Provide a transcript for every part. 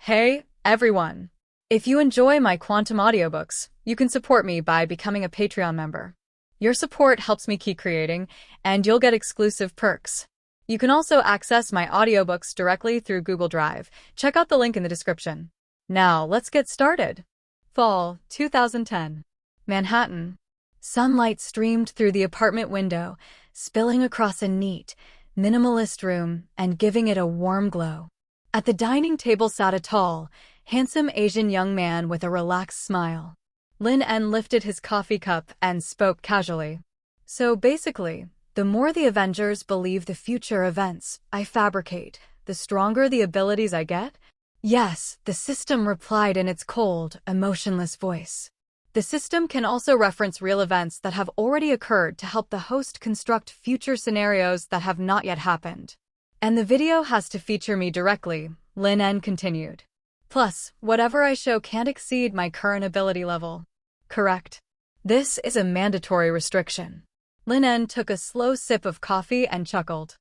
Hey, everyone! If you enjoy my quantum audiobooks, you can support me by becoming a Patreon member. Your support helps me keep creating, and you'll get exclusive perks. You can also access my audiobooks directly through Google Drive. Check out the link in the description. Now, let's get started. Fall, 2010. Manhattan. Sunlight streamed through the apartment window, spilling across a neat, minimalist room and giving it a warm glow. At the dining table sat a tall, handsome Asian young man with a relaxed smile. Lin En lifted his coffee cup and spoke casually. So basically, the more the Avengers believe the future events I fabricate, the stronger the abilities I get? Yes, the system replied in its cold, emotionless voice. The system can also reference real events that have already occurred to help the host construct future scenarios that have not yet happened. And the video has to feature me directly, Lin En continued. Plus, whatever I show can't exceed my current ability level. Correct. This is a mandatory restriction. Lin En took a slow sip of coffee and chuckled.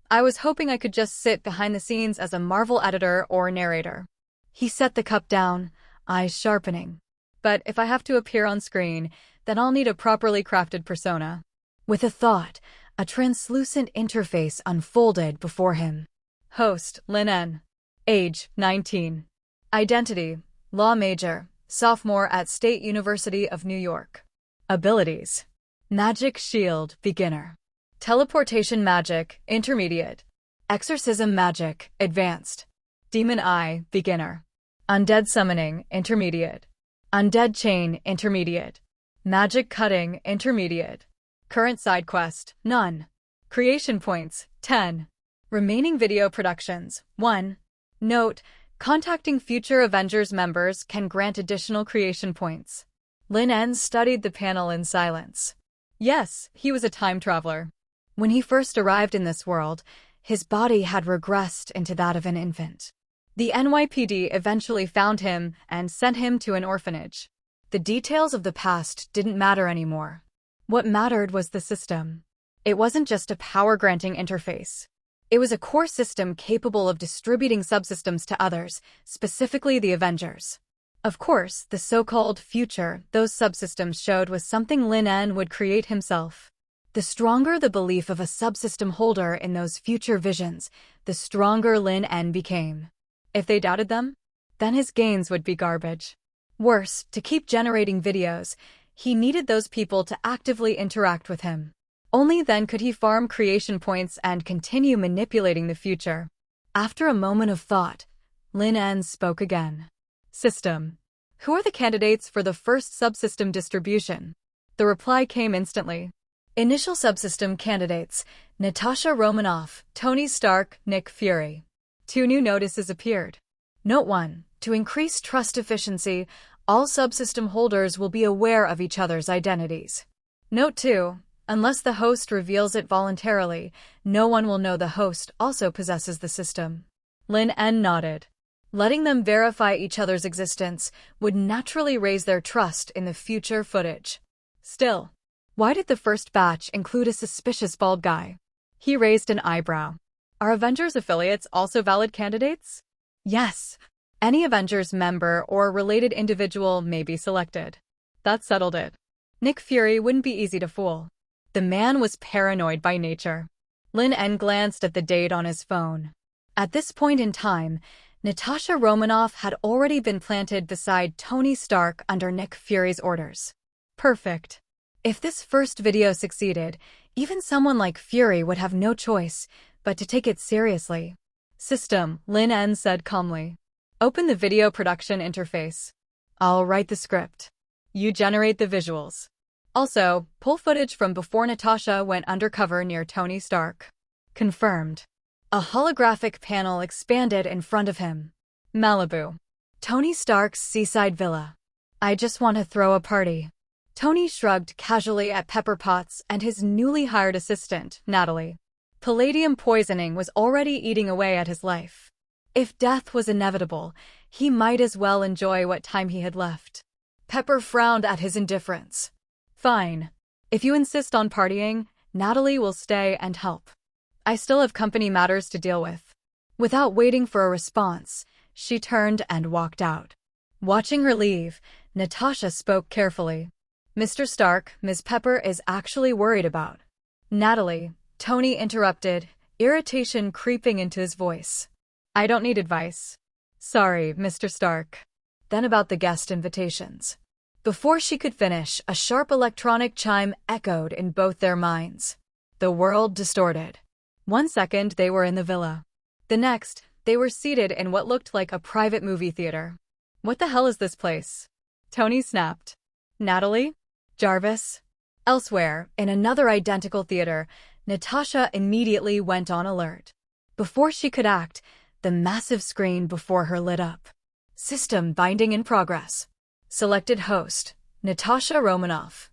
I was hoping I could just sit behind the scenes as a Marvel editor or narrator. He set the cup down, eyes sharpening. But if I have to appear on screen, then I'll need a properly crafted persona. With a thought, a translucent interface unfolded before him. Host, Lin En. Age, 19. Identity, law major, sophomore at State University of New York. Abilities: Magic Shield, beginner. Teleportation magic, intermediate. Exorcism magic, advanced. Demon Eye, beginner. Undead summoning, intermediate. Undead chain, intermediate. Magic cutting, intermediate. Current side quest, none. Creation points, 10. Remaining video productions, 1. Note: contacting future Avengers members can grant additional creation points. Lin En studied the panel in silence. Yes, he was a time traveler. When he first arrived in this world, his body had regressed into that of an infant. The NYPD eventually found him and sent him to an orphanage. The details of the past didn't matter anymore. What mattered was the system. It wasn't just a power-granting interface. It was a core system capable of distributing subsystems to others, specifically the Avengers. Of course, the so-called future those subsystems showed was something Lin En would create himself. The stronger the belief of a subsystem holder in those future visions, the stronger Lin En became. If they doubted them, then his gains would be garbage. Worse, to keep generating videos, he needed those people to actively interact with him. Only then could he farm creation points and continue manipulating the future. After a moment of thought, Lin En spoke again. System: who are the candidates for the first subsystem distribution? The reply came instantly. Initial subsystem candidates: Natasha Romanoff, Tony Stark, Nick Fury. 2 new notices appeared. Note 1. To increase trust efficiency, all subsystem holders will be aware of each other's identities. Note 2. Unless the host reveals it voluntarily, no one will know the host also possesses the system. Lin En nodded. Letting them verify each other's existence would naturally raise their trust in the future footage. Still, why did the first batch include a suspicious bald guy? He raised an eyebrow. Are Avengers affiliates also valid candidates? Yes. Any Avengers member or related individual may be selected. That settled it. Nick Fury wouldn't be easy to fool. The man was paranoid by nature. Lin En glanced at the date on his phone. At this point in time, Natasha Romanoff had already been planted beside Tony Stark under Nick Fury's orders. Perfect. If this first video succeeded, even someone like Fury would have no choice but to take it seriously. System, Lin En said calmly. Open the video production interface. I'll write the script. You generate the visuals. Also, pull footage from before Natasha went undercover near Tony Stark. Confirmed. A holographic panel expanded in front of him. Malibu. Tony Stark's seaside villa. I just want to throw a party. Tony shrugged casually at Pepper Potts and his newly hired assistant, Natalie. Palladium poisoning was already eating away at his life. If death was inevitable, he might as well enjoy what time he had left. Pepper frowned at his indifference. Fine. If you insist on partying, Natalie will stay and help. I still have company matters to deal with. Without waiting for a response, She turned and walked out. Watching her leave, Natasha spoke carefully. "Mr. Stark, Ms. Pepper is actually worried about." "Natalie," Tony interrupted, irritation creeping into his voice. "I don't need advice." "Sorry, Mr. Stark." Then about the guest invitations. Before she could finish, a sharp electronic chime echoed in both their minds. The world distorted. 1 second they were in the villa. The next, they were seated in what looked like a private movie theater. "What the hell is this place?" Tony snapped. "Natalie? Jarvis?" Elsewhere, in another identical theater, Natasha immediately went on alert. Before she could act, the massive screen before her lit up. System binding in progress. Selected host, Natasha Romanoff.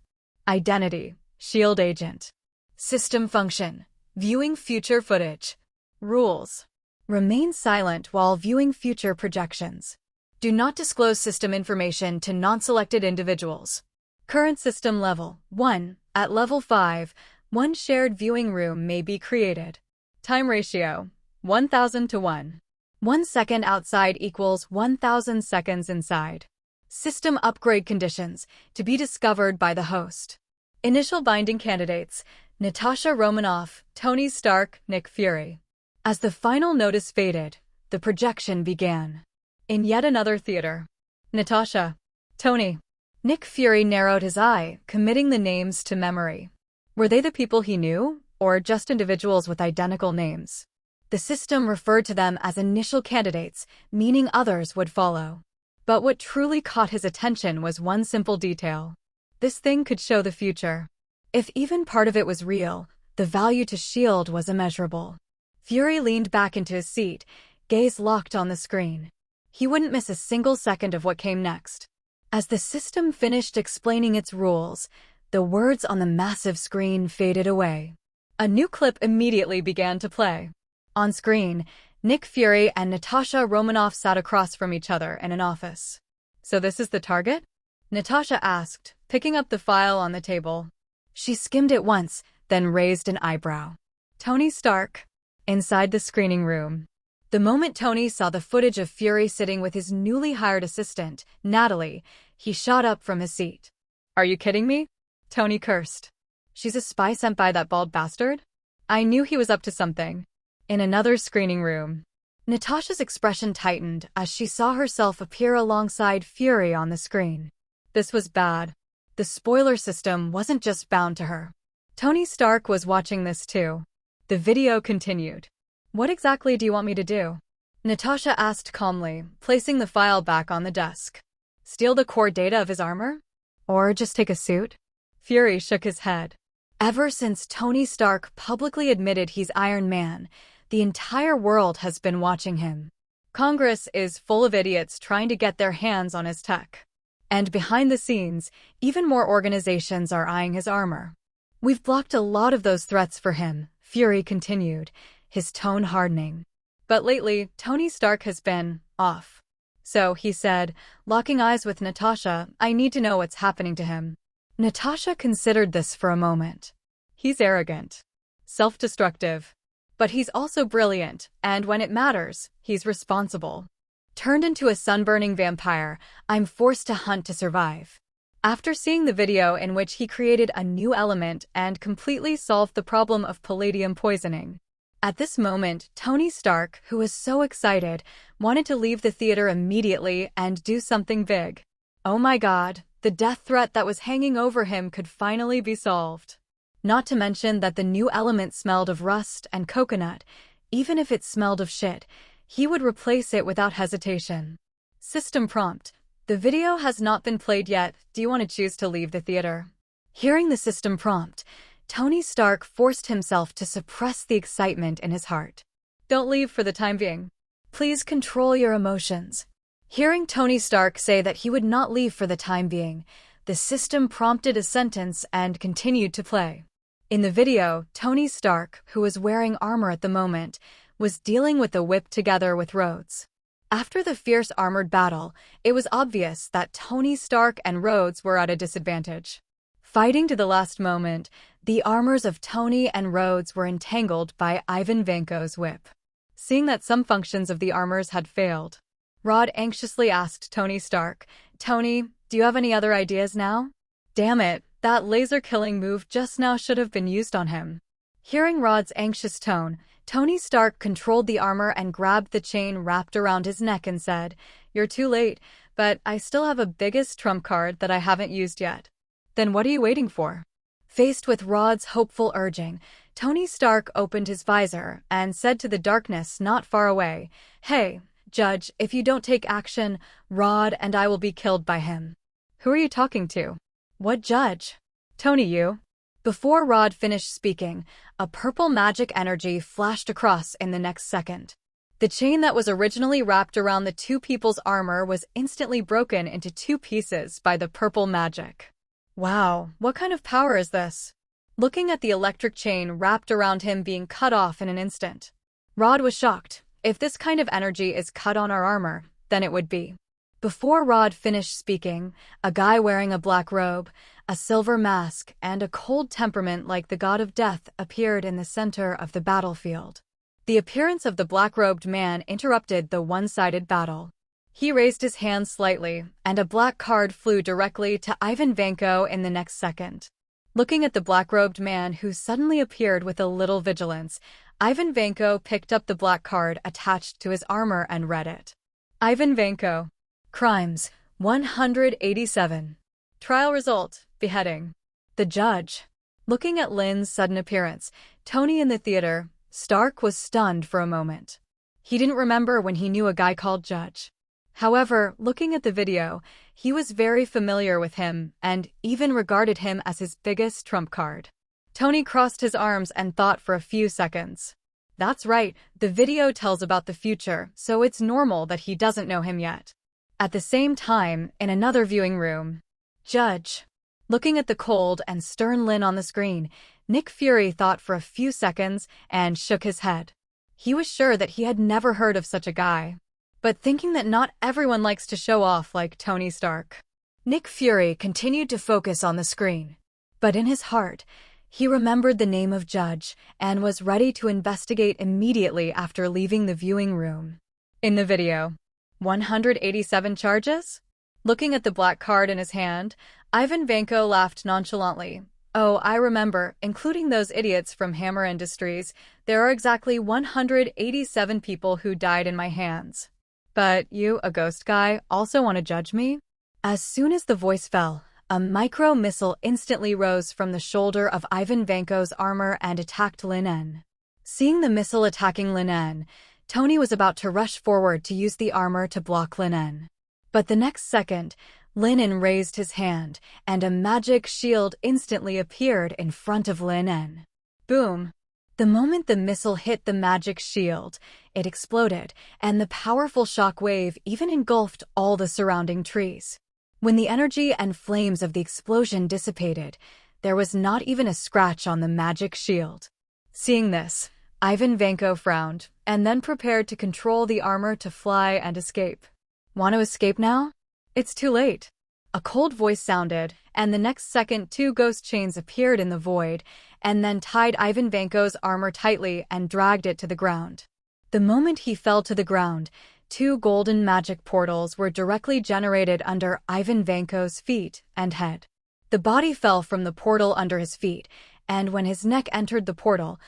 Identity, SHIELD agent. System function, viewing future footage. Rules. Remain silent while viewing future projections. Do not disclose system information to non-selected individuals. Current system level 1. At level 5, one shared viewing room may be created. Time ratio 1000 to 1. 1 second outside equals 1000 seconds inside. System upgrade conditions to be discovered by the host. Initial binding candidates: Natasha Romanoff, Tony Stark, Nick Fury. As the final notice faded, the projection began. In yet another theater. Natasha. Tony. Nick Fury narrowed his eye, committing the names to memory. Were they the people he knew, or just individuals with identical names? The system referred to them as initial candidates, meaning others would follow. But what truly caught his attention was one simple detail. This thing could show the future. If even part of it was real, the value to SHIELD was immeasurable. Fury leaned back into his seat, gaze locked on the screen. He wouldn't miss a single second of what came next. As the system finished explaining its rules, the words on the massive screen faded away. A new clip immediately began to play. On screen, Nick Fury and Natasha Romanoff sat across from each other in an office. "So this is the target?" Natasha asked, picking up the file on the table. She skimmed it once, then raised an eyebrow. "Tony Stark." Inside the screening room. The moment Tony saw the footage of Fury sitting with his newly hired assistant, Natalie, he shot up from his seat. "Are you kidding me?" Tony cursed. "She's a spy sent by that bald bastard?" "I knew he was up to something." In another screening room. Natasha's expression tightened as she saw herself appear alongside Fury on the screen. This was bad. The spoiler system wasn't just bound to her. Tony Stark was watching this too. The video continued. "What exactly do you want me to do?" Natasha asked calmly, placing the file back on the desk. "Steal the core data of his armor? Or just take a suit?" Fury shook his head. Ever since Tony Stark publicly admitted he's Iron Man, the entire world has been watching him. Congress is full of idiots trying to get their hands on his tech. And behind the scenes, even more organizations are eyeing his armor. "We've blocked a lot of those threats for him," Fury continued, his tone hardening. "But lately, Tony Stark has been off. So," he said, locking eyes with Natasha, "I need to know what's happening to him." Natasha considered this for a moment. "He's arrogant. Self-destructive. But he's also brilliant, and when it matters, he's responsible. Turned into a sunburning vampire, I'm forced to hunt to survive." After seeing the video in which he created a new element and completely solved the problem of palladium poisoning. At this moment, Tony Stark, who was so excited, wanted to leave the theater immediately and do something big. Oh my God, the death threat that was hanging over him could finally be solved. Not to mention that the new element smelled of rust and coconut. Even if it smelled of shit, he would replace it without hesitation. System prompt. The video has not been played yet. Do you want to choose to leave the theater? Hearing the system prompt, Tony Stark forced himself to suppress the excitement in his heart. "Don't leave for the time being. Please control your emotions." Hearing Tony Stark say that he would not leave for the time being, the system prompted a sentence and continued to play. In the video, Tony Stark, who was wearing armor at the moment, was dealing with the whip together with Rhodes. After the fierce armored battle, it was obvious that Tony Stark and Rhodes were at a disadvantage. Fighting to the last moment, the armors of Tony and Rhodes were entangled by Ivan Vanko's whip. Seeing that some functions of the armors had failed, Rod anxiously asked Tony Stark. Tony, do you have any other ideas now? Damn it, that laser-killing move just now should have been used on him. Hearing Rod's anxious tone, Tony Stark controlled the armor and grabbed the chain wrapped around his neck and said, "You're too late, but I still have a biggest trump card that I haven't used yet." Then what are you waiting for? Faced with Rod's hopeful urging, Tony Stark opened his visor and said to the darkness not far away, "Hey, Judge, if you don't take action, Rod and I will be killed by him." Who are you talking to? What judge? Tony, you. Before Rod finished speaking, a purple magic energy flashed across in the next second. The chain that was originally wrapped around the two people's armor was instantly broken into two pieces by the purple magic. Wow, what kind of power is this? Looking at the electric chain wrapped around him being cut off in an instant, Rod was shocked. If this kind of energy is cut on our armor, then it would be. Before Rod finished speaking, a guy wearing a black robe, a silver mask, and a cold temperament like the god of death appeared in the center of the battlefield. The appearance of the black-robed man interrupted the one-sided battle. He raised his hand slightly, and a black card flew directly to Ivan Veno in the next second. Looking at the black-robed man who suddenly appeared with a little vigilance, Ivan Veno picked up the black card attached to his armor and read it. Ivan Veno. Crimes, 187. Trial result, beheading. The judge. Looking at Lin's sudden appearance, Tony in the theater, Stark was stunned for a moment. He didn't remember when he knew a guy called Judge. However, looking at the video, he was very familiar with him and even regarded him as his biggest trump card. Tony crossed his arms and thought for a few seconds. That's right, the video tells about the future, so it's normal that he doesn't know him yet. At the same time, in another viewing room, Judge. Looking at the cold and stern Lin on the screen, Nick Fury thought for a few seconds and shook his head. He was sure that he had never heard of such a guy. But thinking that not everyone likes to show off like Tony Stark, Nick Fury continued to focus on the screen. But in his heart, he remembered the name of Judge and was ready to investigate immediately after leaving the viewing room. In the video, 187 charges? Looking at the black card in his hand, Ivan Veno laughed nonchalantly. "Oh, I remember, including those idiots from Hammer Industries, there are exactly 187 people who died in my hands. But you, a ghost guy, also want to judge me?" As soon as the voice fell, a micro-missile instantly rose from the shoulder of Ivan Veno's armor and attacked Lin En. Seeing the missile attacking Lin En, Tony was about to rush forward to use the armor to block Lin En. But the next second, Lin En raised his hand, and a magic shield instantly appeared in front of Lin En. Boom! The moment the missile hit the magic shield, it exploded, and the powerful shock wave even engulfed all the surrounding trees. When the energy and flames of the explosion dissipated, there was not even a scratch on the magic shield. Seeing this, Ivan Veno frowned, and then prepared to control the armor to fly and escape. Want to escape now? It's too late. A cold voice sounded, and the next second 2 ghost chains appeared in the void, and then tied Ivan Veno's armor tightly and dragged it to the ground. The moment he fell to the ground, 2 golden magic portals were directly generated under Ivan Veno's feet and head. The body fell from the portal under his feet, and when his neck entered the portal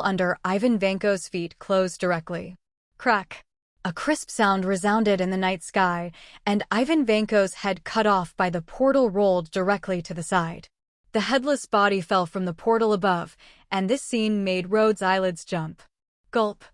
under Ivan Veno's feet closed directly. Crack! A crisp sound resounded in the night sky, and Ivan Veno's head cut off by the portal rolled directly to the side. The headless body fell from the portal above, and this scene made Rhodes' eyelids jump. Gulp!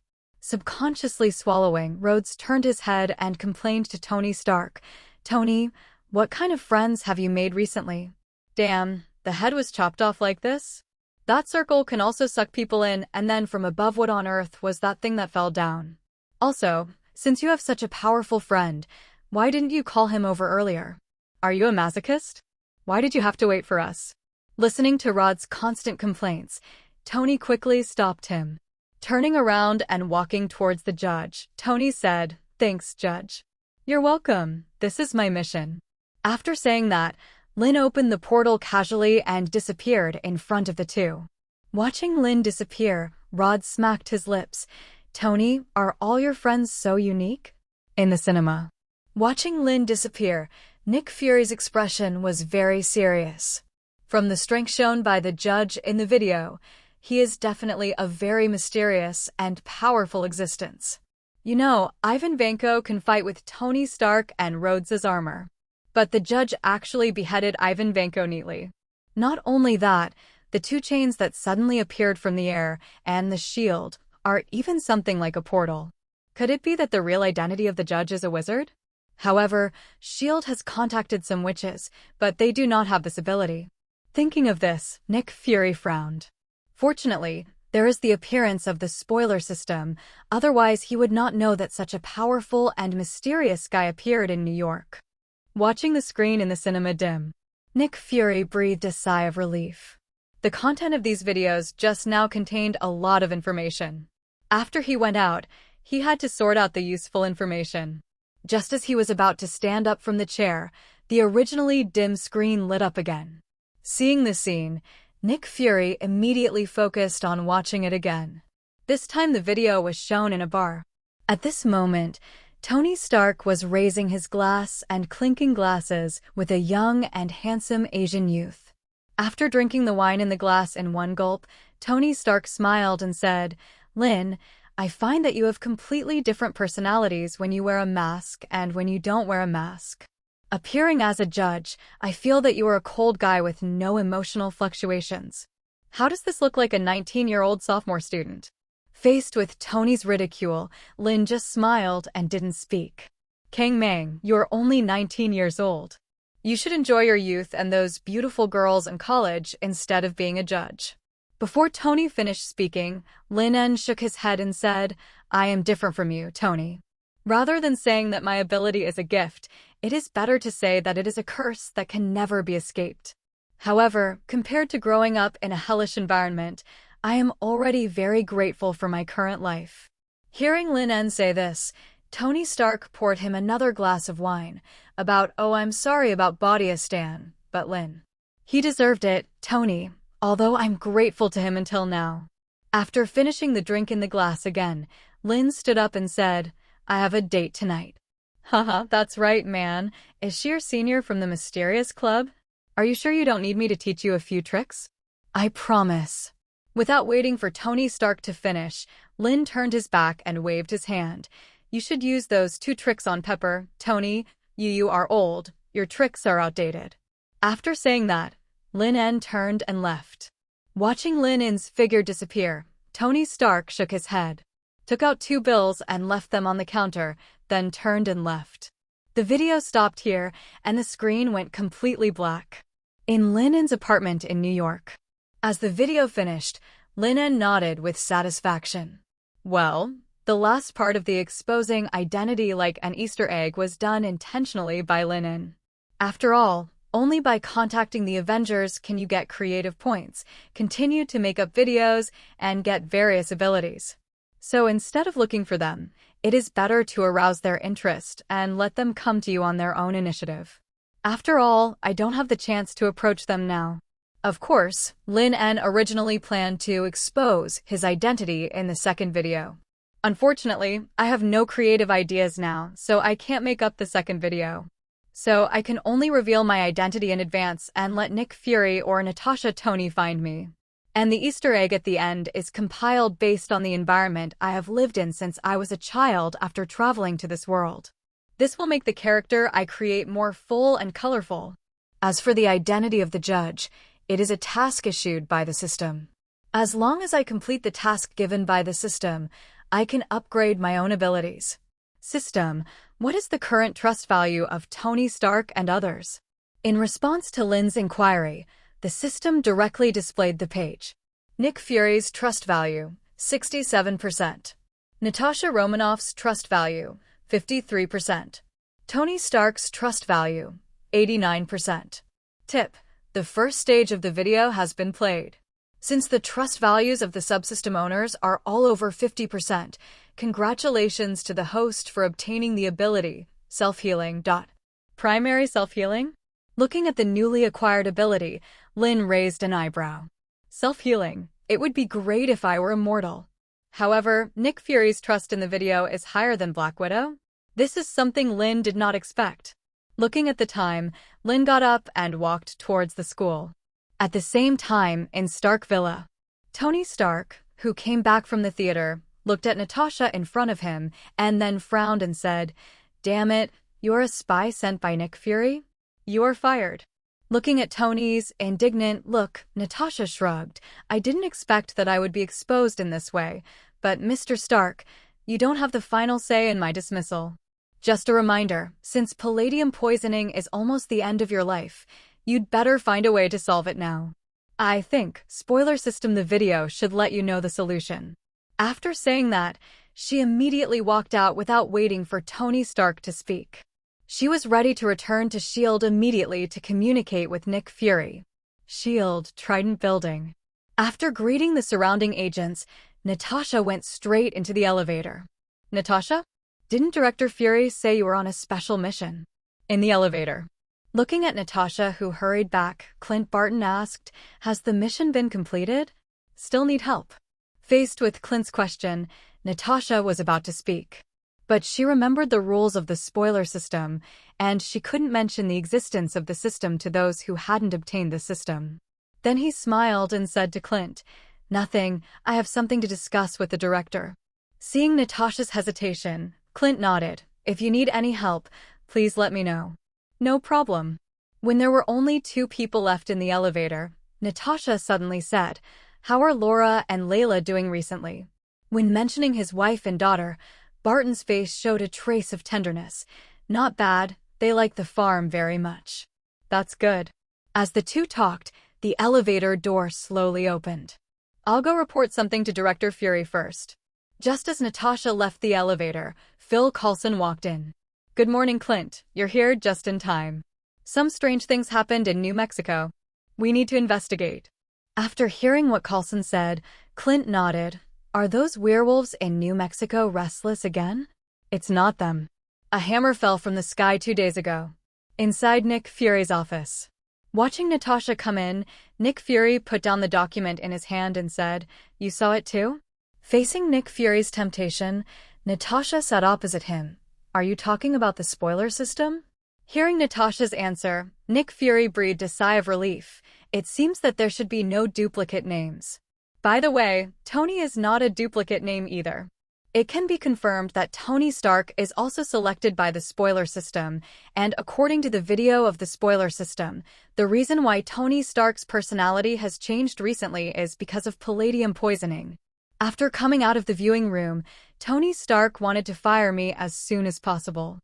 Subconsciously swallowing, Rhodes turned his head and complained to Tony Stark. "Tony, what kind of friends have you made recently? Damn, the head was chopped off like this? That circle can also suck people in, and then from above, what on earth was that thing that fell down? Also, since you have such a powerful friend, why didn't you call him over earlier? Are you a masochist? Why did you have to wait for us?" Listening to Rod's constant complaints, Tony quickly stopped him. Turning around and walking towards the judge, Tony said, "Thanks, Judge." "You're welcome. This is my mission." After saying that, Lin opened the portal casually and disappeared in front of the two. Watching Lin disappear, Rod smacked his lips. "Tony, are all your friends so unique? In the cinema. Watching Lin disappear, Nick Fury's expression was very serious. From the strength shown by the judge in the video, he is definitely a very mysterious and powerful existence. You know, Ivan Veno can fight with Tony Stark and Rhodes's armor. But the judge actually beheaded Ivan Veno neatly. Not only that, the two chains that suddenly appeared from the air and the shield are even something like a portal. Could it be that the real identity of the judge is a wizard? However, S.H.I.E.L.D. has contacted some witches, but they do not have this ability. Thinking of this, Nick Fury frowned. Fortunately, there is the appearance of the spoiler system, otherwise he would not know that such a powerful and mysterious guy appeared in New York. Watching the screen in the cinema dim, Nick Fury breathed a sigh of relief. The content of these videos just now contained a lot of information. After he went out, he had to sort out the useful information. Just as he was about to stand up from the chair, the originally dim screen lit up again. Seeing the scene, Nick Fury immediately focused on watching it again. This time the video was shown in a bar. At this moment, Tony Stark was raising his glass and clinking glasses with a young and handsome Asian youth. After drinking the wine in the glass in one gulp, Tony Stark smiled and said, "Lin, I find that you have completely different personalities when you wear a mask and when you don't wear a mask. Appearing as a judge, I feel that you are a cold guy with no emotional fluctuations. How does this look like a 19-year-old sophomore student?" Faced with Tony's ridicule, Lin just smiled and didn't speak. "Kang Mang, you are only 19 years old. You should enjoy your youth and those beautiful girls in college instead of being a judge." Before Tony finished speaking, Lin En shook his head and said, "I am different from you, Tony. Rather than saying that my ability is a gift, it is better to say that it is a curse that can never be escaped. However, compared to growing up in a hellish environment, I am already very grateful for my current life." Hearing Lin En say this, Tony Stark poured him another glass of wine, "Oh, I'm sorry about Stan, but Lin. He deserved it, Tony, although I'm grateful to him until now." After finishing the drink in the glass again, Lin stood up and said, "I have a date tonight." "Haha, that's right, man. Is she your senior from the mysterious club? Are you sure you don't need me to teach you a few tricks?" "I promise." Without waiting for Tony Stark to finish, Lin turned his back and waved his hand. "You should use those 2 tricks on Pepper, Tony. You are old. Your tricks are outdated." After saying that, Lin En turned and left. Watching Lin En's figure disappear, Tony Stark shook his head, took out 2 bills and left them on the counter, then turned and left. The video stopped here, and the screen went completely black. In Lin En's apartment in New York. As the video finished, Lin En nodded with satisfaction. Well, the last part of the exposing identity like an Easter egg was done intentionally by Lin En. After all, only by contacting the Avengers can you get creative points, continue to make up videos, and get various abilities. So instead of looking for them, it is better to arouse their interest and let them come to you on their own initiative. After all, I don't have the chance to approach them now. Of course, Lin En originally planned to expose his identity in the second video. Unfortunately, I have no creative ideas now, so I can't make up the second video. So I can only reveal my identity in advance and let Nick Fury or Natasha Tony find me. And the Easter egg at the end is compiled based on the environment I have lived in since I was a child after traveling to this world. This will make the character I create more full and colorful. As for the identity of the judge, it is a task issued by the system. As long as I complete the task given by the system, I can upgrade my own abilities. System, what is the current trust value of Tony Stark and others? In response to Lin's inquiry, the system directly displayed the page. Nick Fury's trust value, 67%. Natasha Romanoff's trust value, 53%. Tony Stark's trust value, 89%. Tip: the first stage of the video has been played. Since the trust values of the subsystem owners are all over 50%, congratulations to the host for obtaining the ability, self-healing. Primary self-healing? Looking at the newly acquired ability, Lin raised an eyebrow. Self-healing. It would be great if I were immortal. However, Nick Fury's trust in the video is higher than Black Widow. This is something Lin did not expect. Looking at the time, Lin got up and walked towards the school. At the same time, in Stark Villa, Tony Stark, who came back from the theater, looked at Natasha in front of him and then frowned and said, "Damn it, you're a spy sent by Nick Fury? You're fired." Looking at Tony's indignant look, Natasha shrugged. "I didn't expect that I would be exposed in this way, but Mr. Stark, you don't have the final say in my dismissal. Just a reminder, since palladium poisoning is almost the end of your life, you'd better find a way to solve it now. I think, spoiler system the video should let you know the solution." After saying that, she immediately walked out without waiting for Tony Stark to speak. She was ready to return to S.H.I.E.L.D. immediately to communicate with Nick Fury. S.H.I.E.L.D. Trident Building. After greeting the surrounding agents, Natasha went straight into the elevator. "Natasha? Didn't Director Fury say you were on a special mission?" In the elevator. Looking at Natasha, who hurried back, Clint Barton asked, "Has the mission been completed? Still need help?" Faced with Clint's question, Natasha was about to speak. But she remembered the rules of the spoiler system, and she couldn't mention the existence of the system to those who hadn't obtained the system. Then he smiled and said to Clint, "Nothing, I have something to discuss with the director." Seeing Natasha's hesitation, Clint nodded. "If you need any help, please let me know." "No problem." When there were only 2 people left in the elevator, Natasha suddenly said, "How are Laura and Layla doing recently?" When mentioning his wife and daughter, Barton's face showed a trace of tenderness. "Not bad, they like the farm very much." "That's good." As the 2 talked, the elevator door slowly opened. "I'll go report something to Director Fury first." Just as Natasha left the elevator, Phil Coulson walked in. "Good morning, Clint. You're here just in time. Some strange things happened in New Mexico. We need to investigate." After hearing what Coulson said, Clint nodded. "Are those werewolves in New Mexico restless again?" "It's not them. A hammer fell from the sky 2 days ago." Inside Nick Fury's office. Watching Natasha come in, Nick Fury put down the document in his hand and said, "You saw it too?" Facing Nick Fury's temptation, Natasha sat opposite him. "Are you talking about the spoiler system?" Hearing Natasha's answer, Nick Fury breathed a sigh of relief. It seems that there should be no duplicate names. By the way, Tony is not a duplicate name either. It can be confirmed that Tony Stark is also selected by the spoiler system, and according to the video of the spoiler system, the reason why Tony Stark's personality has changed recently is because of palladium poisoning. After coming out of the viewing room, Tony Stark wanted to fire me as soon as possible.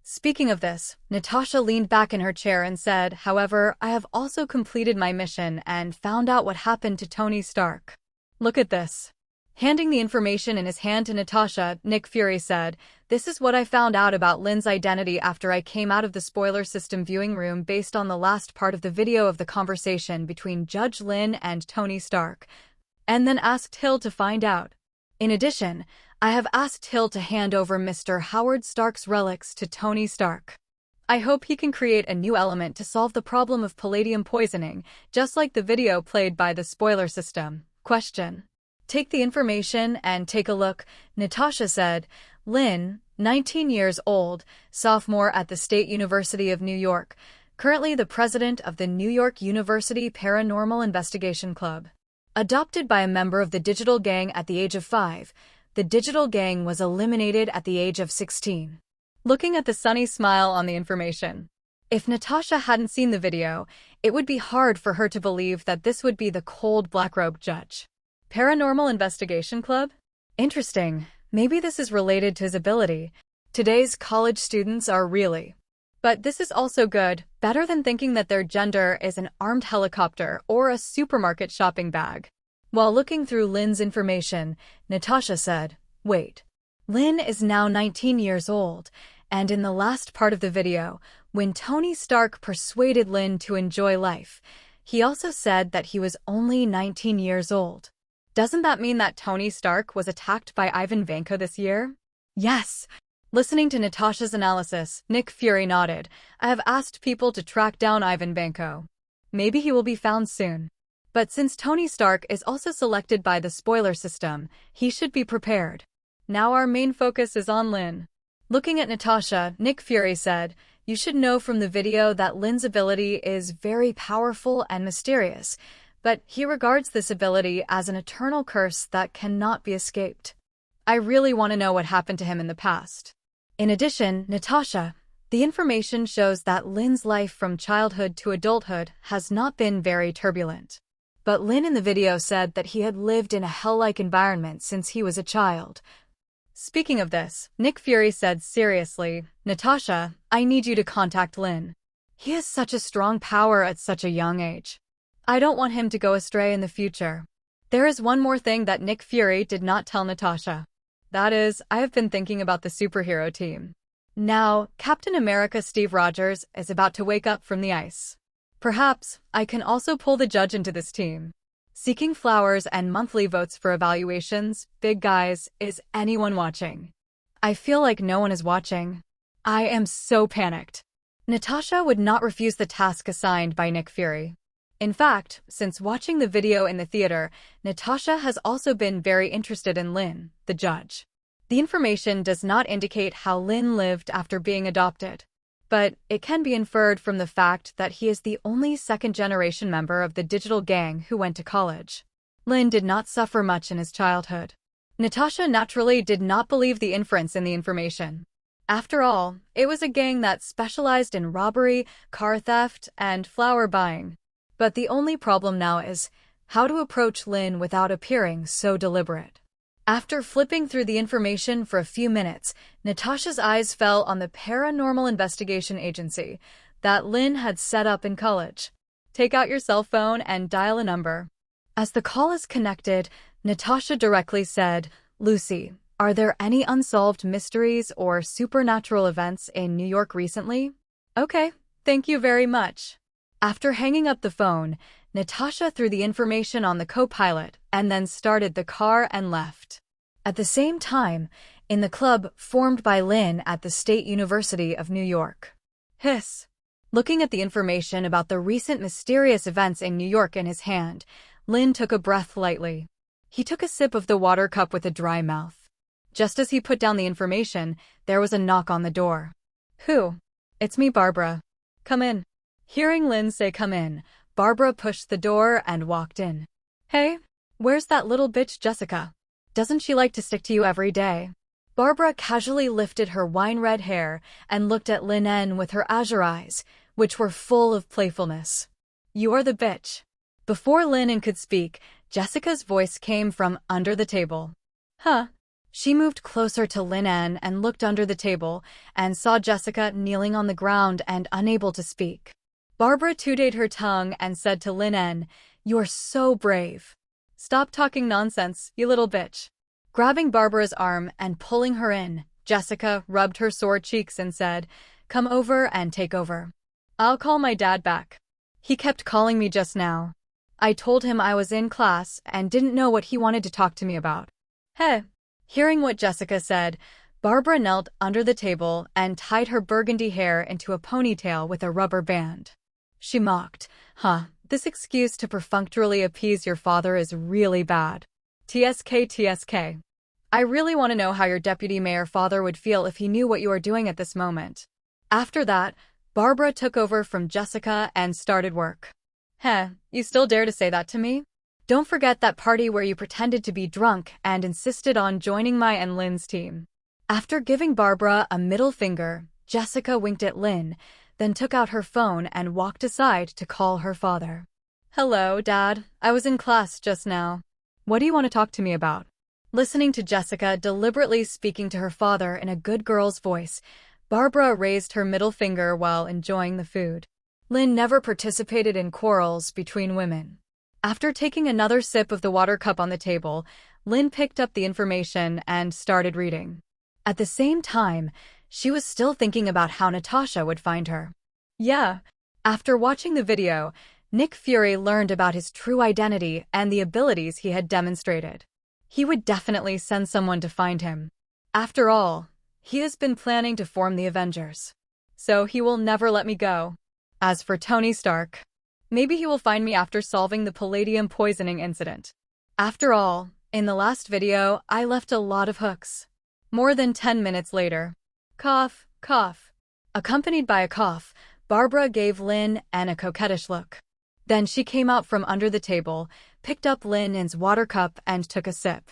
Speaking of this, Natasha leaned back in her chair and said, "However, I have also completed my mission and found out what happened to Tony Stark. Look at this." Handing the information in his hand to Natasha, Nick Fury said, "This is what I found out about Lin's identity after I came out of the spoiler system viewing room based on the last part of the video of the conversation between Judge Lin and Tony Stark, and then asked Hill to find out. In addition, I have asked Hill to hand over Mr. Howard Stark's relics to Tony Stark. I hope he can create a new element to solve the problem of palladium poisoning, just like the video played by the spoiler system. Question. Take the information and take a look," Natasha said. Lin, 19 years old, sophomore at the State University of New York, currently the president of the New York University Paranormal Investigation Club. Adopted by a member of the Digital Gang at the age of 5, the Digital Gang was eliminated at the age of 16. Looking at the sunny smile on the information. If Natasha hadn't seen the video, it would be hard for her to believe that this would be the cold black-robed judge. Paranormal Investigation Club? Interesting. Maybe this is related to his ability. Today's college students are really. But this is also good, better than thinking that their gender is an armed helicopter or a supermarket shopping bag. While looking through Lin's information, Natasha said, "Wait. Lin is now 19 years old, and in the last part of the video, when Tony Stark persuaded Lin to enjoy life, he also said that he was only 19 years old. Doesn't that mean that Tony Stark was attacked by Ivan Veno this year?" "Yes." Listening to Natasha's analysis, Nick Fury nodded. "I have asked people to track down Ivan Veno. Maybe he will be found soon. But since Tony Stark is also selected by the spoiler system, he should be prepared. Now our main focus is on Lin." Looking at Natasha, Nick Fury said, "You should know from the video that Lin's ability is very powerful and mysterious, but he regards this ability as an eternal curse that cannot be escaped. I really want to know what happened to him in the past." In addition, Natasha, the information shows that Lin's life from childhood to adulthood has not been very turbulent. But Lin in the video said that he had lived in a hell-like environment since he was a child. Speaking of this, Nick Fury said seriously, "Natasha, I need you to contact Lin. He has such a strong power at such a young age. I don't want him to go astray in the future." There is one more thing that Nick Fury did not tell Natasha. That is, I have been thinking about the superhero team. Now, Captain America Steve Rogers is about to wake up from the ice. Perhaps I can also pull the judge into this team. Seeking flowers and monthly votes for evaluations, big guys, is anyone watching? I feel like no one is watching. I am so panicked. Natasha would not refuse the task assigned by Nick Fury. In fact, since watching the video in the theater, Natasha has also been very interested in Lin, the judge. The information does not indicate how Lin lived after being adopted, but it can be inferred from the fact that he is the only second-generation member of the digital gang who went to college. Lin did not suffer much in his childhood. Natasha naturally did not believe the inference in the information. After all, it was a gang that specialized in robbery, car theft, and flower buying. But the only problem now is how to approach Lin without appearing so deliberate. After flipping through the information for a few minutes, Natasha's eyes fell on the Paranormal Investigation Agency that Lin had set up in college. Take out your cell phone and dial a number. As the call is connected, Natasha directly said, "Lucy, are there any unsolved mysteries or supernatural events in New York recently?" "Okay, thank you very much." After hanging up the phone, Natasha threw the information on the co-pilot and then started the car and left. At the same time, in the club formed by Lin at the State University of New York. Hiss. Looking at the information about the recent mysterious events in New York in his hand, Lin took a breath lightly. He took a sip of the water cup with a dry mouth. Just as he put down the information, there was a knock on the door. "Who?" "It's me, Barbara. Come in." Hearing Lin say come in, Barbara pushed the door and walked in. "Hey, where's that little bitch Jessica? Doesn't she like to stick to you every day?" Barbara casually lifted her wine-red hair and looked at Lin En with her azure eyes, which were full of playfulness. "You are the bitch." Before Lin En could speak, Jessica's voice came from under the table. "Huh?" She moved closer to Lin En and looked under the table and saw Jessica kneeling on the ground and unable to speak. Barbara tooted her tongue and said to Lin En, "You're so brave. Stop talking nonsense, you little bitch." Grabbing Barbara's arm and pulling her in, Jessica rubbed her sore cheeks and said, "Come over and take over. I'll call my dad back. He kept calling me just now. I told him I was in class and didn't know what he wanted to talk to me about." "Hey." Hearing what Jessica said, Barbara knelt under the table and tied her burgundy hair into a ponytail with a rubber band. She mocked, "Huh, this excuse to perfunctorily appease your father is really bad. TSK TSK. I really want to know how your deputy mayor father would feel if he knew what you are doing at this moment." After that, Barbara took over from Jessica and started work. "Heh, you still dare to say that to me? Don't forget that party where you pretended to be drunk and insisted on joining my and Lin's team." After giving Barbara a middle finger, Jessica winked at Lin, then took out her phone and walked aside to call her father. "Hello, Dad. I was in class just now. What do you want to talk to me about?" Listening to Jessica deliberately speaking to her father in a good girl's voice, Barbara raised her middle finger while enjoying the food. Lin never participated in quarrels between women. After taking another sip of the water cup on the table, Lin picked up the information and started reading. At the same time, she was still thinking about how Natasha would find her. Yeah. After watching the video, Nick Fury learned about his true identity and the abilities he had demonstrated. He would definitely send someone to find him. After all, he has been planning to form the Avengers. So he will never let me go. As for Tony Stark, maybe he will find me after solving the palladium poisoning incident. After all, in the last video, I left a lot of hooks. More than 10 minutes later. Cough, cough. Accompanied by a cough, Barbara gave Lin En a coquettish look. Then she came out from under the table, picked up Lin En's water cup and took a sip.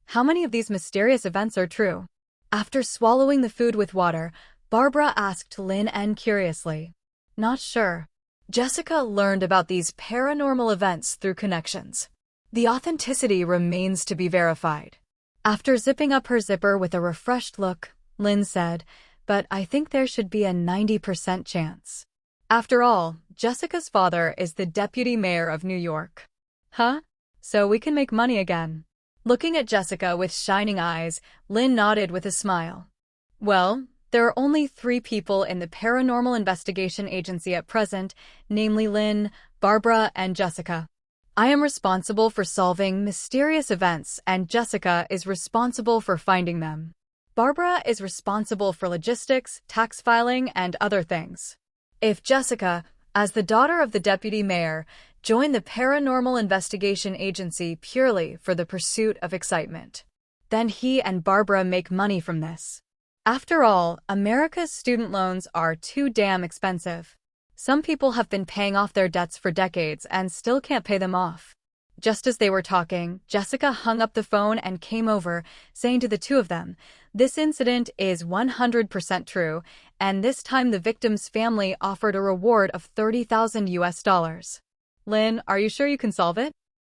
How many of these mysterious events are true? After swallowing the food with water, Barbara asked Lin En curiously. Not sure. Jessica learned about these paranormal events through connections. The authenticity remains to be verified. After zipping up her zipper with a refreshed look, Lin said, but I think there should be a 90% chance. After all, Jessica's father is the deputy mayor of New York. Huh? So we can make money again. Looking at Jessica with shining eyes, Lin nodded with a smile. Well, there are only 3 people in the Paranormal Investigation Agency at present, namely Lin, Barbara, and Jessica. I am responsible for solving mysterious events, and Jessica is responsible for finding them. Barbara is responsible for logistics, tax filing, and other things. If Jessica, as the daughter of the deputy mayor, joined the Paranormal Investigation Agency purely for the pursuit of excitement, then he and Barbara make money from this. After all, America's student loans are too damn expensive. Some people have been paying off their debts for decades and still can't pay them off. Just as they were talking, Jessica hung up the phone and came over, saying to the two of them, this incident is 100% true, and this time the victim's family offered a reward of $30,000. Lin, are you sure you can solve it?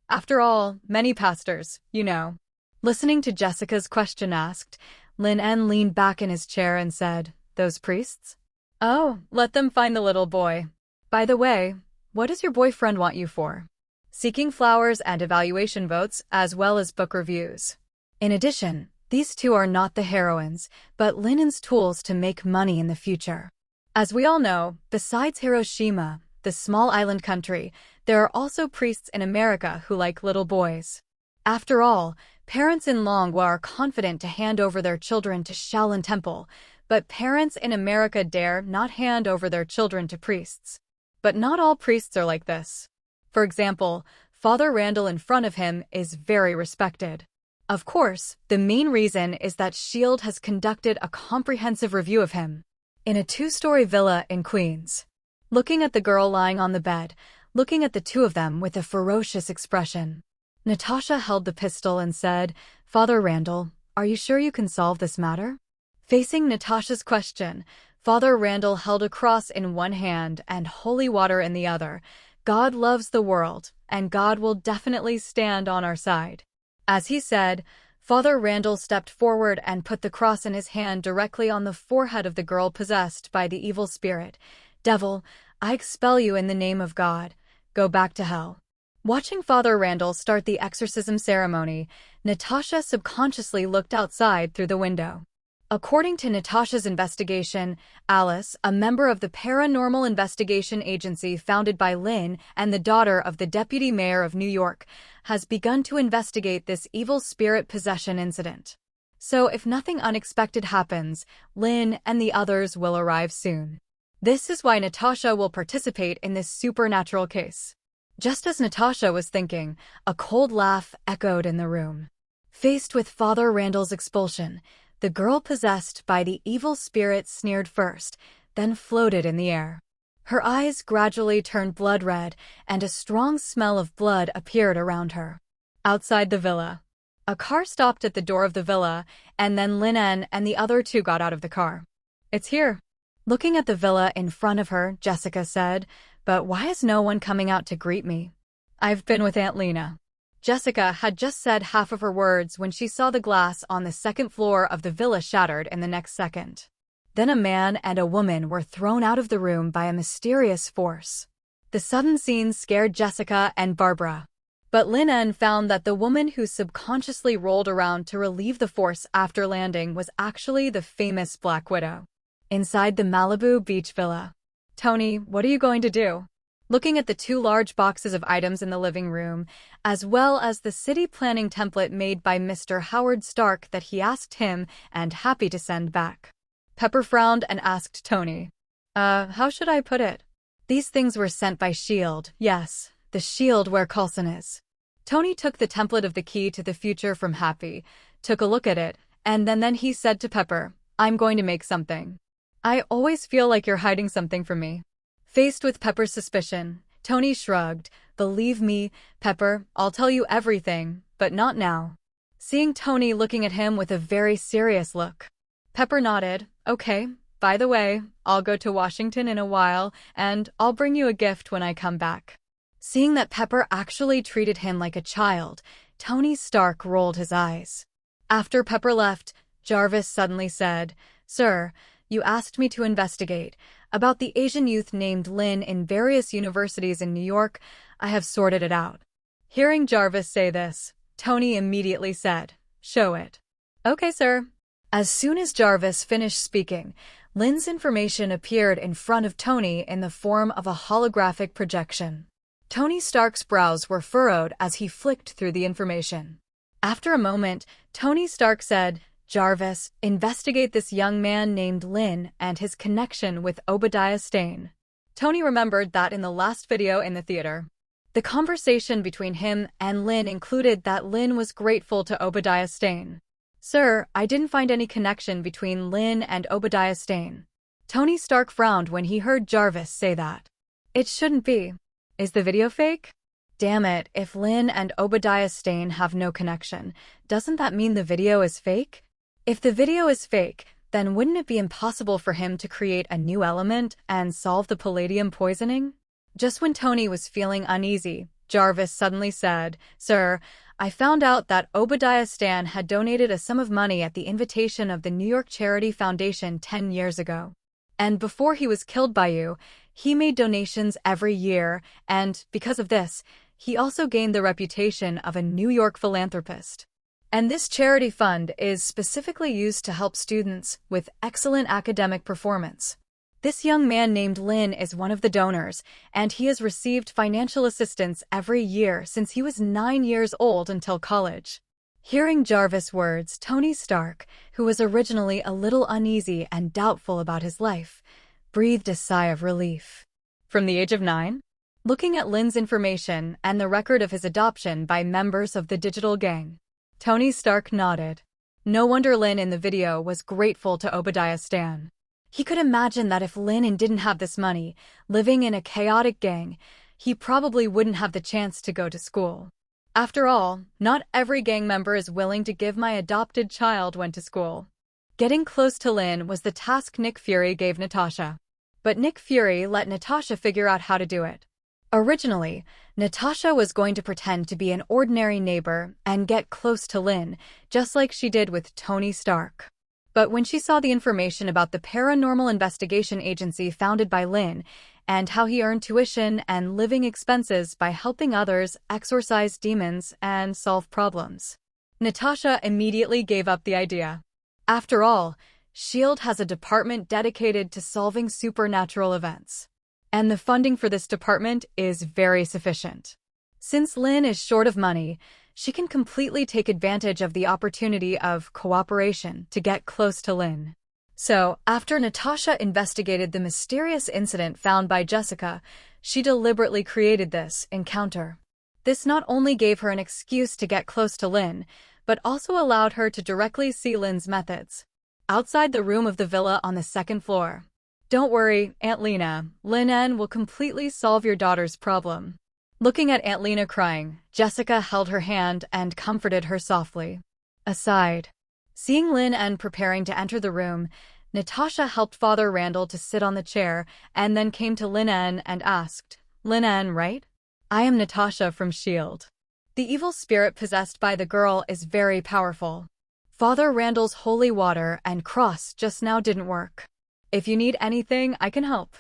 After all, many pastors, you know. Listening to Jessica's question asked, Lin En leaned back in his chair and said, those priests? Oh, let them find the little boy. By the way, what does your boyfriend want you for? Seeking flowers and evaluation votes, as well as book reviews. In addition, these two are not the heroines, but Lin En's tools to make money in the future. As we all know, besides Hiroshima, the small island country, there are also priests in America who like little boys. After all, parents in Longwa are confident to hand over their children to Shaolin Temple, but parents in America dare not hand over their children to priests. But not all priests are like this. For example, Father Randall in front of him is very respected. Of course, the main reason is that S.H.I.E.L.D. has conducted a comprehensive review of him. In a 2-story villa in Queens. Looking at the girl lying on the bed, looking at the two of them with a ferocious expression. Natasha held the pistol and said, Father Randall, are you sure you can solve this matter? Facing Natasha's question, Father Randall held a cross in one hand and holy water in the other. God loves the world, and God will definitely stand on our side. As he said, Father Randall stepped forward and put the cross in his hand directly on the forehead of the girl possessed by the evil spirit. Devil, I expel you in the name of God. Go back to hell. Watching Father Randall start the exorcism ceremony, Natasha subconsciously looked outside through the window. According to Natasha's investigation, Alice, a member of the Paranormal Investigation Agency founded by Lin and the daughter of the deputy mayor of New York, has begun to investigate this evil spirit possession incident. So if nothing unexpected happens, Lin and the others will arrive soon. This is why Natasha will participate in this supernatural case. Just as Natasha was thinking, a cold laugh echoed in the room. Faced with Father Randall's expulsion, the girl possessed by the evil spirit sneered first, then floated in the air. Her eyes gradually turned blood red, and a strong smell of blood appeared around her. Outside the villa. A car stopped at the door of the villa, and then Lin En and the other two got out of the car. It's here. Looking at the villa in front of her, Jessica said, but why is no one coming out to greet me? I've been with Aunt Lena. Jessica had just said half of her words when she saw the glass on the second floor of the villa shattered in the next second. Then a man and a woman were thrown out of the room by a mysterious force. The sudden scene scared Jessica and Barbara. But Lin En found that the woman who subconsciously rolled around to relieve the force after landing was actually the famous Black Widow. Inside the Malibu Beach villa. Tony, what are you going to do? Looking at the 2 large boxes of items in the living room, as well as the city planning template made by Mr. Howard Stark that he asked him and happy to send back. Pepper frowned and asked Tony, how should I put it? These things were sent by S.H.I.E.L.D. Yes, the S.H.I.E.L.D. where Coulson is. Tony took the template of the key to the future from Happy, took a look at it, and then he said to Pepper, I'm going to make something. I always feel like you're hiding something from me. Faced with Pepper's suspicion, Tony shrugged. Believe me, Pepper, I'll tell you everything, but not now. Seeing Tony looking at him with a very serious look, Pepper nodded. Okay, by the way, I'll go to Washington in a while, and I'll bring you a gift when I come back. Seeing that Pepper actually treated him like a child, Tony Stark rolled his eyes. After Pepper left, Jarvis suddenly said, "Sir, you asked me to investigate about the Asian youth named Lin in various universities in New York. I have sorted it out." Hearing Jarvis say this, Tony immediately said, "Show it." "Okay, sir." As soon as Jarvis finished speaking, Lin's information appeared in front of Tony in the form of a holographic projection. Tony Stark's brows were furrowed as he flicked through the information. After a moment, Tony Stark said, "Jarvis, investigate this young man named Lin and his connection with Obadiah Stane." Tony remembered that in the last video in the theater, the conversation between him and Lin included that Lin was grateful to Obadiah Stane. "Sir, I didn't find any connection between Lin and Obadiah Stane." Tony Stark frowned when he heard Jarvis say that. It shouldn't be. Is the video fake? Damn it, if Lin and Obadiah Stane have no connection, doesn't that mean the video is fake? If the video is fake, then wouldn't it be impossible for him to create a new element and solve the palladium poisoning? Just when Tony was feeling uneasy, Jarvis suddenly said, "Sir, I found out that Obadiah Stane had donated a sum of money at the invitation of the New York Charity Foundation 10 years ago. And before he was killed by you, he made donations every year, and because of this, he also gained the reputation of a New York philanthropist. And this charity fund is specifically used to help students with excellent academic performance. This young man named Lin is one of the donors, and he has received financial assistance every year since he was 9 years old until college." Hearing Jarvis' words, Tony Stark, who was originally a little uneasy and doubtful about his life, breathed a sigh of relief. From the age of 9? Looking at Lin's information and the record of his adoption by members of the digital gang, Tony Stark nodded. No wonder Lin in the video was grateful to Obadiah Stane. He could imagine that if Lin En didn't have this money, living in a chaotic gang, he probably wouldn't have the chance to go to school. After all, not every gang member is willing to give my adopted child went to school. Getting close to Lin was the task Nick Fury gave Natasha. But Nick Fury let Natasha figure out how to do it. Originally, Natasha was going to pretend to be an ordinary neighbor and get close to Lin, just like she did with Tony Stark. But when she saw the information about the Paranormal investigation agency founded by Lin and how he earned tuition and living expenses by helping others exorcise demons and solve problems, Natasha immediately gave up the idea. After all, S.H.I.E.L.D. has a department dedicated to solving supernatural events. And the funding for this department is very sufficient. Since Lin is short of money, she can completely take advantage of the opportunity of cooperation to get close to Lin. So, after Natasha investigated the mysterious incident found by Jessica, she deliberately created this encounter. This not only gave her an excuse to get close to Lin, but also allowed her to directly see Lin's methods. Outside the room of the villa on the 2nd floor. "Don't worry, Aunt Lena, Lin En will completely solve your daughter's problem." Looking at Aunt Lena crying, Jessica held her hand and comforted her softly. Aside. Seeing Lin En preparing to enter the room, Natasha helped Father Randall to sit on the chair and then came to Lin En and asked, "Lin En, right? I am Natasha from S.H.I.E.L.D. The evil spirit possessed by the girl is very powerful. Father Randall's holy water and cross just now didn't work. If you need anything, I can help."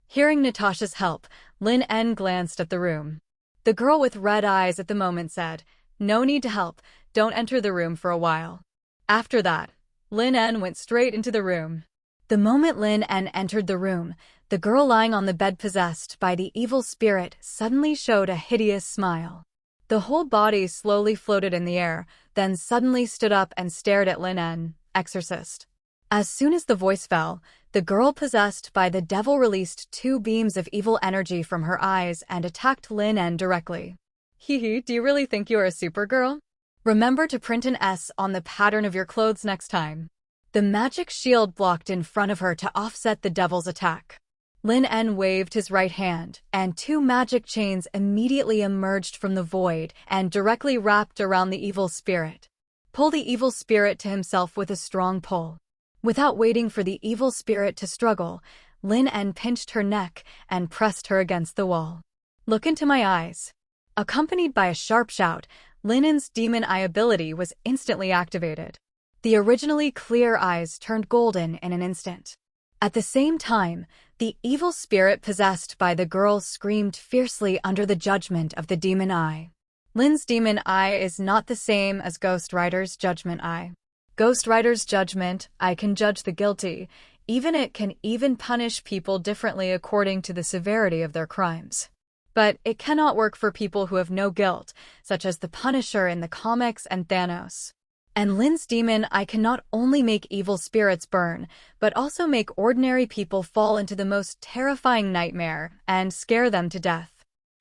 Hearing Natasha's help, Lin En glanced at the room. The girl with red eyes at the moment said, "No need to help, don't enter the room for a while." After that, Lin En went straight into the room. The moment Lin En entered the room, the girl lying on the bed possessed by the evil spirit suddenly showed a hideous smile. The whole body slowly floated in the air, then suddenly stood up and stared at Lin En, exorcist. As soon as the voice fell, the girl possessed by the devil released 2 beams of evil energy from her eyes and attacked Lin En directly. "Hee, do you really think you're a Supergirl? Remember to print an S on the pattern of your clothes next time." The magic shield blocked in front of her to offset the devil's attack. Lin En waved his right hand, and two magic chains immediately emerged from the void and directly wrapped around the evil spirit. Pull the evil spirit to himself with a strong pull. Without waiting for the evil spirit to struggle, Lin En pinched her neck and pressed her against the wall. Look into my eyes. Accompanied by a sharp shout, Lin En's demon eye ability was instantly activated. The originally clear eyes turned golden in an instant. At the same time, the evil spirit possessed by the girl screamed fiercely under the judgment of the demon eye. Lin's demon eye is not the same as Ghost Rider's judgment eye. Ghost Rider's judgment eye can judge the guilty, it can even punish people differently according to the severity of their crimes. But it cannot work for people who have no guilt, such as the Punisher in the comics and Thanos. And Lin's demon eye can not only make evil spirits burn, but also make ordinary people fall into the most terrifying nightmare and scare them to death.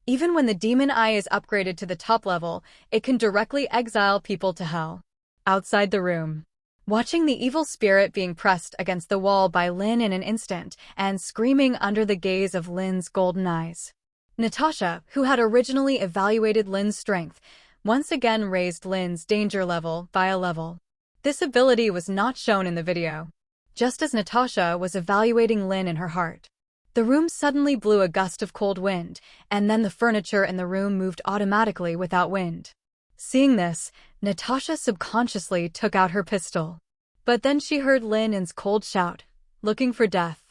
Even when the demon eye is upgraded to the top level, it can directly exile people to hell. Outside the room, watching the evil spirit being pressed against the wall by Lin in an instant and screaming under the gaze of Lin's golden eyes. Natasha, who had originally evaluated Lin's strength, once again raised Lin's danger level by a level. This ability was not shown in the video. Just as Natasha was evaluating Lin in her heart, the room suddenly blew a gust of cold wind, and then the furniture in the room moved automatically without wind. Seeing this, Natasha subconsciously took out her pistol. But then she heard Lin En's cold shout, looking for death.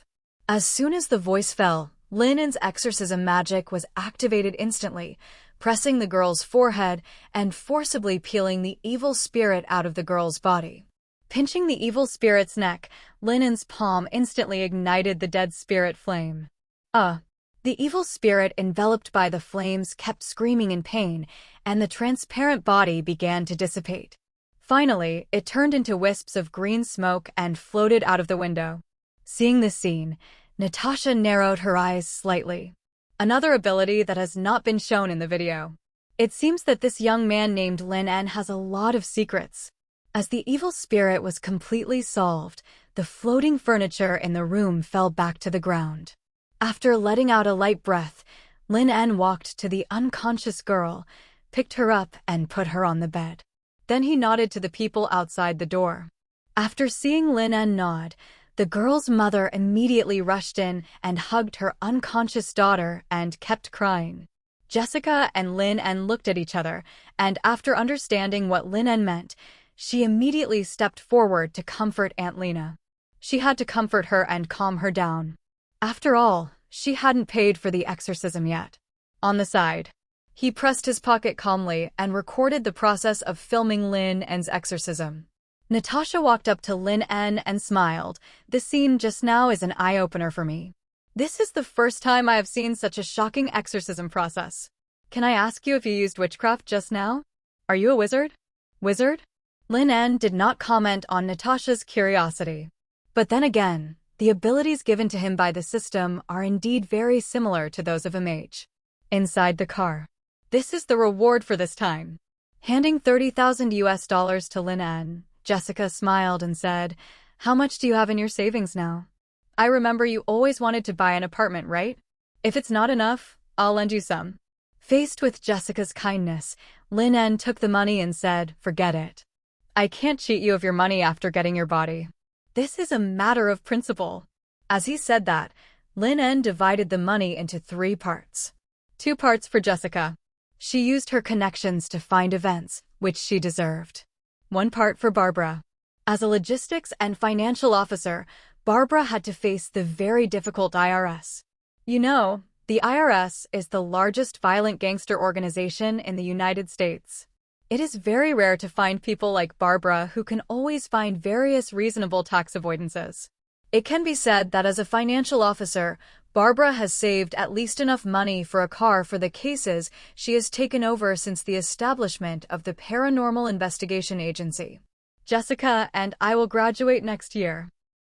As soon as the voice fell, Lin En's exorcism magic was activated instantly, pressing the girl's forehead and forcibly peeling the evil spirit out of the girl's body. Pinching the evil spirit's neck, Lin En's palm instantly ignited the dead spirit flame. The evil spirit enveloped by the flames kept screaming in pain, and the transparent body began to dissipate. Finally, it turned into wisps of green smoke and floated out of the window. Seeing this scene, Natasha narrowed her eyes slightly. Another ability that has not been shown in the video. It seems that this young man named Lin En has a lot of secrets. As the evil spirit was completely solved, the floating furniture in the room fell back to the ground. After letting out a light breath, Lin En walked to the unconscious girl, picked her up and put her on the bed. Then he nodded to the people outside the door. After seeing Lin En nod, the girl's mother immediately rushed in and hugged her unconscious daughter and kept crying. Jessica and Lin En looked at each other, and after understanding what Lin En meant, she immediately stepped forward to comfort Aunt Lena. She had to comfort her and calm her down. After all, she hadn't paid for the exorcism yet. On the side, he pressed his pocket calmly and recorded the process of filming Lin En's exorcism. Natasha walked up to Lin En and smiled. This scene just now is an eye-opener for me. This is the first time I have seen such a shocking exorcism process. Can I ask you if you used witchcraft just now? Are you a wizard? Wizard? Lin En did not comment on Natasha's curiosity. But then again, the abilities given to him by the system are indeed very similar to those of a mage. Inside the car. This is the reward for this time. Handing $30,000 to Lin En, Jessica smiled and said, "How much do you have in your savings now? I remember you always wanted to buy an apartment, right? If it's not enough, I'll lend you some." Faced with Jessica's kindness, Lin En took the money and said, "Forget it. I can't cheat you of your money after getting your body. This is a matter of principle." As he said that, Lin En divided the money into 3 parts. 2 parts for Jessica. She used her connections to find events, which she deserved. 1 part for Barbara. As a logistics and financial officer, Barbara had to face the very difficult IRS. You know, the IRS is the largest violent gangster organization in the United States. It is very rare to find people like Barbara who can always find various reasonable tax avoidances. It can be said that as a financial officer, Barbara has saved at least enough money for a car for the cases she has taken over since the establishment of the Paranormal Investigation Agency. Jessica and I will graduate next year.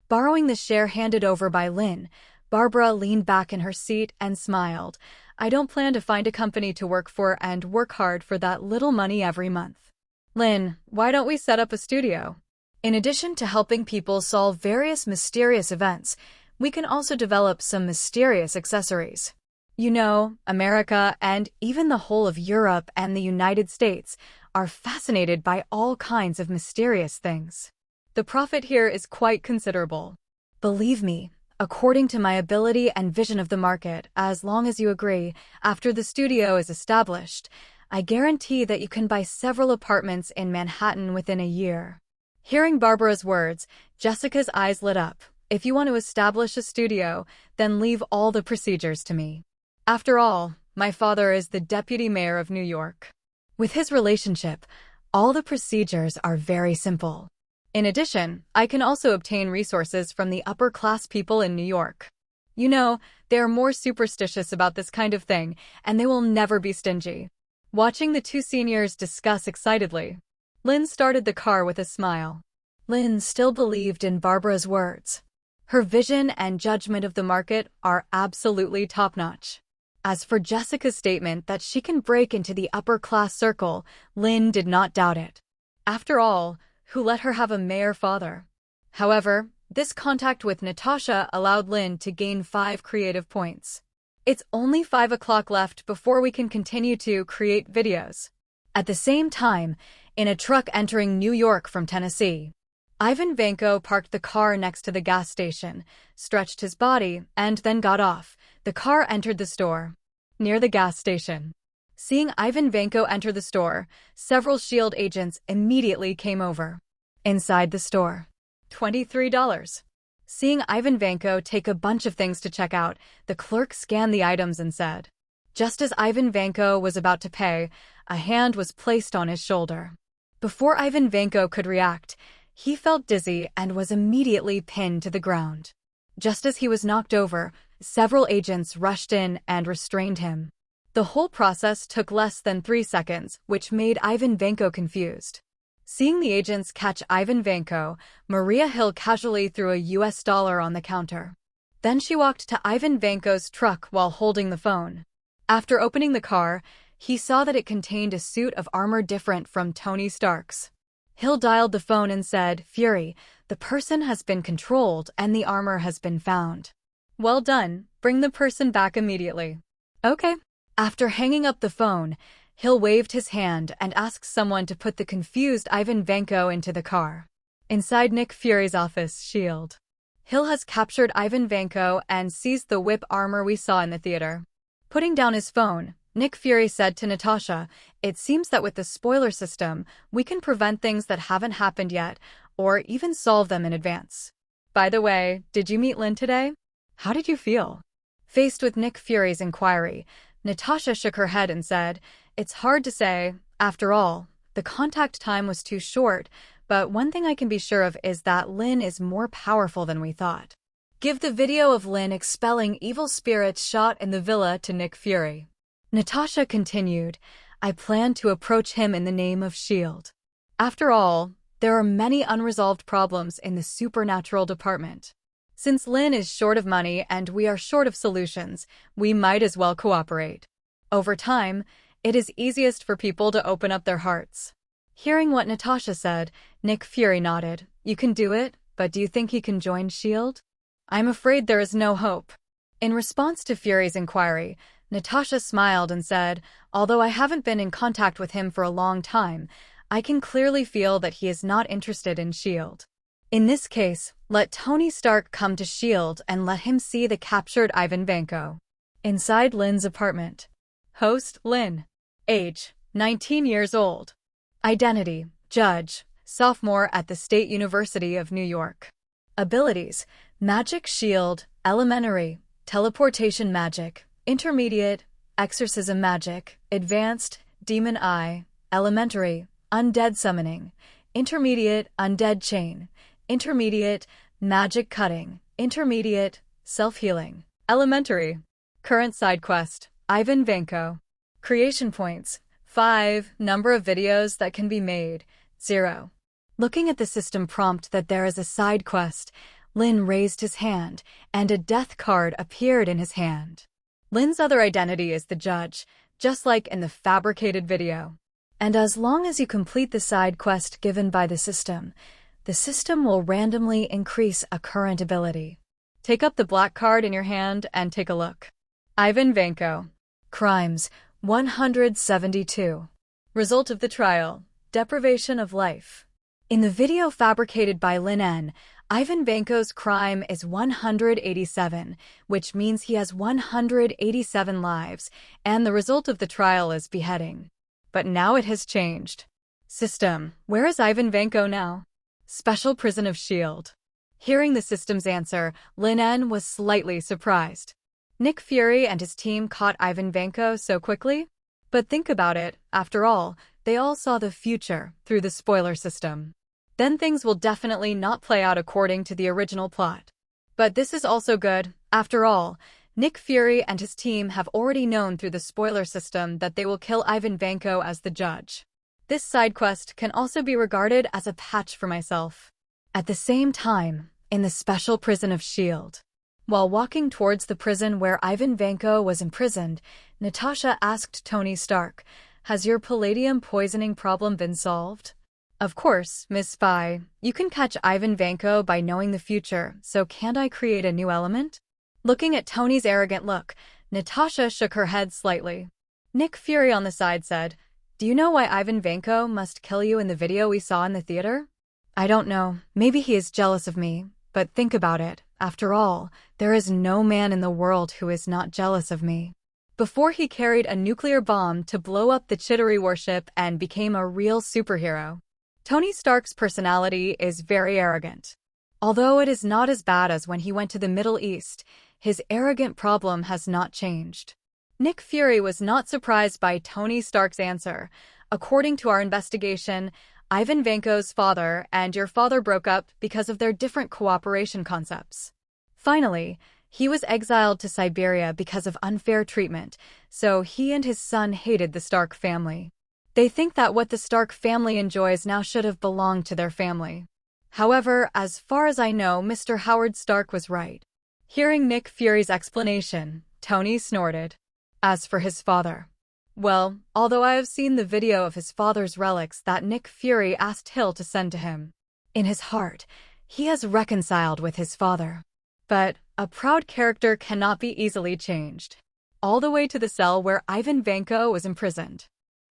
Borrowing the share handed over by Lin, Barbara leaned back in her seat and smiled. "I don't plan to find a company to work for and work hard for that little money every month. Lin, why don't we set up a studio? In addition to helping people solve various mysterious events, we can also develop some mysterious accessories. You know, America and even the whole of Europe and the United States are fascinated by all kinds of mysterious things. The profit here is quite considerable. Believe me, according to my ability and vision of the market, as long as you agree, after the studio is established, I guarantee that you can buy several apartments in Manhattan within a year. Hearing Barbara's words, Jessica's eyes lit up. If you want to establish a studio, then leave all the procedures to me. After all, my father is the deputy mayor of New York. With his relationship, all the procedures are very simple. In addition, I can also obtain resources from the upper-class people in New York. You know, they are more superstitious about this kind of thing, and they will never be stingy. Watching the two seniors discuss excitedly, Lin started the car with a smile. Lin still believed in Barbara's words. Her vision and judgment of the market are absolutely top-notch. As for Jessica's statement that she can break into the upper-class circle, Lin did not doubt it. After all, who let her have a mayor father? However, this contact with Natasha allowed Lin to gain 5 creative points. It's only 5 o'clock left before we can continue to create videos. At the same time, in a truck entering New York from Tennessee, Ivan Vanko parked the car next to the gas station, stretched his body, and then got off. The car entered the store. Near the gas station. Seeing Ivan Vanko enter the store, several S.H.I.E.L.D. agents immediately came over. Inside the store. $23. Seeing Ivan Vanko take a bunch of things to check out, the clerk scanned the items and said. Just as Ivan Vanko was about to pay, a hand was placed on his shoulder. Before Ivan Vanko could react, he felt dizzy and was immediately pinned to the ground. Just as he was knocked over, several agents rushed in and restrained him. The whole process took less than 3 seconds, which made Ivan Vanko confused. Seeing the agents catch Ivan Vanko, Maria Hill casually threw a US dollar on the counter. Then she walked to Ivan Vanko's truck while holding the phone. After opening the car, he saw that it contained a suit of armor different from Tony Stark's. Hill dialed the phone and said, Fury, the person has been controlled and the armor has been found. Well done, bring the person back immediately. Okay. After hanging up the phone, Hill waved his hand and asked someone to put the confused Ivan Vanko into the car. Inside Nick Fury's office, S.H.I.E.L.D. Hill has captured Ivan Vanko and seized the whip armor we saw in the theater. Putting down his phone, Nick Fury said to Natasha, it seems that with the spoiler system, we can prevent things that haven't happened yet, or even solve them in advance. By the way, did you meet Lin today? How did you feel? Faced with Nick Fury's inquiry, Natasha shook her head and said, it's hard to say. After all, the contact time was too short, but one thing I can be sure of is that Lin is more powerful than we thought. Give the video of Lin expelling evil spirits shot in the villa to Nick Fury. Natasha continued, I plan to approach him in the name of S.H.I.E.L.D. After all, there are many unresolved problems in the supernatural department. Since Lin is short of money and we are short of solutions, we might as well cooperate. Over time, it is easiest for people to open up their hearts. Hearing what Natasha said, Nick Fury nodded. You can do it, but do you think he can join S.H.I.E.L.D.? I'm afraid there is no hope. In response to Fury's inquiry, Natasha smiled and said, although I haven't been in contact with him for a long time, I can clearly feel that he is not interested in S.H.I.E.L.D. In this case, let Tony Stark come to S.H.I.E.L.D. and let him see the captured Ivan Vanko. Inside Lin's apartment. Host, Lin. Age, 19 years old. Identity, Judge, sophomore at the State University of New York. Abilities, Magic Shield, Elementary, Teleportation Magic, Intermediate, Exorcism Magic, Advanced, Demon Eye, Elementary, Undead Summoning, Intermediate, Undead Chain, Intermediate, Magic Cutting, Intermediate, Self-Healing, Elementary. Current side quest, Ivan Vanko. Creation points, 5. Number of videos that can be made, 0. Looking at the system prompt that there is a side quest, Lin raised his hand, and a death card appeared in his hand. Lin's other identity is the Judge, just like in the fabricated video. And as long as you complete the side quest given by the system, The system will randomly increase a current ability. Take up the black card in your hand and take a look. Ivan Veno. Crimes, 172. Result of the trial, deprivation of life. In the video fabricated by Lin En, Ivan Veno's crime is 187, which means he has 187 lives, and the result of the trial is beheading. But now it has changed. System, where is Ivan Veno now? Special prison of S.H.I.E.L.D. Hearing the system's answer, Lin En was slightly surprised. Nick Fury and his team caught Ivan Veno so quickly? But think about it, after all, they all saw the future through the spoiler system. Then things will definitely not play out according to the original plot. But this is also good. After all, Nick Fury and his team have already known through the spoiler system that they will kill Ivan Veno as the judge. This side quest can also be regarded as a patch for myself. At the same time, in the special prison of S.H.I.E.L.D. While walking towards the prison where Ivan Veno was imprisoned, Natasha asked Tony Stark, "Has your palladium poisoning problem been solved?" "Of course, Miss Spy. You can catch Ivan Veno by knowing the future, so can't I create a new element?" Looking at Tony's arrogant look, Natasha shook her head slightly. Nick Fury on the side said, "Do you know why Ivan Veno must kill you in the video we saw in the theater?" "I don't know. Maybe he is jealous of me. But think about it. After all, there is no man in the world who is not jealous of me." Before he carried a nuclear bomb to blow up the Chitauri warship and became a real superhero. Tony Stark's personality is very arrogant. Although it is not as bad as when he went to the Middle East, his arrogant problem has not changed. Nick Fury was not surprised by Tony Stark's answer. "According to our investigation, Ivan Veno's father and your father broke up because of their different cooperation concepts. Finally, he was exiled to Siberia because of unfair treatment, so he and his son hated the Stark family. They think that what the Stark family enjoys now should have belonged to their family. However, as far as I know, Mr. Howard Stark was right." Hearing Nick Fury's explanation, Tony snorted. As for his father, well, although I have seen the video of his father's relics that Nick Fury asked Hill to send to him, in his heart, he has reconciled with his father. But a proud character cannot be easily changed. All the way to the cell where Ivan Veno was imprisoned.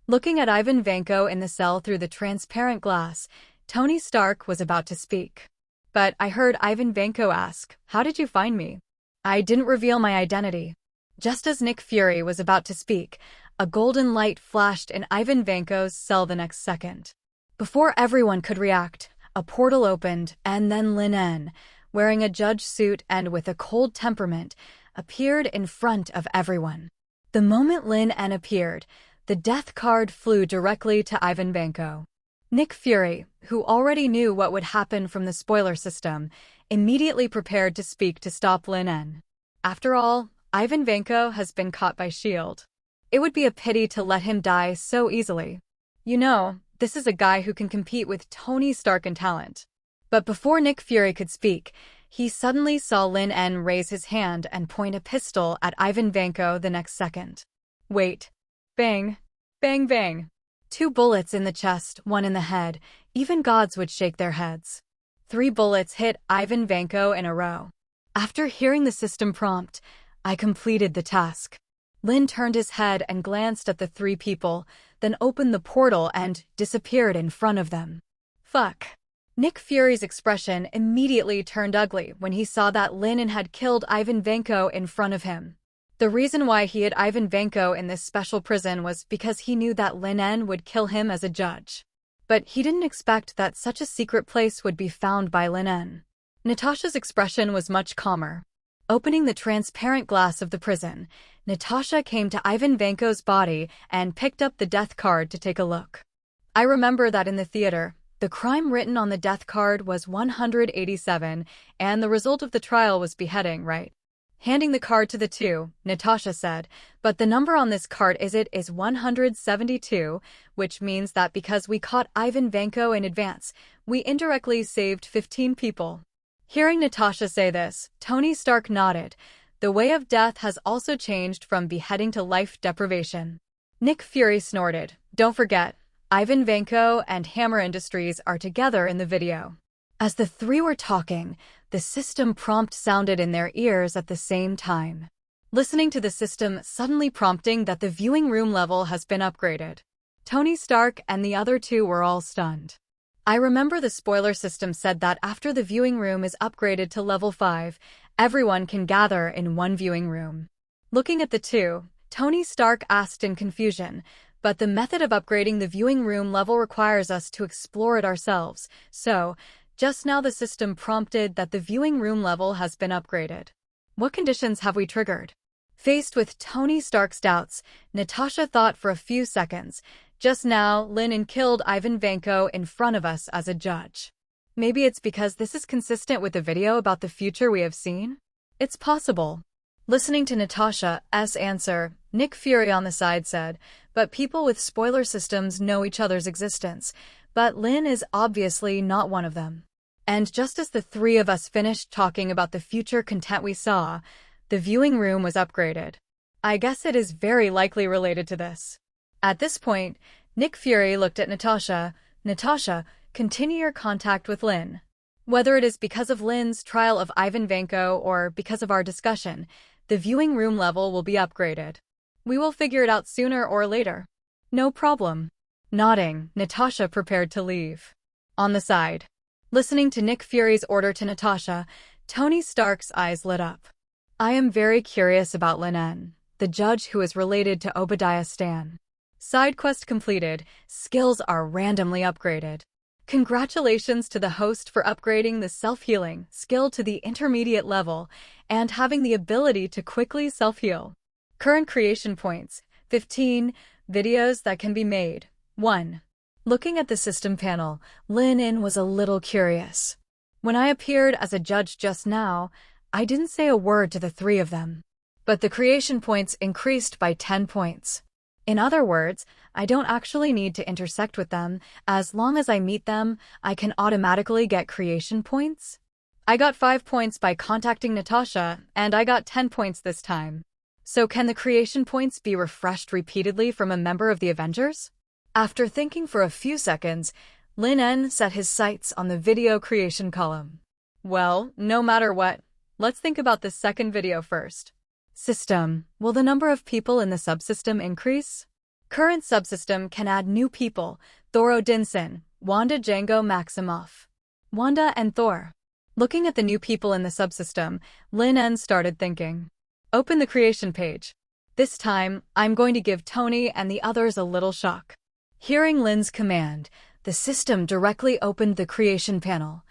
Looking at Ivan Veno in the cell through the transparent glass, Tony Stark was about to speak. "But I heard Ivan Veno ask, 'How did you find me?' I didn't reveal my identity." Just as Nick Fury was about to speak, a golden light flashed in Ivan Veno's cell the next second. Before everyone could react, a portal opened, and then Lin En, wearing a judge suit and with a cold temperament, appeared in front of everyone. The moment Lin En appeared, the death card flew directly to Ivan Veno. Nick Fury, who already knew what would happen from the spoiler system, immediately prepared to speak to stop Lin En. After all, Ivan Veno has been caught by S.H.I.E.L.D. It would be a pity to let him die so easily. You know, this is a guy who can compete with Tony Stark in talent. But before Nick Fury could speak, he suddenly saw Lin En raise his hand and point a pistol at Ivan Veno the next second. Wait. Bang. Bang bang. 2 bullets in the chest, 1 in the head. Even gods would shake their heads. 3 bullets hit Ivan Veno in a row. After hearing the system prompt, I completed the task. Lin turned his head and glanced at the 3 people, then opened the portal and disappeared in front of them. Fuck. Nick Fury's expression immediately turned ugly when he saw that Lin En had killed Ivan Veno in front of him. The reason why he hid Ivan Veno in this special prison was because he knew that Lin En would kill him as a judge. But he didn't expect that such a secret place would be found by Lin En. Natasha's expression was much calmer. Opening the transparent glass of the prison, Natasha came to Ivan Veno's body and picked up the death card to take a look. I remember that in the theater, the crime written on the death card was 187, and the result of the trial was beheading, right? Handing the card to the 2, Natasha said, but the number on this card is 172, which means that because we caught Ivan Veno in advance, we indirectly saved 15 people. Hearing Natasha say this, Tony Stark nodded. The way of death has also changed from beheading to life deprivation. Nick Fury snorted. Don't forget, Ivan Veno and Hammer Industries are together in the video. As the three were talking, the system prompt sounded in their ears at the same time. Listening to the system suddenly prompting that the viewing room level has been upgraded. Tony Stark and the other two were all stunned. I remember the spoiler system said that after the viewing room is upgraded to level 5, everyone can gather in one viewing room. Looking at the two, Tony Stark asked in confusion, but the method of upgrading the viewing room level requires us to explore it ourselves, so just now the system prompted that the viewing room level has been upgraded. What conditions have we triggered? Faced with Tony Stark's doubts, Natasha thought for a few seconds. Just now, Lin En killed Ivan Veno in front of us as a judge. Maybe it's because this is consistent with the video about the future we have seen? It's possible. Listening to Natasha's answer, Nick Fury on the side said, but people with spoiler systems know each other's existence, but Lin is obviously not one of them. And just as the three of us finished talking about the future content we saw, the viewing room was upgraded. I guess it is very likely related to this. At this point, Nick Fury looked at Natasha. Natasha, continue your contact with Lin. Whether it is because of Lin's trial of Ivan Veno or because of our discussion, the viewing room level will be upgraded. We will figure it out sooner or later. No problem. Nodding, Natasha prepared to leave. On the side. Listening to Nick Fury's order to Natasha, Tony Stark's eyes lit up. I am very curious about Lin En, the judge who is related to Obadiah Stane. Side quest completed, skills are randomly upgraded. Congratulations to the host for upgrading the self-healing skill to the intermediate level and having the ability to quickly self-heal. Current creation points, 15, videos that can be made, 1. Looking at the system panel, Lin En was a little curious. When I appeared as a judge just now, I didn't say a word to the three of them. But the creation points increased by 10 points. In other words, I don't actually need to intersect with them. As long as I meet them, I can automatically get creation points. I got 5 points by contacting Natasha, and I got 10 points this time. So can the creation points be refreshed repeatedly from a member of the Avengers? After thinking for a few seconds, Lin En set his sights on the video creation column. Well, no matter what, let's think about the second video first. System. Will the number of people in the subsystem increase? Current subsystem can add new people. Thor Odinson, Wanda Django Maximoff. Wanda and Thor. Looking at the new people in the subsystem, Lin En started thinking. Open the creation page. This time, I'm going to give Tony and the others a little shock. Hearing Lin's command, the system directly opened the creation panel.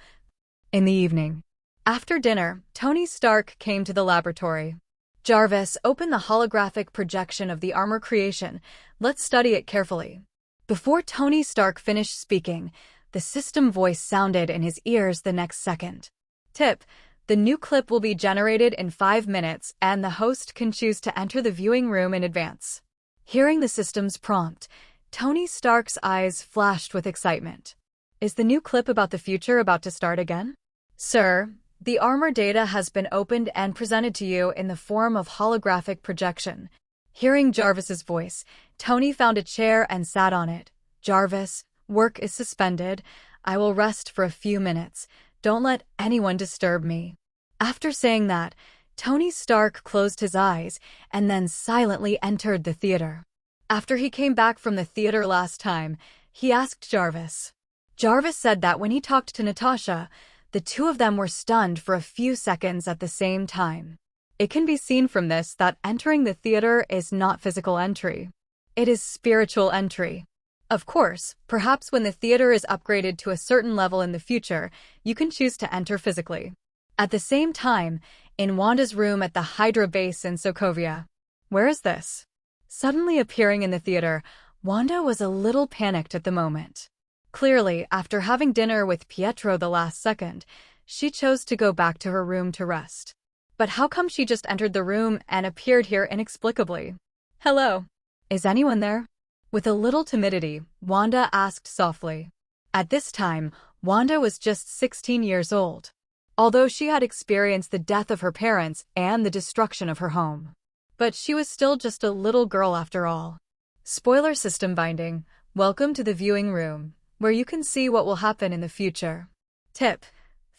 In the evening. After dinner, Tony Stark came to the laboratory. Jarvis, open the holographic projection of the armor creation. Let's study it carefully. Before Tony Stark finished speaking, the system voice sounded in his ears the next second. Tip: the new clip will be generated in 5 minutes, and the host can choose to enter the viewing room in advance. Hearing the system's prompt, Tony Stark's eyes flashed with excitement. Is the new clip about the future about to start again? Sir, the armor data has been opened and presented to you in the form of holographic projection. Hearing Jarvis's voice, Tony found a chair and sat on it. Jarvis, work is suspended. I will rest for a few minutes. Don't let anyone disturb me. After saying that, Tony Stark closed his eyes and then silently entered the theater. After he came back from the theater last time, he asked Jarvis. Jarvis said that when he talked to Natasha, the two of them were stunned for a few seconds at the same time. It can be seen from this that entering the theater is not physical entry. It is spiritual entry. Of course, perhaps when the theater is upgraded to a certain level in the future, you can choose to enter physically. At the same time, in Wanda's room at the Hydra base in Sokovia. Where is this? Suddenly appearing in the theater, Wanda was a little panicked at the moment. Clearly, after having dinner with Pietro the last second, she chose to go back to her room to rest. But how come she just entered the room and appeared here inexplicably? Hello? Is anyone there? With a little timidity, Wanda asked softly. At this time, Wanda was just 16 years old. Although she had experienced the death of her parents and the destruction of her home. But she was still just a little girl after all. Spoiler system binding. Welcome to the viewing room, where you can see what will happen in the future. Tip: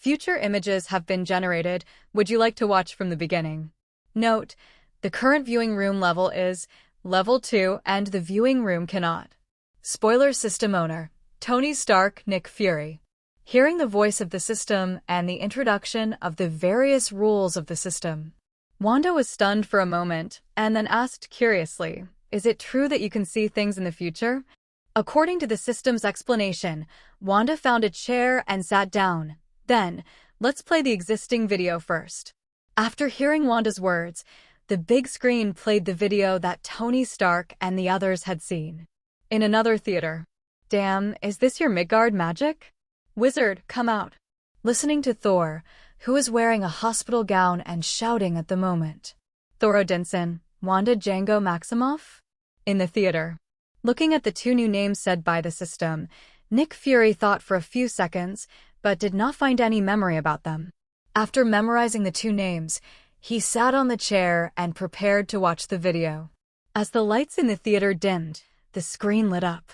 Future images have been generated. Would you like to watch from the beginning? Note, the current viewing room level is Level 2 and the viewing room cannot. Spoiler system owner, Tony Stark, Nick Fury. Hearing the voice of the system and the introduction of the various rules of the system. Wanda was stunned for a moment and then asked curiously, "Is it true that you can see things in the future?" According to the system's explanation, Wanda found a chair and sat down. Then, let's play the existing video first. After hearing Wanda's words, the big screen played the video that Tony Stark and the others had seen. In another theater. Damn, is this your Midgard magic? Wizard, come out. Listening to Thor, who is wearing a hospital gown and shouting at the moment. Thor Odinson, Wanda Django Maximoff? In the theater. Looking at the two new names said by the system, Nick Fury thought for a few seconds, but did not find any memory about them. After memorizing the two names, he sat on the chair and prepared to watch the video. As the lights in the theater dimmed, the screen lit up.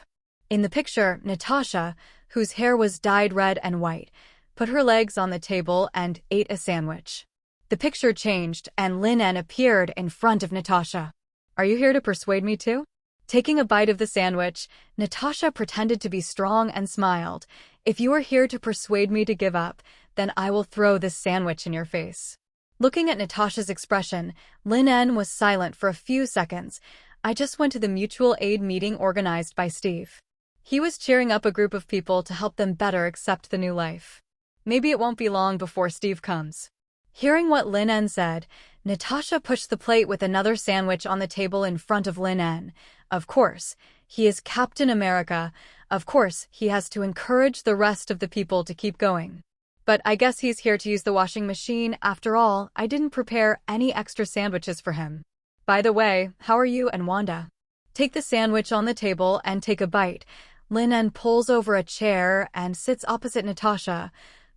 In the picture, Natasha, whose hair was dyed red and white, put her legs on the table and ate a sandwich. The picture changed and Lin En appeared in front of Natasha. "Are you here to persuade me to?" Taking a bite of the sandwich, Natasha pretended to be strong and smiled. "If you are here to persuade me to give up, then I will throw this sandwich in your face." Looking at Natasha's expression, Lin En was silent for a few seconds. "I just went to the mutual aid meeting organized by Steve. He was cheering up a group of people to help them better accept the new life. Maybe it won't be long before Steve comes." Hearing what Lin En said, Natasha pushed the plate with another sandwich on the table in front of Lin En. Of course, he is Captain America. Of course, he has to encourage the rest of the people to keep going. But I guess he's here to use the washing machine. After all, I didn't prepare any extra sandwiches for him. By the way, how are you and Wanda? Take the sandwich on the table and take a bite. Lin En pulls over a chair and sits opposite Natasha.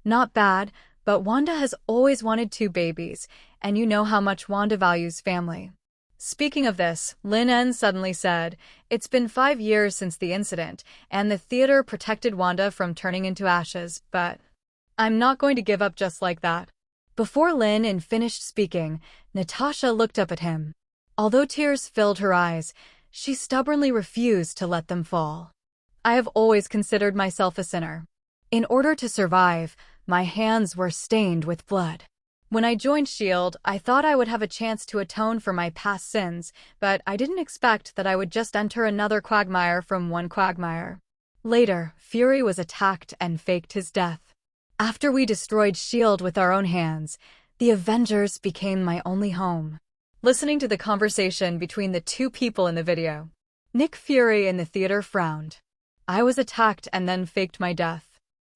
Not bad, but Wanda has always wanted 2 babies, and you know how much Wanda values family. Speaking of this, Lin En suddenly said, "It's been 5 years since the incident, and the theater protected Wanda from turning into ashes, but I'm not going to give up just like that." Before Lin En finished speaking, Natasha looked up at him. Although tears filled her eyes, she stubbornly refused to let them fall. "I have always considered myself a sinner. In order to survive, my hands were stained with blood. When I joined S.H.I.E.L.D., I thought I would have a chance to atone for my past sins, but I didn't expect that I would just enter another quagmire from one quagmire." Later, Fury was attacked and faked his death. "After we destroyed S.H.I.E.L.D. with our own hands, the Avengers became my only home." Listening to the conversation between the two people in the video, Nick Fury in the theater frowned. "I was attacked and then faked my death.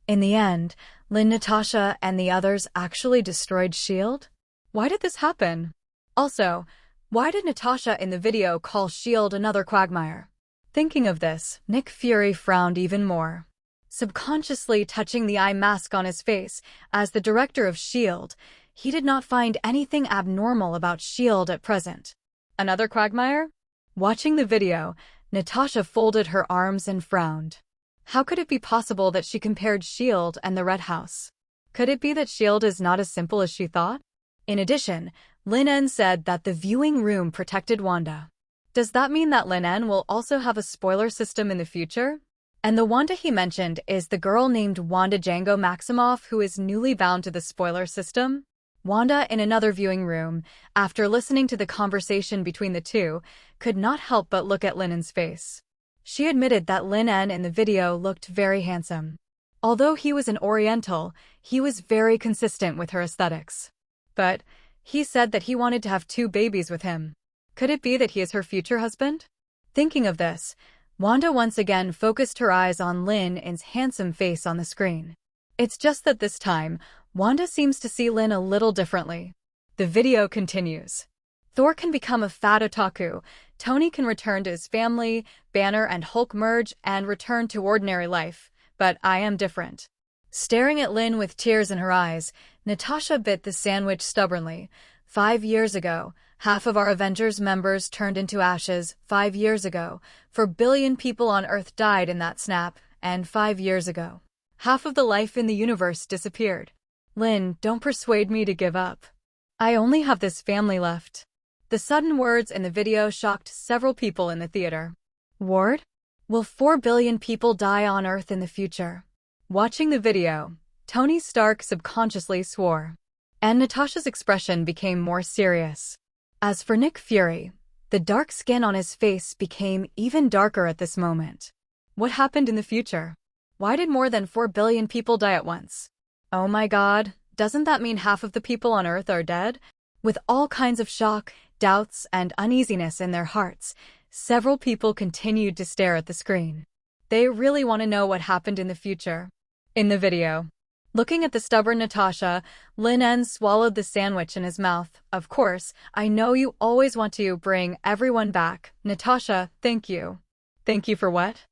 In the end, Lin, Natasha, and the others actually destroyed S.H.I.E.L.D.? Why did this happen? Also, why did Natasha in the video call S.H.I.E.L.D. another quagmire?" Thinking of this, Nick Fury frowned even more. Subconsciously touching the eye mask on his face, as the director of S.H.I.E.L.D., he did not find anything abnormal about S.H.I.E.L.D. at present. Another quagmire? Watching the video, Natasha folded her arms and frowned. How could it be possible that she compared S.H.I.E.L.D. and the Red House? Could it be that S.H.I.E.L.D. is not as simple as she thought? In addition, Lin En said that the viewing room protected Wanda. Does that mean that Lin En will also have a spoiler system in the future? And the Wanda he mentioned is the girl named Wanda Django Maximoff, who is newly bound to the spoiler system? Wanda, in another viewing room, after listening to the conversation between the two, could not help but look at Lin En's face. She admitted that Lin En in the video looked very handsome. Although he was an Oriental, he was very consistent with her aesthetics. But he said that he wanted to have 2 babies with him. Could it be that he is her future husband? Thinking of this, Wanda once again focused her eyes on Lin En's handsome face on the screen. It's just that this time, Wanda seems to see Lin a little differently. The video continues. Thor can become a fat otaku, Tony can return to his family, Banner and Hulk merge and return to ordinary life, but I am different. Staring at Lin with tears in her eyes, Natasha bit the sandwich stubbornly. 5 years ago, half of our Avengers members turned into ashes. 5 years ago, 4 billion people on Earth died in that snap, and 5 years ago, half of the life in the universe disappeared. Lin, don't persuade me to give up. I only have this family left. The sudden words in the video shocked several people in the theater. Ward? Will 4 billion people die on Earth in the future? Watching the video, Tony Stark subconsciously swore. And Natasha's expression became more serious. As for Nick Fury, the dark skin on his face became even darker at this moment. What happened in the future? Why did more than 4 billion people die at once? Oh my God, doesn't that mean half of the people on Earth are dead? With all kinds of shock, doubts, and uneasiness in their hearts, several people continued to stare at the screen. They really want to know what happened in the future. In the video, looking at the stubborn Natasha, Lin En swallowed the sandwich in his mouth. Of course, I know you always want to bring everyone back. Natasha, thank you. Thank you for what?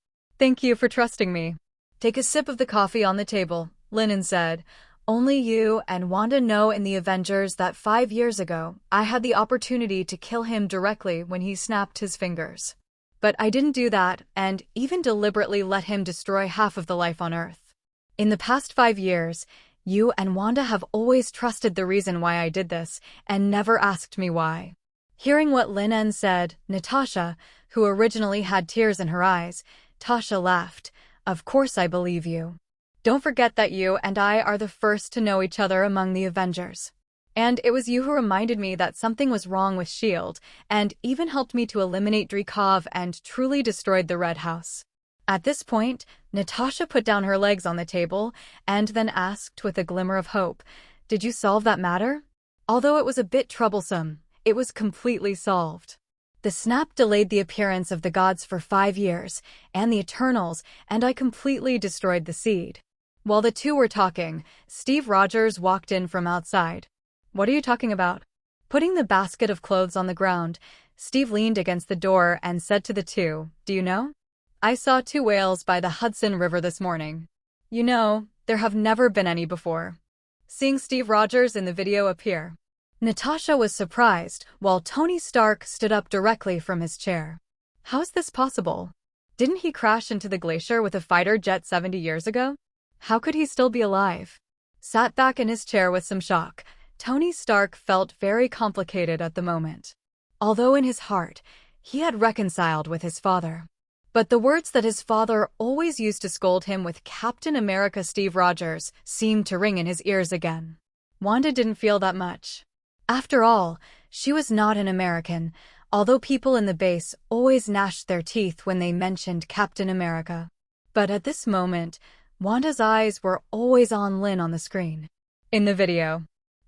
Thank you for trusting me. Take a sip of the coffee on the table, Lin En said. Only you and Wanda know in the Avengers that 5 years ago, I had the opportunity to kill him directly when he snapped his fingers. But I didn't do that and even deliberately let him destroy half of the life on Earth. In the past 5 years, you and Wanda have always trusted the reason why I did this and never asked me why. Hearing what Lin En said, Natasha, who originally had tears in her eyes, Tasha laughed. Of course I believe you. Don't forget that you and I are the first to know each other among the Avengers. And it was you who reminded me that something was wrong with S.H.I.E.L.D. and even helped me to eliminate Dreykov and truly destroyed the Red House. At this point, Natasha put down her legs on the table and then asked with a glimmer of hope, "Did you solve that matter?" Although it was a bit troublesome, it was completely solved. The snap delayed the appearance of the gods for 5 years, and the Eternals, and I completely destroyed the seed. While the two were talking, Steve Rogers walked in from outside. What are you talking about? Putting the basket of clothes on the ground, Steve leaned against the door and said to the two, "Do you know? I saw 2 whales by the Hudson River this morning. You know, there have never been any before." Seeing Steve Rogers in the video appear, Natasha was surprised, while Tony Stark stood up directly from his chair. How is this possible? Didn't he crash into the glacier with a fighter jet 70 years ago? How could he still be alive? Sat back in his chair with some shock, Tony Stark felt very complicated at the moment. Although in his heart, he had reconciled with his father. But the words that his father always used to scold him with Captain America Steve Rogers seemed to ring in his ears again. Wanda didn't feel that much. After all, she was not an American, although people in the base always gnashed their teeth when they mentioned Captain America. But at this moment, Wanda's eyes were always on Lin on the screen. In the video,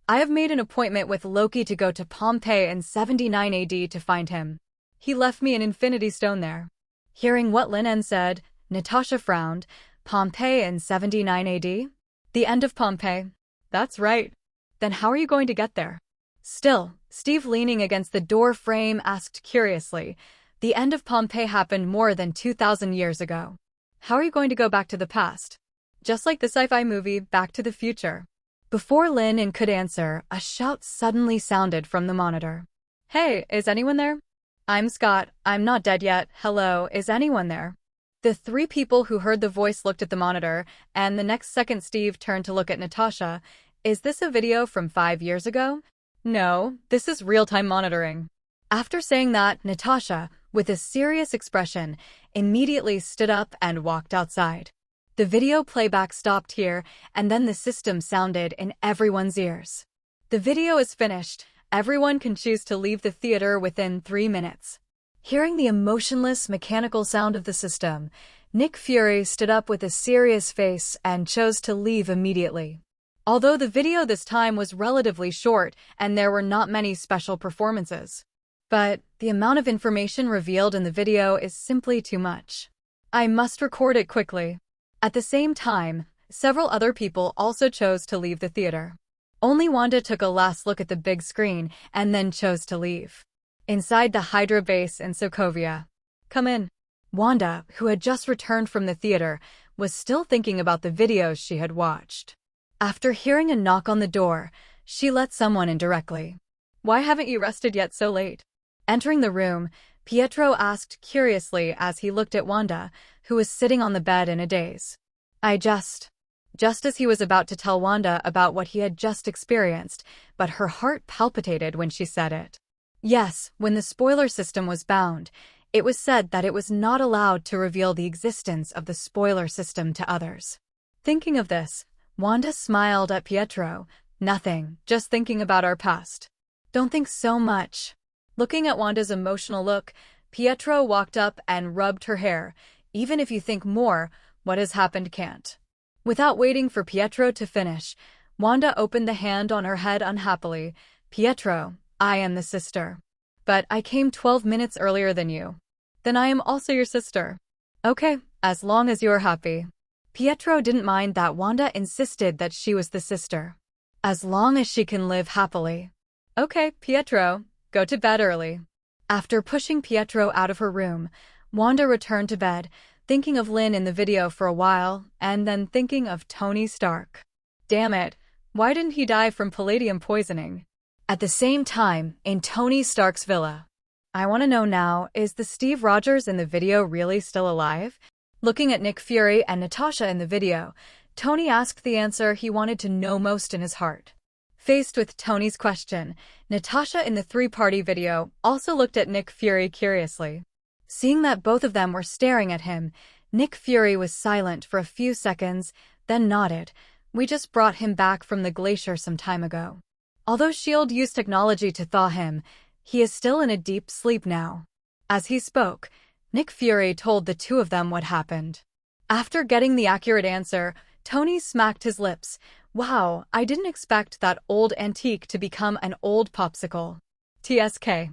I have made an appointment with Loki to go to Pompeii in 79 AD to find him. He left me an infinity stone there. Hearing what Lin En said, Natasha frowned. Pompeii in 79 AD? The end of Pompeii? That's right. Then how are you going to get there? Still, Steve leaning against the door frame asked curiously. The end of Pompeii happened more than 2,000 years ago. How are you going to go back to the past? Just like the sci-fi movie Back to the Future. Before Lin En could answer, a shout suddenly sounded from the monitor. Hey, is anyone there? I'm Scott. I'm not dead yet. Hello, is anyone there? The 3 people who heard the voice looked at the monitor, and the next second Steve turned to look at Natasha. Is this a video from 5 years ago? No, this is real-time monitoring. After saying that, Natasha, with a serious expression, immediately stood up and walked outside. The video playback stopped here, and then the system sounded in everyone's ears. The video is finished. Everyone can choose to leave the theater within 3 minutes. Hearing the emotionless, mechanical sound of the system, Nick Fury stood up with a serious face and chose to leave immediately. Although the video this time was relatively short and there were not many special performances. But the amount of information revealed in the video is simply too much. I must record it quickly. At the same time, several other people also chose to leave the theater. Only Wanda took a last look at the big screen and then chose to leave. Inside the Hydra base in Sokovia. Come in. Wanda, who had just returned from the theater, was still thinking about the videos she had watched. After hearing a knock on the door, she let someone in directly. Why haven't you rested yet so late? Entering the room, Pietro asked curiously as he looked at Wanda, who was sitting on the bed in a daze. just as he was about to tell Wanda about what he had just experienced, but her heart palpitated when she said it. Yes, when the spoiler system was bound, it was said that it was not allowed to reveal the existence of the spoiler system to others. Thinking of this, Wanda smiled at Pietro. Nothing, just thinking about our past. Don't think so much. Looking at Wanda's emotional look, Pietro walked up and rubbed her hair. Even if you think more, what has happened can't. Without waiting for Pietro to finish, Wanda opened the hand on her head unhappily. Pietro, I am the sister. But I came 12 minutes earlier than you. Then I am also your sister. Okay, as long as you're happy. Pietro didn't mind that Wanda insisted that she was the sister. As long as she can live happily. Okay, Pietro, go to bed early. After pushing Pietro out of her room, Wanda returned to bed, thinking of Lin in the video for a while, and then thinking of Tony Stark. Damn it, why didn't he die from palladium poisoning? At the same time, in Tony Stark's villa. I want to know now, is the Steve Rogers in the video really still alive? Looking at Nick Fury and Natasha in the video, Tony asked the answer he wanted to know most in his heart. Faced with Tony's question, Natasha in the three-party video also looked at Nick Fury curiously. Seeing that both of them were staring at him, Nick Fury was silent for a few seconds, then nodded. We just brought him back from the glacier some time ago. Although S.H.I.E.L.D. used technology to thaw him, he is still in a deep sleep now. As he spoke, Nick Fury told the two of them what happened. After getting the accurate answer, Tony smacked his lips. Wow, I didn't expect that old antique to become an old popsicle. TSK.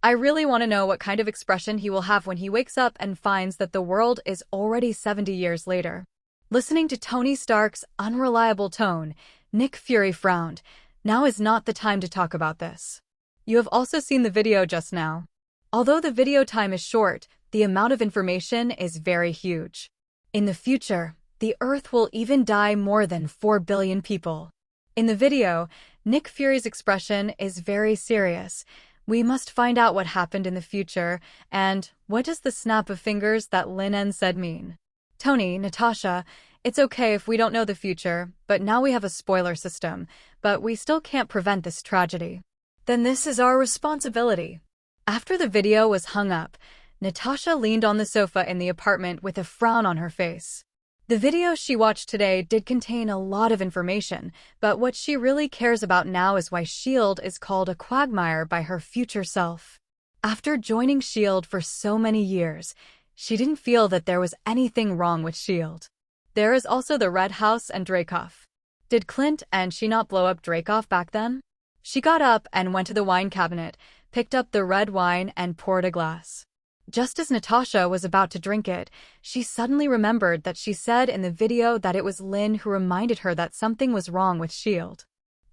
I really want to know what kind of expression he will have when he wakes up and finds that the world is already 70 years later. Listening to Tony Stark's unreliable tone, Nick Fury frowned. Now is not the time to talk about this. You have also seen the video just now. Although the video time is short, the amount of information is very huge. In the future, the Earth will even die more than 4 billion people. In the video, Nick Fury's expression is very serious. We must find out what happened in the future, and what does the snap of fingers that Lin En said mean? Tony, Natasha, it's okay if we don't know the future, but now we have a spoiler system, but we still can't prevent this tragedy. Then this is our responsibility. After the video was hung up, Natasha leaned on the sofa in the apartment with a frown on her face. The video she watched today did contain a lot of information, but what she really cares about now is why S.H.I.E.L.D. is called a quagmire by her future self. After joining S.H.I.E.L.D. for so many years, she didn't feel that there was anything wrong with S.H.I.E.L.D. There is also the Red House and Dreykov. Did Clint and she not blow up Dreykov back then? She got up and went to the wine cabinet, picked up the red wine and poured a glass. Just as Natasha was about to drink it, she suddenly remembered that she said in the video that it was Lin who reminded her that something was wrong with S.H.I.E.L.D.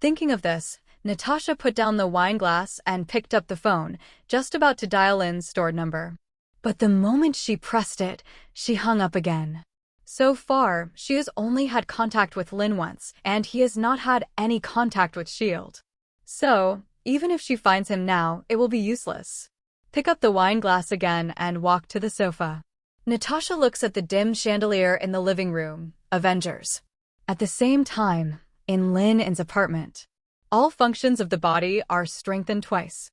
Thinking of this, Natasha put down the wine glass and picked up the phone, just about to dial Lin's stored number. But the moment she pressed it, she hung up again. So far, she has only had contact with Lin once, and he has not had any contact with S.H.I.E.L.D. So, even if she finds him now, it will be useless. Pick up the wine glass again and walk to the sofa. Natasha looks at the dim chandelier in the living room, Avengers. At the same time, in Lin En's apartment, all functions of the body are strengthened twice.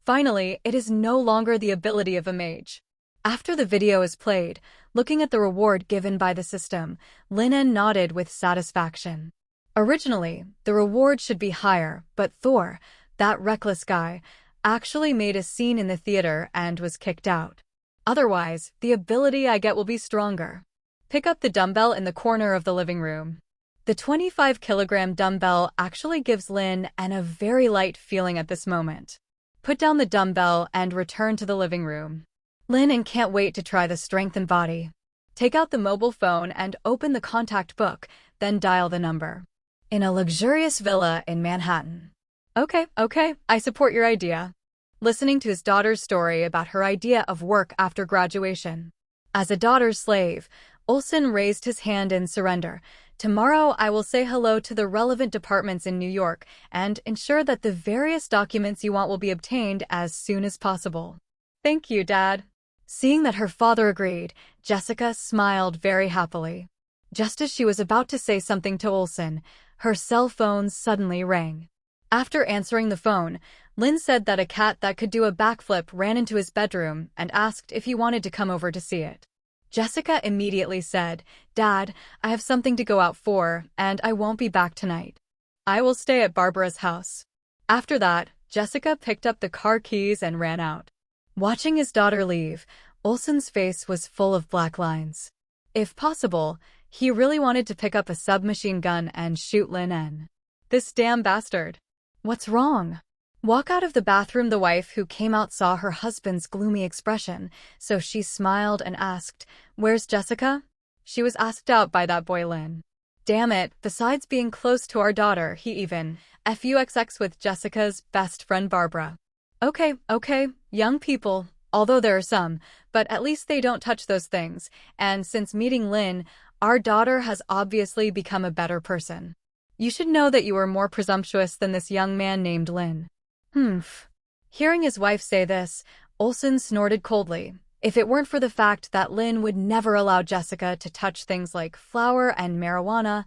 Finally, it is no longer the ability of a mage. After the video is played, looking at the reward given by the system, Lin En nodded with satisfaction. Originally, the reward should be higher, but Thor, that reckless guy, actually made a scene in the theater and was kicked out. Otherwise, the ability I get will be stronger. Pick up the dumbbell in the corner of the living room. The 25-kilogram dumbbell actually gives Lin En a very light feeling at this moment. Put down the dumbbell and return to the living room. Lin En can't wait to try the strengthened body. Take out the mobile phone and open the contact book, then dial the number. In a luxurious villa in Manhattan. Okay, I support your idea. Listening to his daughter's story about her idea of work after graduation. As a daughter's slave, Olsen raised his hand in surrender. Tomorrow I will say hello to the relevant departments in New York and ensure that the various documents you want will be obtained as soon as possible. Thank you, Dad. Seeing that her father agreed, Jessica smiled very happily. Just as she was about to say something to Olsen, her cell phone suddenly rang. After answering the phone, Lin said that a cat that could do a backflip ran into his bedroom and asked if he wanted to come over to see it. Jessica immediately said, "Dad, I have something to go out for, and I won't be back tonight. I will stay at Barbara's house." After that, Jessica picked up the car keys and ran out. Watching his daughter leave, Olsen's face was full of black lines. If possible, he really wanted to pick up a submachine gun and shoot Lin En. This damn bastard. What's wrong? Walk out of the bathroom. The wife who came out saw her husband's gloomy expression, so she smiled and asked, "Where's Jessica?" She was asked out by that boy Lin. Damn it, besides being close to our daughter, he even fuxx with Jessica's best friend Barbara. Okay, young people, although there are some, but at least they don't touch those things, and since meeting Lin, our daughter has obviously become a better person. You should know that you are more presumptuous than this young man named Lin. Humph. Hearing his wife say this, Olsen snorted coldly. If it weren't for the fact that Lin would never allow Jessica to touch things like flour and marijuana,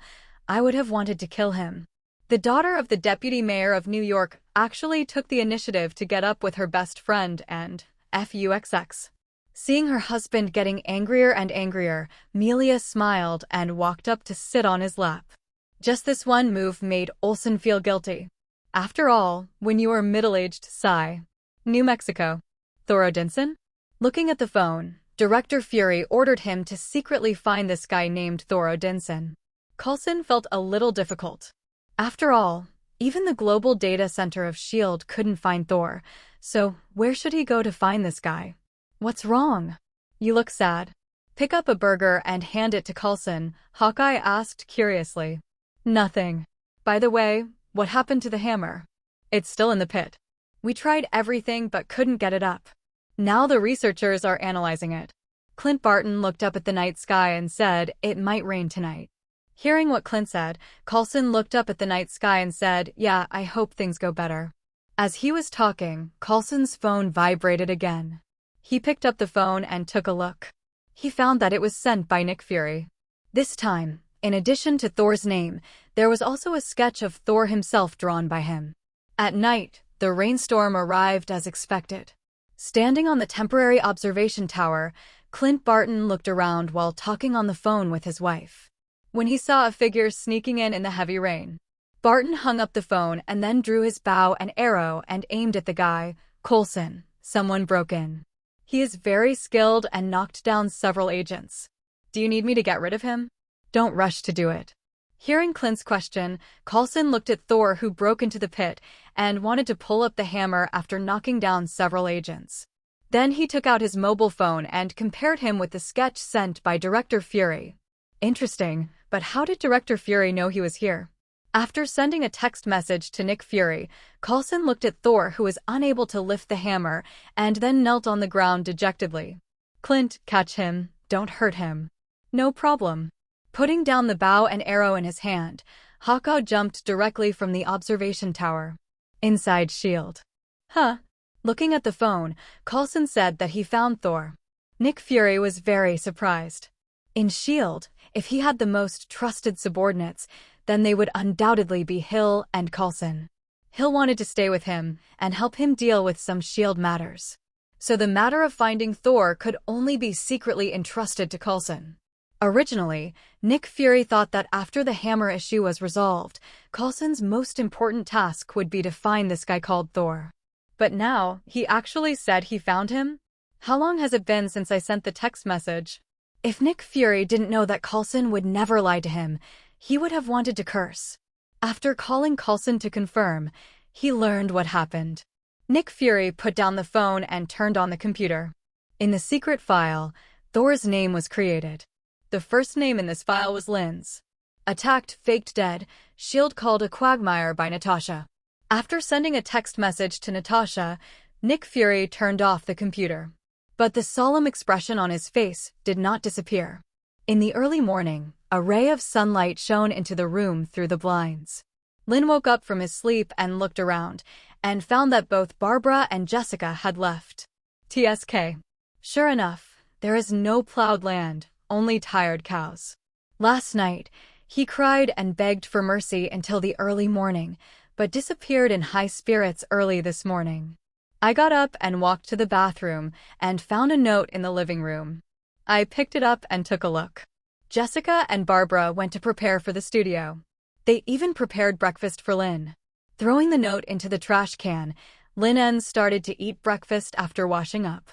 I would have wanted to kill him. The daughter of the deputy mayor of New York actually took the initiative to get up with her best friend and fuxx. Seeing her husband getting angrier and angrier, Melia smiled and walked up to sit on his lap. Just this one move made Olsen feel guilty. After all, when you are middle-aged, sigh. New Mexico. Thor Odinson? Looking at the phone, Director Fury ordered him to secretly find this guy named Thor Odinson. Coulson felt a little difficult. After all, even the global data center of S.H.I.E.L.D. couldn't find Thor, so where should he go to find this guy? What's wrong? You look sad. Pick up a burger and hand it to Coulson, Hawkeye asked curiously. Nothing. By the way, what happened to the hammer? It's still in the pit. We tried everything but couldn't get it up. Now the researchers are analyzing it. Clint Barton looked up at the night sky and said it might rain tonight. Hearing what Clint said, Coulson looked up at the night sky and said, "Yeah, I hope things go better." As he was talking, Coulson's phone vibrated again. He picked up the phone and took a look. He found that it was sent by Nick Fury. This time, in addition to Thor's name, there was also a sketch of Thor himself drawn by him. At night, the rainstorm arrived as expected. Standing on the temporary observation tower, Clint Barton looked around while talking on the phone with his wife. When he saw a figure sneaking in the heavy rain, Barton hung up the phone and then drew his bow and arrow and aimed at the guy. "Coulson, someone broke in. He is very skilled and knocked down several agents. Do you need me to get rid of him? Don't rush to do it." Hearing Clint's question, Coulson looked at Thor, who broke into the pit and wanted to pull up the hammer after knocking down several agents. Then he took out his mobile phone and compared him with the sketch sent by Director Fury. Interesting, but how did Director Fury know he was here? After sending a text message to Nick Fury, Coulson looked at Thor, who was unable to lift the hammer, and then knelt on the ground dejectedly. "Clint, catch him. Don't hurt him." "No problem." Putting down the bow and arrow in his hand, Hawkeye jumped directly from the observation tower. Inside S.H.I.E.L.D. Huh. Looking at the phone, Coulson said that he found Thor. Nick Fury was very surprised. In S.H.I.E.L.D., if he had the most trusted subordinates, then they would undoubtedly be Hill and Coulson. Hill wanted to stay with him and help him deal with some S.H.I.E.L.D. matters. So the matter of finding Thor could only be secretly entrusted to Coulson. Originally, Nick Fury thought that after the hammer issue was resolved, Coulson's most important task would be to find this guy called Thor. But now, he actually said he found him? How long has it been since I sent the text message? If Nick Fury didn't know that Coulson would never lie to him, he would have wanted to curse. After calling Coulson to confirm, he learned what happened. Nick Fury put down the phone and turned on the computer. In the secret file, Thor's name was created. The first name in this file was Lin's. Attacked, faked dead, S.H.I.E.L.D. called a quagmire by Natasha. After sending a text message to Natasha, Nick Fury turned off the computer. But the solemn expression on his face did not disappear. In the early morning, a ray of sunlight shone into the room through the blinds. Lin woke up from his sleep and looked around, and found that both Barbara and Jessica had left. TSK. Sure enough, there is no plowed land, only tired cows. Last night, he cried and begged for mercy until the early morning, but disappeared in high spirits early this morning. I got up and walked to the bathroom and found a note in the living room. I picked it up and took a look. Jessica and Barbara went to prepare for the studio. They even prepared breakfast for Lin. Throwing the note into the trash can, Lin En started to eat breakfast after washing up.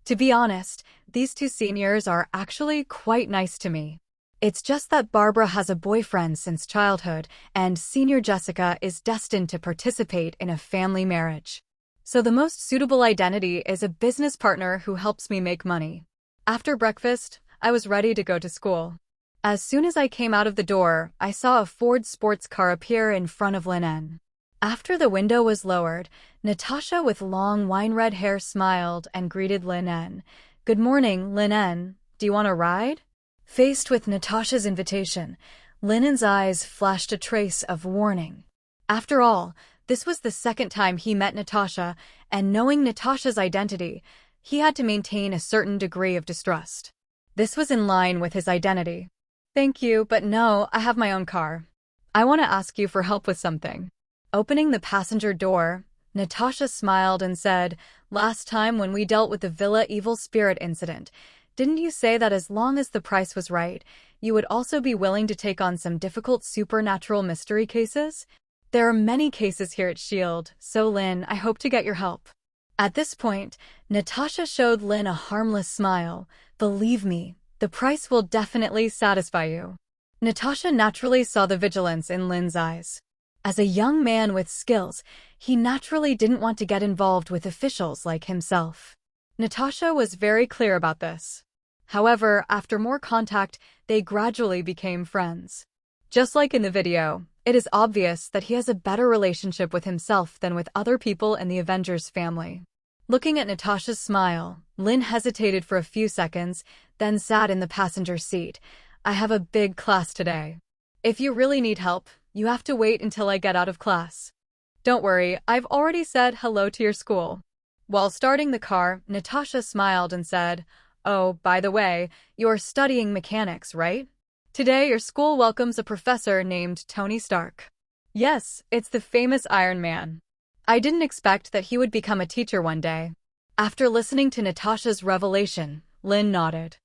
To be honest, these two seniors are actually quite nice to me. It's just that Barbara has a boyfriend since childhood, and senior Jessica is destined to participate in a family marriage. So the most suitable identity is a business partner who helps me make money. After breakfast, I was ready to go to school. As soon as I came out of the door, I saw a Ford sports car appear in front of Lin En. After the window was lowered, Natasha with long wine-red hair smiled and greeted Lin En. "Good morning, Lin En. Do you want a ride?" Faced with Natasha's invitation, Lin En's eyes flashed a trace of warning. After all, this was the second time he met Natasha, and knowing Natasha's identity, he had to maintain a certain degree of distrust. This was in line with his identity. "Thank you, but no, I have my own car. I want to ask you for help with something." Opening the passenger door, Natasha smiled and said, "Last time when we dealt with the Villa Evil Spirit incident, didn't you say that as long as the price was right, you would also be willing to take on some difficult supernatural mystery cases? There are many cases here at S.H.I.E.L.D., so Lin, I hope to get your help." At this point, Natasha showed Lin a harmless smile. "Believe me, the price will definitely satisfy you." Natasha naturally saw the vigilance in Lin's eyes. As a young man with skills, he naturally didn't want to get involved with officials like himself. Natasha was very clear about this. However, after more contact, they gradually became friends. Just like in the video, it is obvious that he has a better relationship with himself than with other people in the Avengers family. Looking at Natasha's smile, Lin hesitated for a few seconds, then sat in the passenger seat. "I have a big class today. If you really need help, you have to wait until I get out of class. Don't worry, I've already said hello to your school." While starting the car, Natasha smiled and said, "Oh, by the way, you're studying mechanics, right? Today your school welcomes a professor named Tony Stark." "Yes, it's the famous Iron Man. I didn't expect that he would become a teacher one day." After listening to Natasha's revelation, Lin nodded.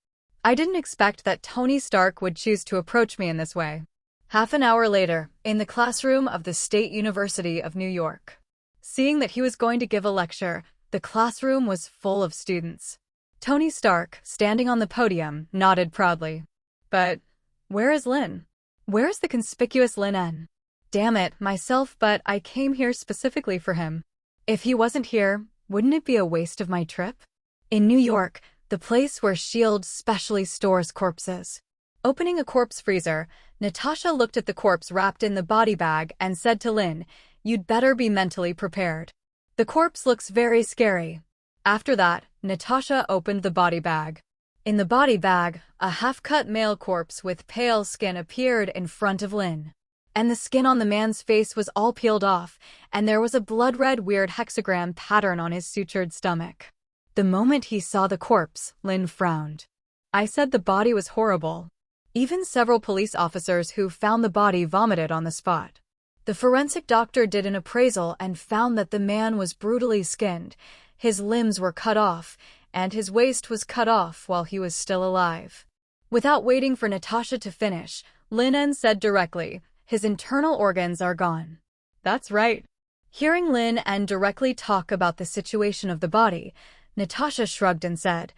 "I didn't expect that Tony Stark would choose to approach me in this way." Half an hour later, in the classroom of the State University of New York. Seeing that he was going to give a lecture, the classroom was full of students. Tony Stark, standing on the podium, nodded proudly. "But where is Lin? Where is the conspicuous Lin En? Damn it, myself, but I came here specifically for him. If he wasn't here, wouldn't it be a waste of my trip?" In New York, the place where S.H.I.E.L.D. specially stores corpses. Opening a corpse freezer, Natasha looked at the corpse wrapped in the body bag and said to Lin, "You'd better be mentally prepared. The corpse looks very scary." After that, Natasha opened the body bag. In the body bag, a half-cut male corpse with pale skin appeared in front of Lin. And the skin on the man's face was all peeled off, and there was a blood-red weird hexagram pattern on his sutured stomach. The moment he saw the corpse, Lin frowned. "I said the body was horrible." Even several police officers who found the body vomited on the spot. The forensic doctor did an appraisal and found that the man was brutally skinned, his limbs were cut off, and his waist was cut off while he was still alive. Without waiting for Natasha to finish, Lin En said directly, "His internal organs are gone." "That's right." Hearing Lin En directly talk about the situation of the body, Natasha shrugged and said,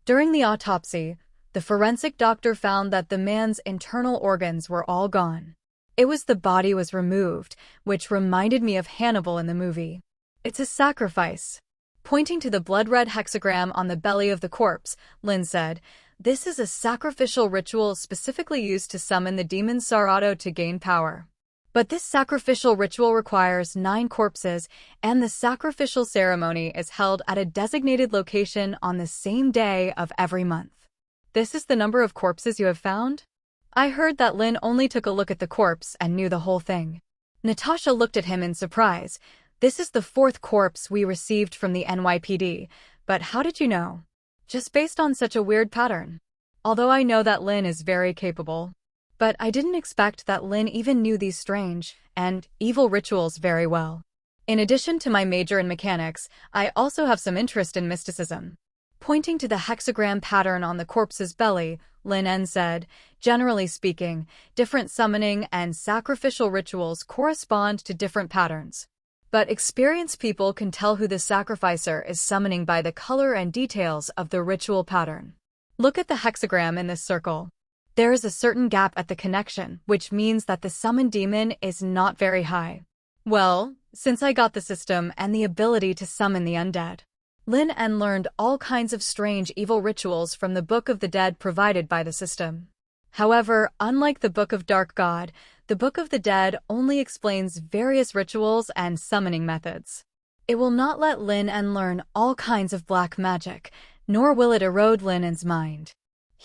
"During the autopsy, the forensic doctor found that the man's internal organs were all gone. It was the body was removed, which reminded me of Hannibal in the movie. It's a sacrifice." Pointing to the blood-red hexagram on the belly of the corpse, Lin said, "This is a sacrificial ritual specifically used to summon the demon Sarato to gain power. But this sacrificial ritual requires 9 corpses, and the sacrificial ceremony is held at a designated location on the same day of every month." "This is the number of corpses you have found?" I heard that Lin only took a look at the corpse and knew the whole thing. Natasha looked at him in surprise. "This is the 4th corpse we received from the NYPD, but how did you know?" "Just based on such a weird pattern. Although I know that Lin is very capable." But I didn't expect that Lin even knew these strange and evil rituals very well. In addition to my major in mechanics, I also have some interest in mysticism. Pointing to the hexagram pattern on the corpse's belly, Lin En said, generally speaking, different summoning and sacrificial rituals correspond to different patterns. But experienced people can tell who the sacrificer is summoning by the color and details of the ritual pattern. Look at the hexagram in this circle. There is a certain gap at the connection, which means that the summoned demon is not very high. Well, since I got the system and the ability to summon the undead, Lin En learned all kinds of strange evil rituals from the Book of the Dead provided by the system. However, unlike the Book of Dark God, the Book of the Dead only explains various rituals and summoning methods. It will not let Lin En learn all kinds of black magic, nor will it erode Lin En's mind.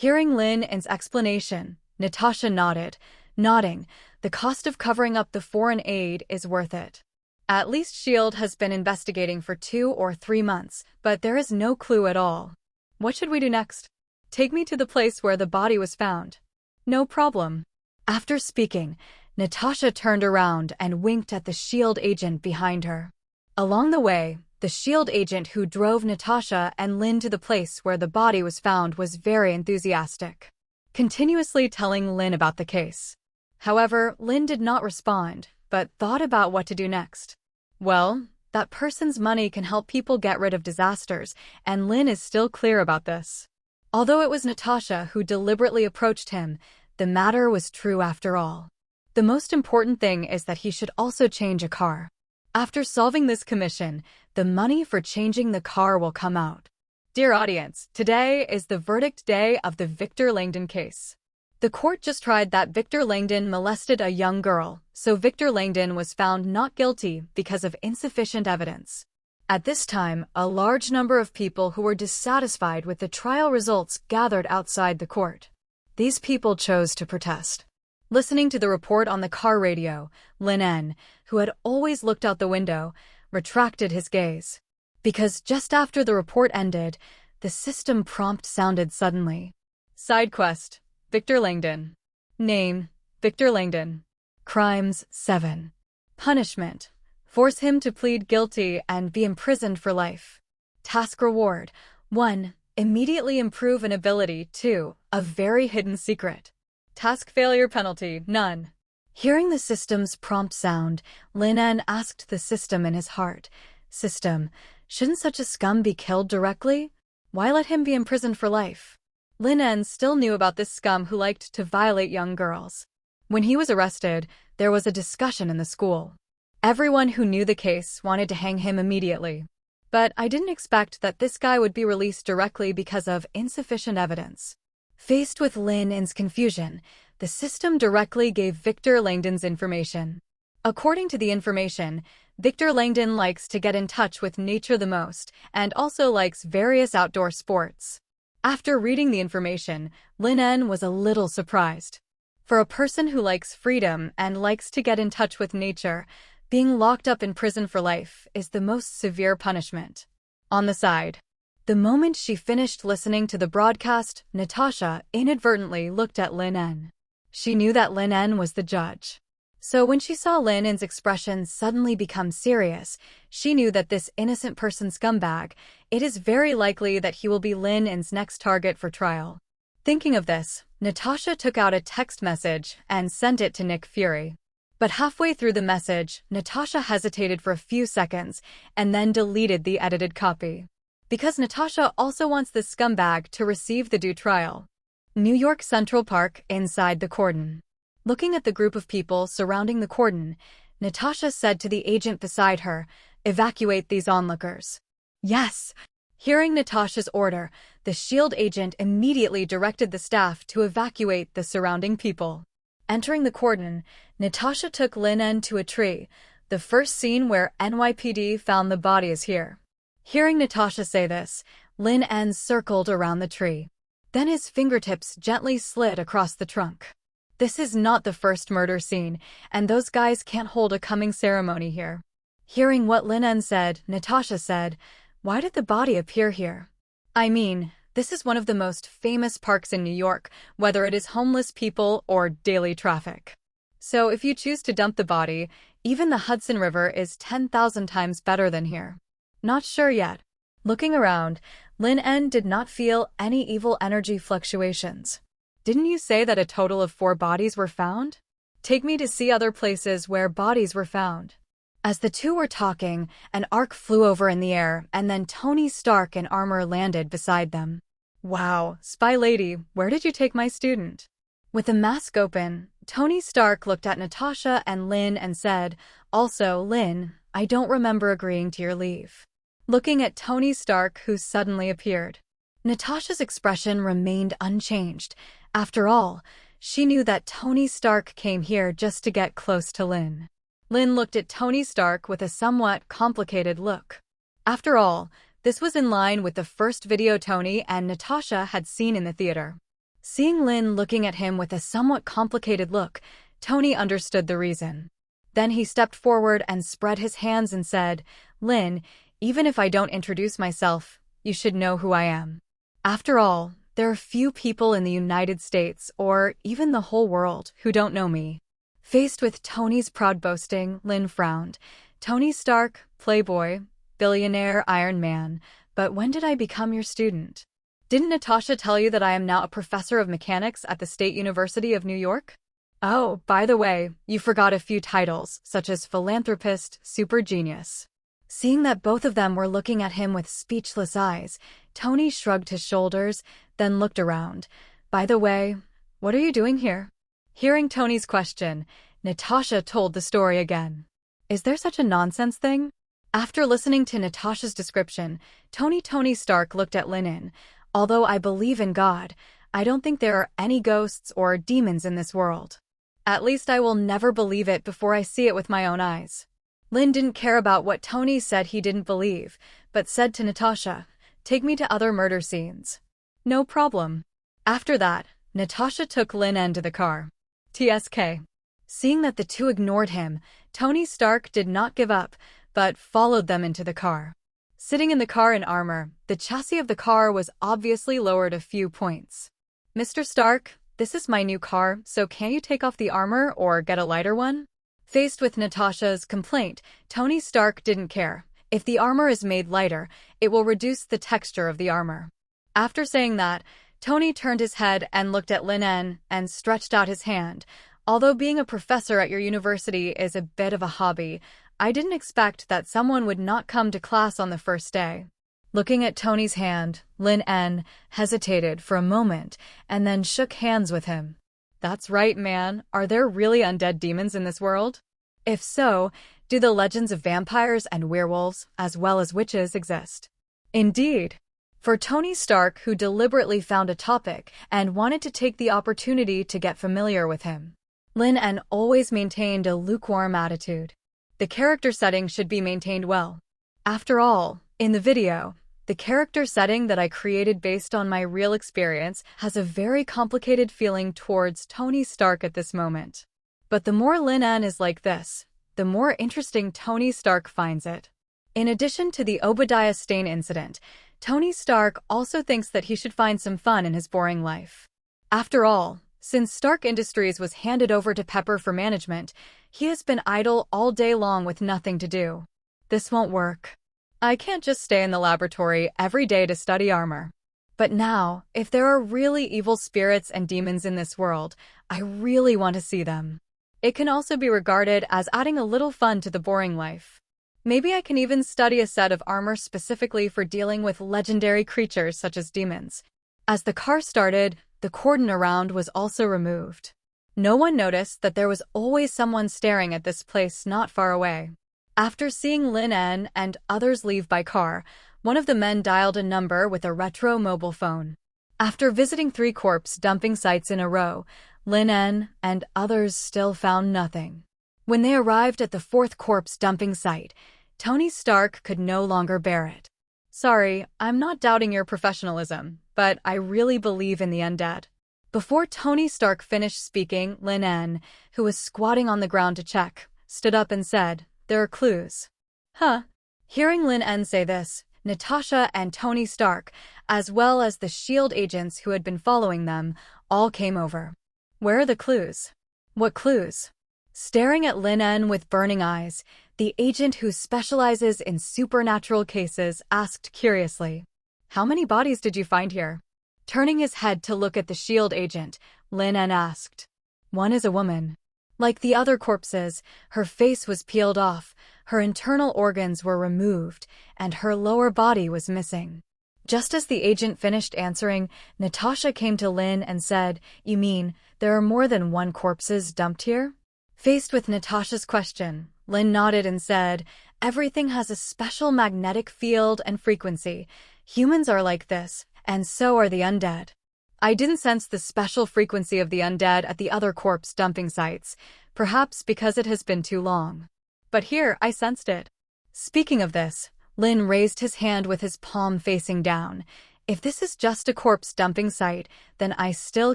Hearing Lin En's explanation, Natasha nodded, nodding, the cost of covering up the foreign aid is worth it. At least S.H.I.E.L.D. has been investigating for 2 or 3 months, but there is no clue at all. What should we do next? Take me to the place where the body was found. No problem. After speaking, Natasha turned around and winked at the S.H.I.E.L.D. agent behind her. Along the way, the S.H.I.E.L.D. agent who drove Natasha and Lin to the place where the body was found was very enthusiastic, continuously telling Lin about the case. However, Lin did not respond, but thought about what to do next. Well, that person's money can help people get rid of disasters, and Lin is still clear about this. Although it was Natasha who deliberately approached him, the matter was true after all. The most important thing is that he should also change a car. After solving this commission, the money for changing the car will come out. Dear audience, today is the verdict day of the Victor Langdon case. The court just tried that Victor Langdon molested a young girl, so Victor Langdon was found not guilty because of insufficient evidence. At this time, a large number of people who were dissatisfied with the trial results gathered outside the court. These people chose to protest. Listening to the report on the car radio, Lin En, who had always looked out the window, retracted his gaze. Because just after the report ended, the system prompt sounded suddenly. Side quest: Victor Langdon. Name: Victor Langdon. Crimes: 7. Punishment: force him to plead guilty and be imprisoned for life. Task reward: 1. Immediately improve an ability. 2. A very hidden secret. Task failure penalty: none. Hearing the system's prompt sound, Lin En asked the system in his heart, "System, shouldn't such a scum be killed directly? Why let him be imprisoned for life?" Lin En still knew about this scum who liked to violate young girls. When he was arrested, there was a discussion in the school. Everyone who knew the case wanted to hang him immediately. But I didn't expect that this guy would be released directly because of insufficient evidence. Faced with Lin En's confusion, the system directly gave Victor Langdon's information. According to the information, Victor Langdon likes to get in touch with nature the most and also likes various outdoor sports. After reading the information, Lin En was a little surprised. For a person who likes freedom and likes to get in touch with nature, being locked up in prison for life is the most severe punishment. On the side, the moment she finished listening to the broadcast, Natasha inadvertently looked at Lin En. She knew that Lin En was the judge. So when she saw Lin En's expression suddenly become serious, she knew that this innocent person scumbag, it is very likely that he will be Lin En's next target for trial. Thinking of this, Natasha took out a text message and sent it to Nick Fury. But halfway through the message, Natasha hesitated for a few seconds and then deleted the edited copy. Because Natasha also wants this scumbag to receive the due trial. New York Central Park, inside the cordon. Looking at the group of people surrounding the cordon, Natasha said to the agent beside her, "Evacuate these onlookers." Yes. Hearing Natasha's order, the S.H.I.E.L.D. agent immediately directed the staff to evacuate the surrounding people. Entering the cordon, Natasha took Lin En to a tree. The first scene where NYPD found the body is here. Hearing Natasha say this, Lin En circled around the tree. Then his fingertips gently slid across the trunk. This is not the first murder scene, and those guys can't hold a coming ceremony here. Hearing what Lin En said, Natasha said, "Why did the body appear here? I mean, This is one of the most famous parks in New York, whether it is homeless people or daily traffic. So if you choose to dump the body, even the Hudson River is 10,000 times better than here. Not sure yet. Looking around, Lin En did not feel any evil energy fluctuations. Didn't you say that a total of 4 bodies were found? Take me to see other places where bodies were found. As the two were talking, an arc flew over in the air, and then Tony Stark in armor landed beside them. Wow, Spy Lady, where did you take my student? With the mask open, Tony Stark looked at Natasha and Lin and said, "Also, Lin, I don't remember agreeing to your leave." Looking at Tony Stark, who suddenly appeared. Natasha's expression remained unchanged. After all, she knew that Tony Stark came here just to get close to Lin. Lin looked at Tony Stark with a somewhat complicated look. After all, this was in line with the first video Tony and Natasha had seen in the theater. Seeing Lin looking at him with a somewhat complicated look, Tony understood the reason. Then he stepped forward and spread his hands and said, "Lin, even if I don't introduce myself, you should know who I am. After all, there are few people in the United States, or even the whole world, who don't know me." Faced with Tony's proud boasting, Lin frowned. "Tony Stark, playboy, billionaire Iron Man, but when did I become your student? Didn't Natasha tell you that I am now a professor of mechanics at the State University of New York? Oh, by the way, you forgot a few titles, such as philanthropist, super genius." Seeing that both of them were looking at him with speechless eyes, Tony shrugged his shoulders, then looked around. "By the way, what are you doing here?" Hearing Tony's question, Natasha told the story again. Is there such a nonsense thing? After listening to Natasha's description, Tony Stark looked at Lin En. "Although I believe in God, I don't think there are any ghosts or demons in this world. At least I will never believe it before I see it with my own eyes." Lin didn't care about what Tony said he didn't believe, but said to Natasha, "Take me to other murder scenes." "No problem." After that, Natasha took Lin En to the car. TSK. Seeing that the two ignored him, Tony Stark did not give up, but followed them into the car. Sitting in the car in armor, the chassis of the car was obviously lowered a few points. "Mr. Stark, this is my new car, so can you take off the armor or get a lighter one?" Faced with Natasha's complaint, Tony Stark didn't care. If the armor is made lighter, it will reduce the texture of the armor. After saying that, Tony turned his head and looked at Lin En and stretched out his hand. "Although being a professor at your university is a bit of a hobby, I didn't expect that someone would not come to class on the first day." Looking at Tony's hand, Lin En hesitated for a moment and then shook hands with him. "That's right, man. Are there really undead demons in this world? If so, do the legends of vampires and werewolves, as well as witches, exist?" Indeed. For Tony Stark, who deliberately found a topic and wanted to take the opportunity to get familiar with him, Lin En always maintained a lukewarm attitude. The character setting should be maintained well. After all, in the video, the character setting that I created based on my real experience has a very complicated feeling towards Tony Stark at this moment. But the more Lin En is like this, the more interesting Tony Stark finds it. In addition to the Obadiah Stane incident, Tony Stark also thinks that he should find some fun in his boring life. After all, since Stark Industries was handed over to Pepper for management, he has been idle all day long with nothing to do. This won't work. I can't just stay in the laboratory every day to study armor. But now, if there are really evil spirits and demons in this world, I really want to see them. It can also be regarded as adding a little fun to the boring life. Maybe I can even study a set of armor specifically for dealing with legendary creatures such as demons. As the car started, the cordon around was also removed. No one noticed that there was always someone staring at this place not far away. After seeing Lin En and others leave by car, one of the men dialed a number with a retro mobile phone. After visiting 3 corpse dumping sites in a row, Lin En and others still found nothing. When they arrived at the 4th corpse dumping site, Tony Stark could no longer bear it. "Sorry, I'm not doubting your professionalism, but I really believe in the undead." Before Tony Stark finished speaking, Lin En, who was squatting on the ground to check, stood up and said, "There are clues." Huh? Hearing Lin En say this, Natasha and Tony Stark, as well as the S.H.I.E.L.D. agents who had been following them, all came over. Where are the clues? What clues? Staring at Lin En with burning eyes, the agent who specializes in supernatural cases asked curiously, "How many bodies did you find here?" Turning his head to look at the S.H.I.E.L.D. agent, Lin En asked, "One is a woman." Like the other corpses, her face was peeled off, her internal organs were removed, and her lower body was missing. Just as the agent finished answering, Natasha came to Lin and said, "You mean, there are more than one corpses dumped here?" Faced with Natasha's question, Lin nodded and said, "Everything has a special magnetic field and frequency. Humans are like this, and so are the undead." I didn't sense the special frequency of the undead at the other corpse dumping sites, perhaps because it has been too long. But here, I sensed it. Speaking of this, Lin raised his hand with his palm facing down. If this is just a corpse dumping site, then I still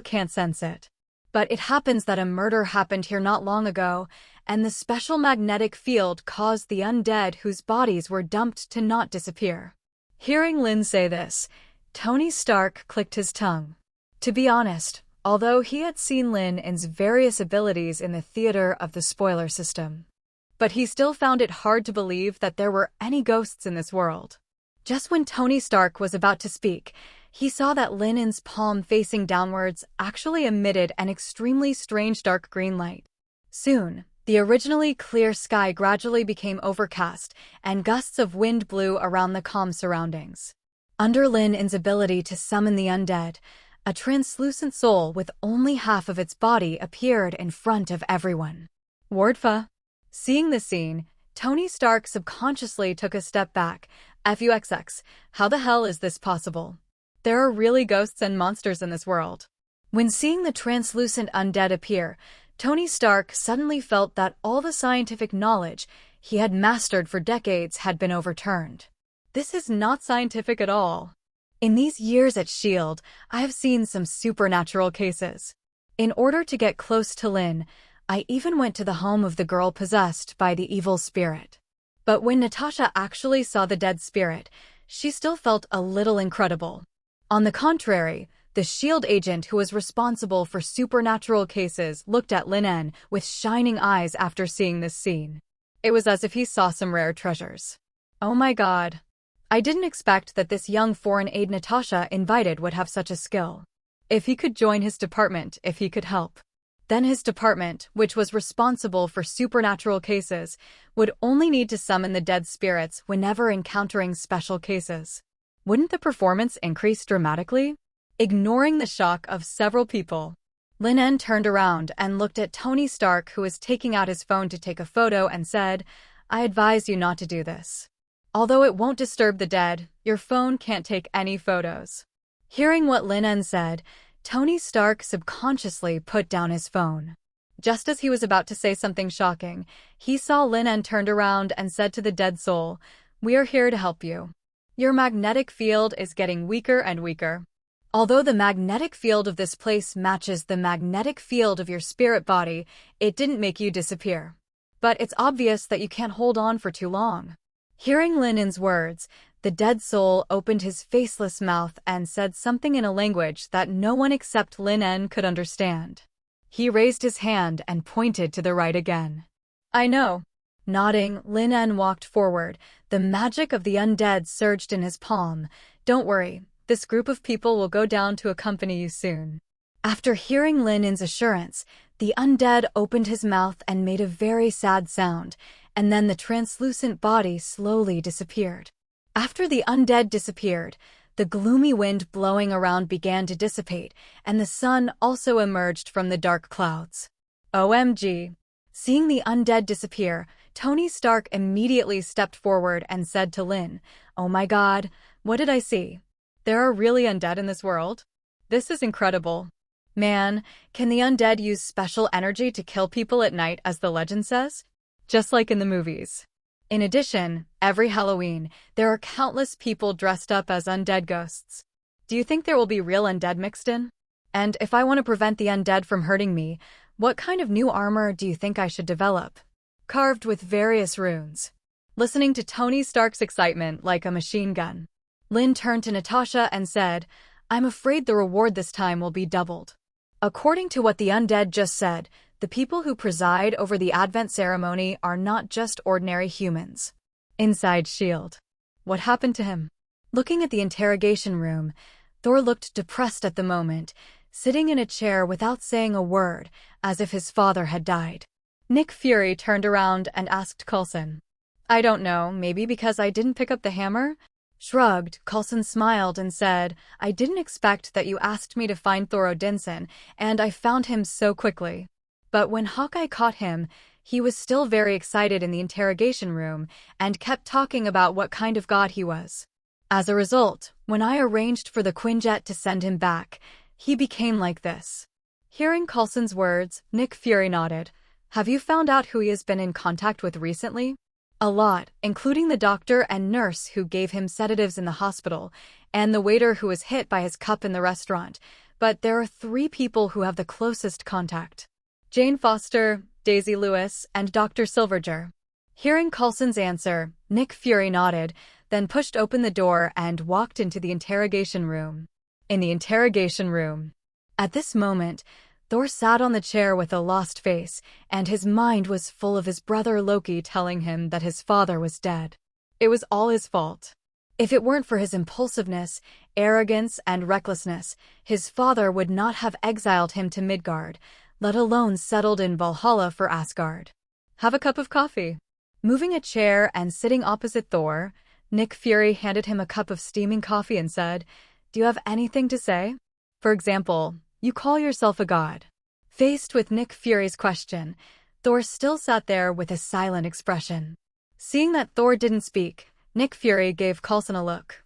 can't sense it. But it happens that a murder happened here not long ago, and the special magnetic field caused the undead whose bodies were dumped to not disappear. Hearing Lin say this, Tony Stark clicked his tongue. To be honest, although he had seen Lin En's various abilities in the theater of the spoiler system, but he still found it hard to believe that there were any ghosts in this world. Just when Tony Stark was about to speak, he saw that Lin En's palm facing downwards actually emitted an extremely strange dark green light. Soon, the originally clear sky gradually became overcast, and gusts of wind blew around the calm surroundings. Under Lin En's ability to summon the undead, a translucent soul with only half of its body appeared in front of everyone. Wardfa. Seeing the scene, Tony Stark subconsciously took a step back. FUXX, how the hell is this possible? There are really ghosts and monsters in this world. When seeing the translucent undead appear, Tony Stark suddenly felt that all the scientific knowledge he had mastered for decades had been overturned. This is not scientific at all. In these years at S.H.I.E.L.D., I have seen some supernatural cases. In order to get close to Lin, I even went to the home of the girl possessed by the evil spirit. But when Natasha actually saw the dead spirit, she still felt a little incredible. On the contrary, the S.H.I.E.L.D. agent who was responsible for supernatural cases looked at Lin En with shining eyes after seeing this scene. It was as if he saw some rare treasures. Oh my god. I didn't expect that this young foreign aide Natasha invited would have such a skill. If he could join his department, if he could help. Then his department, which was responsible for supernatural cases, would only need to summon the dead spirits whenever encountering special cases. Wouldn't the performance increase dramatically? Ignoring the shock of several people, Lin En turned around and looked at Tony Stark, who was taking out his phone to take a photo, and said, "I advise you not to do this. Although it won't disturb the dead, your phone can't take any photos." Hearing what Lin En said, Tony Stark subconsciously put down his phone. Just as he was about to say something shocking, he saw Lin En turned around and said to the dead soul, "We are here to help you. Your magnetic field is getting weaker and weaker. Although the magnetic field of this place matches the magnetic field of your spirit body, it didn't make you disappear. But it's obvious that you can't hold on for too long." Hearing Lin En's words, the dead soul opened his faceless mouth and said something in a language that no one except Lin En could understand. He raised his hand and pointed to the right again. "I know." Nodding, Lin En walked forward. The magic of the undead surged in his palm. "Don't worry, this group of people will go down to accompany you soon." After hearing Lin En's assurance, the undead opened his mouth and made a very sad sound, and then the translucent body slowly disappeared. After the undead disappeared, the gloomy wind blowing around began to dissipate, and the sun also emerged from the dark clouds. OMG. Seeing the undead disappear, Tony Stark immediately stepped forward and said to Lin, "Oh my god, what did I see? There are really undead in this world? This is incredible. Man, can the undead use special energy to kill people at night, as the legend says? Just like in the movies." In addition, every Halloween, there are countless people dressed up as undead ghosts. Do you think there will be real undead mixed in? And if I want to prevent the undead from hurting me, what kind of new armor do you think I should develop? Carved with various runes. listening to Tony Stark's excitement like a machine gun. Lin turned to Natasha and said, "I'm afraid the reward this time will be doubled." According to what the undead just said, the people who preside over the Advent ceremony are not just ordinary humans. Inside S.H.I.E.L.D. What happened to him? Looking at the interrogation room, Thor looked depressed at the moment, sitting in a chair without saying a word, as if his father had died. Nick Fury turned around and asked Coulson. "I don't know, maybe because I didn't pick up the hammer?" Shrugged, Coulson smiled and said, "I didn't expect that you asked me to find Thor Odinson, and I found him so quickly." But when Hawkeye caught him, he was still very excited in the interrogation room and kept talking about what kind of god he was. As a result, when I arranged for the Quinjet to send him back, he became like this. Hearing Coulson's words, Nick Fury nodded. "Have you found out who he has been in contact with recently?" "A lot, including the doctor and nurse who gave him sedatives in the hospital, and the waiter who was hit by his cup in the restaurant. But there are 3 people who have the closest contact: Jane Foster, Daisy Lewis, and Dr. Silverger." Hearing Coulson's answer, Nick Fury nodded, then pushed open the door and walked into the interrogation room. In the interrogation room. At this moment, Thor sat on the chair with a lost face, and his mind was full of his brother Loki telling him that his father was dead. It was all his fault. If it weren't for his impulsiveness, arrogance, and recklessness, his father would not have exiled him to Midgard, let alone settled in Valhalla for Asgard. "Have a cup of coffee." Moving a chair and sitting opposite Thor, Nick Fury handed him a cup of steaming coffee and said, "Do you have anything to say? For example, you call yourself a god." Faced with Nick Fury's question, Thor still sat there with a silent expression. Seeing that Thor didn't speak, Nick Fury gave Coulson a look.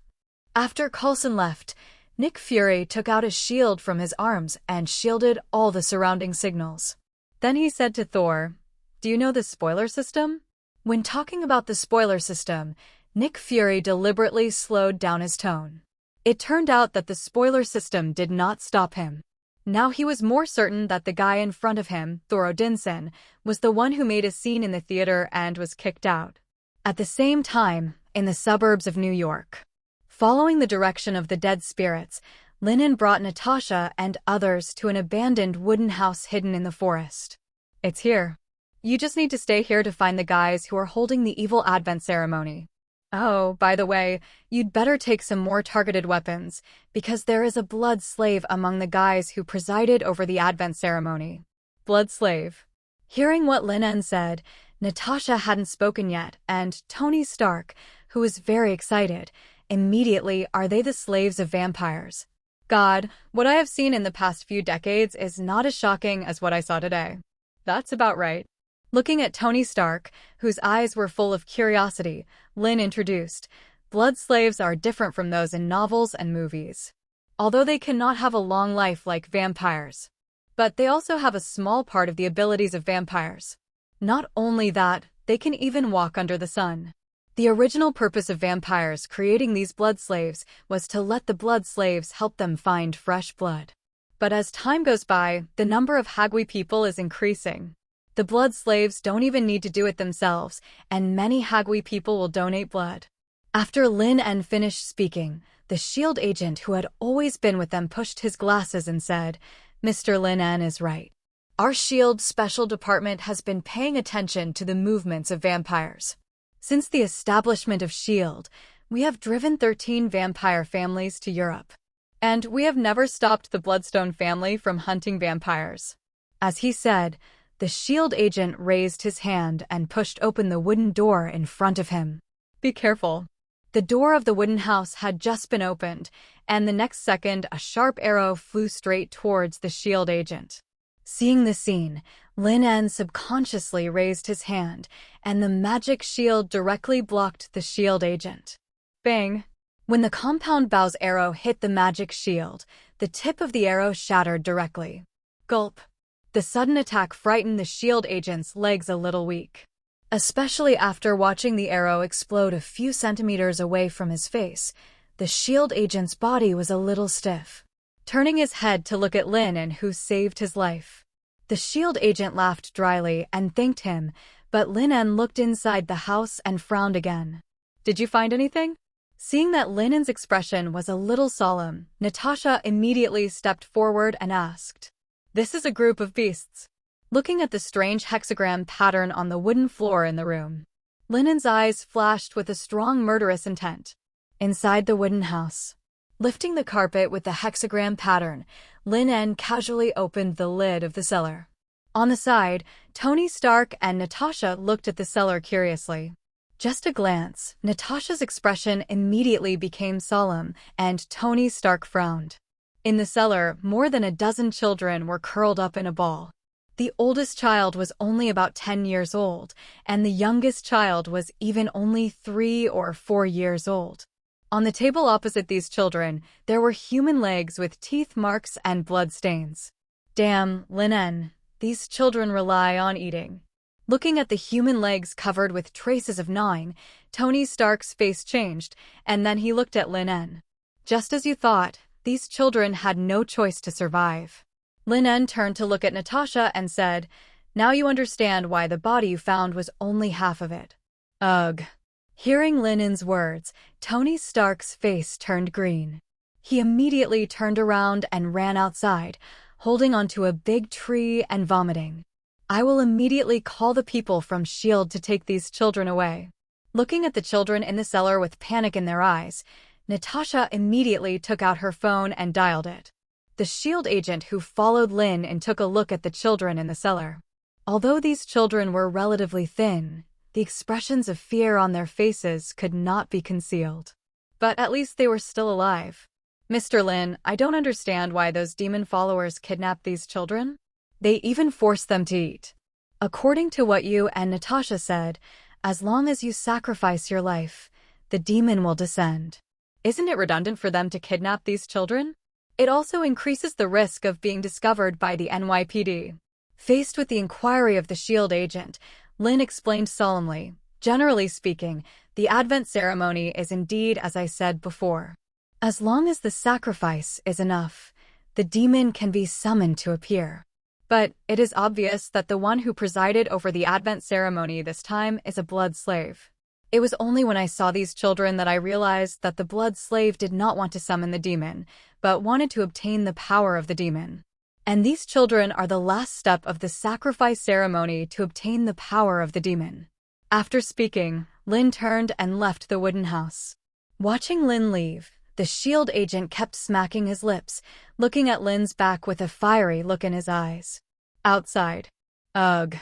After Coulson left, Nick Fury took out a shield from his arms and shielded all the surrounding signals. Then he said to Thor, "Do you know the spoiler system?" When talking about the spoiler system, Nick Fury deliberately slowed down his tone. It turned out that the spoiler system did not stop him. Now he was more certain that the guy in front of him, Thor Odinson, was the one who made a scene in the theater and was kicked out. At the same time, in the suburbs of New York. Following the direction of the dead spirits, Lin En brought Natasha and others to an abandoned wooden house hidden in the forest. "It's here. You just need to stay here to find the guys who are holding the evil Advent ceremony. Oh, by the way, you'd better take some more targeted weapons, because there is a blood slave among the guys who presided over the Advent ceremony." Blood slave. Hearing what Lin En said, Natasha hadn't spoken yet, and Tony Stark, who was very excited, immediately, "Are they the slaves of vampires?" "God, what I have seen in the past few decades is not as shocking as what I saw today." "That's about right." Looking at Tony Stark, whose eyes were full of curiosity, Lin introduced, "Blood slaves are different from those in novels and movies. Although they cannot have a long life like vampires. But they also have a small part of the abilities of vampires. Not only that, they can even walk under the sun." The original purpose of vampires creating these blood slaves was to let the blood slaves help them find fresh blood. But as time goes by, the number of Hagwi people is increasing. The blood slaves don't even need to do it themselves, and many Hagwi people will donate blood. After Lin En finished speaking, the S.H.I.E.L.D. agent who had always been with them pushed his glasses and said, "Mr. Lin En is right. Our S.H.I.E.L.D. special department has been paying attention to the movements of vampires. Since the establishment of S.H.I.E.L.D., we have driven 13 vampire families to Europe. And we have never stopped the Bloodstone family from hunting vampires." As he said, the S.H.I.E.L.D. agent raised his hand and pushed open the wooden door in front of him. "Be careful." The door of the wooden house had just been opened, and the next second a sharp arrow flew straight towards the S.H.I.E.L.D. agent. Seeing the scene, Lin En subconsciously raised his hand, and the magic shield directly blocked the S.H.I.E.L.D. agent. Bang! When the compound bow's arrow hit the magic shield, the tip of the arrow shattered directly. Gulp! The sudden attack frightened the S.H.I.E.L.D. agent's legs a little weak. Especially after watching the arrow explode a few centimeters away from his face, the S.H.I.E.L.D. agent's body was a little stiff. Turning his head to look at Lin En, who saved his life. The S.H.I.E.L.D. agent laughed dryly and thanked him, but Lin En looked inside the house and frowned again. Did you find anything? Seeing that Lin En's expression was a little solemn, Natasha immediately stepped forward and asked, "This is a group of beasts." Looking at the strange hexagram pattern on the wooden floor in the room, Lin En's eyes flashed with a strong murderous intent. Inside the wooden house, lifting the carpet with the hexagram pattern, Lin En casually opened the lid of the cellar. On the side, Tony Stark and Natasha looked at the cellar curiously. Just a glance, Natasha's expression immediately became solemn, and Tony Stark frowned. In the cellar, more than a dozen children were curled up in a ball. The oldest child was only about 10 years old, and the youngest child was even only 3 or 4 years old. On the table opposite these children, there were human legs with teeth marks and blood stains. Damn, Lin En, these children rely on eating. Looking at the human legs covered with traces of gnawing, Tony Stark's face changed, and then he looked at Lin En. Just as you thought, these children had no choice to survive. Lin En turned to look at Natasha and said, "Now you understand why the body you found was only half of it." Ugh. Hearing Lin En's words, Tony Stark's face turned green. He immediately turned around and ran outside, holding onto a big tree and vomiting. "I will immediately call the people from S.H.I.E.L.D. to take these children away." Looking at the children in the cellar with panic in their eyes, Natasha immediately took out her phone and dialed it. The S.H.I.E.L.D. agent who followed Lin En took a look at the children in the cellar. Although these children were relatively thin, the expressions of fear on their faces could not be concealed. But at least they were still alive. "Mr. Lin, I don't understand why those demon followers kidnapped these children. They even forced them to eat. According to what you and Natasha said, as long as you sacrifice your life, the demon will descend. Isn't it redundant for them to kidnap these children? It also increases the risk of being discovered by the NYPD." Faced with the inquiry of the S.H.I.E.L.D. agent, Lin explained solemnly, "Generally speaking, the Advent ceremony is indeed as I said before. As long as the sacrifice is enough, the demon can be summoned to appear. But it is obvious that the one who presided over the Advent ceremony this time is a blood slave. It was only when I saw these children that I realized that the blood slave did not want to summon the demon, but wanted to obtain the power of the demon. And these children are the last step of the sacrifice ceremony to obtain the power of the demon." After speaking, Lin turned and left the wooden house. Watching Lin leave, the S.H.I.E.L.D. agent kept smacking his lips, looking at Lin's back with a fiery look in his eyes. Outside. Ugh.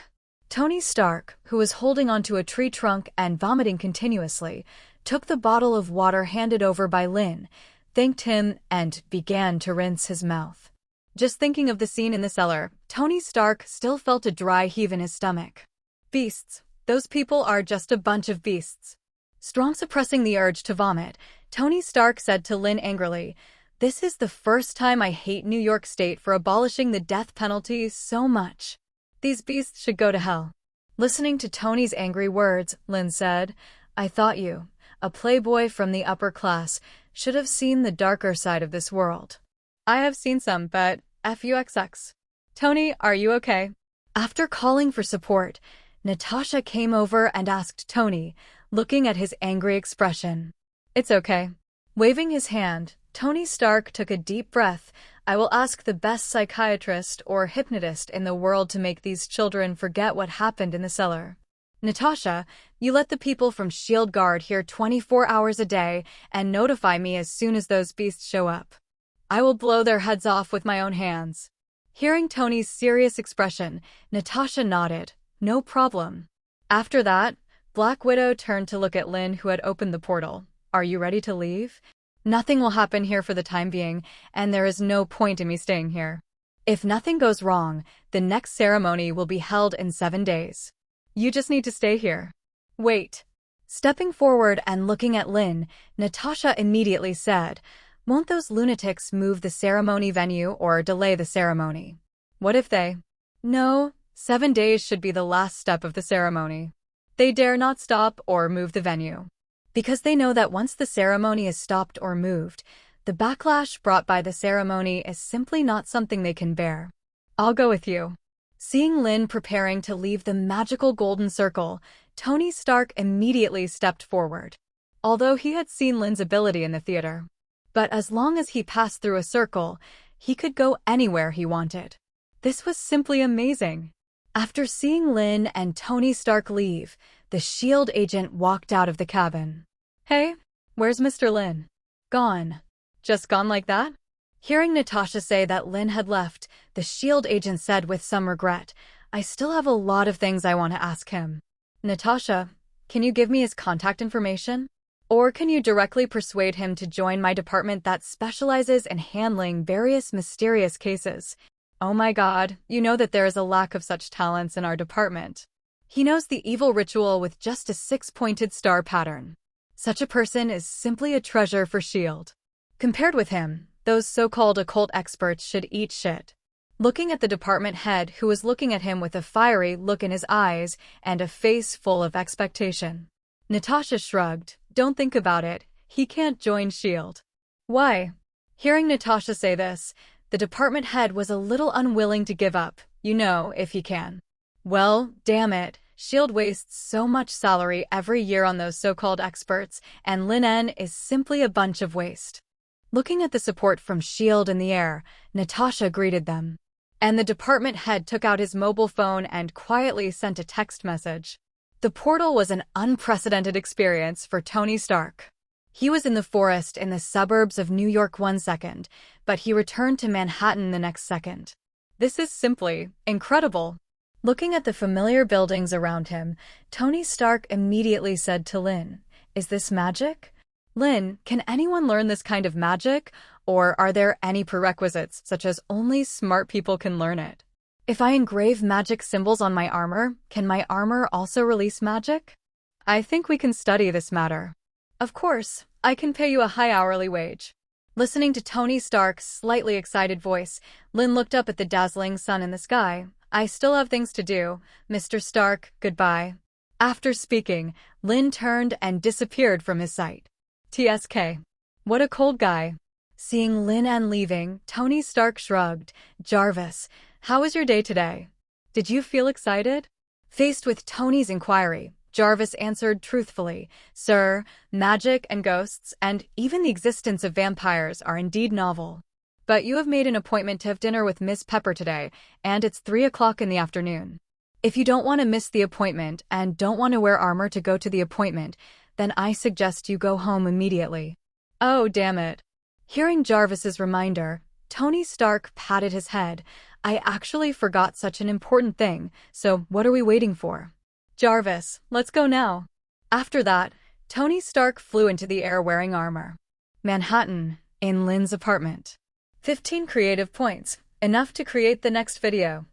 Tony Stark, who was holding onto a tree trunk and vomiting continuously, took the bottle of water handed over by Lin, thanked him, and began to rinse his mouth. Just thinking of the scene in the cellar, Tony Stark still felt a dry heave in his stomach. Beasts. Those people are just a bunch of beasts. Strong suppressing the urge to vomit, Tony Stark said to Lin angrily, "This is the first time I hate New York State for abolishing the death penalty so much. These beasts should go to hell." Listening to Tony's angry words, Lin said, "I thought you, a playboy from the upper class, should have seen the darker side of this world." "I have seen some, but FUXX. Tony, are you okay?" After calling for support, Natasha came over and asked Tony, looking at his angry expression. "It's okay." Waving his hand, Tony Stark took a deep breath. "I will ask the best psychiatrist or hypnotist in the world to make these children forget what happened in the cellar. Natasha, you let the people from S.H.I.E.L.D. guard here 24 hours a day and notify me as soon as those beasts show up. I will blow their heads off with my own hands." Hearing Tony's serious expression, Natasha nodded. "No problem." After that, Black Widow turned to look at Lin, who had opened the portal. "Are you ready to leave? Nothing will happen here for the time being, and there is no point in me staying here. If nothing goes wrong, the next ceremony will be held in 7 days. You just need to stay here." "Wait." Stepping forward and looking at Lin, Natasha immediately said, "Won't those lunatics move the ceremony venue or delay the ceremony? What if they—" "No, 7 days should be the last step of the ceremony. They dare not stop or move the venue. Because they know that once the ceremony is stopped or moved, the backlash brought by the ceremony is simply not something they can bear. I'll go with you." Seeing Lin preparing to leave the magical golden circle, Tony Stark immediately stepped forward. Although he had seen Lin's ability in the theater. But as long as he passed through a circle, he could go anywhere he wanted. This was simply amazing. After seeing Lin and Tony Stark leave, the S.H.I.E.L.D. agent walked out of the cabin. "Hey, where's Mr. Lin?" "Gone." "Just gone like that?" Hearing Natasha say that Lin had left, the S.H.I.E.L.D. agent said with some regret, "I still have a lot of things I want to ask him." "Natasha, can you give me his contact information? Or can you directly persuade him to join my department that specializes in handling various mysterious cases? Oh my God, you know that there is a lack of such talents in our department." He knows the evil ritual with just a 6-pointed star pattern. Such a person is simply a treasure for S.H.I.E.L.D. Compared with him, those so-called occult experts should eat shit. Looking at the department head who was looking at him with a fiery look in his eyes and a face full of expectation. Natasha shrugged. "Don't think about it, he can't join S.H.I.E.L.D. "Why?" Hearing Natasha say this, the department head was a little unwilling to give up, if he can. "Well, damn it, S.H.I.E.L.D. wastes so much salary every year on those so-called experts, and Lin En is simply a bunch of waste." Looking at the support from S.H.I.E.L.D. in the air, Natasha greeted them. And the department head took out his mobile phone and quietly sent a text message. The portal was an unprecedented experience for Tony Stark. He was in the forest in the suburbs of New York 1 second, but he returned to Manhattan the next second. This is simply incredible. Looking at the familiar buildings around him, Tony Stark immediately said to Lin, "Is this magic? Lin, can anyone learn this kind of magic, or are there any prerequisites such as only smart people can learn it? If I engrave magic symbols on my armor, can my armor also release magic? I think we can study this matter. Of course, I can pay you a high hourly wage." Listening to Tony Stark's slightly excited voice, Lin looked up at the dazzling sun in the sky. "I still have things to do, Mr. Stark, goodbye." After speaking, Lin turned and disappeared from his sight. TSK. What a cold guy. Seeing Lin En leaving, Tony Stark shrugged. "Jarvis, how was your day today? Did you feel excited?" Faced with Tony's inquiry, Jarvis answered truthfully, "Sir, magic and ghosts, and even the existence of vampires are indeed novel. But you have made an appointment to have dinner with Miss Pepper today, and it's 3 o'clock in the afternoon. If you don't want to miss the appointment and don't want to wear armor to go to the appointment, then I suggest you go home immediately." Oh, damn it. Hearing Jarvis's reminder, Tony Stark patted his head. "I actually forgot such an important thing, so what are we waiting for? Jarvis, let's go now." After that, Tony Stark flew into the air wearing armor. Manhattan, in Lin's apartment. 15 creative points, enough to create the next video.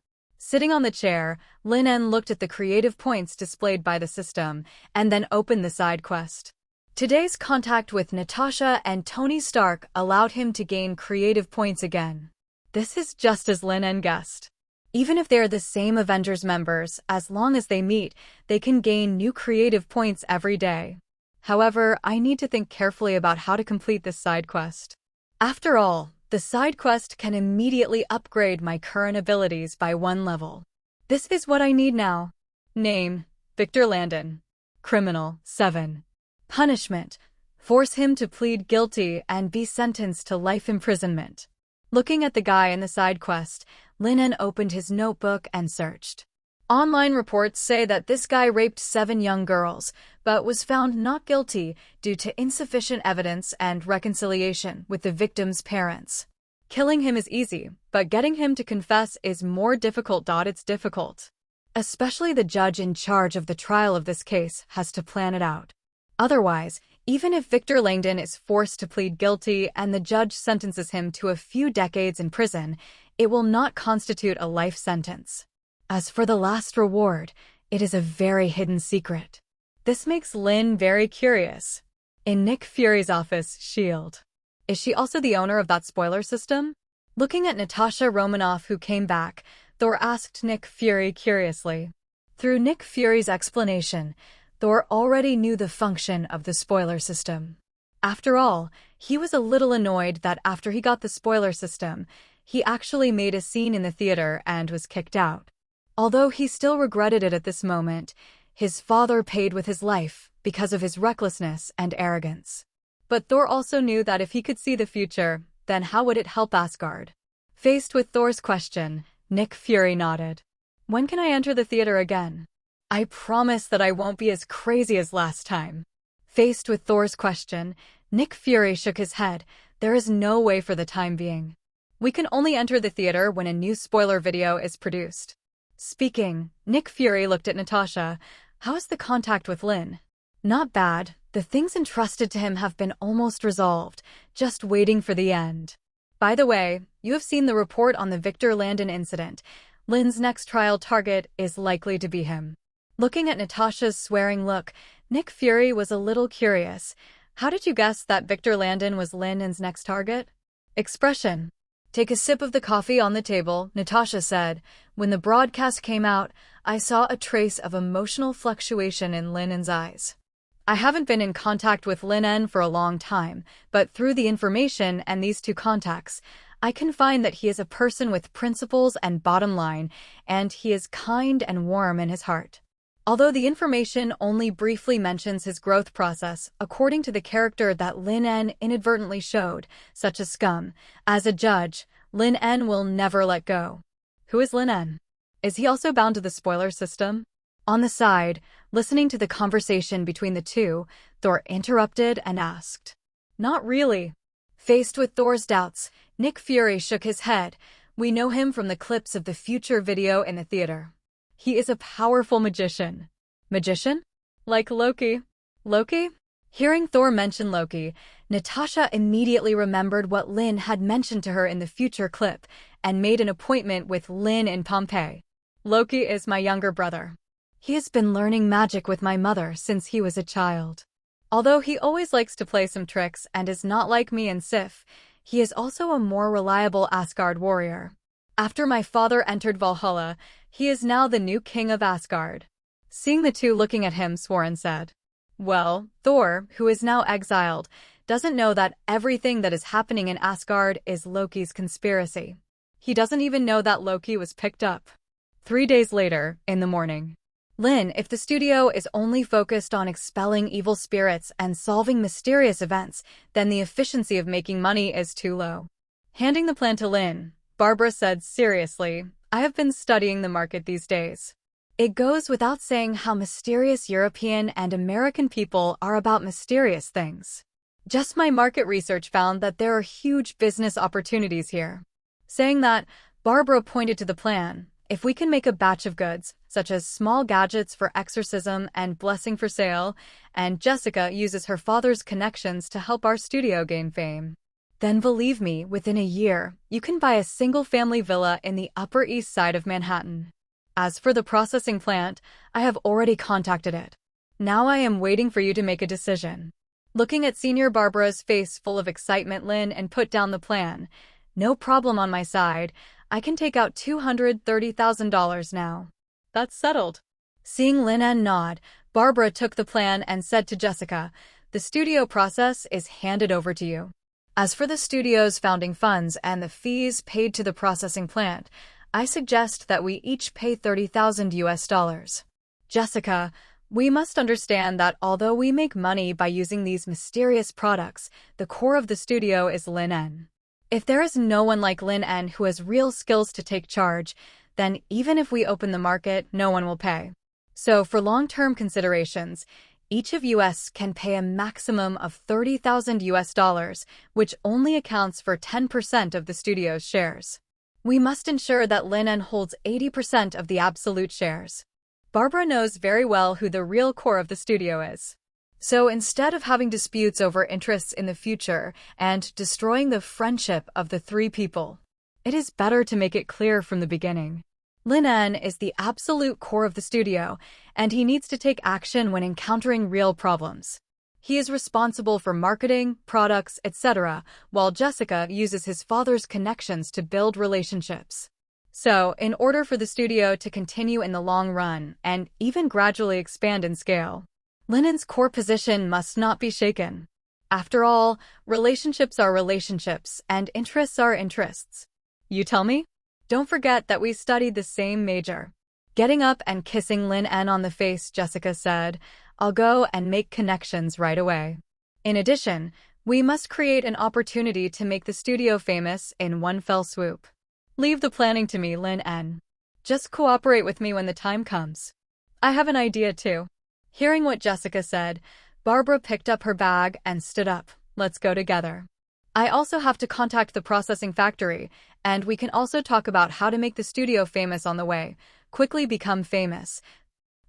Sitting on the chair, Lin En looked at the creative points displayed by the system, and then opened the side quest. Today's contact with Natasha and Tony Stark allowed him to gain creative points again. This is just as Lin En guessed. Even if they're the same Avengers members, as long as they meet, they can gain new creative points every day. However, I need to think carefully about how to complete this side quest. After all, the side quest can immediately upgrade my current abilities by 1 level. This is what I need now. Name: Victor Landon. Criminal: 7. Punishment: force him to plead guilty and be sentenced to life imprisonment. Looking at the guy in the side quest, Lin En opened his notebook and searched. Online reports say that this guy raped 7 young girls, but was found not guilty due to insufficient evidence and reconciliation with the victim's parents. Killing him is easy, but getting him to confess is more difficult. It's difficult. Especially the judge in charge of the trial of this case has to plan it out. Otherwise, even if Victor Langdon is forced to plead guilty and the judge sentences him to a few decades in prison, it will not constitute a life sentence. As for the last reward, it is a very hidden secret. This makes Lin very curious. In Nick Fury's office, S.H.I.E.L.D. Is she also the owner of that spoiler system? Looking at Natasha Romanoff, who came back, Thor asked Nick Fury curiously. Through Nick Fury's explanation, Thor already knew the function of the spoiler system. After all, he was a little annoyed that after he got the spoiler system, he actually made a scene in the theater and was kicked out. Although he still regretted it at this moment, his father paid with his life because of his recklessness and arrogance. But Thor also knew that if he could see the future, then how would it help Asgard? Faced with Thor's question, Nick Fury nodded. When can I enter the theater again? I promise that I won't be as crazy as last time. Faced with Thor's question, Nick Fury shook his head. There is no way for the time being. We can only enter the theater when a new spoiler video is produced. Speaking, Nick Fury looked at Natasha. How is the contact with Lin? Not bad. The things entrusted to him have been almost resolved, just waiting for the end. By the way, you have seen the report on the Victor Landon incident. Lin's next trial target is likely to be him. Looking at Natasha's swearing look, Nick Fury was a little curious. How did you guess that Victor Landon was Lin En's next target? Expression. Take a sip of the coffee on the table, Natasha said. When the broadcast came out, I saw a trace of emotional fluctuation in Lin En's eyes. I haven't been in contact with Lin En for a long time, but through the information and these two contacts, I can find that he is a person with principles and bottom line, and he is kind and warm in his heart. Although the information only briefly mentions his growth process, according to the character that Lin En inadvertently showed, such as scum, as a judge, Lin En will never let go. Who is Lin En? Is he also bound to the spoiler system? On the side, listening to the conversation between the two, Thor interrupted and asked. Not really. Faced with Thor's doubts, Nick Fury shook his head. We know him from the clips of the future video in the theater. He is a powerful magician. Magician? Like Loki. Loki? Hearing Thor mention Loki, Natasha immediately remembered what Lin had mentioned to her in the future clip and made an appointment with Lin in Pompeii. Loki is my younger brother. He has been learning magic with my mother since he was a child. Although he always likes to play some tricks and is not like me and Sif, he is also a more reliable Asgard warrior. After my father entered Valhalla, he is now the new king of Asgard. Seeing the two looking at him, Swerin said. Well, Thor, who is now exiled, doesn't know that everything that is happening in Asgard is Loki's conspiracy. He doesn't even know that Loki was picked up. 3 days later, in the morning. Lin, if the studio is only focused on expelling evil spirits and solving mysterious events, then the efficiency of making money is too low. Handing the plan to Lin, Barbara said seriously, I have been studying the market these days. It goes without saying how mysterious European and American people are about mysterious things. Just my market research found that there are huge business opportunities here. Saying that, Barbara pointed to the plan. If we can make a batch of goods, such as small gadgets for exorcism and blessing for sale, and Jessica uses her father's connections to help our studio gain fame, then believe me, within a year, you can buy a single-family villa in the Upper East Side of Manhattan. As for the processing plant, I have already contacted it. Now I am waiting for you to make a decision. Looking at Senior Barbara's face full of excitement, Lin and put down the plan. No problem on my side. I can take out $230,000 now. That's settled. Seeing Lin En nod, Barbara took the plan and said to Jessica, the studio process is handed over to you. As for the studio's founding funds and the fees paid to the processing plant, I suggest that we each pay $30,000. Jessica, we must understand that although we make money by using these mysterious products, the core of the studio is Lin En. If there is no one like Lin En who has real skills to take charge, then even if we open the market, no one will pay. So for long-term considerations, each of us can pay a maximum of $30,000, which only accounts for 10% of the studio's shares. We must ensure that Lin En holds 80% of the absolute shares. Barbara knows very well who the real core of the studio is. So instead of having disputes over interests in the future and destroying the friendship of the three people, it is better to make it clear from the beginning. Lin En is the absolute core of the studio, and he needs to take action when encountering real problems. He is responsible for marketing, products, etc., while Jessica uses his father's connections to build relationships. So, in order for the studio to continue in the long run and even gradually expand in scale, Lin En's core position must not be shaken. After all, relationships are relationships and interests are interests. You tell me? Don't forget that we studied the same major. Getting up and kissing Lin En on the face, Jessica said, "I'll go and make connections right away. In addition, we must create an opportunity to make the studio famous in one fell swoop. Leave the planning to me, Lin En. Just cooperate with me when the time comes. I have an idea too." Hearing what Jessica said, Barbara picked up her bag and stood up. "Let's go together. I also have to contact the processing factory, and we can also talk about how to make the studio famous on the way. Quickly become famous."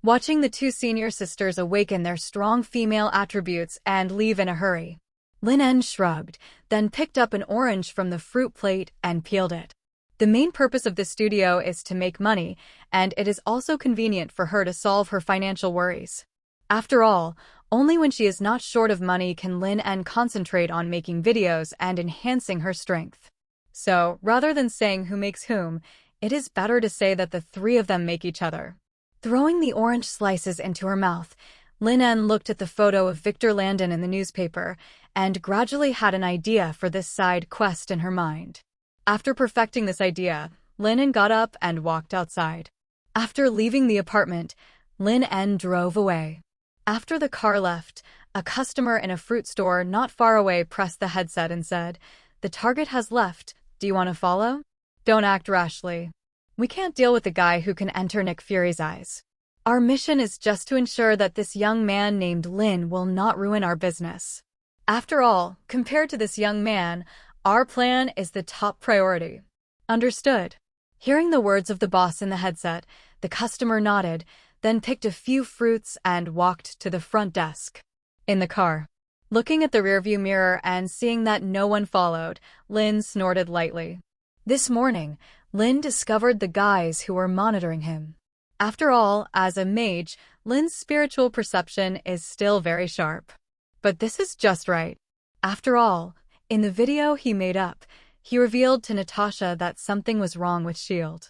Watching the two senior sisters awaken their strong female attributes and leave in a hurry, Lin En shrugged, then picked up an orange from the fruit plate and peeled it. The main purpose of the studio is to make money, and it is also convenient for her to solve her financial worries. After all, only when she is not short of money can Lin En concentrate on making videos and enhancing her strength. So, rather than saying who makes whom, it is better to say that the three of them make each other. Throwing the orange slices into her mouth, Lin En looked at the photo of Victor Landon in the newspaper and gradually had an idea for this side quest in her mind. After perfecting this idea, Lin En got up and walked outside. After leaving the apartment, Lin En drove away. After the car left, a customer in a fruit store not far away pressed the headset and said, "The target has left. Do you want to follow? Don't act rashly. We can't deal with the guy who can enter Nick Fury's eyes. Our mission is just to ensure that this young man named Lin will not ruin our business. After all, compared to this young man, our plan is the top priority." Understood. Hearing the words of the boss in the headset, the customer nodded, then picked a few fruits and walked to the front desk. In the car, looking at the rearview mirror and seeing that no one followed, Lin snorted lightly. This morning, Lin discovered the guys who were monitoring him. After all, as a mage, Lin's spiritual perception is still very sharp. But this is just right. After all, in the video he made up, he revealed to Natasha that something was wrong with S.H.I.E.L.D.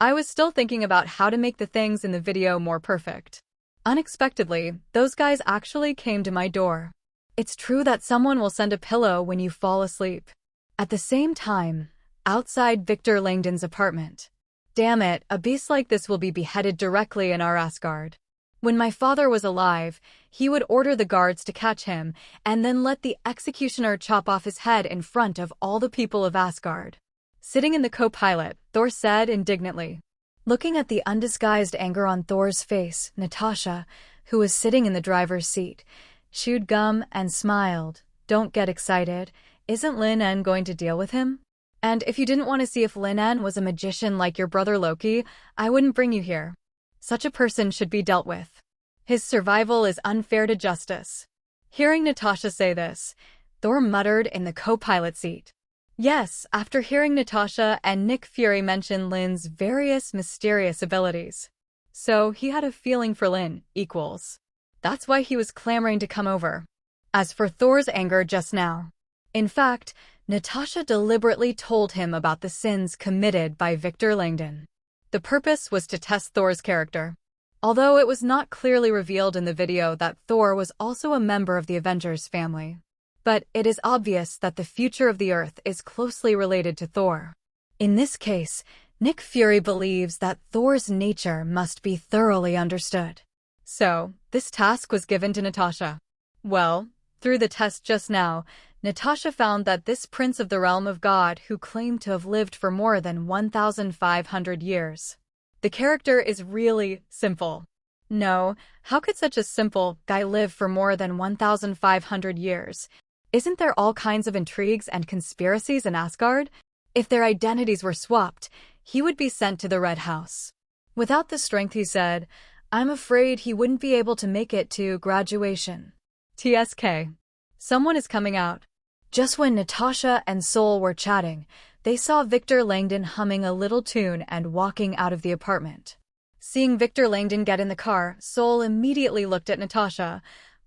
I was still thinking about how to make the things in the video more perfect. Unexpectedly, those guys actually came to my door. It's true that someone will send a pillow when you fall asleep. At the same time, outside Victor Langdon's apartment. Damn it, a beast like this will be beheaded directly in our Asgard. When my father was alive, he would order the guards to catch him, and then let the executioner chop off his head in front of all the people of Asgard. Sitting in the co-pilot, Thor said indignantly. Looking at the undisguised anger on Thor's face, Natasha, who was sitting in the driver's seat, chewed gum and smiled. "Don't get excited. Isn't Lin En going to deal with him? And if you didn't want to see if Lin En was a magician like your brother Loki, I wouldn't bring you here. Such a person should be dealt with. His survival is unfair to justice." Hearing Natasha say this, Thor muttered in the co-pilot seat. Yes, after hearing Natasha and Nick Fury mention Lin's various mysterious abilities. So he had a feeling for Lin equals. That's why he was clamoring to come over. As for Thor's anger just now, in fact, Natasha deliberately told him about the sins committed by Victor Langdon. The purpose was to test Thor's character. Although it was not clearly revealed in the video that Thor was also a member of the Avengers family. But it is obvious that the future of the Earth is closely related to Thor. In this case, Nick Fury believes that Thor's nature must be thoroughly understood. So, this task was given to Natasha. Well, through the test just now, Natasha found that this prince of the realm of God who claimed to have lived for more than 1,500 years. The character is really simple. No, how could such a simple guy live for more than 1,500 years? Isn't there all kinds of intrigues and conspiracies in Asgard? If their identities were swapped, he would be sent to the Red House. Without the strength, he said, I'm afraid he wouldn't be able to make it to graduation. TSK. Someone is coming out. Just when Natasha and Sol were chatting, they saw Victor Langdon humming a little tune and walking out of the apartment. Seeing Victor Langdon get in the car, Sol immediately looked at Natasha.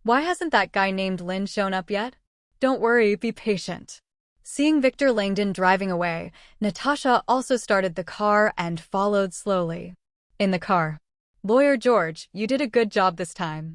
Why hasn't that guy named Lin shown up yet? Don't worry, be patient. Seeing Victor Langdon driving away, Natasha also started the car and followed slowly. In the car. Lawyer George, you did a good job this time.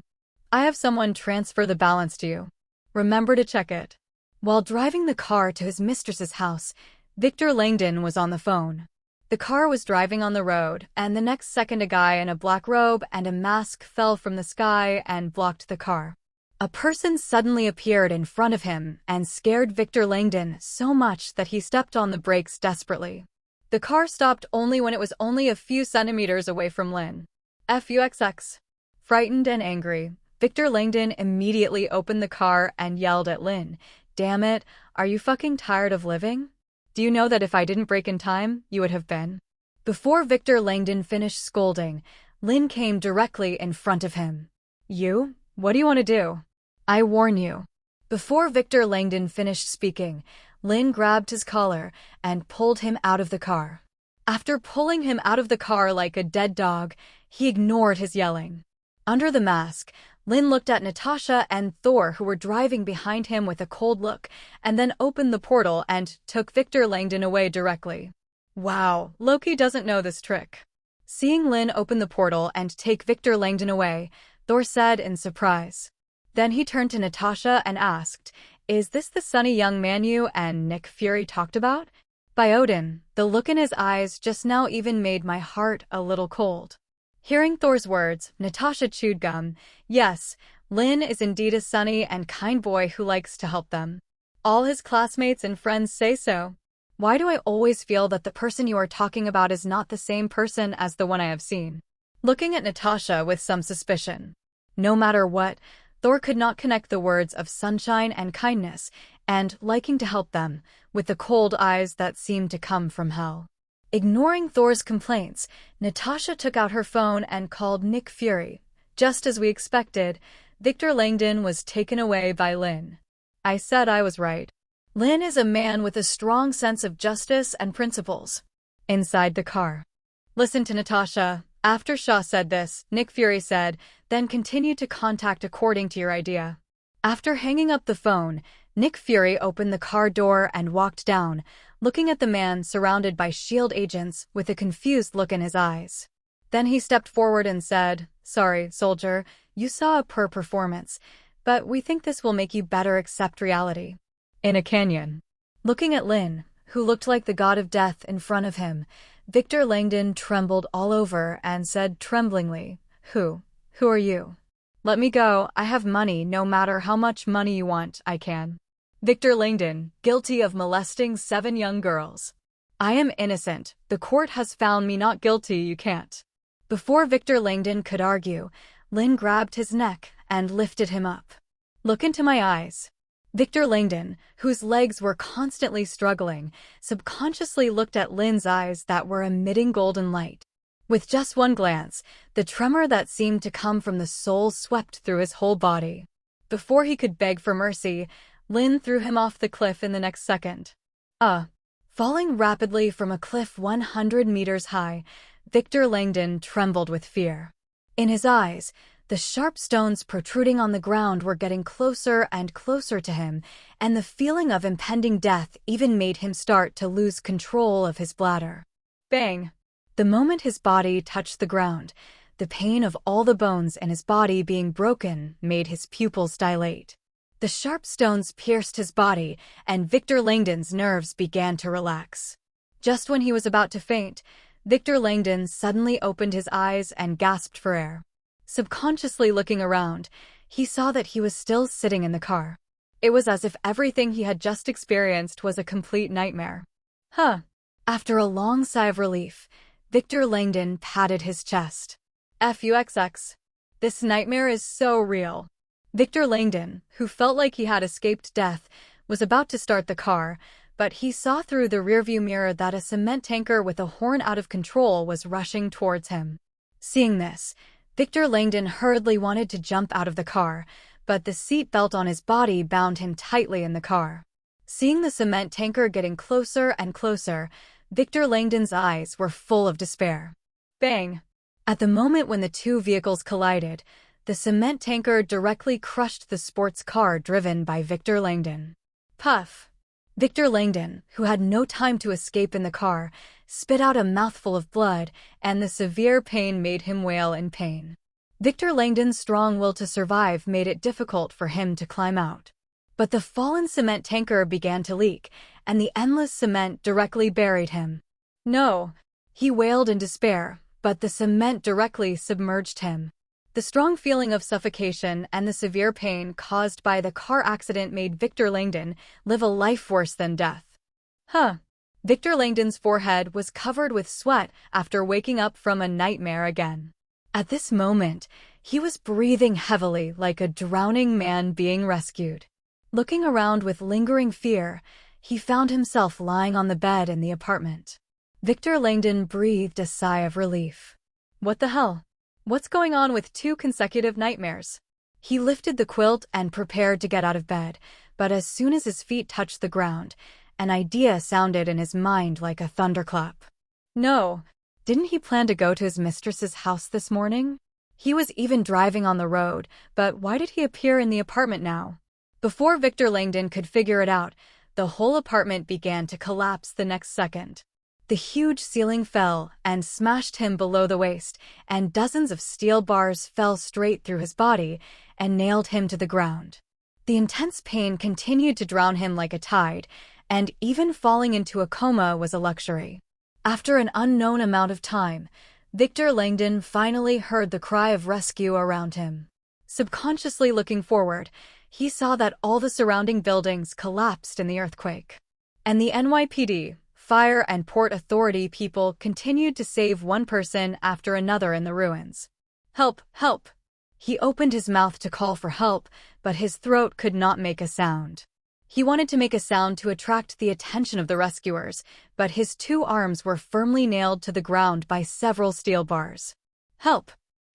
I have someone transfer the balance to you. Remember to check it. While driving the car to his mistress's house, Victor Langdon was on the phone. The car was driving on the road, and the next second a guy in a black robe and a mask fell from the sky and blocked the car. A person suddenly appeared in front of him and scared Victor Langdon so much that he stepped on the brakes desperately. The car stopped only when it was only a few centimeters away from Lin. FUXX. Frightened and angry, Victor Langdon immediately opened the car and yelled at Lin, "Damn it, are you fucking tired of living? Do you know that if I didn't brake in time, you would have been?" Before Victor Langdon finished scolding, Lin came directly in front of him. "You? What do you want to do? I warn you." Before Victor Langdon finished speaking, Lin grabbed his collar and pulled him out of the car. After pulling him out of the car like a dead dog, he ignored his yelling. Under the mask, Lin looked at Natasha and Thor, who were driving behind him, with a cold look, and then opened the portal and took Victor Langdon away directly. Wow, Loki doesn't know this trick. Seeing Lin open the portal and take Victor Langdon away, Thor said in surprise. Then he turned to Natasha and asked, "Is this the sunny young man you and Nick Fury talked about?" By Odin, the look in his eyes just now even made my heart a little cold. Hearing Thor's words, Natasha chewed gum. Yes, Lin is indeed a sunny and kind boy who likes to help them. All his classmates and friends say so. Why do I always feel that the person you are talking about is not the same person as the one I have seen? Looking at Natasha with some suspicion. No matter what, Thor could not connect the words of sunshine and kindness and liking to help them with the cold eyes that seemed to come from hell. Ignoring Thor's complaints, Natasha took out her phone and called Nick Fury. Just as we expected, Victor Langdon was taken away by Lin. I said I was right. Lin is a man with a strong sense of justice and principles. Inside the car. Listen to Natasha. After Shaw said this, Nick Fury said, then continue to contact according to your idea. After hanging up the phone, Nick Fury opened the car door and walked down, looking at the man surrounded by S.H.I.E.L.D. agents with a confused look in his eyes. Then he stepped forward and said, "Sorry, soldier, you saw a poor performance, but we think this will make you better accept reality." In a canyon. Looking at Lin, who looked like the god of death in front of him, Victor Langdon trembled all over and said tremblingly, Who are you? Let me go. I have money. No matter how much money you want, I can." Victor Langdon, guilty of molesting 7 young girls. "I am innocent. The court has found me not guilty. You can't." Before Victor Langdon could argue, Lin grabbed his neck and lifted him up. "Look into my eyes." Victor Langdon, whose legs were constantly struggling, subconsciously looked at Lin's eyes that were emitting golden light. With just one glance, the tremor that seemed to come from the soul swept through his whole body. Before he could beg for mercy, Lin threw him off the cliff in the next second. Falling rapidly from a cliff 100 meters high, Victor Langdon trembled with fear. In his eyes, the sharp stones protruding on the ground were getting closer and closer to him, and the feeling of impending death even made him start to lose control of his bladder. Bang! The moment his body touched the ground, the pain of all the bones in his body being broken made his pupils dilate. The sharp stones pierced his body, and Victor Langdon's nerves began to relax. Just when he was about to faint, Victor Langdon suddenly opened his eyes and gasped for air. Subconsciously looking around, he saw that he was still sitting in the car. It was as if everything he had just experienced was a complete nightmare. After a long sigh of relief, Victor Langdon patted his chest. FUXX. This nightmare is so real. Victor Langdon, who felt like he had escaped death, was about to start the car, but he saw through the rearview mirror that a cement tanker with a horn out of control was rushing towards him. Seeing this, Victor Langdon hurriedly wanted to jump out of the car, but the seat belt on his body bound him tightly in the car. Seeing the cement tanker getting closer and closer, Victor Langdon's eyes were full of despair. Bang! At the moment when the two vehicles collided, the cement tanker directly crushed the sports car driven by Victor Langdon. Puff! Victor Langdon, who had no time to escape in the car, spit out a mouthful of blood, and the severe pain made him wail in pain. Victor Langdon's strong will to survive made it difficult for him to climb out. But the fallen cement tanker began to leak, and the endless cement directly buried him. No! He wailed in despair, but the cement directly submerged him. The strong feeling of suffocation and the severe pain caused by the car accident made Victor Langdon live a life worse than death. Victor Langdon's forehead was covered with sweat after waking up from a nightmare again. At this moment, he was breathing heavily like a drowning man being rescued. Looking around with lingering fear, he found himself lying on the bed in the apartment. Victor Langdon breathed a sigh of relief. What the hell? What's going on with 2 consecutive nightmares? He lifted the quilt and prepared to get out of bed, but as soon as his feet touched the ground, an idea sounded in his mind like a thunderclap. No, didn't he plan to go to his mistress's house this morning? He was even driving on the road, but why did he appear in the apartment now? Before Victor Langdon could figure it out, the whole apartment began to collapse the next second. The huge ceiling fell and smashed him below the waist, and dozens of steel bars fell straight through his body and nailed him to the ground. The intense pain continued to drown him like a tide, and even falling into a coma was a luxury. After an unknown amount of time, Victor Langdon finally heard the cry of rescue around him. Subconsciously looking forward, he saw that all the surrounding buildings collapsed in the earthquake. And the NYPD, Fire and Port Authority people continued to save one person after another in the ruins. Help! Help! He opened his mouth to call for help, but his throat could not make a sound. He wanted to make a sound to attract the attention of the rescuers, but his 2 arms were firmly nailed to the ground by several steel bars. Help!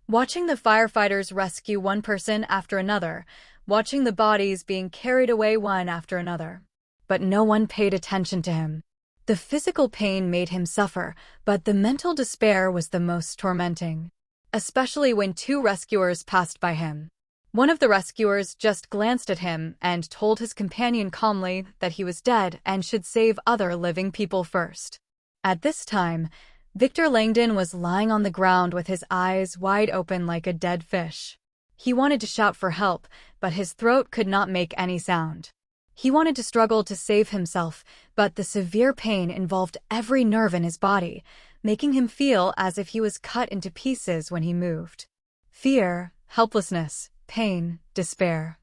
Watching the firefighters rescue one person after another, watching the bodies being carried away one after another. But no one paid attention to him. The physical pain made him suffer, but the mental despair was the most tormenting, especially when 2 rescuers passed by him. One of the rescuers just glanced at him and told his companion calmly that he was dead and should save other living people first. At this time, Victor Langdon was lying on the ground with his eyes wide open like a dead fish. He wanted to shout for help, but his throat could not make any sound. He wanted to struggle to save himself, but the severe pain involved every nerve in his body, making him feel as if he was cut into pieces when he moved. Fear, helplessness, pain, despair.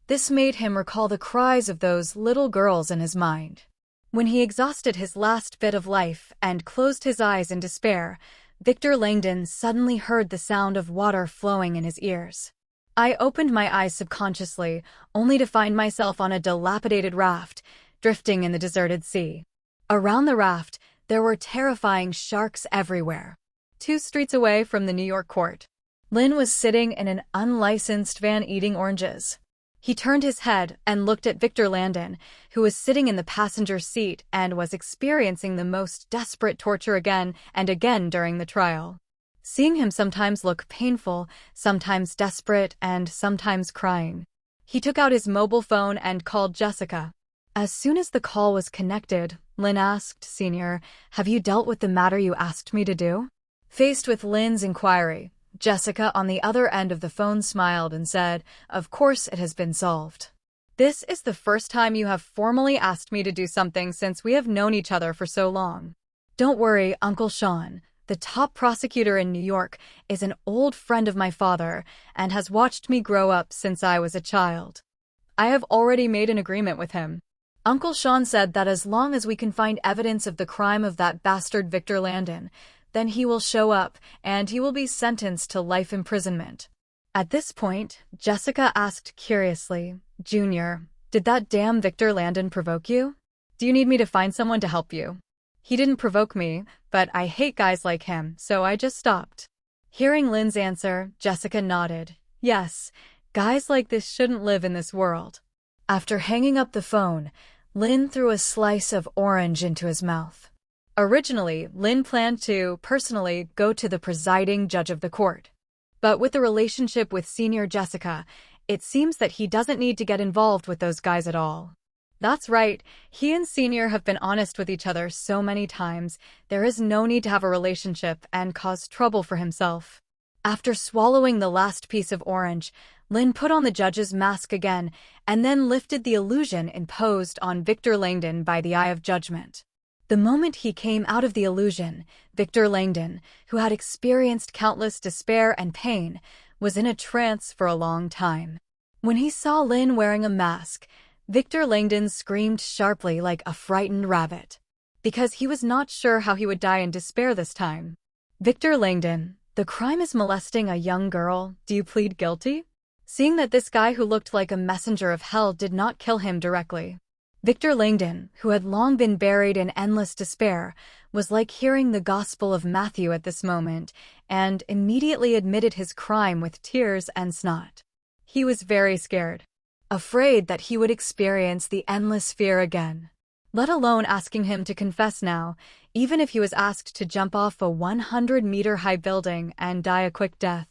This made him recall the cries of those little girls in his mind. When he exhausted his last bit of life and closed his eyes in despair, Victor Langdon suddenly heard the sound of water flowing in his ears. I opened my eyes subconsciously, only to find myself on a dilapidated raft, drifting in the deserted sea. Around the raft, there were terrifying sharks everywhere. 2 streets away from the New York court, Lin was sitting in an unlicensed van eating oranges. He turned his head and looked at Victor Langdon, who was sitting in the passenger seat and was experiencing the most desperate torture again and again during the trial. Seeing him sometimes look painful, sometimes desperate, and sometimes crying. He took out his mobile phone and called Jessica. As soon as the call was connected, Lin asked, "Senior, have you dealt with the matter you asked me to do?" Faced with Lin's inquiry, Jessica on the other end of the phone smiled and said, "Of course it has been solved. This is the first time you have formally asked me to do something since we have known each other for so long. Don't worry, Uncle Sean. The top prosecutor in New York is an old friend of my father and has watched me grow up since I was a child. I have already made an agreement with him." Uncle Sean said that as long as we can find evidence of the crime of that bastard Victor Langdon, then he will show up and he will be sentenced to life imprisonment. At this point, Jessica asked curiously, "Junior, did that damn Victor Langdon provoke you? Do you need me to find someone to help you?" "He didn't provoke me, but I hate guys like him, so I just stopped." Hearing Lin's answer, Jessica nodded. Yes, guys like this shouldn't live in this world. After hanging up the phone, Lin threw a slice of orange into his mouth. Originally, Lin planned to, personally, go to the presiding judge of the court. But with the relationship with Senior Jessica, it seems that he doesn't need to get involved with those guys at all. That's right, he and Senior have been honest with each other so many times, there is no need to have a relationship and cause trouble for himself. After swallowing the last piece of orange, Lin put on the judge's mask again and then lifted the illusion imposed on Victor Langdon by the Eye of Judgment. The moment he came out of the illusion, Victor Langdon, who had experienced countless despair and pain, was in a trance for a long time. When he saw Lin wearing a mask, Victor Langdon screamed sharply like a frightened rabbit, because he was not sure how he would die in despair this time. Victor Langdon, the crime is molesting a young girl. Do you plead guilty? Seeing that this guy who looked like a messenger of hell did not kill him directly, Victor Langdon, who had long been buried in endless despair, was like hearing the Gospel of Matthew at this moment, and immediately admitted his crime with tears and snot. He was very scared, afraid that he would experience the endless fear again. Let alone asking him to confess now, even if he was asked to jump off a 100-meter-high building and die a quick death.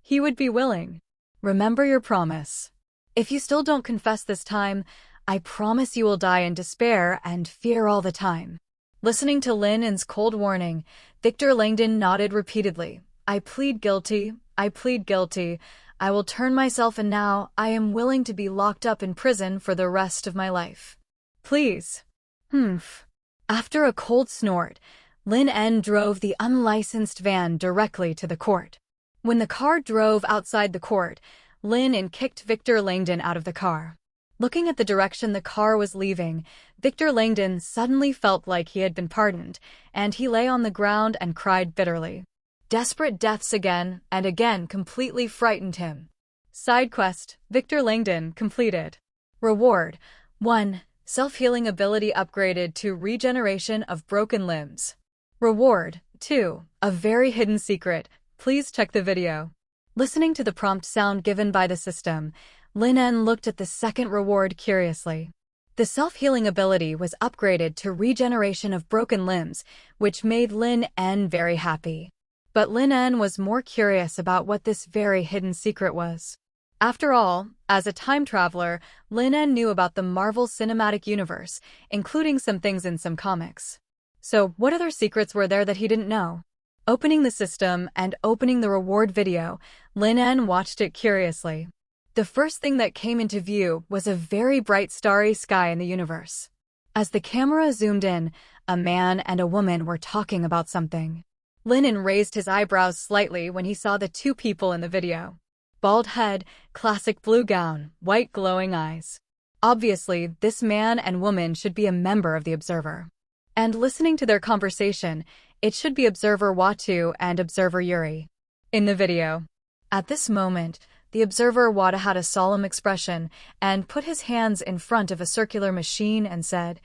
He would be willing. Remember your promise. If you still don't confess this time, I promise you will die in despair and fear all the time. Listening to Lin En's cold warning, Victor Langdon nodded repeatedly. I plead guilty. I plead guilty. I will turn myself in now. I am willing to be locked up in prison for the rest of my life. Please. Humph. After a cold snort, Lin En drove the unlicensed van directly to the court. When the car drove outside the court, Lin En kicked Victor Langdon out of the car. Looking at the direction the car was leaving, Victor Langdon suddenly felt like he had been pardoned, and he lay on the ground and cried bitterly. Desperate deaths again and again completely frightened him. Side quest, Victor Langdon completed. Reward: 1. Self-healing ability upgraded to regeneration of broken limbs. Reward: 2. A very hidden secret. Please check the video. Listening to the prompt sound given by the system, Lin En looked at the second reward curiously. The self-healing ability was upgraded to regeneration of broken limbs, which made Lin En very happy. But Lin En was more curious about what this very hidden secret was. After all, as a time traveler, Lin En knew about the Marvel Cinematic Universe, including some things in some comics. So, what other secrets were there that he didn't know? Opening the system and opening the reward video, Lin En watched it curiously. The first thing that came into view was a very bright starry sky in the universe. As the camera zoomed in, a man and a woman were talking about something. Lin En raised his eyebrows slightly when he saw the two people in the video. Bald head, classic blue gown, white glowing eyes. Obviously, this man and woman should be a member of the Observer. And listening to their conversation, it should be Observer Watu and Observer Yuri. In the video. At this moment, the Observer Wada had a solemn expression and put his hands in front of a circular machine and said,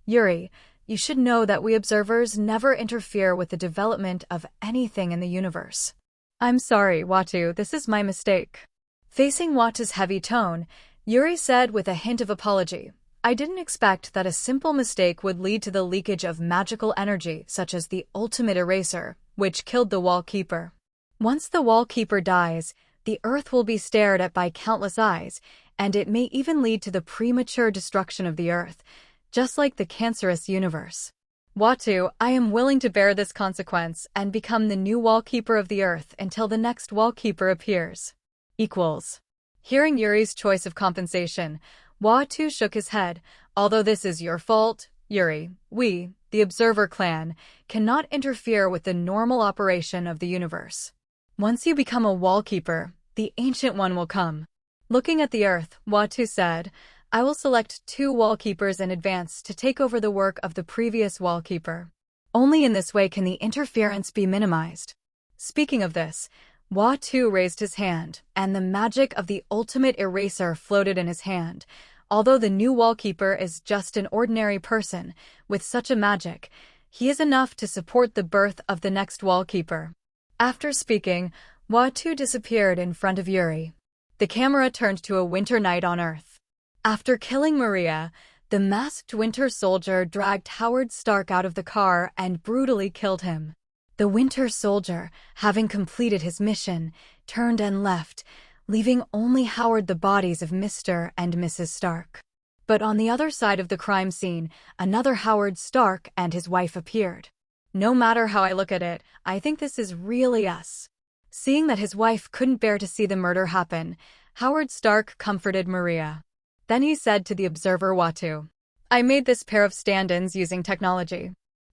Yuri, you should know that we observers never interfere with the development of anything in the universe. I'm sorry, Watu, this is my mistake. Facing Watu's heavy tone, Yuri said with a hint of apology, I didn't expect that a simple mistake would lead to the leakage of magical energy such as the ultimate eraser, which killed the Wallkeeper. Once the Wallkeeper dies, the Earth will be stared at by countless eyes, and it may even lead to the premature destruction of the Earth, just like the cancerous universe. Watu, I am willing to bear this consequence and become the new Wallkeeper of the Earth until the next Wallkeeper appears. Equals. Hearing Yuri's choice of compensation, Watu shook his head. Although this is your fault, Yuri, we, the Observer Clan, cannot interfere with the normal operation of the universe. Once you become a Wallkeeper, the Ancient One will come. Looking at the Earth, Watu said, I will select 2 Wallkeepers in advance to take over the work of the previous Wallkeeper. Only in this way can the interference be minimized. Speaking of this, Watu raised his hand, and the magic of the ultimate eraser floated in his hand. Although the new Wallkeeper is just an ordinary person, with such a magic, he is enough to support the birth of the next Wallkeeper. After speaking, Watu disappeared in front of Yuri. The camera turned to a winter night on Earth. After killing Maria, the masked Winter Soldier dragged Howard Stark out of the car and brutally killed him. The Winter Soldier, having completed his mission, turned and left, leaving only Howard the bodies of Mr. and Mrs. Stark. But on the other side of the crime scene, another Howard Stark and his wife appeared. No matter how I look at it, I think this is really us. Seeing that his wife couldn't bear to see the murder happen, Howard Stark comforted Maria. Then he said to the Observer Watu, I made this pair of stand-ins using technology.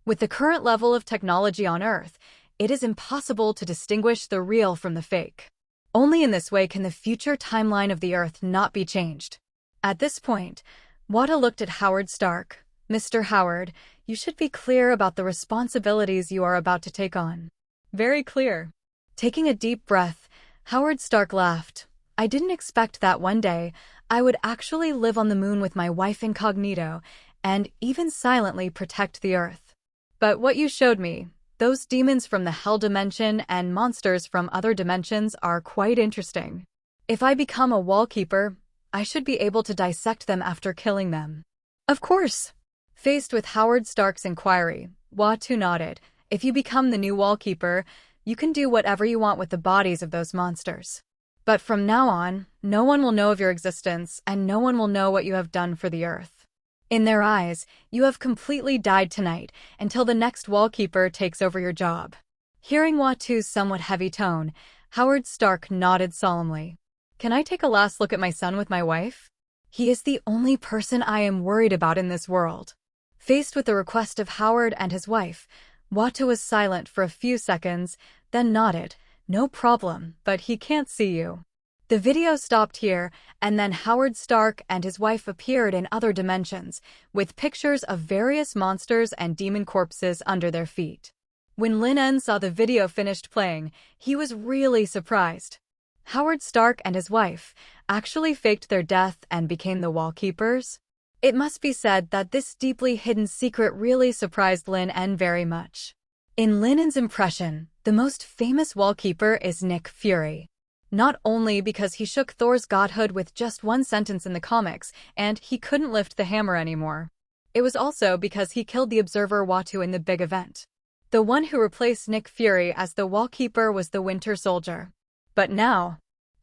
With the current level of technology on Earth, it is impossible to distinguish the real from the fake. Only in this way can the future timeline of the Earth not be changed. At this point, Wata looked at Howard Stark. Mr. Howard, you should be clear about the responsibilities you are about to take on. Very clear. Taking a deep breath, Howard Stark laughed. I didn't expect that one day I would actually live on the moon with my wife incognito and even silently protect the Earth. But what you showed me, those demons from the Hell dimension and monsters from other dimensions are quite interesting. If I become a wallkeeper, I should be able to dissect them after killing them. Of course. Faced with Howard Stark's inquiry, Watu nodded. If you become the new wallkeeper, you can do whatever you want with the bodies of those monsters. But from now on, no one will know of your existence and no one will know what you have done for the Earth. In their eyes, you have completely died tonight until the next wallkeeper takes over your job. Hearing Watu's somewhat heavy tone, Howard Stark nodded solemnly. Can I take a last look at my son with my wife? He is the only person I am worried about in this world. Faced with the request of Howard and his wife, Watu was silent for a few seconds, then nodded. No problem, but he can't see you. The video stopped here, and then Howard Stark and his wife appeared in other dimensions, with pictures of various monsters and demon corpses under their feet. When Lin En saw the video finished playing, he was really surprised. Howard Stark and his wife actually faked their death and became the wallkeepers. It must be said that this deeply hidden secret really surprised Lin En very much. In Lin En's impression, the most famous wallkeeper is Nick Fury. Not only because he shook Thor's godhood with just one sentence in the comics and he couldn't lift the hammer anymore. It was also because he killed the Observer Watu in the big event. The one who replaced Nick Fury as the wallkeeper was the Winter Soldier. But now,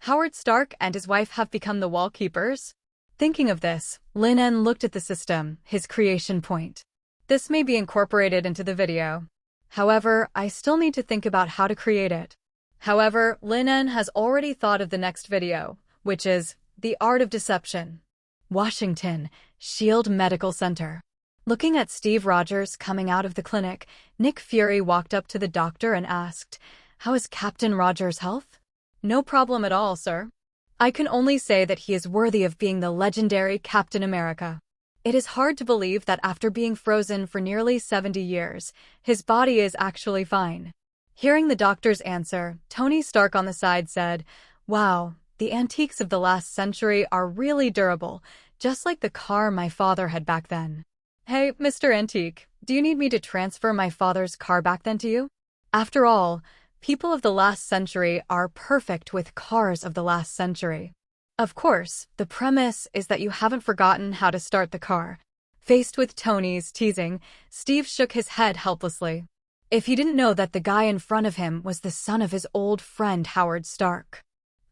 Howard Stark and his wife have become the wallkeepers? Thinking of this, Lin En looked at the system, his creation point. This may be incorporated into the video. However, I still need to think about how to create it. However, Lin En has already thought of the next video, which is The Art of Deception. Washington, Shield Medical Center. Looking at Steve Rogers coming out of the clinic, Nick Fury walked up to the doctor and asked, "How is Captain Rogers' health?" "No problem at all, sir. I can only say that he is worthy of being the legendary Captain America." It is hard to believe that after being frozen for nearly 70 years, his body is actually fine. Hearing the doctor's answer, Tony Stark on the side said, "Wow, the antiques of the last century are really durable, just like the car my father had back then." "Hey, Mr. Antique, do you need me to transfer my father's car back then to you?" After all, people of the last century are perfect with cars of the last century. Of course, the premise is that you haven't forgotten how to start the car. Faced with Tony's teasing, Steve shook his head helplessly. If he didn't know that the guy in front of him was the son of his old friend Howard Stark.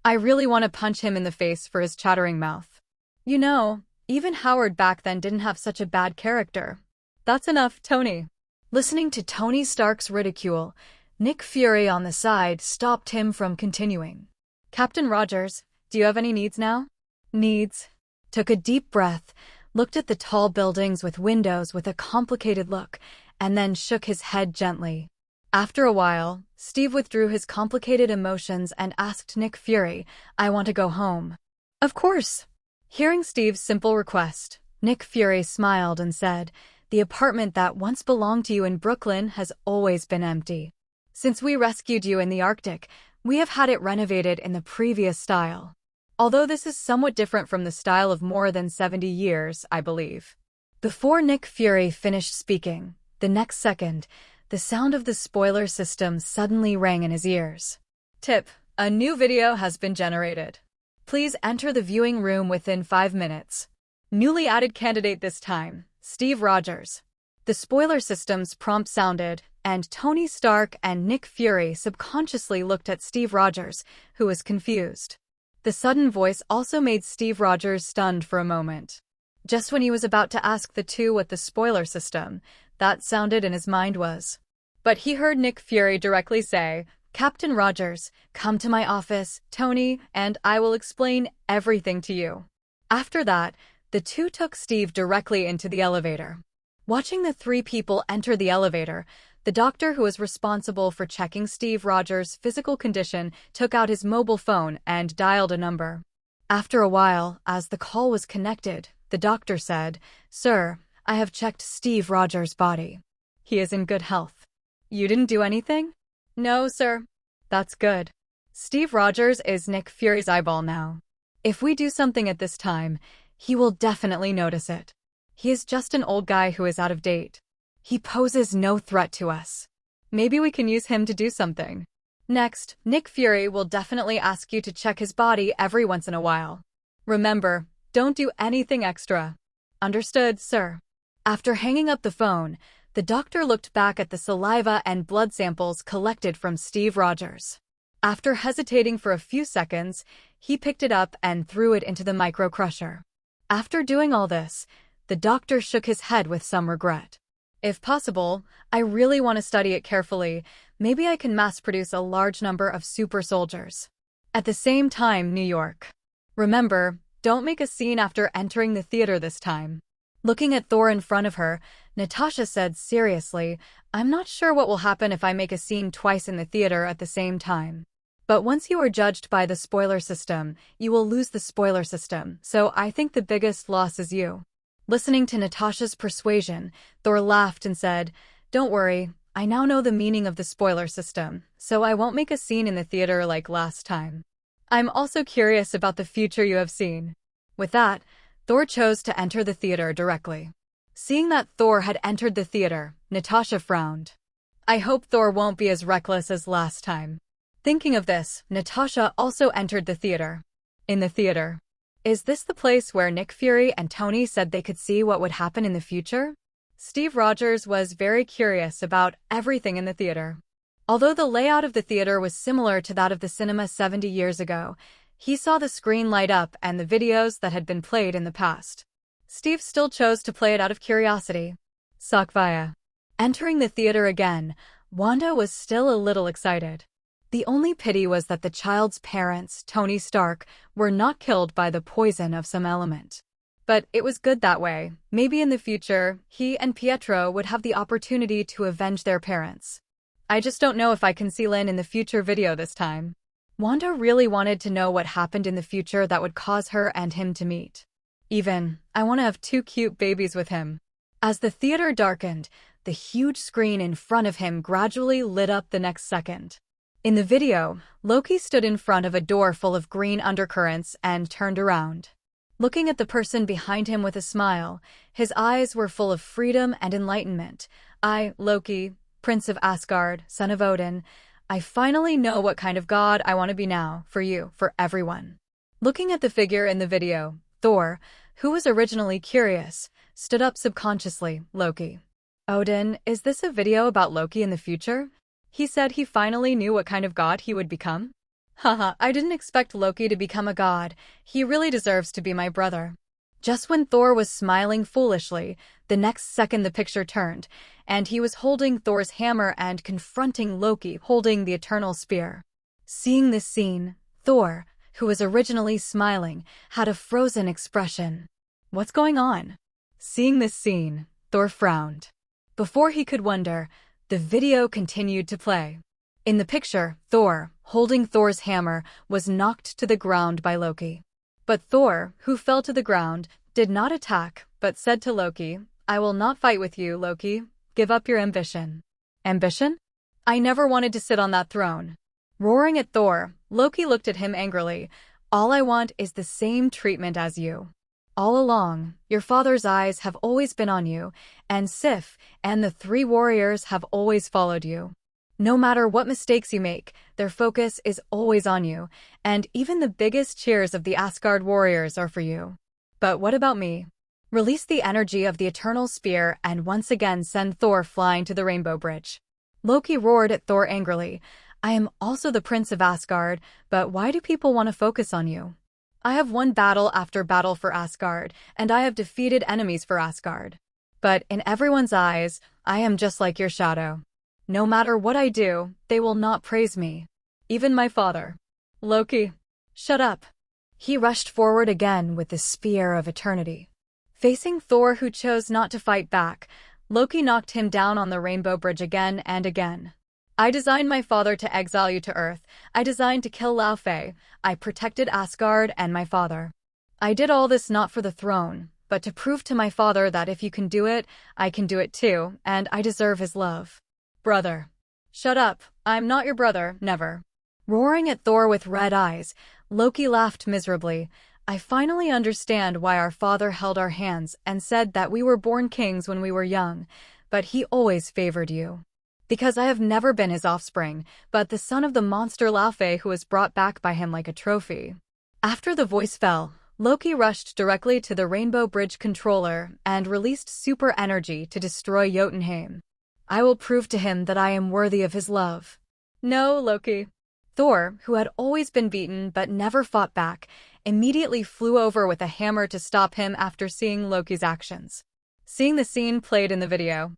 I really want to punch him in the face for his chattering mouth. You know, even Howard back then didn't have such a bad character. That's enough, Tony. Listening to Tony Stark's ridicule, Nick Fury on the side stopped him from continuing. "Captain Rogers, do you have any needs now?" "Needs?" Took a deep breath, looked at the tall buildings with windows with a complicated look, and then shook his head gently. After a while, Steve withdrew his complicated emotions and asked Nick Fury, "I want to go home." "Of course." Hearing Steve's simple request, Nick Fury smiled and said, "The apartment that once belonged to you in Brooklyn has always been empty. Since we rescued you in the Arctic, we have had it renovated in the previous style. Although this is somewhat different from the style of more than 70 years, I believe." Before Nick Fury finished speaking, the next second, the sound of the spoiler system suddenly rang in his ears. "Tip, a new video has been generated. Please enter the viewing room within 5 minutes. Newly added candidate this time, Steve Rogers." The spoiler system's prompt sounded, and Tony Stark and Nick Fury subconsciously looked at Steve Rogers, who was confused. The sudden voice also made Steve Rogers stunned for a moment. Just when he was about to ask the two what the spoiler system that sounded in his mind was. But he heard Nick Fury directly say, "Captain Rogers, come to my office, Tony, and I will explain everything to you." After that, the two took Steve directly into the elevator. Watching the three people enter the elevator, the doctor who was responsible for checking Steve Rogers' physical condition took out his mobile phone and dialed a number. After a while, as the call was connected, the doctor said, "Sir, I have checked Steve Rogers' body. He is in good health." "You didn't do anything?" "No, sir." "That's good. Steve Rogers is Nick Fury's eyeball now. If we do something at this time, he will definitely notice it. He is just an old guy who is out of date. He poses no threat to us. Maybe we can use him to do something. Next, Nick Fury will definitely ask you to check his body every once in a while. Remember, don't do anything extra." "Understood, sir." After hanging up the phone, the doctor looked back at the saliva and blood samples collected from Steve Rogers. After hesitating for a few seconds, he picked it up and threw it into the microcrusher. After doing all this, the doctor shook his head with some regret. "If possible, I really want to study it carefully. Maybe I can mass-produce a large number of super soldiers. At the same time, New York. Remember, don't make a scene after entering the theater this time." Looking at Thor in front of her, Natasha said seriously, "I'm not sure what will happen if I make a scene twice in the theater at the same time. But once you are judged by the spoiler system, you will lose the spoiler system, so I think the biggest loss is you." Listening to Natasha's persuasion, Thor laughed and said, "Don't worry, I now know the meaning of the spoiler system, so I won't make a scene in the theater like last time. I'm also curious about the future you have seen." With that, Thor chose to enter the theater directly. Seeing that Thor had entered the theater, Natasha frowned. "I hope Thor won't be as reckless as last time." Thinking of this, Natasha also entered the theater. In the theater. Is this the place where Nick Fury and Tony said they could see what would happen in the future? Steve Rogers was very curious about everything in the theater. Although the layout of the theater was similar to that of the cinema 70 years ago, he saw the screen light up and the videos that had been played in the past. Steve still chose to play it out of curiosity. Sakvaya. Entering the theater again, Wanda was still a little excited. The only pity was that the child's parents, Tony Stark, were not killed by the poison of some element. But it was good that way. Maybe in the future, he and Pietro would have the opportunity to avenge their parents. "I just don't know if I can see Lin in the future video this time." Wanda really wanted to know what happened in the future that would cause her and him to meet. I want to have 2 cute babies with him." As the theater darkened, the huge screen in front of him gradually lit up the next second. In the video, Loki stood in front of a door full of green undercurrents and turned around. Looking at the person behind him with a smile, his eyes were full of freedom and enlightenment. "I, Loki, Prince of Asgard, son of Odin, I finally know what kind of god I want to be now, for you, for everyone." Looking at the figure in the video, Thor, who was originally curious, stood up subconsciously. "Loki. Odin, is this a video about Loki in the future? He said he finally knew what kind of god he would become? Haha, I didn't expect Loki to become a god. He really deserves to be my brother." Just when Thor was smiling foolishly, the next second the picture turned, and he was holding Thor's hammer and confronting Loki holding the eternal spear. Seeing this scene, Thor, who was originally smiling, had a frozen expression. What's going on? Seeing this scene, Thor frowned. Before he could wonder, the video continued to play. In the picture, Thor, holding Thor's hammer, was knocked to the ground by Loki. But Thor, who fell to the ground, did not attack, but said to Loki, "I will not fight with you, Loki. Give up your ambition." "Ambition? I never wanted to sit on that throne." Roaring at Thor, Loki looked at him angrily. "All I want is the same treatment as you. All along, your father's eyes have always been on you, and Sif and the 3 warriors have always followed you. No matter what mistakes you make, their focus is always on you, and even the biggest cheers of the Asgard warriors are for you. But what about me? Release the energy of the eternal spear and once again send Thor flying to the Rainbow Bridge." Loki roared at Thor angrily. "I am also the Prince of Asgard, but why do people want to focus on you? I have won battle after battle for Asgard, and I have defeated enemies for Asgard. But in everyone's eyes, I am just like your shadow. No matter what I do, they will not praise me. Even my father." "Loki, shut up." He rushed forward again with the Spear of Eternity. Facing Thor, who chose not to fight back, Loki knocked him down on the Rainbow Bridge again and again. I designed my father to exile you to Earth. I designed to kill Laufey. I protected Asgard and my father. I did all this not for the throne, but to prove to my father that if you can do it, I can do it too, and I deserve his love. Brother. Shut up. I'm not your brother, never. Roaring at Thor with red eyes, Loki laughed miserably. I finally understand why our father held our hands and said that we were born kings when we were young, but he always favored you. Because I have never been his offspring, but the son of the monster Laufey who was brought back by him like a trophy. After the voice fell, Loki rushed directly to the Rainbow Bridge controller and released super energy to destroy Jotunheim. I will prove to him that I am worthy of his love. No, Loki. Thor, who had always been beaten but never fought back, immediately flew over with a hammer to stop him after seeing Loki's actions. Seeing the scene played in the video,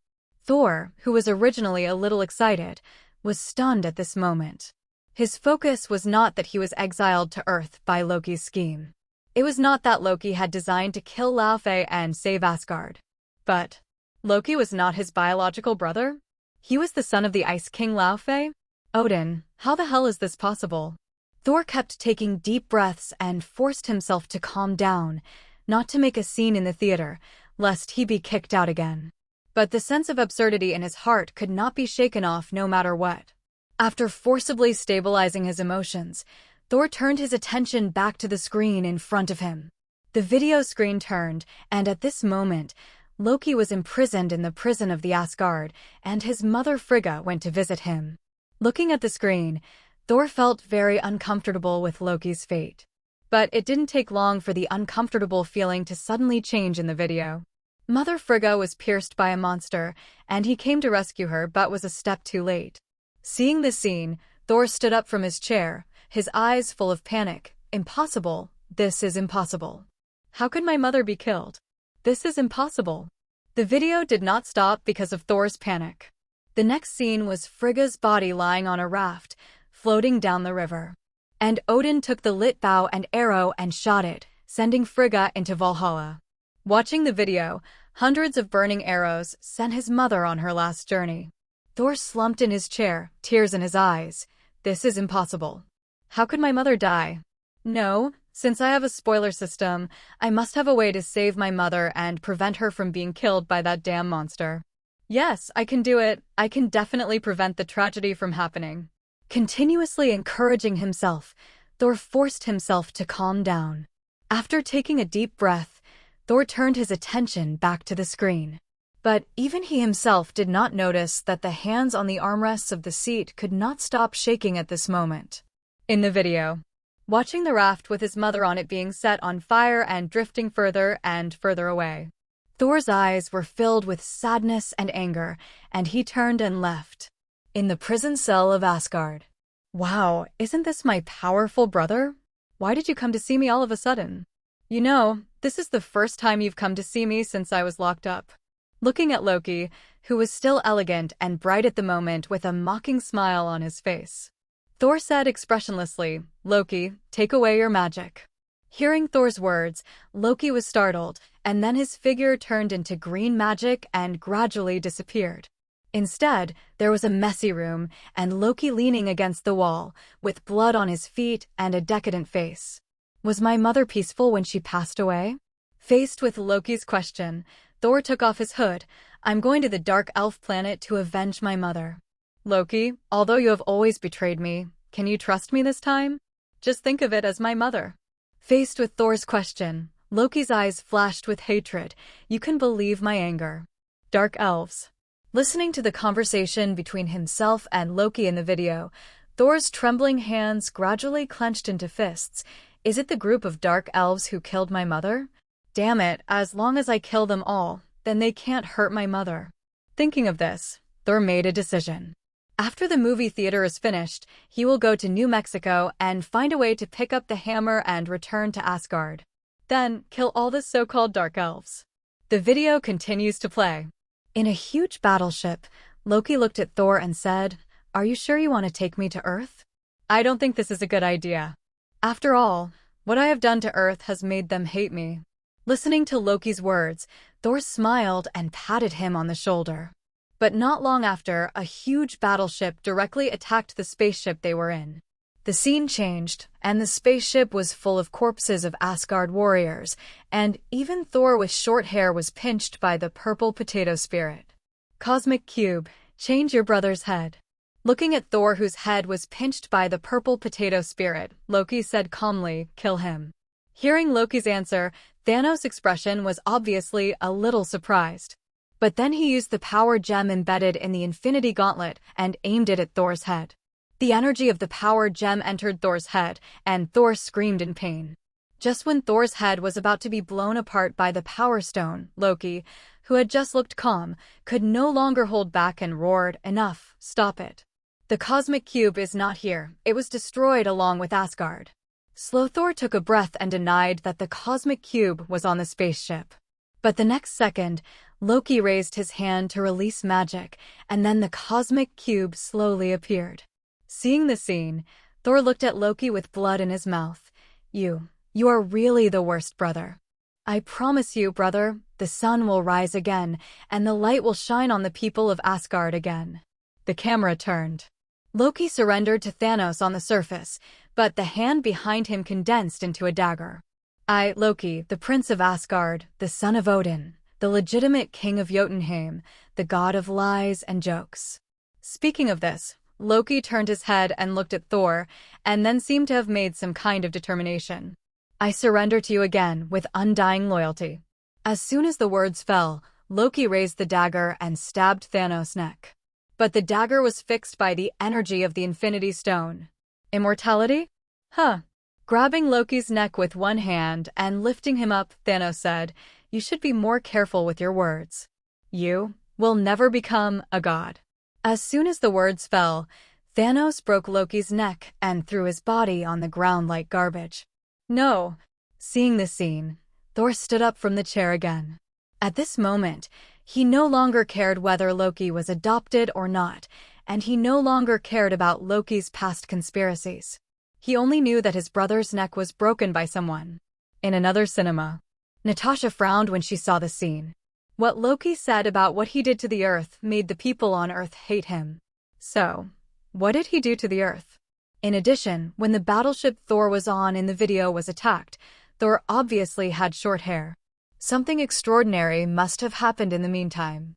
Thor, who was originally a little excited, was stunned at this moment. His focus was not that he was exiled to Earth by Loki's scheme. It was not that Loki had designed to kill Laufey and save Asgard. But Loki was not his biological brother? He was the son of the Ice King Laufey? Odin, how the hell is this possible? Thor kept taking deep breaths and forced himself to calm down, not to make a scene in the theater, lest he be kicked out again. But the sense of absurdity in his heart could not be shaken off no matter what. After forcibly stabilizing his emotions, Thor turned his attention back to the screen in front of him. The video screen turned, and at this moment, Loki was imprisoned in the prison of the Asgard, and his mother Frigga went to visit him. Looking at the screen, Thor felt very uncomfortable with Loki's fate. But it didn't take long for the uncomfortable feeling to suddenly change in the video. Mother Frigga was pierced by a monster, and he came to rescue her but was a step too late. Seeing this scene, Thor stood up from his chair, his eyes full of panic. Impossible. This is impossible. How could my mother be killed? This is impossible. The video did not stop because of Thor's panic. The next scene was Frigga's body lying on a raft, floating down the river. And Odin took the lit bow and arrow and shot it, sending Frigga into Valhalla. Watching the video, hundreds of burning arrows sent his mother on her last journey. Thor slumped in his chair, tears in his eyes. This is impossible. How could my mother die? No, since I have a spoiler system, I must have a way to save my mother and prevent her from being killed by that damn monster. Yes, I can do it. I can definitely prevent the tragedy from happening. Continuously encouraging himself, Thor forced himself to calm down. After taking a deep breath, Thor turned his attention back to the screen. But even he himself did not notice that the hands on the armrests of the seat could not stop shaking at this moment. In the video, watching the raft with his mother on it being set on fire and drifting further and further away, Thor's eyes were filled with sadness and anger, and he turned and left. In the prison cell of Asgard. Wow, isn't this my powerful brother? Why did you come to see me all of a sudden? You know, this is the first time you've come to see me since I was locked up. Looking at Loki, who was still elegant and bright at the moment with a mocking smile on his face, Thor said expressionlessly, "Loki, take away your magic." Hearing Thor's words, Loki was startled, and then his figure turned into green magic and gradually disappeared. Instead, there was a messy room, and Loki leaning against the wall, with blood on his feet and a decadent face. Was my mother peaceful when she passed away? Faced with Loki's question, Thor took off his hood. I'm going to the dark elf planet to avenge my mother. Loki, although you have always betrayed me, can you trust me this time? Just think of it as my mother. Faced with Thor's question, Loki's eyes flashed with hatred. You can believe my anger. Dark elves. Listening to the conversation between himself and Loki in the video, Thor's trembling hands gradually clenched into fists. Is it the group of dark elves who killed my mother? Damn it, as long as I kill them all, then they can't hurt my mother. Thinking of this, Thor made a decision. After the movie theater is finished, he will go to New Mexico and find a way to pick up the hammer and return to Asgard. Then, kill all the so-called dark elves. The video continues to play. In a huge battleship, Loki looked at Thor and said, "Are you sure you want to take me to Earth? I don't think this is a good idea. After all, what I have done to Earth has made them hate me. Listening to Loki's words, Thor smiled and patted him on the shoulder. But not long after, a huge battleship directly attacked the spaceship they were in. The scene changed, and the spaceship was full of corpses of Asgard warriors, and even Thor with short hair was pinched by the purple potato spirit. Cosmic Cube, change your brother's head. Looking at Thor, whose head was pinched by the purple potato spirit, Loki said calmly, kill him. Hearing Loki's answer, Thanos' expression was obviously a little surprised. But then he used the power gem embedded in the Infinity Gauntlet and aimed it at Thor's head. The energy of the power gem entered Thor's head, and Thor screamed in pain. Just when Thor's head was about to be blown apart by the Power Stone, Loki, who had just looked calm, could no longer hold back and roared, enough, stop it. The Cosmic Cube is not here, it was destroyed along with Asgard. Slow Thor took a breath and denied that the Cosmic Cube was on the spaceship. But the next second, Loki raised his hand to release magic, and then the Cosmic Cube slowly appeared. Seeing the scene, Thor looked at Loki with blood in his mouth. You are really the worst brother. I promise you, brother, the sun will rise again, and the light will shine on the people of Asgard again. The camera turned. Loki surrendered to Thanos on the surface, but the hand behind him condensed into a dagger. I, Loki, the Prince of Asgard, the son of Odin, the legitimate king of Jotunheim, the god of lies and jokes. Speaking of this, Loki turned his head and looked at Thor, and then seemed to have made some kind of determination. I surrender to you again with undying loyalty. As soon as the words fell, Loki raised the dagger and stabbed Thanos' neck. But the dagger was fixed by the energy of the Infinity Stone. Immortality? Huh. Grabbing Loki's neck with one hand and lifting him up, Thanos said, you should be more careful with your words. You will never become a god. As soon as the words fell, Thanos broke Loki's neck and threw his body on the ground like garbage. No. Seeing this scene, Thor stood up from the chair again. At this moment, he no longer cared whether Loki was adopted or not, and he no longer cared about Loki's past conspiracies. He only knew that his brother's neck was broken by someone. In another cinema, Natasha frowned when she saw the scene. What Loki said about what he did to the Earth made the people on Earth hate him. So, what did he do to the Earth? In addition, when the battleship Thor was on in the video was attacked, Thor obviously had short hair. Something extraordinary must have happened in the meantime.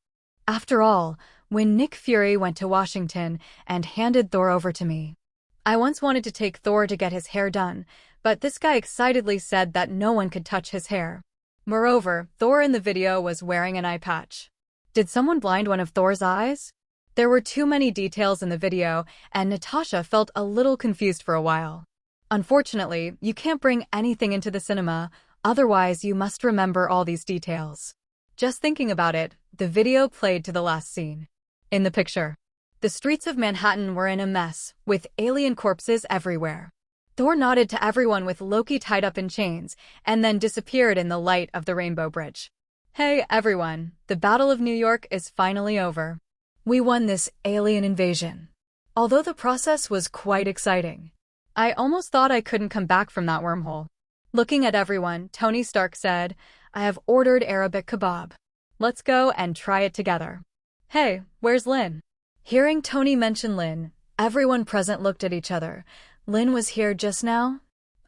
After all, when Nick Fury went to Washington and handed Thor over to me, I once wanted to take Thor to get his hair done, but this guy excitedly said that no one could touch his hair. Moreover, Thor in the video was wearing an eye patch. Did someone blind one of Thor's eyes? There were too many details in the video, and Natasha felt a little confused for a while. Unfortunately, you can't bring anything into the cinema, otherwise you must remember all these details. Just thinking about it, the video played to the last scene. In the picture, the streets of Manhattan were in a mess, with alien corpses everywhere. Thor nodded to everyone with Loki tied up in chains, and then disappeared in the light of the Rainbow Bridge. Hey, everyone, the Battle of New York is finally over. We won this alien invasion. Although the process was quite exciting, I almost thought I couldn't come back from that wormhole. Looking at everyone, Tony Stark said, I have ordered Arabic kebab. Let's go and try it together. Hey, where's Lin? Hearing Tony mention Lin, everyone present looked at each other. Lin was here just now?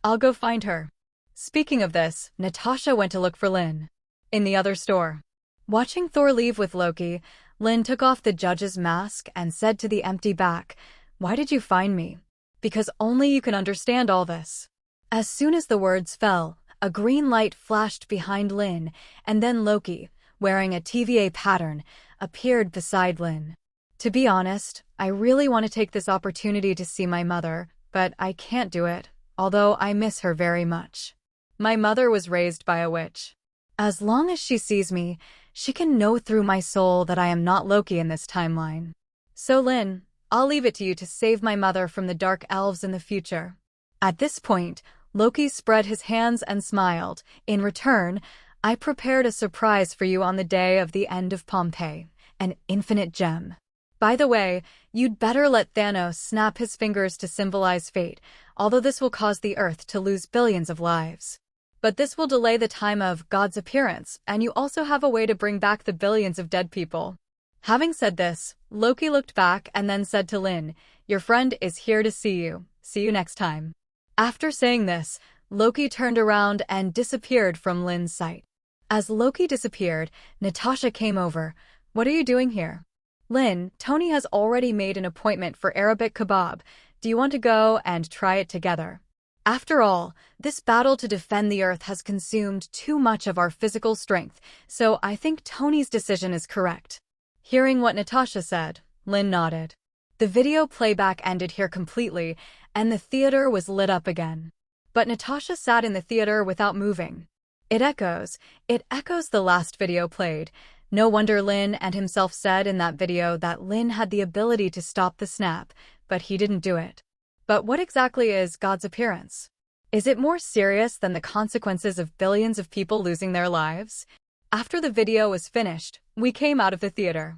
I'll go find her. Speaking of this, Natasha went to look for Lin in the other store. Watching Thor leave with Loki, Lin took off the judge's mask and said to the empty back, why did you find me? Because only you can understand all this. As soon as the words fell, a green light flashed behind Lin, and then Loki, wearing a TVA pattern, appeared beside Lin. To be honest, I really want to take this opportunity to see my mother, but I can't do it, although I miss her very much. My mother was raised by a witch. As long as she sees me, she can know through my soul that I am not Loki in this timeline. So Lin, I'll leave it to you to save my mother from the dark elves in the future. At this point, Loki spread his hands and smiled. In return, I prepared a surprise for you on the day of the end of Pompeii, an infinite gem. By the way, you'd better let Thanos snap his fingers to symbolize fate, although this will cause the Earth to lose billions of lives. But this will delay the time of God's appearance, and you also have a way to bring back the billions of dead people. Having said this, Loki looked back and then said to Lin, "Your friend is here to see you. See you next time." After saying this, Loki turned around and disappeared from Lin's sight. As Loki disappeared, Natasha came over. "What are you doing here?" "Lin, Tony has already made an appointment for Arabic kebab. Do you want to go and try it together? After all, this battle to defend the Earth has consumed too much of our physical strength, so I think Tony's decision is correct." Hearing what Natasha said, Lin nodded. The video playback ended here completely, and the theater was lit up again. But Natasha sat in the theater without moving. It echoes the last video played. No wonder Lin and himself said in that video that Lin had the ability to stop the snap, but he didn't do it. But what exactly is God's appearance? Is it more serious than the consequences of billions of people losing their lives? After the video was finished, we came out of the theater.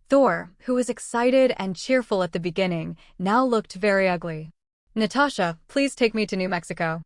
Thor, who was excited and cheerful at the beginning, now looked very ugly. "Natasha, please take me to New Mexico.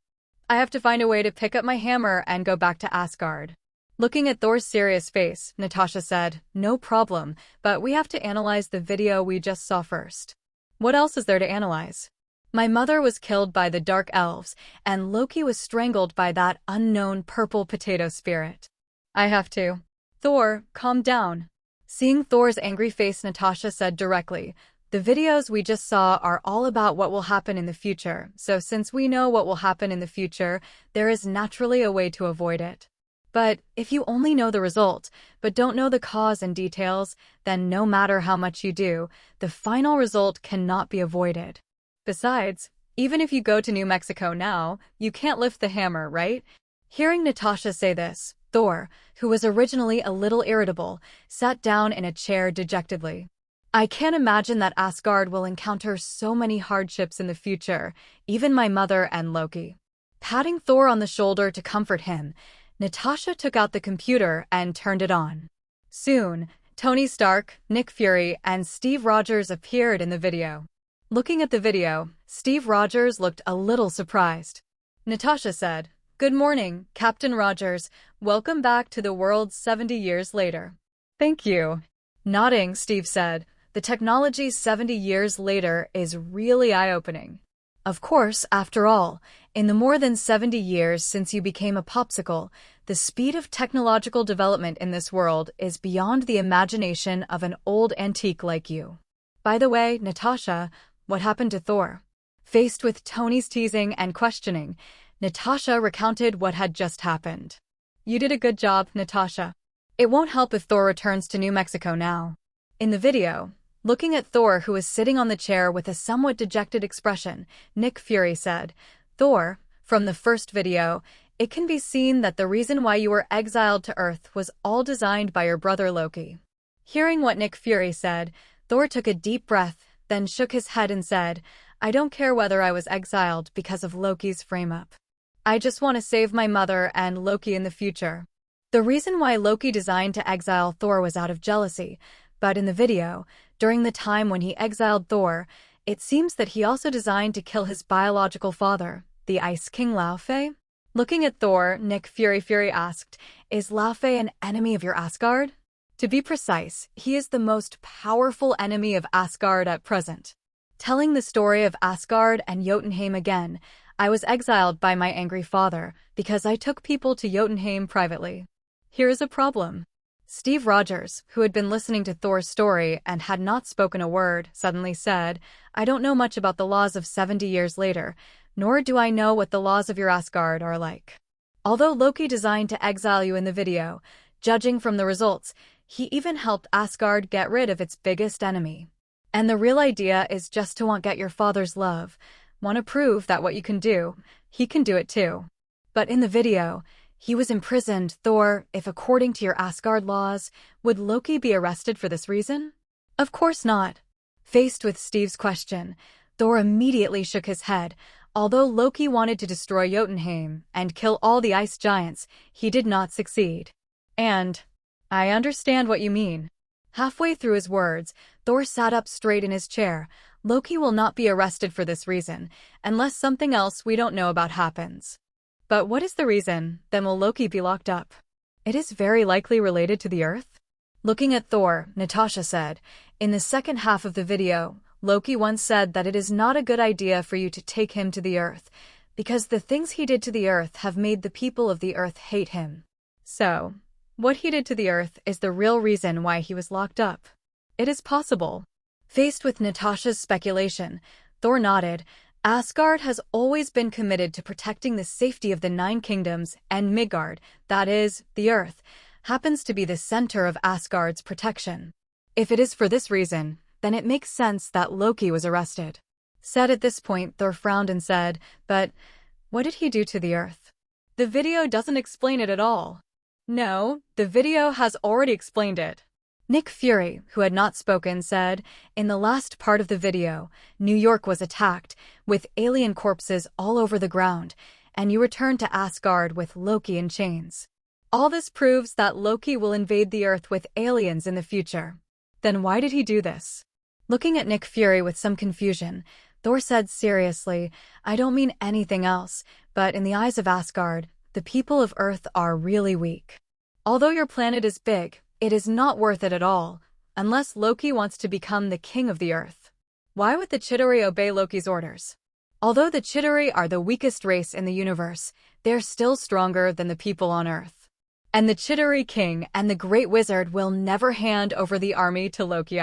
I have to find a way to pick up my hammer and go back to Asgard." Looking at Thor's serious face, Natasha said, "No problem, but we have to analyze the video we just saw first." "What else is there to analyze?" "My mother was killed by the Dark Elves, and Loki was strangled by that unknown purple potato spirit." "I have to." "Thor, calm down." Seeing Thor's angry face, Natasha said directly, "The videos we just saw are all about what will happen in the future, so since we know what will happen in the future, there is naturally a way to avoid it. But if you only know the result, but don't know the cause and details, then no matter how much you do, the final result cannot be avoided. Besides, even if you go to New Mexico now, you can't lift the hammer, right?" Hearing Natasha say this, Thor, who was originally a little irritable, sat down in a chair dejectedly. "I can't imagine that Asgard will encounter so many hardships in the future, even my mother and Loki." Patting Thor on the shoulder to comfort him, Natasha took out the computer and turned it on. Soon, Tony Stark, Nick Fury, and Steve Rogers appeared in the video. Looking at the video, Steve Rogers looked a little surprised. Natasha said, "Good morning, Captain Rogers. Welcome back to the world 70 years later." "Thank you." Nodding, Steve said, "The technology 70 years later is really eye-opening." Of course, after all, in the more than 70 years since you became a popsicle, the speed of technological development in this world is beyond the imagination of an old antique like you. By the way, Natasha, what happened to Thor? Faced with Tony's teasing and questioning, Natasha recounted what had just happened. "You did a good job, Natasha. It won't help if Thor returns to New Mexico now." In the video, looking at Thor, who was sitting on the chair with a somewhat dejected expression, Nick Fury said, "Thor, from the first video, it can be seen that the reason why you were exiled to Earth was all designed by your brother Loki." Hearing what Nick Fury said, Thor took a deep breath, then shook his head and said, "I don't care whether I was exiled because of Loki's frame-up. I just want to save my mother and Loki in the future." The reason why Loki designed to exile Thor was out of jealousy, but in the video, during the time when he exiled Thor, it seems that he also designed to kill his biological father, the Ice King Laufey. Looking at Thor, Nick Fury asked, "Is Laufey an enemy of your Asgard?" To be precise, he is the most powerful enemy of Asgard at present. Telling the story of Asgard and Jotunheim again, "I was exiled by my angry father because I took people to Jotunheim privately. Here is a problem." Steve Rogers, who had been listening to Thor's story and had not spoken a word, suddenly said, "I don't know much about the laws of 70 years later, nor do I know what the laws of your Asgard are like. Although Loki designed to exile you in the video, judging from the results, he even helped Asgard get rid of its biggest enemy. And the real idea is just to get your father's love, want to prove that what you can do, he can do it too. But in the video, he was imprisoned. Thor, if according to your Asgard laws, would Loki be arrested for this reason?" "Of course not." Faced with Steve's question, Thor immediately shook his head. Although Loki wanted to destroy Jotunheim and kill all the ice giants, he did not succeed. "And I understand what you mean." Halfway through his words, Thor sat up straight in his chair. "Loki will not be arrested for this reason, unless something else we don't know about happens." But what is the reason? Then will Loki be locked up? It is very likely related to the Earth. Looking at Thor, Natasha said, in the second half of the video, Loki once said that it is not a good idea for you to take him to the Earth, because the things he did to the Earth have made the people of the Earth hate him. So, what he did to the Earth is the real reason why he was locked up. It is possible. Faced with Natasha's speculation, Thor nodded. Asgard has always been committed to protecting the safety of the Nine Kingdoms, and Midgard, that is, the Earth, happens to be the center of Asgard's protection. If it is for this reason, then it makes sense that Loki was arrested. Said at this point, Thor frowned and said, but what did he do to the Earth? The video doesn't explain it at all. No, the video has already explained it. Nick Fury, who had not spoken, said, in the last part of the video, New York was attacked, with alien corpses all over the ground, and you returned to Asgard with Loki in chains. All this proves that Loki will invade the Earth with aliens in the future. Then why did he do this? Looking at Nick Fury with some confusion, Thor said seriously, I don't mean anything else, but in the eyes of Asgard, the people of Earth are really weak. Although your planet is big, it is not worth it at all, unless Loki wants to become the king of the Earth. Why would the Chitauri obey Loki's orders? Although the Chitauri are the weakest race in the universe, they're still stronger than the people on Earth. And the Chitauri king and the great wizard will never hand over the army to Loki.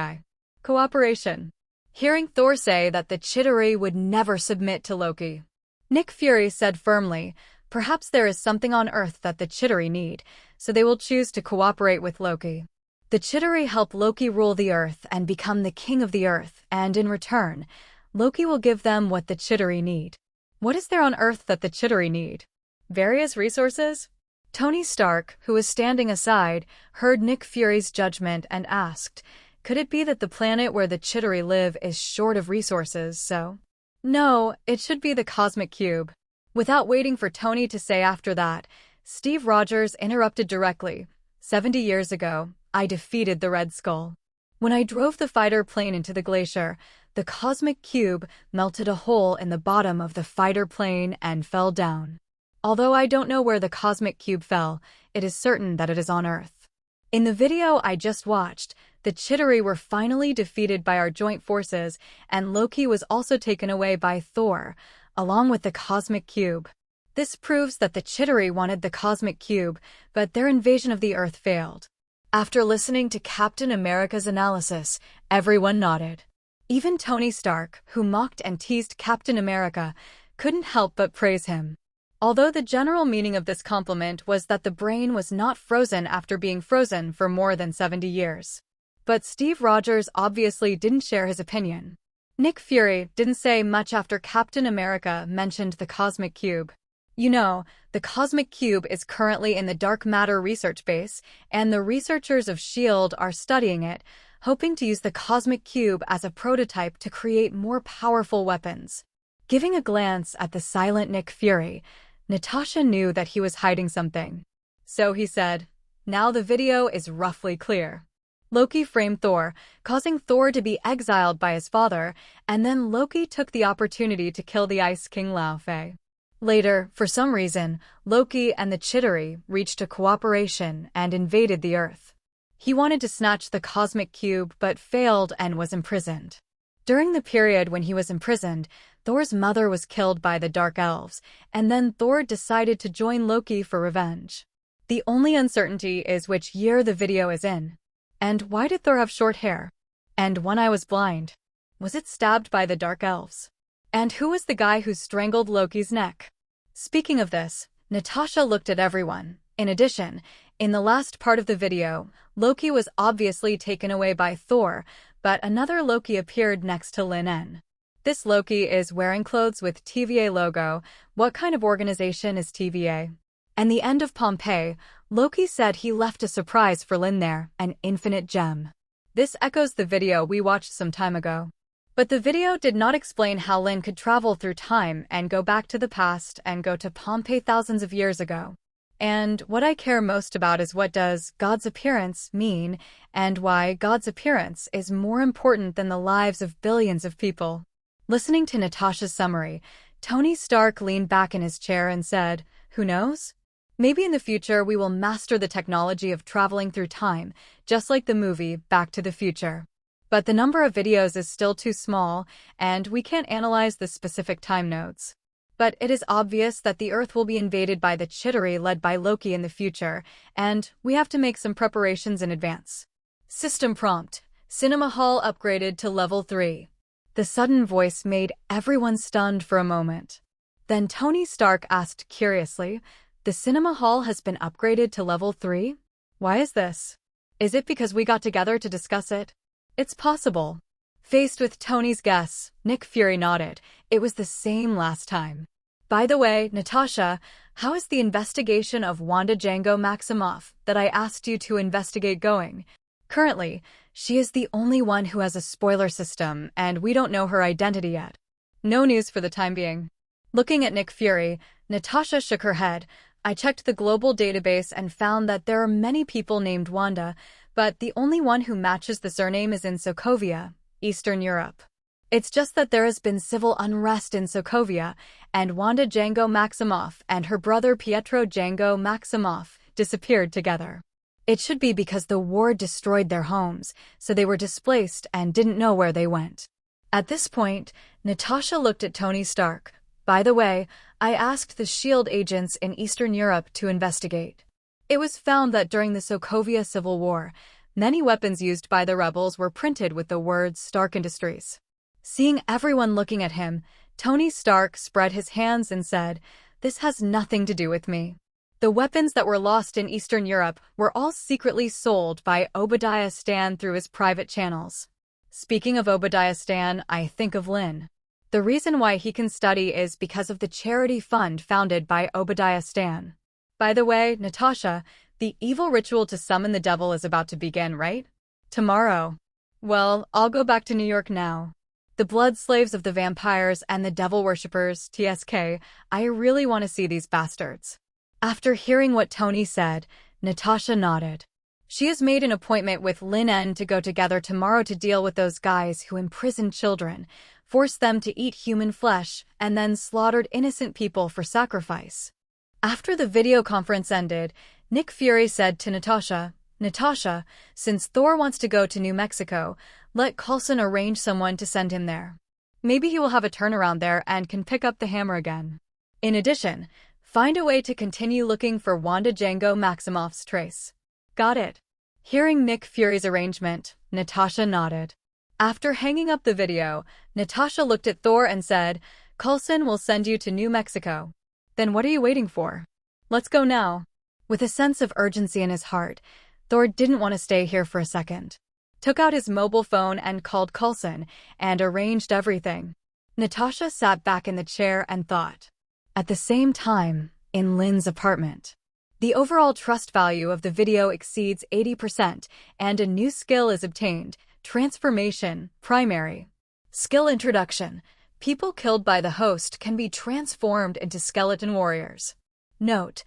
Cooperation. Hearing Thor say that the Chitauri would never submit to Loki, Nick Fury said firmly, perhaps there is something on Earth that the Chitauri need, so they will choose to cooperate with Loki. The Chitauri help Loki rule the Earth and become the king of the Earth, and in return, Loki will give them what the Chitauri need. What is there on Earth that the Chitauri need? Various resources? Tony Stark, who was standing aside, heard Nick Fury's judgment and asked, could it be that the planet where the Chitauri live is short of resources, so? No, it should be the cosmic cube. Without waiting for Tony to say after that, Steve Rogers interrupted directly. 70 years ago, I defeated the Red Skull. When I drove the fighter plane into the glacier, the cosmic cube melted a hole in the bottom of the fighter plane and fell down. Although I don't know where the cosmic cube fell, it is certain that it is on Earth. In the video I just watched, the Chitauri were finally defeated by our joint forces, and Loki was also taken away by Thor, along with the cosmic cube. This proves that the Chitauri wanted the cosmic cube, but their invasion of the Earth failed. After listening to Captain America's analysis, everyone nodded. Even Tony Stark, who mocked and teased Captain America, couldn't help but praise him. Although the general meaning of this compliment was that the brain was not frozen after being frozen for more than 70 years. But Steve Rogers obviously didn't share his opinion. Nick Fury didn't say much after Captain America mentioned the cosmic cube. You know, the cosmic cube is currently in the dark matter research base, and the researchers of S.H.I.E.L.D. are studying it, hoping to use the cosmic cube as a prototype to create more powerful weapons. Giving a glance at the silent Nick Fury, Natasha knew that he was hiding something. So he said, now the video is roughly clear. Loki framed Thor, causing Thor to be exiled by his father, and then Loki took the opportunity to kill the Ice King Laufey. Later, for some reason, Loki and the Chitauri reached a cooperation and invaded the Earth. He wanted to snatch the cosmic cube but failed and was imprisoned. During the period when he was imprisoned, Thor's mother was killed by the Dark Elves, and then Thor decided to join Loki for revenge. The only uncertainty is which year the video is in. And why did Thor have short hair? And one eye was blind. Was it stabbed by the Dark Elves? And who was the guy who strangled Loki's neck? Speaking of this, Natasha looked at everyone. In addition, in the last part of the video, Loki was obviously taken away by Thor, but another Loki appeared next to Lin En. This Loki is wearing clothes with TVA logo. What kind of organization is TVA? And the end of Pompeii, Loki said he left a surprise for Lin there, an infinite gem. This echoes the video we watched some time ago. But the video did not explain how Lin could travel through time and go back to the past and go to Pompeii thousands of years ago. And what I care most about is what does God's appearance mean, and why God's appearance is more important than the lives of billions of people. Listening to Natasha's summary, Tony Stark leaned back in his chair and said, Who knows? Maybe in the future we will master the technology of traveling through time, just like the movie Back to the Future. But the number of videos is still too small, and we can't analyze the specific time nodes. But it is obvious that the Earth will be invaded by the Chitauri led by Loki in the future, and we have to make some preparations in advance. System prompt: Cinema hall upgraded to level 3. The sudden voice made everyone stunned for a moment. Then Tony Stark asked curiously, "The cinema hall has been upgraded to level 3? Why is this? Is it because we got together to discuss it?" It's possible. Faced with Tony's guess, Nick Fury nodded. It was the same last time. By the way, Natasha, how is the investigation of Wanda Django Maximoff that I asked you to investigate going? Currently, she is the only one who has a spoiler system, and we don't know her identity yet. No news for the time being. Looking at Nick Fury, Natasha shook her head. I checked the global database and found that there are many people named Wanda, but the only one who matches the surname is in Sokovia, Eastern Europe. It's just that there has been civil unrest in Sokovia, and Wanda Django Maximoff and her brother Pietro Django Maximoff disappeared together. It should be because the war destroyed their homes, so they were displaced and didn't know where they went. At this point, Natasha looked at Tony Stark. By the way, I asked the SHIELD agents in Eastern Europe to investigate. It was found that during the Sokovia Civil War, many weapons used by the rebels were printed with the words Stark Industries. Seeing everyone looking at him, Tony Stark spread his hands and said, "This has nothing to do with me." The weapons that were lost in Eastern Europe were all secretly sold by Obadiah Stane through his private channels. Speaking of Obadiah Stane, I think of Lin. The reason why he can study is because of the charity fund founded by Obadiah Stane. By the way, Natasha, the evil ritual to summon the devil is about to begin, right? Tomorrow. Well, I'll go back to New York now. The blood slaves of the vampires and the devil worshippers, TSK, I really want to see these bastards. After hearing what Tony said, Natasha nodded. She has made an appointment with Lin En to go together tomorrow to deal with those guys who imprisoned children, forced them to eat human flesh, and then slaughtered innocent people for sacrifice. After the video conference ended, Nick Fury said to Natasha, "Natasha, since Thor wants to go to New Mexico, let Coulson arrange someone to send him there. Maybe he will have a turnaround there and can pick up the hammer again. In addition, find a way to continue looking for Wanda Django Maximoff's trace." Got it. Hearing Nick Fury's arrangement, Natasha nodded. After hanging up the video, Natasha looked at Thor and said, "Coulson will send you to New Mexico. Then what are you waiting for? Let's go now." With a sense of urgency in his heart, Thor didn't want to stay here for a second. Took out his mobile phone and called Coulson and arranged everything. Natasha sat back in the chair and thought. At the same time, in Lin's apartment. The overall trust value of the video exceeds 80%, and a new skill is obtained, Transformation, Primary. Skill Introduction. People killed by the host can be transformed into skeleton warriors. Note: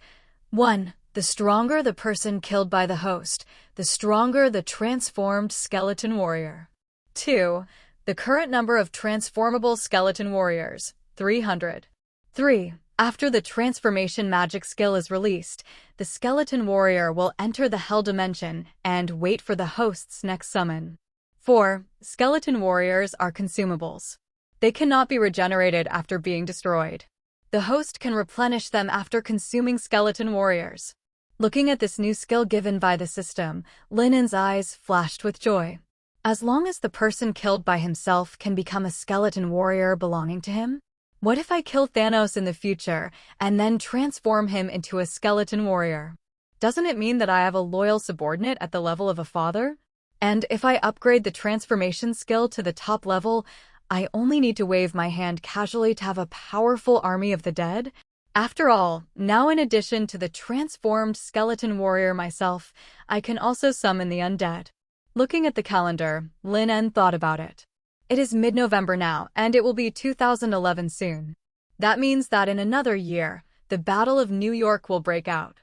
1. The stronger the person killed by the host, the stronger the transformed skeleton warrior. 2. The current number of transformable skeleton warriors, 300. 3. After the transformation magic skill is released, the skeleton warrior will enter the hell dimension and wait for the host's next summon. 4. Skeleton warriors are consumables. They cannot be regenerated after being destroyed. The host can replenish them after consuming skeleton warriors. Looking at this new skill given by the system, Lin En's eyes flashed with joy. As long as the person killed by himself can become a skeleton warrior belonging to him? What if I kill Thanos in the future and then transform him into a skeleton warrior? Doesn't it mean that I have a loyal subordinate at the level of a father? And if I upgrade the transformation skill to the top level, I only need to wave my hand casually to have a powerful army of the dead? After all, now in addition to the transformed skeleton warrior myself, I can also summon the undead. Looking at the calendar, Lin En thought about it. It is mid-November now, and it will be 2011 soon. That means that in another year, the Battle of New York will break out.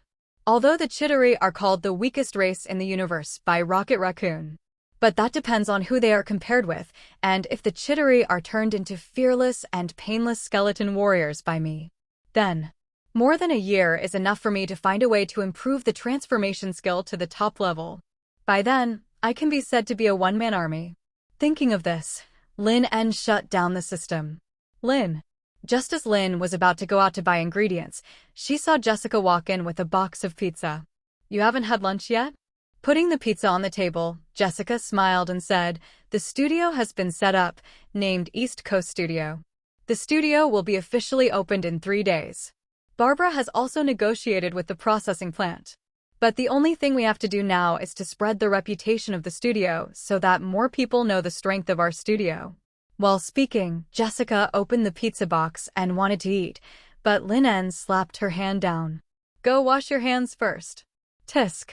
Although the Chitauri are called the weakest race in the universe by Rocket Raccoon. But that depends on who they are compared with, and if the Chitauri are turned into fearless and painless skeleton warriors by me. Then, More than a year is enough for me to find a way to improve the transformation skill to the top level. By then, I can be said to be a one-man army. Thinking of this, Lin En shut down the system. Lin. Just as Lin was about to go out to buy ingredients, she saw Jessica walk in with a box of pizza. You haven't had lunch yet? Putting the pizza on the table, Jessica smiled and said, the studio has been set up, named East Coast Studio. The studio will be officially opened in 3 days. Barbara has also negotiated with the processing plant. But the only thing we have to do now is to spread the reputation of the studio so that more people know the strength of our studio. While speaking, Jessica opened the pizza box and wanted to eat, but Lin En slapped her hand down. Go wash your hands first. Tisk.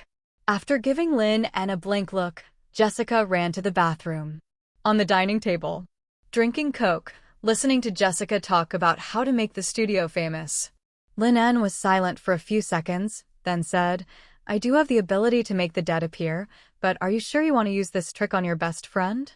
After giving Lin En a blank look, Jessica ran to the bathroom. On the dining table, drinking Coke, listening to Jessica talk about how to make the studio famous. Lin En was silent for a few seconds, then said, I do have the ability to make the dead appear, but are you sure you want to use this trick on your best friend?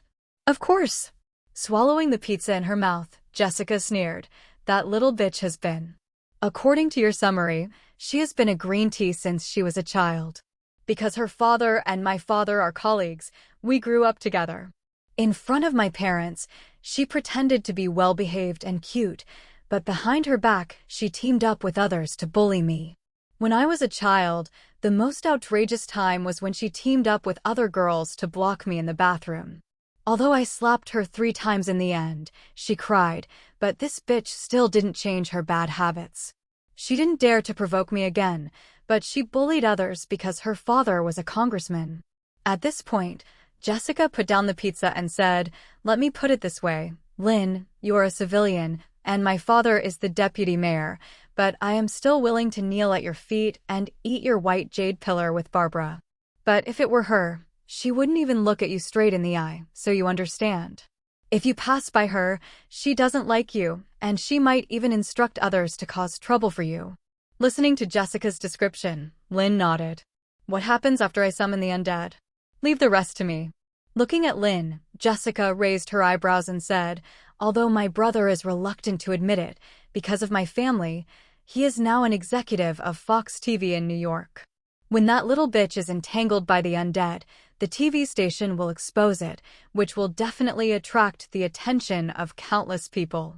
Of course. Swallowing the pizza in her mouth, Jessica sneered, that little bitch has been. According to your summary, she has been a green tea since she was a child. Because her father and my father are colleagues, we grew up together. In front of my parents, she pretended to be well-behaved and cute, but behind her back, she teamed up with others to bully me. When I was a child, the most outrageous time was when she teamed up with other girls to block me in the bathroom. Although I slapped her 3 times in the end, she cried, but this bitch still didn't change her bad habits. She didn't dare to provoke me again, but she bullied others because her father was a congressman. At this point, Jessica put down the pizza and said, let me put it this way, Lin, you're a civilian, and my father is the deputy mayor, but I am still willing to kneel at your feet and eat your white jade pillar with Barbara. But if it were her, she wouldn't even look at you straight in the eye, so you understand. If you pass by her, she doesn't like you, and she might even instruct others to cause trouble for you. Listening to Jessica's description, Lin nodded. What happens after I summon the undead? Leave the rest to me. Looking at Lin, Jessica raised her eyebrows and said, although my brother is reluctant to admit it, because of my family, he is now an executive of Fox TV in New York. When that little bitch is entangled by the undead, the TV station will expose it, which will definitely attract the attention of countless people.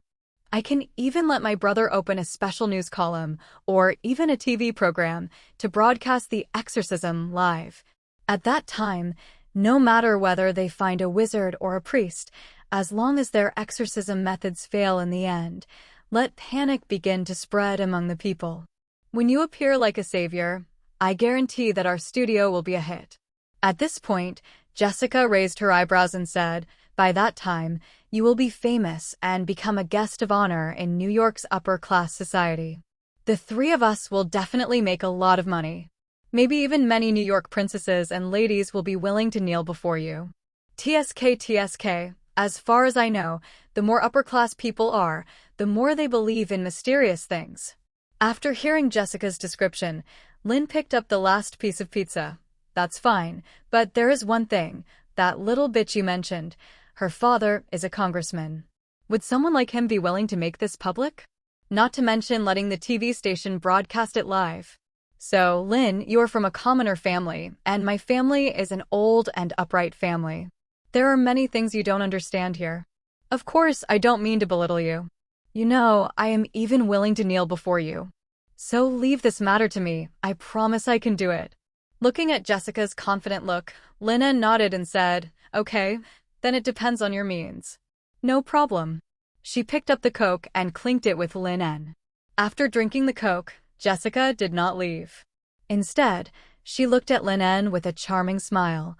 I can even let my brother open a special news column, or even a TV program, to broadcast the exorcism live. At that time, no matter whether they find a wizard or a priest, as long as their exorcism methods fail in the end, let panic begin to spread among the people. When you appear like a savior, I guarantee that our studio will be a hit. At this point, Jessica raised her eyebrows and said, by that time, you will be famous and become a guest of honor in New York's upper-class society. The 3 of us will definitely make a lot of money. Maybe even many New York princesses and ladies will be willing to kneel before you. TSK, as far as I know, the more upper-class people are, the more they believe in mysterious things. After hearing Jessica's description, Lin picked up the last piece of pizza. That's fine, but there is one thing, that little bitch you mentioned. Her father is a congressman. Would someone like him be willing to make this public? Not to mention letting the TV station broadcast it live. So, Lin, you're from a commoner family, and my family is an old and upright family. There are many things you don't understand here. Of course, I don't mean to belittle you. You know, I am even willing to kneel before you. So leave this matter to me, I promise I can do it. Looking at Jessica's confident look, Lin En nodded and said, okay, then it depends on your means. No problem. She picked up the Coke and clinked it with Lin En. After drinking the Coke, Jessica did not leave. Instead, she looked at Lin En with a charming smile.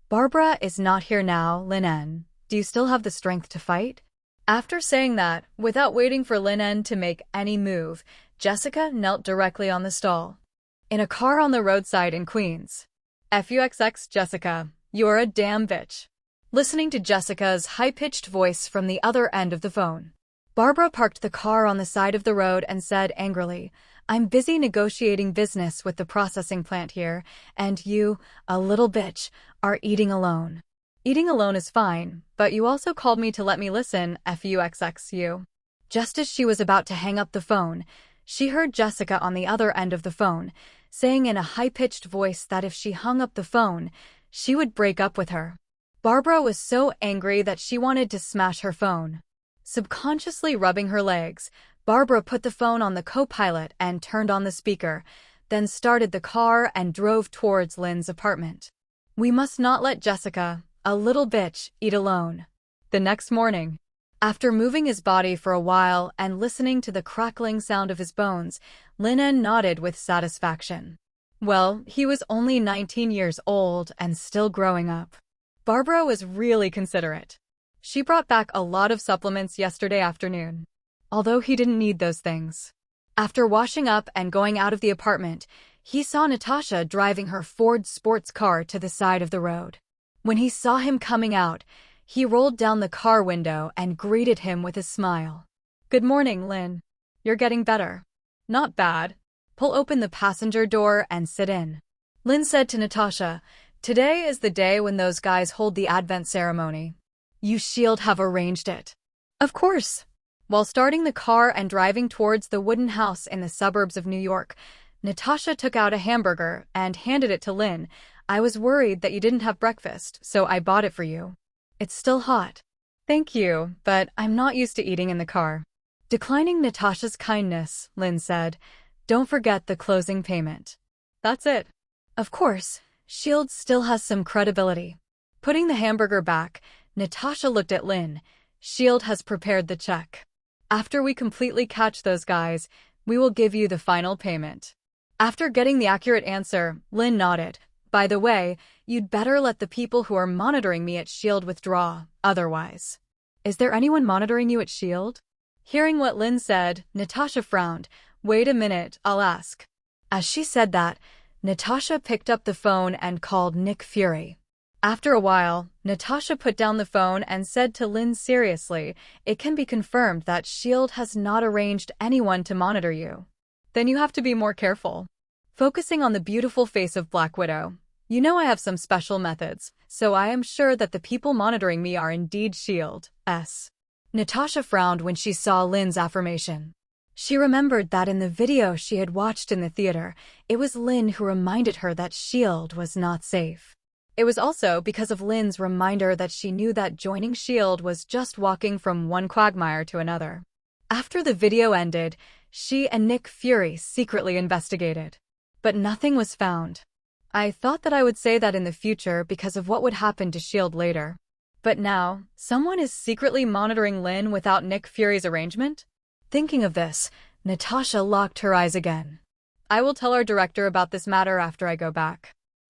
Barbara is not here now, Lin En. Do you still have the strength to fight? After saying that, without waiting for Lin En to make any move, Jessica knelt directly on the stall. In a car on the roadside in Queens. FUXX Jessica, you're a damn bitch. Listening to Jessica's high-pitched voice from the other end of the phone. Barbara parked the car on the side of the road and said angrily, I'm busy negotiating business with the processing plant here, and you, a little bitch, are eating alone. Eating alone is fine, but you also called me to let me listen, FUXX you. Just as she was about to hang up the phone, She heard Jessica on the other end of the phone, saying in a high-pitched voice that if she hung up the phone, she would break up with her. Barbara was so angry that she wanted to smash her phone. Subconsciously rubbing her legs, Barbara put the phone on the co-pilot and turned on the speaker, then started the car and drove towards Lin's apartment. We must not let Jessica, a little bitch, eat alone. The next morning, after moving his body for a while and listening to the crackling sound of his bones, Lin En nodded with satisfaction. Well, he was only 19 years old and still growing up. Barbara was really considerate. She brought back a lot of supplements yesterday afternoon, although he didn't need those things. After washing up and going out of the apartment, he saw Natasha driving her Ford sports car to the side of the road. When he saw him coming out, he rolled down the car window and greeted him with a smile. "Good morning, Lin. You're getting better." "Not bad. Pull open the passenger door and sit in," Lin said to Natasha. "Today is the day when those guys hold the Advent ceremony. You S.H.I.E.L.D. have arranged it." "Of course." While starting the car and driving towards the wooden house in the suburbs of New York, Natasha took out a hamburger and handed it to Lin. "I was worried that you didn't have breakfast, so I bought it for you. It's still hot." "Thank you, but I'm not used to eating in the car." Declining Natasha's kindness, Lin said, "Don't forget the closing payment." "That's it." "Of course, S.H.I.E.L.D. still has some credibility." Putting the hamburger back, Natasha looked at Lin. "S.H.I.E.L.D. has prepared the check. After we completely catch those guys, we will give you the final payment." After getting the accurate answer, Lin nodded. "By the way, you'd better let the people who are monitoring me at S.H.I.E.L.D. withdraw, otherwise." "Is there anyone monitoring you at S.H.I.E.L.D.? Hearing what Lin said, Natasha frowned. "Wait a minute, I'll ask." As she said that, Natasha picked up the phone and called Nick Fury. After a while, Natasha put down the phone and said to Lin seriously, "It can be confirmed that S.H.I.E.L.D. has not arranged anyone to monitor you." "Then you have to be more careful." Focusing on the beautiful face of Black Widow, "You know I have some special methods, so I am sure that the people monitoring me are indeed S.H.I.E.L.D.'s." Natasha frowned when she saw Lin's affirmation. She remembered that in the video she had watched in the theater, it was Lin who reminded her that S.H.I.E.L.D. was not safe. It was also because of Lin's reminder that she knew that joining S.H.I.E.L.D. was just walking from one quagmire to another. After the video ended, she and Nick Fury secretly investigated. But nothing was found. "I thought that I would say that in the future because of what would happen to S.H.I.E.L.D. later. But now, someone is secretly monitoring Lin without Nick Fury's arrangement?" Thinking of this, Natasha locked her eyes again. "I will tell our director about this matter after I go back.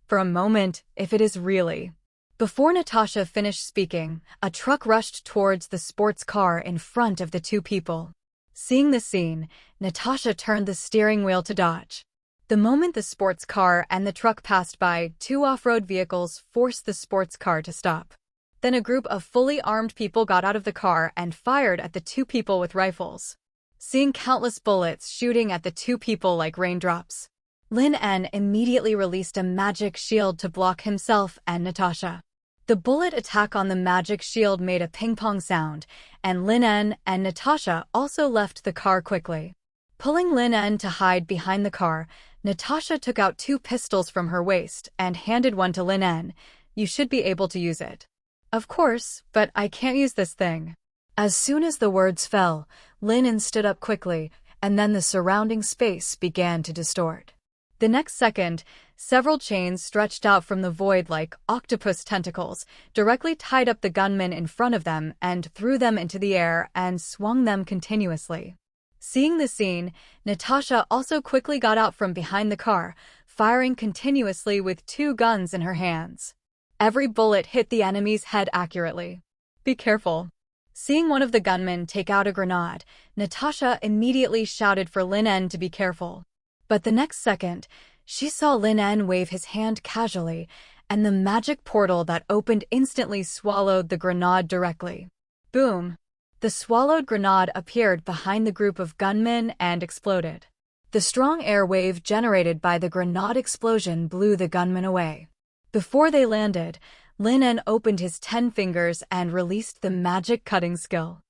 For a moment, if it is really." Before Natasha finished speaking, a truck rushed towards the sports car in front of the two people. Seeing the scene, Natasha turned the steering wheel to dodge. The moment the sports car and the truck passed by, two off-road vehicles forced the sports car to stop. Then a group of fully armed people got out of the car and fired at the two people with rifles. Seeing countless bullets shooting at the two people like raindrops, Lin En immediately released a magic shield to block himself and Natasha. The bullet attack on the magic shield made a ping-pong sound, and Lin En and Natasha also left the car quickly. Pulling Lin En to hide behind the car, Natasha took out two pistols from her waist and handed one to Lin En. "You should be able to use it." "Of course, but I can't use this thing." As soon as the words fell, Lin En stood up quickly, and then the surrounding space began to distort. The next second, several chains stretched out from the void like octopus tentacles, directly tied up the gunmen in front of them and threw them into the air and swung them continuously. Seeing the scene, Natasha also quickly got out from behind the car, firing continuously with two guns in her hands. Every bullet hit the enemy's head accurately. "Be careful." Seeing one of the gunmen take out a grenade, Natasha immediately shouted for Lin En to be careful. But the next second, she saw Lin En wave his hand casually, and the magic portal that opened instantly swallowed the grenade directly. Boom! The swallowed grenade appeared behind the group of gunmen and exploded. The strong air wave generated by the grenade explosion blew the gunmen away. Before they landed, Lin En opened his 10 fingers and released the magic cutting skill.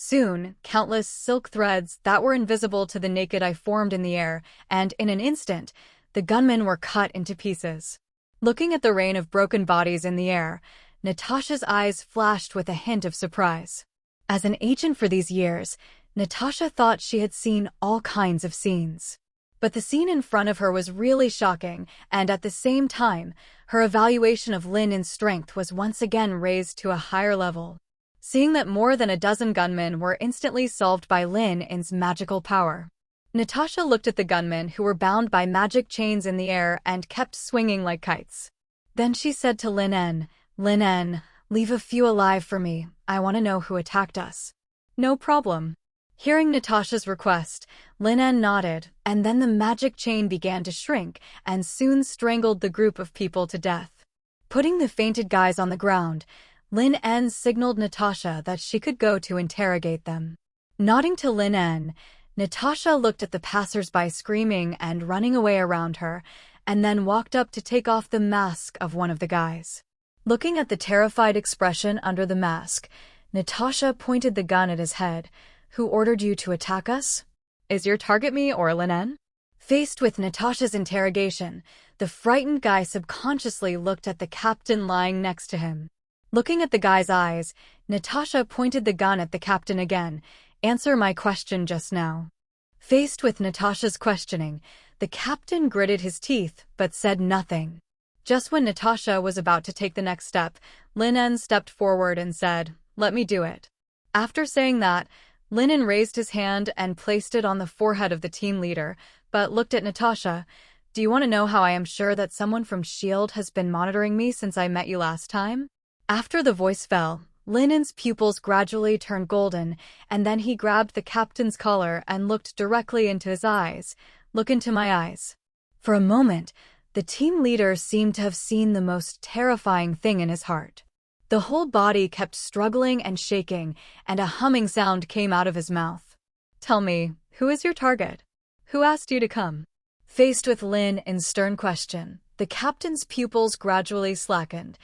Soon, countless silk threads that were invisible to the naked eye formed in the air, and in an instant, the gunmen were cut into pieces. Looking at the rain of broken bodies in the air, Natasha's eyes flashed with a hint of surprise. As an agent for these years, Natasha thought she had seen all kinds of scenes. But the scene in front of her was really shocking, and at the same time, her evaluation of Lin En's strength was once again raised to a higher level. Seeing that more than a dozen gunmen were instantly solved by Lin En's magical power. Natasha looked at the gunmen who were bound by magic chains in the air and kept swinging like kites. Then she said to Lin En, "Lin En, leave a few alive for me. I want to know who attacked us." "No problem." Hearing Natasha's request, Lin En nodded, and then the magic chain began to shrink and soon strangled the group of people to death. Putting the fainted guys on the ground, Lin En signaled Natasha that she could go to interrogate them. Nodding to Lin En, Natasha looked at the passers-by screaming and running away around her, and then walked up to take off the mask of one of the guys. Looking at the terrified expression under the mask, Natasha pointed the gun at his head. "Who ordered you to attack us? Is your target me or Lin En?" Faced with Natasha's interrogation, the frightened guy subconsciously looked at the captain lying next to him. Looking at the guy's eyes, Natasha pointed the gun at the captain again. "Answer my question just now." Faced with Natasha's questioning, the captain gritted his teeth but said nothing. Just when Natasha was about to take the next step, Lin En stepped forward and said, "Let me do it." After saying that, Lin En raised his hand and placed it on the forehead of the team leader, but looked at Natasha. "Do you want to know how I am sure that someone from S.H.I.E.L.D. has been monitoring me since I met you last time?" After the voice fell, Lin En's pupils gradually turned golden, and then he grabbed the captain's collar and looked directly into his eyes. "Look into my eyes." For a moment, the team leader seemed to have seen the most terrifying thing in his heart. The whole body kept struggling and shaking, and a humming sound came out of his mouth. "Tell me, who is your target? Who asked you to come?" Faced with Lin En's stern question, the captain's pupils gradually slackened.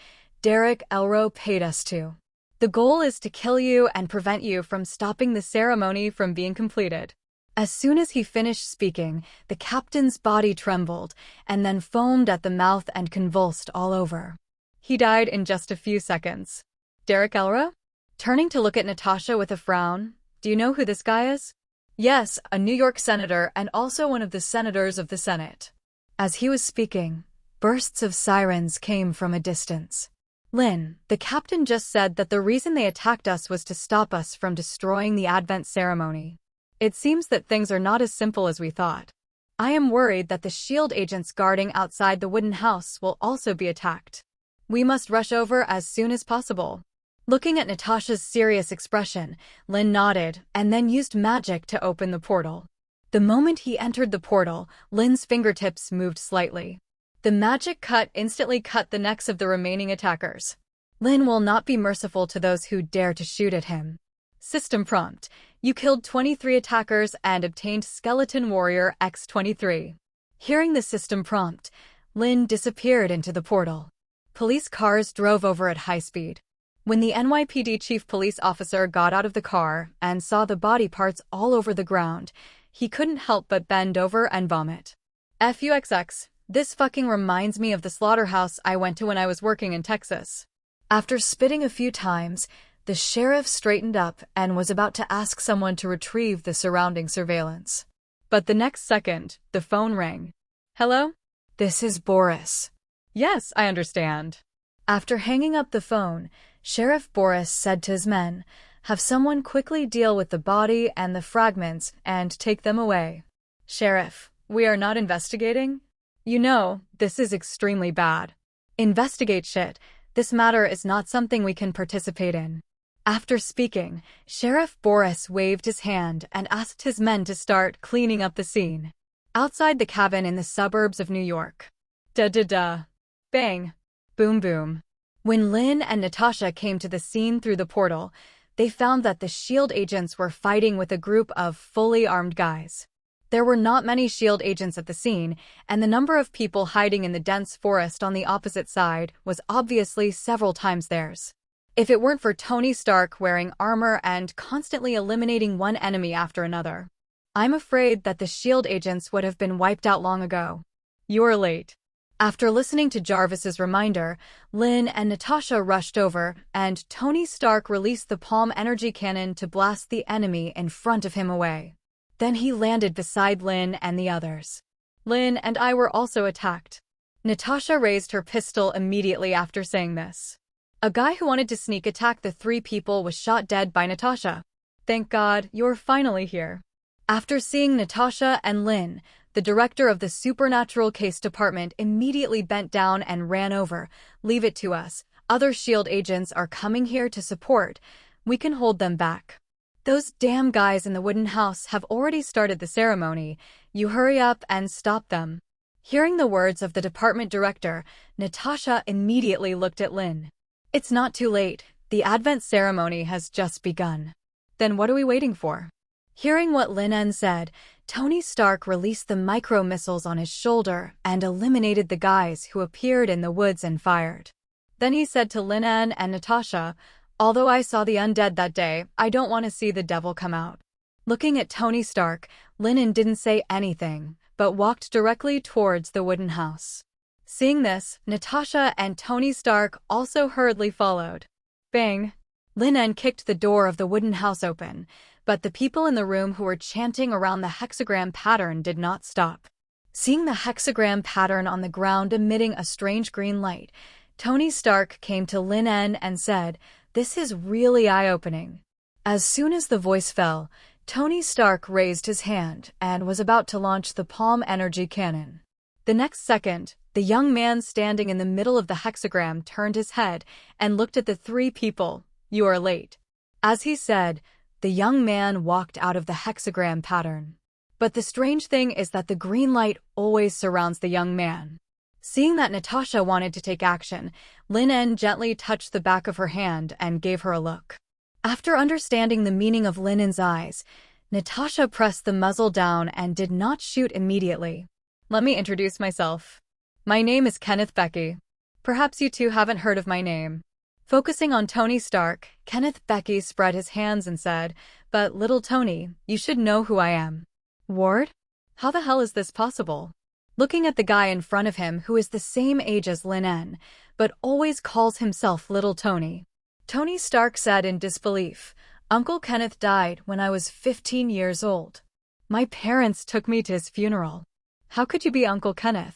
"Derek Elro paid us to. The goal is to kill you and prevent you from stopping the ceremony from being completed." As soon as he finished speaking, the captain's body trembled, and then foamed at the mouth and convulsed all over. He died in just a few seconds. "Derek Elro?" Turning to look at Natasha with a frown, "Do you know who this guy is?" "Yes, a New York senator and also one of the senators of the Senate." As he was speaking, bursts of sirens came from a distance. "Lin, the captain just said that the reason they attacked us was to stop us from destroying the Advent ceremony. It seems that things are not as simple as we thought. I am worried that the S.H.I.E.L.D. agents guarding outside the wooden house will also be attacked. We must rush over as soon as possible." Looking at Natasha's serious expression, Lin nodded and then used magic to open the portal. The moment he entered the portal, Lin's fingertips moved slightly. The magic cut instantly cut the necks of the remaining attackers. Lin will not be merciful to those who dare to shoot at him. System prompt: you killed 23 attackers and obtained Skeleton Warrior X-23. Hearing the system prompt, Lin disappeared into the portal. Police cars drove over at high speed. When the NYPD chief police officer got out of the car and saw the body parts all over the ground, he couldn't help but bend over and vomit. "FUXX, this fucking reminds me of the slaughterhouse I went to when I was working in Texas." After spitting a few times, the sheriff straightened up and was about to ask someone to retrieve the surrounding surveillance. But the next second, the phone rang. "Hello? This is Boris." "Yes, I understand." After hanging up the phone, Sheriff Boris said to his men, "Have someone quickly deal with the body and the fragments and take them away." "Sheriff, we are not investigating. You know, this is extremely bad." "Investigate shit. This matter is not something we can participate in." After speaking, Sheriff Boris waved his hand and asked his men to start cleaning up the scene. Outside the cabin in the suburbs of New York. Da-da-da. Bang. Boom boom. When Lin and Natasha came to the scene through the portal, they found that the S.H.I.E.L.D. agents were fighting with a group of fully armed guys. There were not many S.H.I.E.L.D. agents at the scene, and the number of people hiding in the dense forest on the opposite side was obviously several times theirs. If it weren't for Tony Stark wearing armor and constantly eliminating one enemy after another, I'm afraid that the SHIELD agents would have been wiped out long ago. You're late. After listening to Jarvis's reminder, Lin and Natasha rushed over, and Tony Stark released the palm energy cannon to blast the enemy in front of him away. Then he landed beside Lin and the others. Lin and I were also attacked. Natasha raised her pistol immediately after saying this. A guy who wanted to sneak attack the 3 people was shot dead by Natasha. Thank God, you're finally here. After seeing Natasha and Lin, the director of the Supernatural Case Department immediately bent down and ran over. Leave it to us. Other SHIELD agents are coming here to support. We can hold them back. Those damn guys in the wooden house have already started the ceremony. You hurry up and stop them. Hearing the words of the department director, Natasha immediately looked at Lin. It's not too late. The Advent ceremony has just begun. Then what are we waiting for? Hearing what Lin En said, Tony Stark released the micro-missiles on his shoulder and eliminated the guys who appeared in the woods and fired. Then he said to Lin En and Natasha, "Although I saw the undead that day, I don't want to see the devil come out." Looking at Tony Stark, Lin En didn't say anything, but walked directly towards the wooden house. Seeing this, Natasha and Tony Stark also hurriedly followed. Bang! Lin En kicked the door of the wooden house open, but the people in the room who were chanting around the hexagram pattern did not stop. Seeing the hexagram pattern on the ground emitting a strange green light, Tony Stark came to Lin En and said, "This is really eye-opening." As soon as the voice fell, Tony Stark raised his hand and was about to launch the palm energy cannon. The next second, the young man standing in the middle of the hexagram turned his head and looked at the 3 people. "You are late." As he said, the young man walked out of the hexagram pattern. But the strange thing is that the green light always surrounds the young man. Seeing that Natasha wanted to take action, Lin En gently touched the back of her hand and gave her a look. After understanding the meaning of Lin En's eyes, Natasha pressed the muzzle down and did not shoot immediately. Let me introduce myself. My name is Kenneth Becky. Perhaps you two haven't heard of my name. Focusing on Tony Stark, Kenneth Becky spread his hands and said, "But little Tony, you should know who I am." Ward? How the hell is this possible? Looking at the guy in front of him who is the same age as Lin En, but always calls himself Little Tony. Tony Stark said in disbelief, "Uncle Kenneth died when I was 15 years old. My parents took me to his funeral. How could you be Uncle Kenneth?"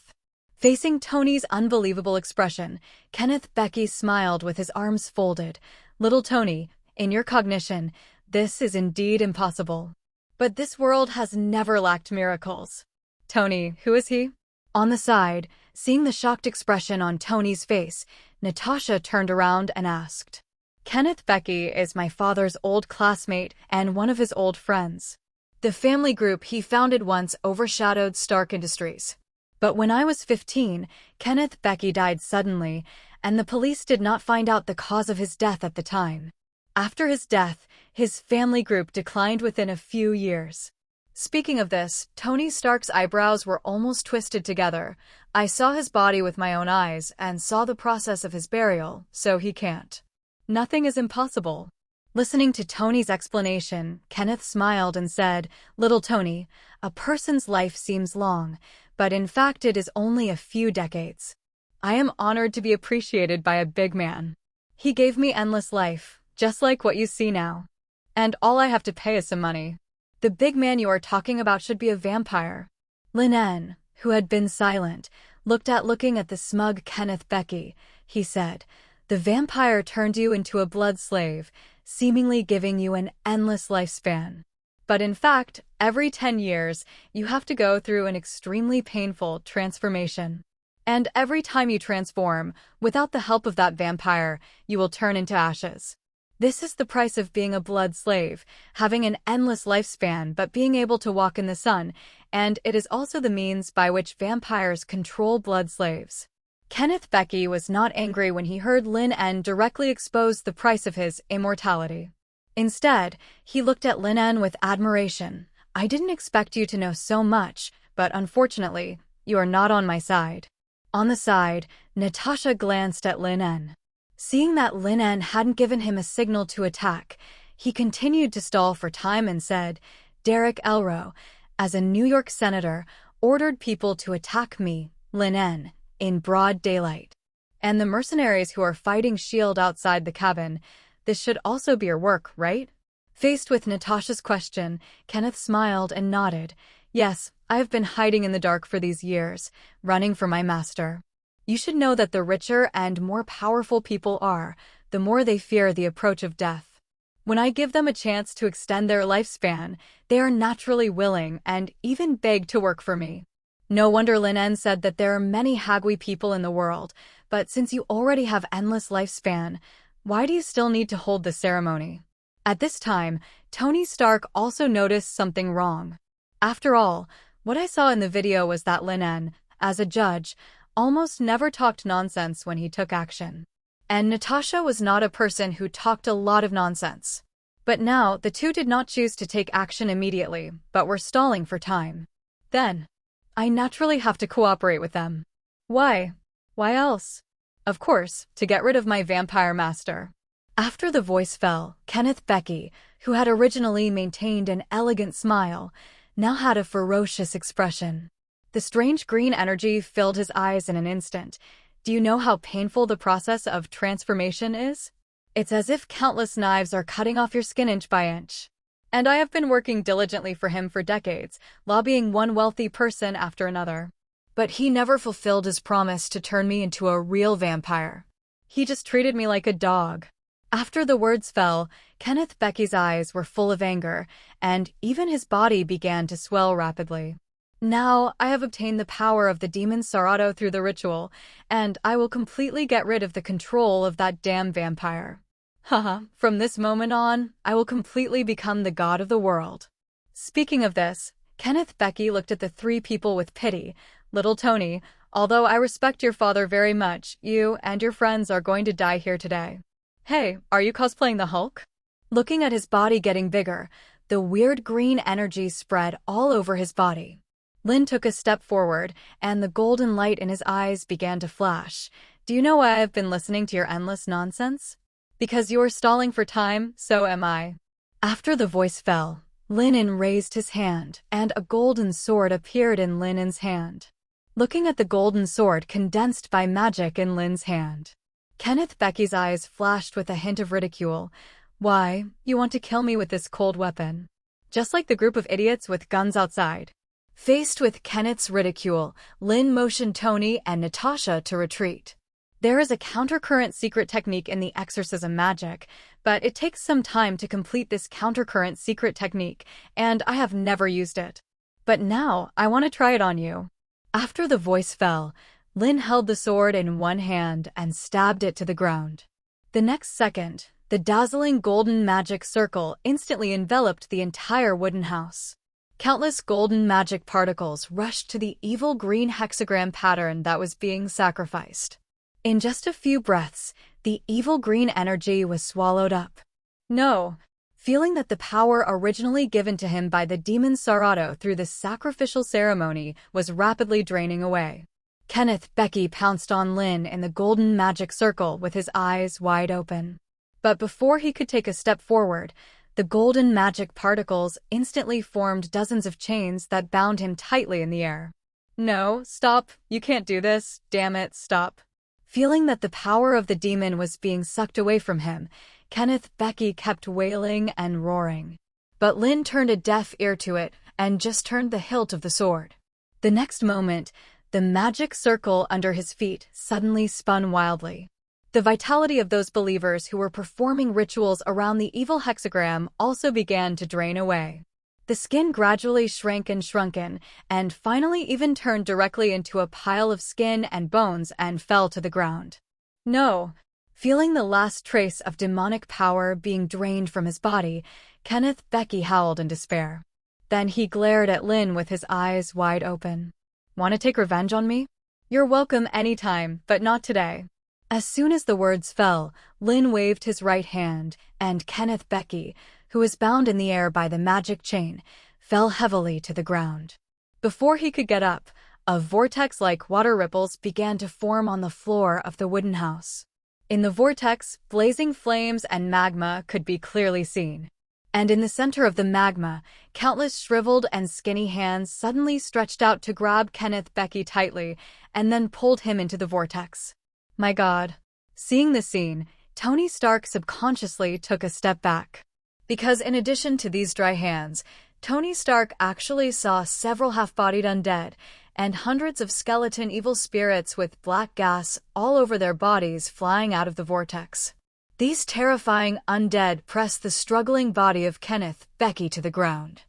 Facing Tony's unbelievable expression, Kenneth Becky smiled with his arms folded. "Little Tony, in your cognition, this is indeed impossible. But this world has never lacked miracles." "Tony, who is he?" On the side, seeing the shocked expression on Tony's face, Natasha turned around and asked, "Kenneth Becky is my father's old classmate and one of his old friends. The family group he founded once overshadowed Stark Industries. But when I was 15, Kenneth Becky died suddenly, and the police did not find out the cause of his death at the time. After his death, his family group declined within a few years." Speaking of this, Tony Stark's eyebrows were almost twisted together. "I saw his body with my own eyes and saw the process of his burial, so he can't. Nothing is impossible." Listening to Tony's explanation, Kenneth smiled and said, "Little Tony, a person's life seems long, but in fact it is only a few decades. I am honored to be appreciated by a big man. He gave me endless life, just like what you see now. And all I have to pay is some money. The big man you are talking about should be a vampire." Lin En, who had been silent, looking at the smug Kenneth Becky. He said, "The vampire turned you into a blood slave, seemingly giving you an endless lifespan. But in fact, every 10 years, you have to go through an extremely painful transformation. And every time you transform, without the help of that vampire, you will turn into ashes. This is the price of being a blood slave, having an endless lifespan but being able to walk in the sun, and it is also the means by which vampires control blood slaves." Kenneth Becky was not angry when he heard Lin En directly expose the price of his immortality. Instead, he looked at Lin En with admiration. "I didn't expect you to know so much, but unfortunately, you are not on my side." On the side, Natasha glanced at Lin En. Seeing that Lin En hadn't given him a signal to attack, he continued to stall for time and said, "Derek Elro, as a New York senator, ordered people to attack me, Lin En, in broad daylight. And the mercenaries who are fighting S.H.I.E.L.D. outside the cabin, this should also be your work, right?" Faced with Natasha's question, Kenneth smiled and nodded. "Yes, I have been hiding in the dark for these years, running for my master. You should know that the richer and more powerful people are, the more they fear the approach of death. When I give them a chance to extend their lifespan, they are naturally willing and even beg to work for me. No wonder Lin En said that there are many Hagui people in the world, but since you already have endless lifespan, why do you still need to hold the ceremony?" At this time, Tony Stark also noticed something wrong. After all, what I saw in the video was that Lin En, as a judge, almost never talked nonsense when he took action. And Natasha was not a person who talked a lot of nonsense. But now, the two did not choose to take action immediately, but were stalling for time. Then, I naturally have to cooperate with them. Why? Why else? Of course, to get rid of my vampire master. After the voice fell, Kenneth Becky, who had originally maintained an elegant smile, now had a ferocious expression. The strange green energy filled his eyes in an instant. Do you know how painful the process of transformation is? It's as if countless knives are cutting off your skin inch by inch. And I have been working diligently for him for decades, lobbying one wealthy person after another. But he never fulfilled his promise to turn me into a real vampire. He just treated me like a dog. After the words fell, Kenneth Becky's eyes were full of anger, and even his body began to swell rapidly. Now, I have obtained the power of the demon Sarato through the ritual, and I will completely get rid of the control of that damn vampire. Haha, from this moment on, I will completely become the god of the world. Speaking of this, Kenneth Becky looked at the three people with pity. Little Tony, although I respect your father very much, you and your friends are going to die here today. Hey, are you cosplaying the Hulk? Looking at his body getting bigger, the weird green energy spread all over his body. Lin took a step forward, and the golden light in his eyes began to flash. Do you know why I have been listening to your endless nonsense? Because you are stalling for time, so am I. After the voice fell, Lin En raised his hand, and a golden sword appeared in Lin En's hand. Looking at the golden sword condensed by magic in Lin's hand, Kenneth Becky's eyes flashed with a hint of ridicule. Why, you want to kill me with this cold weapon? Just like the group of idiots with guns outside. Faced with Kenneth's ridicule, Lin motioned Tony and Natasha to retreat. There is a countercurrent secret technique in the exorcism magic, but it takes some time to complete this countercurrent secret technique, and I have never used it. But now, I want to try it on you. After the voice fell, Lin held the sword in one hand and stabbed it to the ground. The next second, the dazzling golden magic circle instantly enveloped the entire wooden house. Countless golden magic particles rushed to the evil green hexagram pattern that was being sacrificed. In just a few breaths, the evil green energy was swallowed up. No. Feeling that the power originally given to him by the demon Sarato through the sacrificial ceremony was rapidly draining away, Kenneth Becky pounced on Lin in the golden magic circle with his eyes wide open. But before he could take a step forward, the golden magic particles instantly formed dozens of chains that bound him tightly in the air. No, stop, you can't do this, damn it, stop. Feeling that the power of the demon was being sucked away from him, Kenneth Becky kept wailing and roaring. But Lin turned a deaf ear to it and just turned the hilt of the sword. The next moment, the magic circle under his feet suddenly spun wildly. The vitality of those believers who were performing rituals around the evil hexagram also began to drain away. The skin gradually shrank and shrunken, and finally even turned directly into a pile of skin and bones and fell to the ground. No. Feeling the last trace of demonic power being drained from his body, Kenneth Becky howled in despair. Then he glared at Lin with his eyes wide open. Want to take revenge on me? You're welcome anytime, but not today. As soon as the words fell, Lin waved his right hand, and Kenneth Becky, who was bound in the air by the magic chain, fell heavily to the ground. Before he could get up, a vortex-like water ripples began to form on the floor of the wooden house. In the vortex, blazing flames and magma could be clearly seen. And in the center of the magma, countless shriveled and skinny hands suddenly stretched out to grab Kenneth Becky tightly and then pulled him into the vortex. My God. Seeing the scene, Tony Stark subconsciously took a step back. Because in addition to these dry hands, Tony Stark actually saw several half-bodied undead and hundreds of skeleton evil spirits with black gas all over their bodies flying out of the vortex. These terrifying undead pressed the struggling body of Kenneth Becky to the ground.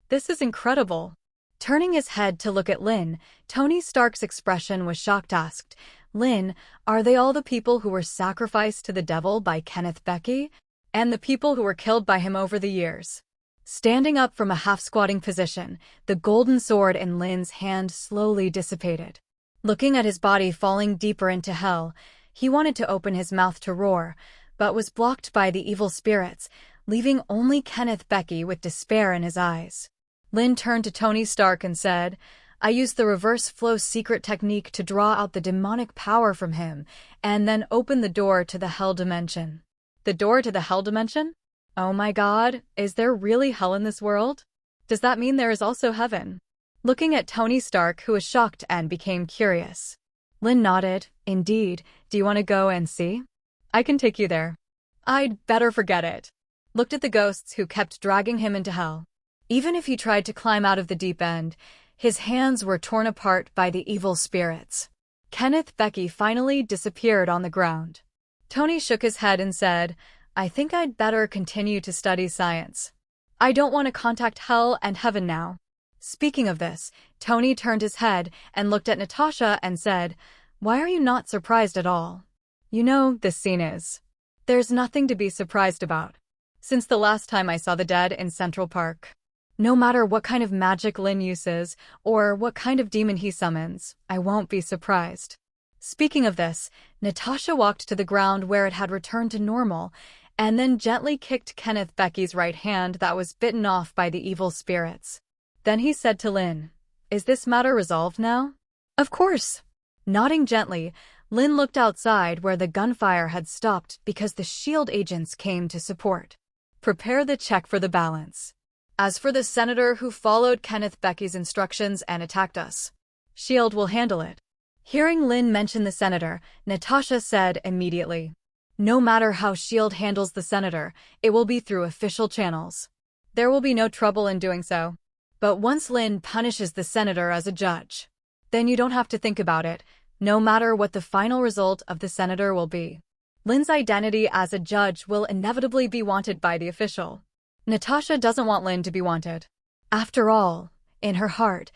This is incredible. Turning his head to look at Lin, Tony Stark's expression was shocked. Asked, Lin, are they all the people who were sacrificed to the devil by Kenneth Becky? And the people who were killed by him over the years? Standing up from a half-squatting position, the golden sword in Lin's hand slowly dissipated. Looking at his body falling deeper into hell, he wanted to open his mouth to roar, but was blocked by the evil spirits, leaving only Kenneth Becky with despair in his eyes. Lin turned to Tony Stark and said, I used the reverse flow secret technique to draw out the demonic power from him, and then open the door to the hell dimension. The door to the hell dimension? Oh my God, is there really hell in this world? Does that mean there is also heaven? Looking at Tony Stark, who was shocked and became curious. Lin nodded. Indeed, do you want to go and see? I can take you there. I'd better forget it. Looked at the ghosts who kept dragging him into hell. Even if he tried to climb out of the deep end, his hands were torn apart by the evil spirits. Kenneth Becky finally disappeared on the ground. Tony shook his head and said, I think I'd better continue to study science. I don't want to contact hell and heaven now. Speaking of this, Tony turned his head and looked at Natasha and said, Why are you not surprised at all? You know, this scene is. There's nothing to be surprised about. Since the last time I saw the dead in Central Park. No matter what kind of magic Lin uses, or what kind of demon he summons, I won't be surprised. Speaking of this, Natasha walked to the ground where it had returned to normal, and then gently kicked Kenneth Becky's right hand that was bitten off by the evil spirits. Then he said to Lin, Is this matter resolved now? Of course. Nodding gently, Lin looked outside where the gunfire had stopped because the SHIELD agents came to support. Prepare the check for the balance. As for the senator who followed Kenneth Becky's instructions and attacked us, SHIELD will handle it. Hearing Lin mention the senator, Natasha said immediately, No matter how SHIELD handles the senator, it will be through official channels. There will be no trouble in doing so. But once Lin punishes the senator as a judge, then you don't have to think about it, no matter what the final result of the senator will be. Lin's identity as a judge will inevitably be wanted by the official. Natasha doesn't want Lin to be wanted. After all, in her heart,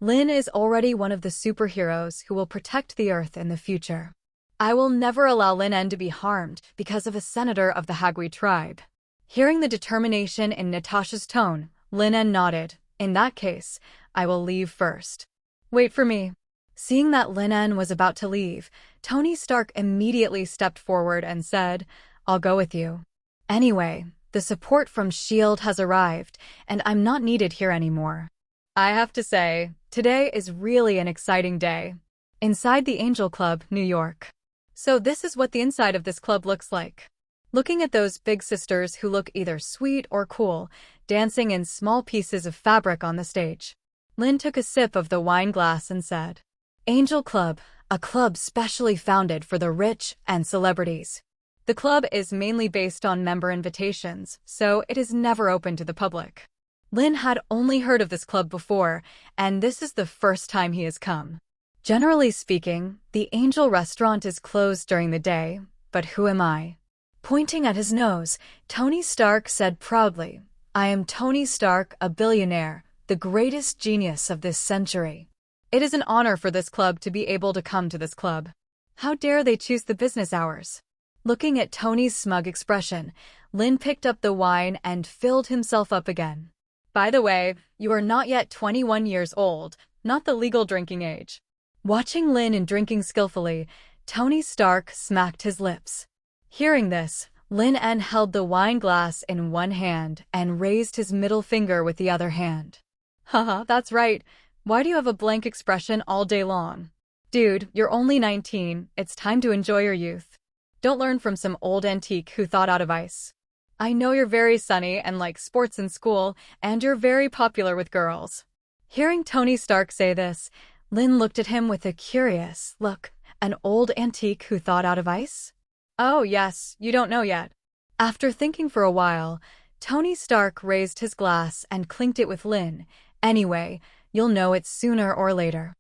Lin is already one of the superheroes who will protect the Earth in the future. I will never allow Lin En to be harmed because of a senator of the Hagui tribe. Hearing the determination in Natasha's tone, Lin En nodded. In that case, I will leave first. Wait for me. Seeing that Lin En was about to leave, Tony Stark immediately stepped forward and said, I'll go with you. Anyway, the support from SHIELD has arrived, and I'm not needed here anymore. I have to say, today is really an exciting day. Inside the Angel Club, New York. So this is what the inside of this club looks like. Looking at those big sisters who look either sweet or cool, dancing in small pieces of fabric on the stage. Lin took a sip of the wine glass and said, Angel Club, a club specially founded for the rich and celebrities. The club is mainly based on member invitations, so it is never open to the public. Lin had only heard of this club before, and this is the first time he has come. Generally speaking, the Angel restaurant is closed during the day, but who am I? Pointing at his nose, Tony Stark said proudly, I am Tony Stark, a billionaire, the greatest genius of this century. It is an honor for this club to be able to come to this club. How dare they choose the business hours? Looking at Tony's smug expression, Lin picked up the wine and filled himself up again. By the way, you are not yet 21 years old, not the legal drinking age. Watching Lin En drinking skillfully, Tony Stark smacked his lips. Hearing this, Lin En held the wine glass in one hand and raised his middle finger with the other hand. Haha, that's right. Why do you have a blank expression all day long? Dude, you're only 19, it's time to enjoy your youth. Don't learn from some old antique who thought out of ice. I know you're very sunny and like sports in school, and you're very popular with girls. Hearing Tony Stark say this, Lin looked at him with a curious look. An old antique who thought out of ice? Oh yes, you don't know yet. After thinking for a while, Tony Stark raised his glass and clinked it with Lin. Anyway, you'll know it sooner or later.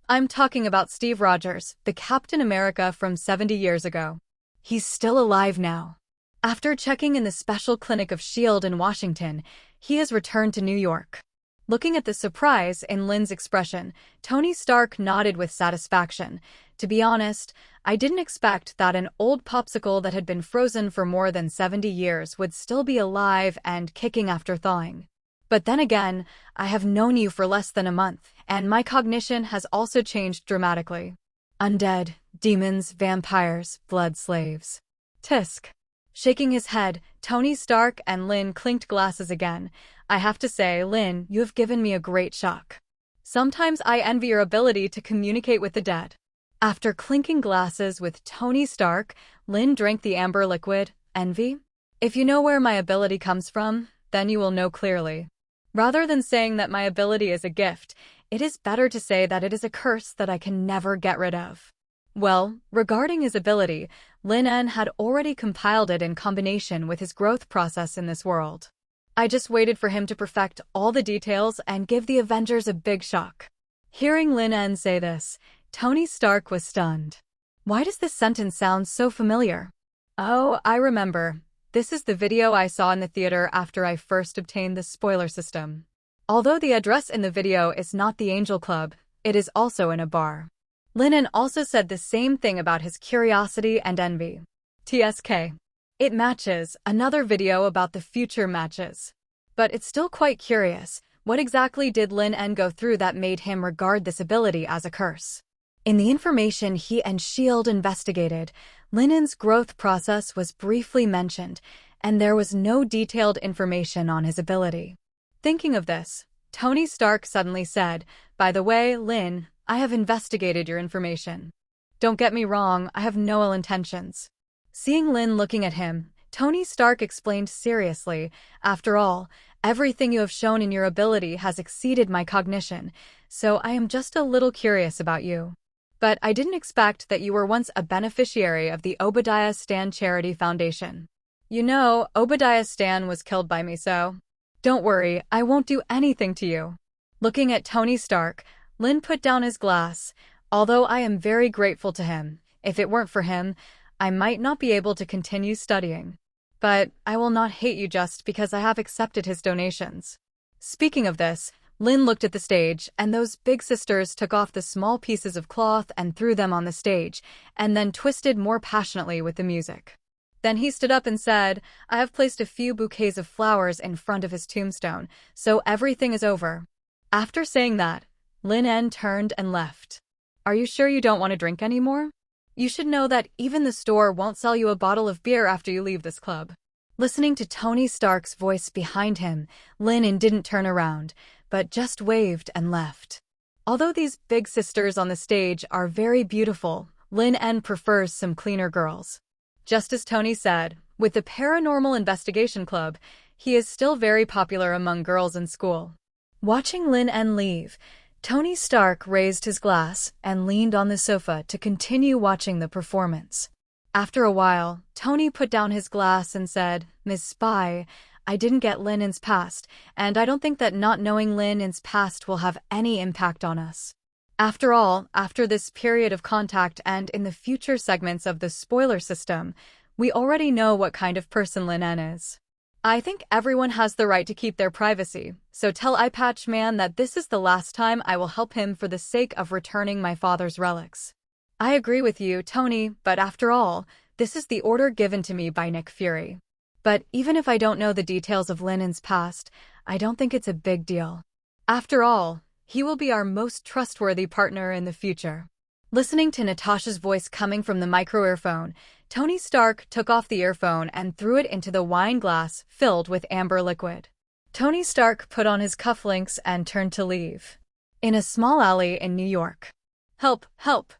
I'm talking about Steve Rogers, the Captain America from 70 years ago. He's still alive now. After checking in the special clinic of S.H.I.E.L.D. in Washington, he has returned to New York. Looking at the surprise in Lin's expression, Tony Stark nodded with satisfaction. To be honest, I didn't expect that an old popsicle that had been frozen for more than 70 years would still be alive and kicking after thawing. But then again, I have known you for less than a month, and my cognition has also changed dramatically. Undead, demons, vampires, blood slaves. Tisk. Shaking his head, Tony Stark and Lin clinked glasses again. I have to say, Lin, you have given me a great shock. Sometimes I envy your ability to communicate with the dead. After clinking glasses with Tony Stark, Lin drank the amber liquid. Envy? If you know where my ability comes from, then you will know clearly. Rather than saying that my ability is a gift, it is better to say that it is a curse that I can never get rid of. Well, regarding his ability, Lin En had already compiled it in combination with his growth process in this world. I just waited for him to perfect all the details and give the Avengers a big shock. Hearing Lin En say this, Tony Stark was stunned. Why does this sentence sound so familiar? Oh, I remember. This is the video I saw in the theater after I first obtained the spoiler system. Although the address in the video is not the Angel Club, it is also in a bar. Lin En also said the same thing about his curiosity and envy. TSK. It matches. Another video about the future matches. But it's still quite curious. What exactly did Lin En go through that made him regard this ability as a curse? In the information he and S.H.I.E.L.D. investigated, Lin En's growth process was briefly mentioned, and there was no detailed information on his ability. Thinking of this, Tony Stark suddenly said, "By the way, Lin, I have investigated your information. Don't get me wrong, I have no ill intentions." Seeing Lin looking at him, Tony Stark explained seriously, "After all, everything you have shown in your ability has exceeded my cognition, so I am just a little curious about you. But I didn't expect that you were once a beneficiary of the Obadiah Stan Charity Foundation. You know, Obadiah Stan was killed by me, so don't worry, I won't do anything to you." Looking at Tony Stark, Lin put down his glass. Although I am very grateful to him, if it weren't for him, I might not be able to continue studying. But I will not hate you just because I have accepted his donations. Speaking of this, Lin looked at the stage, and those big sisters took off the small pieces of cloth and threw them on the stage, and then twisted more passionately with the music. Then he stood up and said, "I have placed a few bouquets of flowers in front of his tombstone, so everything is over." After saying that, Lin En turned and left. Are you sure you don't want to drink anymore? You should know that even the store won't sell you a bottle of beer after you leave this club. Listening to Tony Stark's voice behind him, Lin En didn't turn around, but just waved and left. Although these big sisters on the stage are very beautiful, Lin En prefers some cleaner girls. Just as Tony said, with the Paranormal Investigation Club, he is still very popular among girls in school. Watching Lin En leave, Tony Stark raised his glass and leaned on the sofa to continue watching the performance. After a while, Tony put down his glass and said, "Ms. Spy, I didn't get Lin En's past, and I don't think that not knowing Lin En's past will have any impact on us. After all, after this period of contact and in the future segments of the spoiler system, we already know what kind of person Lin En is. I think everyone has the right to keep their privacy, so tell Eyepatch Man that this is the last time I will help him for the sake of returning my father's relics." I agree with you, Tony, but after all, this is the order given to me by Nick Fury. But even if I don't know the details of Lin En's past, I don't think it's a big deal. After all, he will be our most trustworthy partner in the future. Listening to Natasha's voice coming from the micro-earphone, Tony Stark took off the earphone and threw it into the wine glass filled with amber liquid. Tony Stark put on his cufflinks and turned to leave. In a small alley in New York. "Help, help!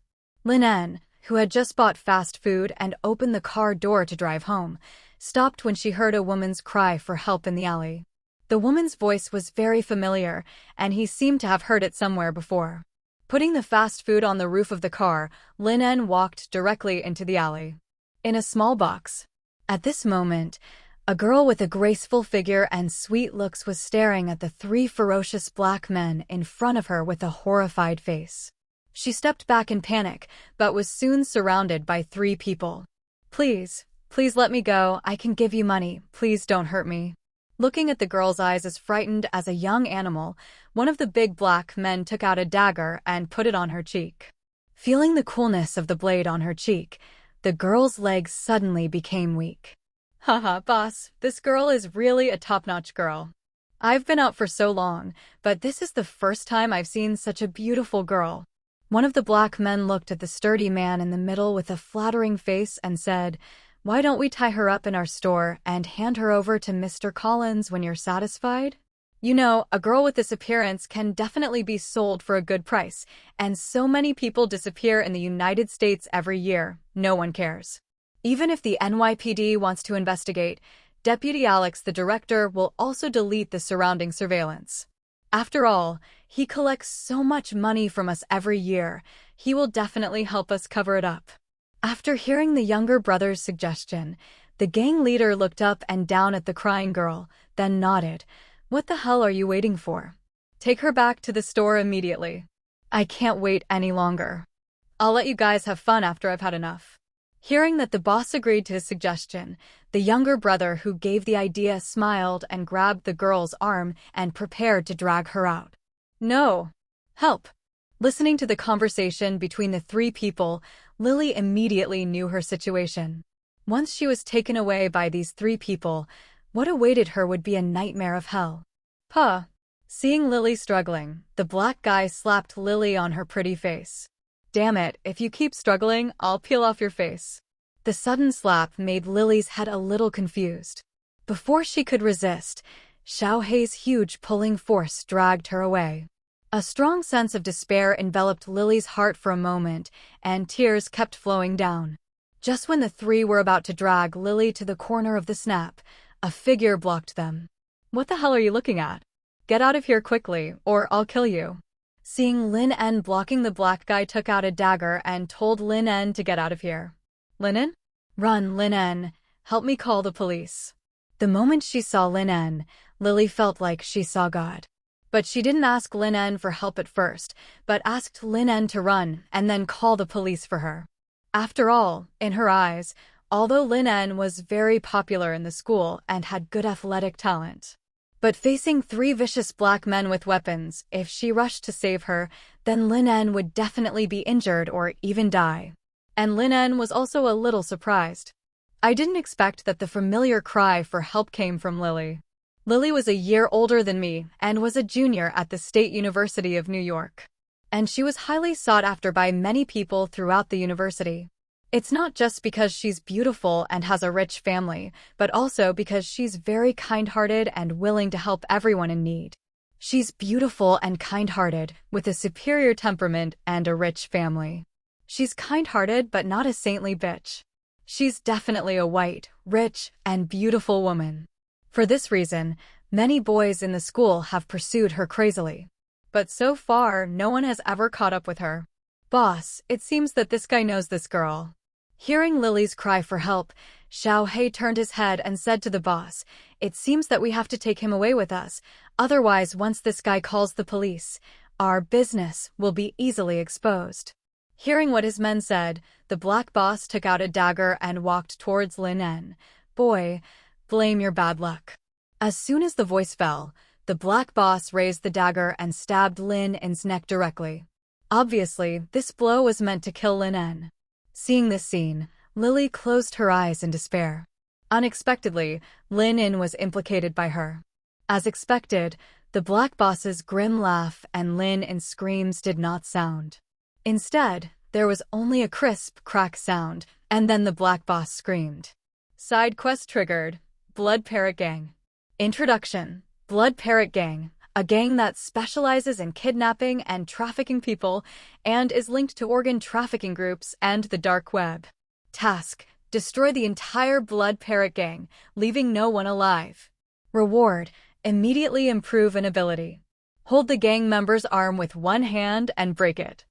Lin En, who had just bought fast food and opened the car door to drive home, stopped when she heard a woman's cry for help in the alley. The woman's voice was very familiar, and he seemed to have heard it somewhere before. Putting the fast food on the roof of the car, Lin En walked directly into the alley. In a small box. At this moment, a girl with a graceful figure and sweet looks was staring at the three ferocious black men in front of her with a horrified face. She stepped back in panic, but was soon surrounded by three people. Please let me go. I can give you money. Please don't hurt me. Looking at the girl's eyes as frightened as a young animal, one of the big black men took out a dagger and put it on her cheek. Feeling the coolness of the blade on her cheek, the girl's legs suddenly became weak. Haha, boss, this girl is really a top-notch girl. I've been out for so long, but this is the first time I've seen such a beautiful girl. One of the black men looked at the sturdy man in the middle with a flattering face and said, "Why don't we tie her up in our store and hand her over to Mr. Collins when you're satisfied? You know, a girl with this appearance can definitely be sold for a good price, and so many people disappear in the United States every year, no one cares." Even if the NYPD wants to investigate, Deputy Alex, the director, will also delete the surrounding surveillance. After all, he collects so much money from us every year, he will definitely help us cover it up. After hearing the younger brother's suggestion, the gang leader looked up and down at the crying girl, then nodded. "What the hell are you waiting for? Take her back to the store immediately. I can't wait any longer. I'll let you guys have fun after I've had enough." Hearing that the boss agreed to his suggestion, the younger brother who gave the idea smiled and grabbed the girl's arm and prepared to drag her out. "No. Help." Listening to the conversation between the three people, Lily immediately knew her situation. Once she was taken away by these three people, what awaited her would be a nightmare of hell. Puh. Seeing Lily struggling, the black guy slapped Lily on her pretty face. "Damn it, if you keep struggling, I'll peel off your face." The sudden slap made Lily's head a little confused. Before she could resist, Xiaohei's huge pulling force dragged her away. A strong sense of despair enveloped Lily's heart for a moment, and tears kept flowing down. Just when the three were about to drag Lily to the corner of the snap, a figure blocked them. "What the hell are you looking at? Get out of here quickly, or I'll kill you." Seeing Lin En blocking the black guy took out a dagger and told Lin En to get out of here. "Lin En? Run, Lin En. Help me call the police." The moment she saw Lin En, Lily felt like she saw God. But she didn't ask Lin En for help at first, but asked Lin En to run and then call the police for her. After all, in her eyes, although Lin En was very popular in the school and had good athletic talent, but facing three vicious black men with weapons, if she rushed to save her, then Lin En would definitely be injured or even die. And Lin En was also a little surprised. "I didn't expect that the familiar cry for help came from Lily. Lily was a year older than me and was a junior at the State University of New York. And she was highly sought after by many people throughout the university. It's not just because she's beautiful and has a rich family, but also because she's very kind-hearted and willing to help everyone in need. She's beautiful and kind-hearted, with a superior temperament and a rich family. She's kind-hearted but not a saintly bitch. She's definitely a white, rich, and beautiful woman. For this reason, many boys in the school have pursued her crazily. But so far, no one has ever caught up with her. Boss, it seems that this guy knows this girl." Hearing Lily's cry for help, Xiaohei turned his head and said to the boss, "It seems that we have to take him away with us. Otherwise, once this guy calls the police, our business will be easily exposed." Hearing what his men said, the black boss took out a dagger and walked towards Lin En. "Boy, blame your bad luck." As soon as the voice fell, the black boss raised the dagger and stabbed Lin En's neck directly. Obviously, this blow was meant to kill Lin En. Seeing this scene, Lily closed her eyes in despair. Unexpectedly, Lin En was implicated by her. As expected, the black boss's grim laugh and Lin En's screams did not sound. Instead, there was only a crisp crack sound, and then the black boss screamed. Side quest triggered. Blood Parrot Gang. Introduction. Blood Parrot Gang, a gang that specializes in kidnapping and trafficking people and is linked to organ trafficking groups and the dark web. Task: destroy the entire Blood Parrot gang, leaving no one alive. Reward: immediately improve an ability. Hold the gang member's arm with one hand and break it.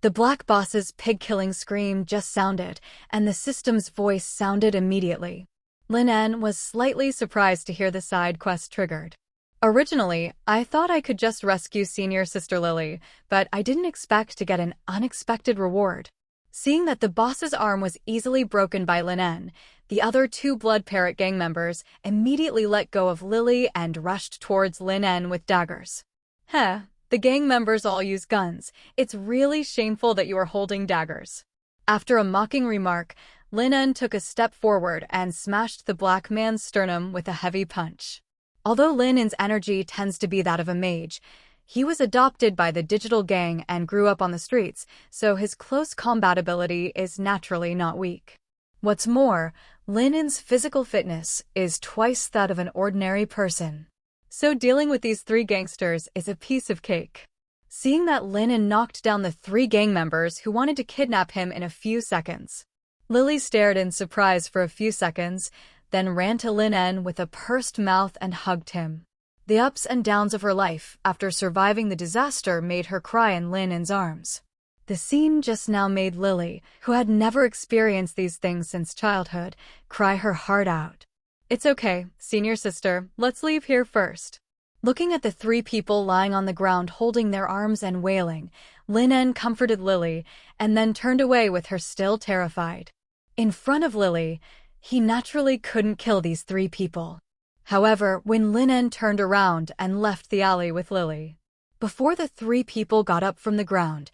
The Black Boss's pig-killing scream just sounded, and the system's voice sounded immediately. Lin En was slightly surprised to hear the side quest triggered. Originally, I thought I could just rescue senior sister Lily, but I didn't expect to get an unexpected reward. Seeing that the boss's arm was easily broken by Lin En, the other two Blood Parrot gang members immediately let go of Lily and rushed towards Lin En with daggers. Heh, the gang members all use guns. It's really shameful that you are holding daggers. After a mocking remark, Lin En took a step forward and smashed the black man's sternum with a heavy punch. Although Lin En's energy tends to be that of a mage, he was adopted by the digital gang and grew up on the streets, so his close combat ability is naturally not weak. What's more, Lin En's physical fitness is twice that of an ordinary person. So dealing with these three gangsters is a piece of cake. Seeing that Lin En knocked down the three gang members who wanted to kidnap him in a few seconds, Lily stared in surprise for a few seconds, then ran to Lin En with a pursed mouth and hugged him. The ups and downs of her life after surviving the disaster made her cry in Lin En's arms. The scene just now made Lily, who had never experienced these things since childhood, cry her heart out. It's okay, senior sister, let's leave here first. Looking at the three people lying on the ground holding their arms and wailing, Lin En comforted Lily and then turned away with her still terrified. In front of Lily, he naturally couldn't kill these three people. However, when Lin En turned around and left the alley with Lily, before the three people got up from the ground,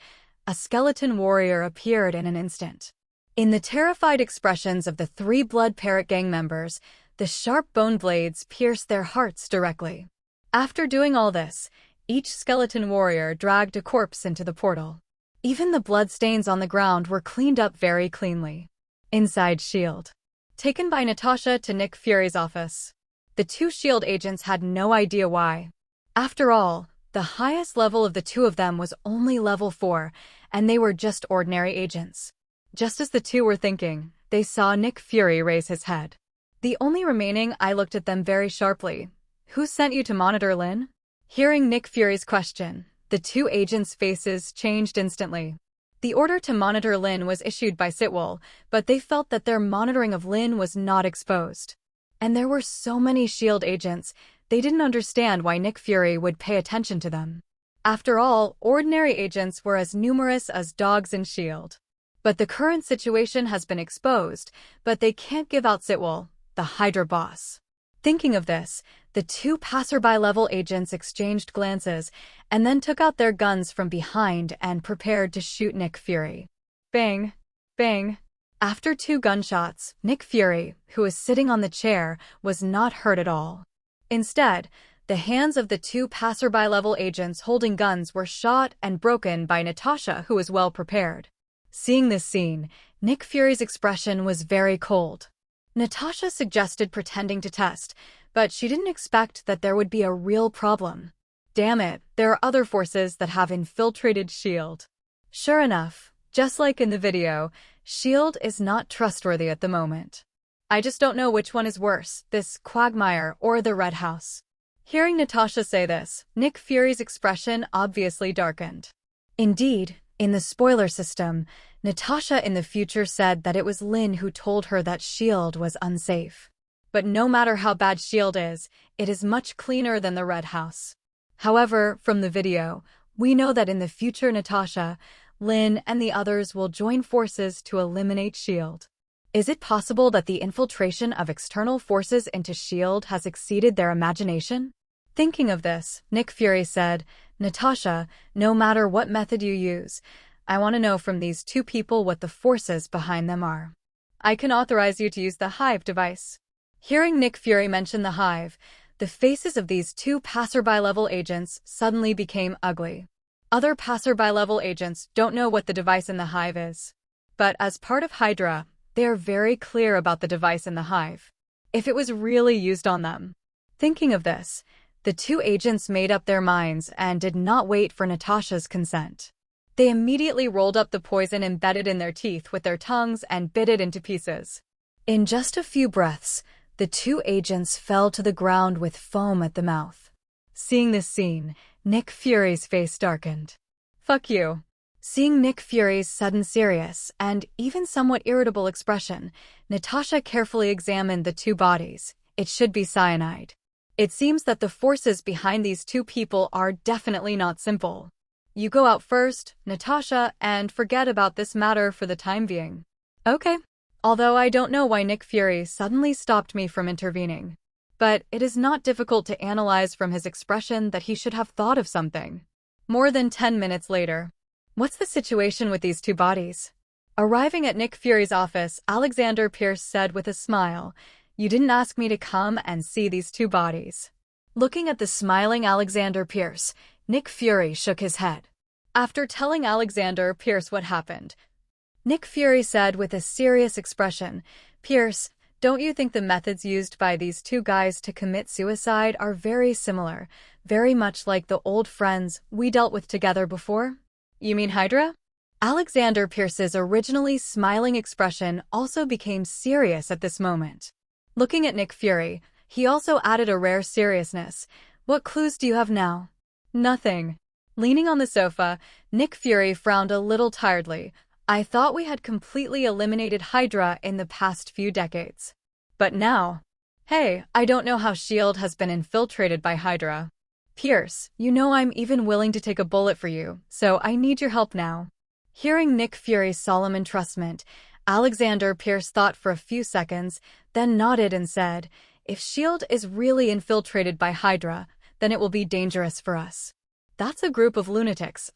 a skeleton warrior appeared in an instant. In the terrified expressions of the three Blood Parrot gang members, the sharp bone blades pierced their hearts directly. After doing all this, each skeleton warrior dragged a corpse into the portal. Even the bloodstains on the ground were cleaned up very cleanly. Inside S.H.I.E.L.D. Taken by Natasha to Nick Fury's office. The two S.H.I.E.L.D. agents had no idea why. After all, the highest level of the two of them was only level 4, and they were just ordinary agents. Just as the two were thinking, they saw Nick Fury raise his head. The only remaining, I looked at them very sharply. Who sent you to monitor Lin? Hearing Nick Fury's question, the two agents' faces changed instantly. The order to monitor Lin was issued by Sitwell, but they felt that their monitoring of Lin was not exposed. And there were so many S.H.I.E.L.D. agents, they didn't understand why Nick Fury would pay attention to them. After all, ordinary agents were as numerous as dogs in S.H.I.E.L.D. But the current situation has been exposed, but they can't give out Sitwell, the Hydra boss. Thinking of this, the two passerby-level agents exchanged glances and then took out their guns from behind and prepared to shoot Nick Fury. Bang! Bang! After 2 gunshots, Nick Fury, who was sitting on the chair, was not hurt at all. Instead, the hands of the 2 passerby-level agents holding guns were shot and broken by Natasha, who was well prepared. Seeing this scene, Nick Fury's expression was very cold. Natasha suggested pretending to test, but she didn't expect that there would be a real problem. Damn it, there are other forces that have infiltrated S.H.I.E.L.D. Sure enough, just like in the video, S.H.I.E.L.D. is not trustworthy at the moment. I just don't know which one is worse, this quagmire or the Red House. Hearing Natasha say this, Nick Fury's expression obviously darkened. Indeed, in the spoiler system, Natasha in the future said that it was Lin who told her that S.H.I.E.L.D. was unsafe. But no matter how bad S.H.I.E.L.D. is, it is much cleaner than the Red House. However, from the video, we know that in the future Natasha, Lin, and the others will join forces to eliminate S.H.I.E.L.D. Is it possible that the infiltration of external forces into S.H.I.E.L.D. has exceeded their imagination? Thinking of this, Nick Fury said, Natasha, no matter what method you use, I want to know from these 2 people what the forces behind them are. I can authorize you to use the Hive device. Hearing Nick Fury mention the Hive, the faces of these 2 passerby-level agents suddenly became ugly. Other passerby-level agents don't know what the device in the Hive is. But as part of Hydra, they are very clear about the device in the Hive. If it was really used on them. Thinking of this, The two agents made up their minds and did not wait for Natasha's consent. They immediately rolled up the poison embedded in their teeth with their tongues and bit it into pieces. In just a few breaths, the two agents fell to the ground with foam at the mouth. Seeing this scene, Nick Fury's face darkened. "Fuck you." Seeing Nick Fury's sudden serious and even somewhat irritable expression, Natasha carefully examined the two bodies. It should be cyanide. It seems that the forces behind these two people are definitely not simple. You go out first, Natasha, and forget about this matter for the time being. Okay. Although I don't know why Nick Fury suddenly stopped me from intervening. But it is not difficult to analyze from his expression that he should have thought of something. More than 10 minutes later. What's the situation with these two bodies? Arriving at Nick Fury's office, Alexander Pierce said with a smile, "You didn't ask me to come and see these two bodies." Looking at the smiling Alexander Pierce, Nick Fury shook his head. After telling Alexander Pierce what happened, Nick Fury said with a serious expression, "Pierce, don't you think the methods used by these two guys to commit suicide are very similar, very much like the old friends we dealt with together before?" "You mean Hydra?" Alexander Pierce's originally smiling expression also became serious at this moment. Looking at Nick Fury, he also added a rare seriousness. "What clues do you have now?" "Nothing." Leaning on the sofa, Nick Fury frowned a little tiredly. "I thought we had completely eliminated Hydra in the past few decades. But now, hey, I don't know how S.H.I.E.L.D. has been infiltrated by Hydra. Pierce, you know I'm even willing to take a bullet for you, so I need your help now." Hearing Nick Fury's solemn entrustment, Alexander Pierce thought for a few seconds, then nodded and said, "If S.H.I.E.L.D. is really infiltrated by Hydra, then it will be dangerous for us. That's a group of lunatics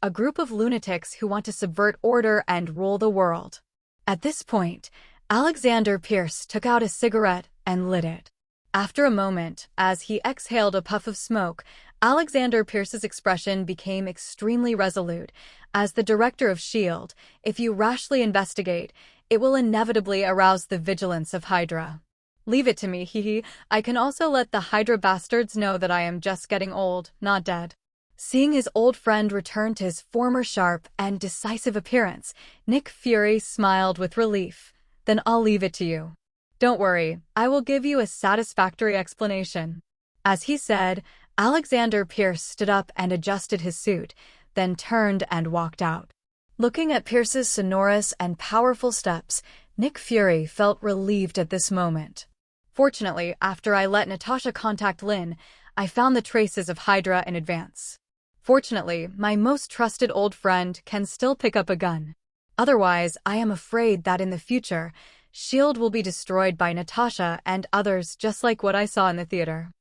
who want to subvert order and rule the world." At this point, Alexander Pierce took out a cigarette and lit it. After a moment, as he exhaled a puff of smoke, Alexander Pierce's expression became extremely resolute. "As the director of S.H.I.E.L.D., if you rashly investigate, it will inevitably arouse the vigilance of Hydra. Leave it to me, hee. I can also let the Hydra bastards know that I am just getting old, not dead." Seeing his old friend return to his former sharp and decisive appearance, Nick Fury smiled with relief. "Then I'll leave it to you. Don't worry, I will give you a satisfactory explanation." As he said, Alexander Pierce stood up and adjusted his suit, then turned and walked out. Looking at Pierce's sonorous and powerful steps, Nick Fury felt relieved at this moment. "Fortunately, after I let Natasha contact Lin, I found the traces of Hydra in advance. Fortunately, my most trusted old friend can still pick up a gun. Otherwise, I am afraid that in the future, S.H.I.E.L.D. will be destroyed by Natasha and others just like what I saw in the theater."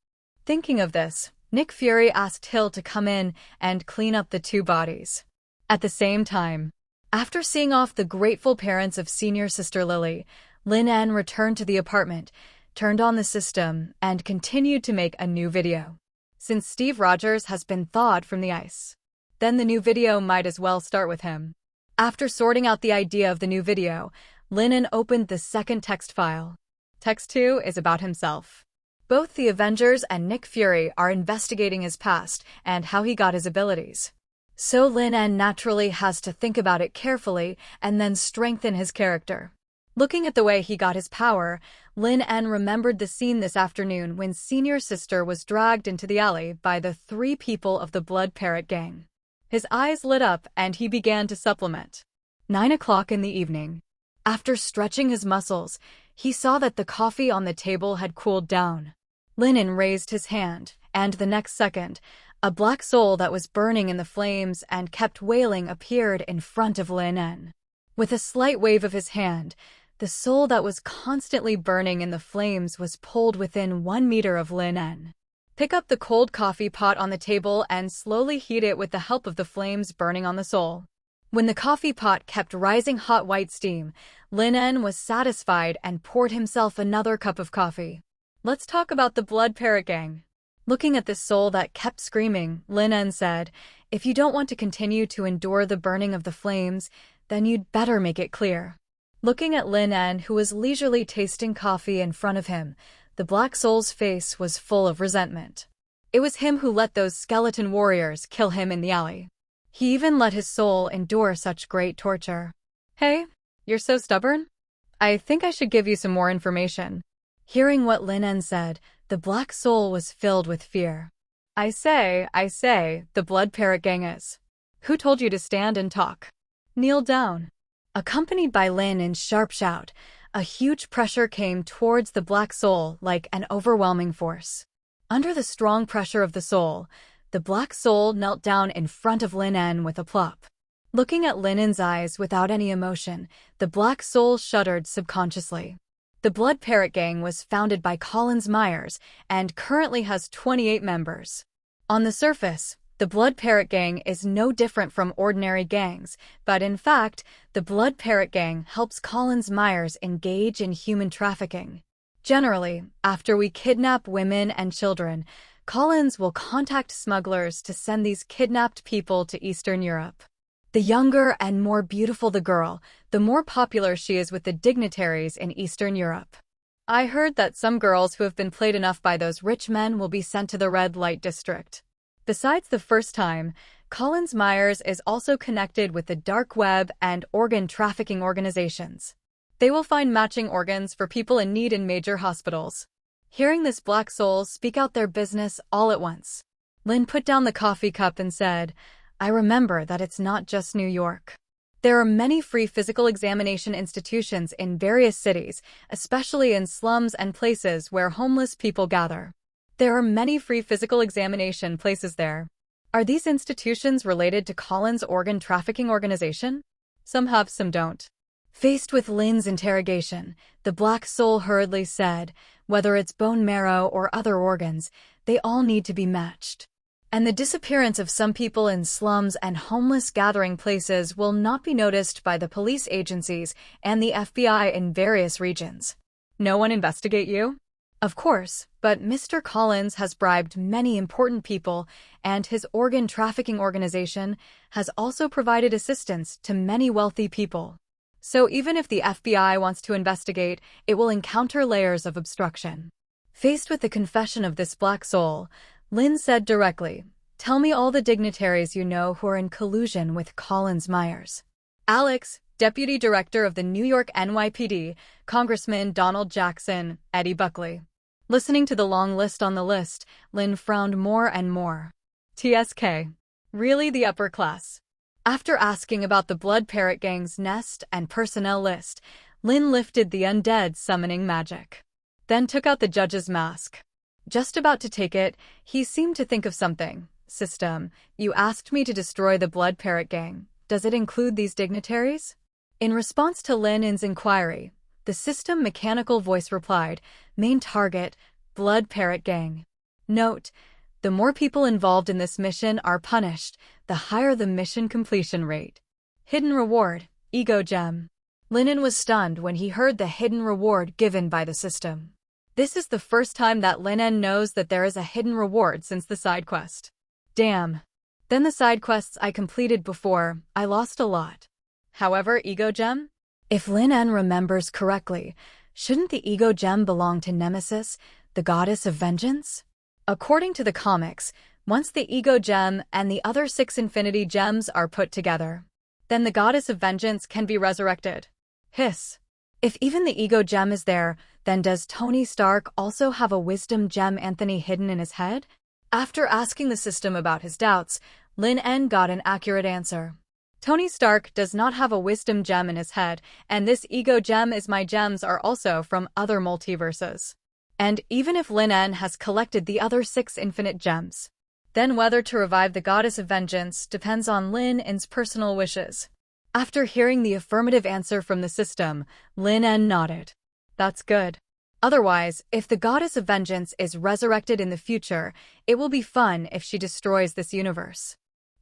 Thinking of this, Nick Fury asked Hill to come in and clean up the two bodies. At the same time, after seeing off the grateful parents of senior sister Lily, Lin En returned to the apartment, turned on the system, and continued to make a new video. Since Steve Rogers has been thawed from the ice, then the new video might as well start with him. After sorting out the idea of the new video, Lin En opened the second text file. Text 2 is about himself. Both the Avengers and Nick Fury are investigating his past and how he got his abilities. So Lin En naturally has to think about it carefully and then strengthen his character. Looking at the way he got his power, Lin En remembered the scene this afternoon when Senior Sister was dragged into the alley by the 3 people of the Blood Parrot gang. His eyes lit up and he began to supplement. 9 o'clock in the evening. After stretching his muscles, he saw that the coffee on the table had cooled down. Lin En raised his hand, and the next second, a black soul that was burning in the flames and kept wailing appeared in front of Lin En. With a slight wave of his hand, the soul that was constantly burning in the flames was pulled within 1 meter of Lin En. Pick up the cold coffee pot on the table and slowly heat it with the help of the flames burning on the soul. When the coffee pot kept rising hot white steam, Lin En was satisfied and poured himself another cup of coffee. Let's talk about the Blood Parrot gang. Looking at the soul that kept screaming, Lin En said, "If you don't want to continue to endure the burning of the flames, then you'd better make it clear." Looking at Lin En, who was leisurely tasting coffee in front of him, the black soul's face was full of resentment. It was him who let those skeleton warriors kill him in the alley. He even let his soul endure such great torture. Hey, you're so stubborn? I think I should give you some more information. Hearing what Lin En said, the black soul was filled with fear. I say, the blood parrot gang is. Who told you to stand and talk? Kneel down. Accompanied by Lin En's sharp shout, a huge pressure came towards the black soul like an overwhelming force. Under the strong pressure of the soul, the black soul knelt down in front of Lin En with a plop. Looking at Lin En's eyes without any emotion, the black soul shuddered subconsciously. The Blood Parrot Gang was founded by Collins Myers and currently has 28 members. On the surface, the Blood Parrot Gang is no different from ordinary gangs, but in fact, the Blood Parrot Gang helps Collins Myers engage in human trafficking. Generally, after we kidnap women and children, Collins will contact smugglers to send these kidnapped people to Eastern Europe. The younger and more beautiful the girl, the more popular she is with the dignitaries in Eastern Europe. I heard that some girls who have been played enough by those rich men will be sent to the red light district. Besides the first time, Collins Myers is also connected with the dark web and organ trafficking organizations. They will find matching organs for people in need in major hospitals. Hearing this black soul speak out their business all at once, Lin put down the coffee cup and said, I remember that it's not just New York. There are many free physical examination institutions in various cities, especially in slums and places where homeless people gather. There are many free physical examination places there. Are these institutions related to Collins' organ trafficking organization? Some have, some don't. Faced with Lin's interrogation, the black soul hurriedly said, whether it's bone marrow or other organs, they all need to be matched. And the disappearance of some people in slums and homeless gathering places will not be noticed by the police agencies and the FBI in various regions. No one investigate you? Of course, but Mr. Collins has bribed many important people, and his organ trafficking organization has also provided assistance to many wealthy people. So even if the FBI wants to investigate, it will encounter layers of obstruction. Faced with the confession of this black soul, Lin said directly, tell me all the dignitaries you know who are in collusion with Collins Myers. Alex, Deputy Director of the New York NYPD, Congressman Donald Jackson, Eddie Buckley. Listening to the long list on the list, Lin frowned more and more. TSK. Really the upper class. After asking about the Blood Parrot Gang's nest and personnel list, Lin lifted the undead summoning magic. Then took out the judge's mask. Just about to take it, he seemed to think of something. System, you asked me to destroy the Blood Parrot Gang. Does it include these dignitaries? In response to Lin En's inquiry, the system mechanical voice replied, main target, Blood Parrot Gang. Note, the more people involved in this mission are punished, the higher the mission completion rate. Hidden reward, Ego Gem. Lin En was stunned when he heard the hidden reward given by the system. This is the first time that Lin En knows that there is a hidden reward since the side quest. Damn. Then the side quests I completed before, I lost a lot. However, Ego Gem? If Lin En remembers correctly, shouldn't the Ego Gem belong to Nemesis, the goddess of vengeance? According to the comics, once the Ego Gem and the other 6 Infinity Gems are put together, then the goddess of vengeance can be resurrected. Hiss. If even the Ego Gem is there, then does Tony Stark also have a wisdom gem Anthony hidden in his head? After asking the system about his doubts, Lin En got an accurate answer. Tony Stark does not have a wisdom gem in his head, and this Ego Gem is my gems are also from other multiverses. And even if Lin En has collected the other 6 infinite gems, then whether to revive the goddess of vengeance depends on Lin En's personal wishes. After hearing the affirmative answer from the system, Lin En nodded. That's good. Otherwise, if the goddess of vengeance is resurrected in the future, it will be fun if she destroys this universe.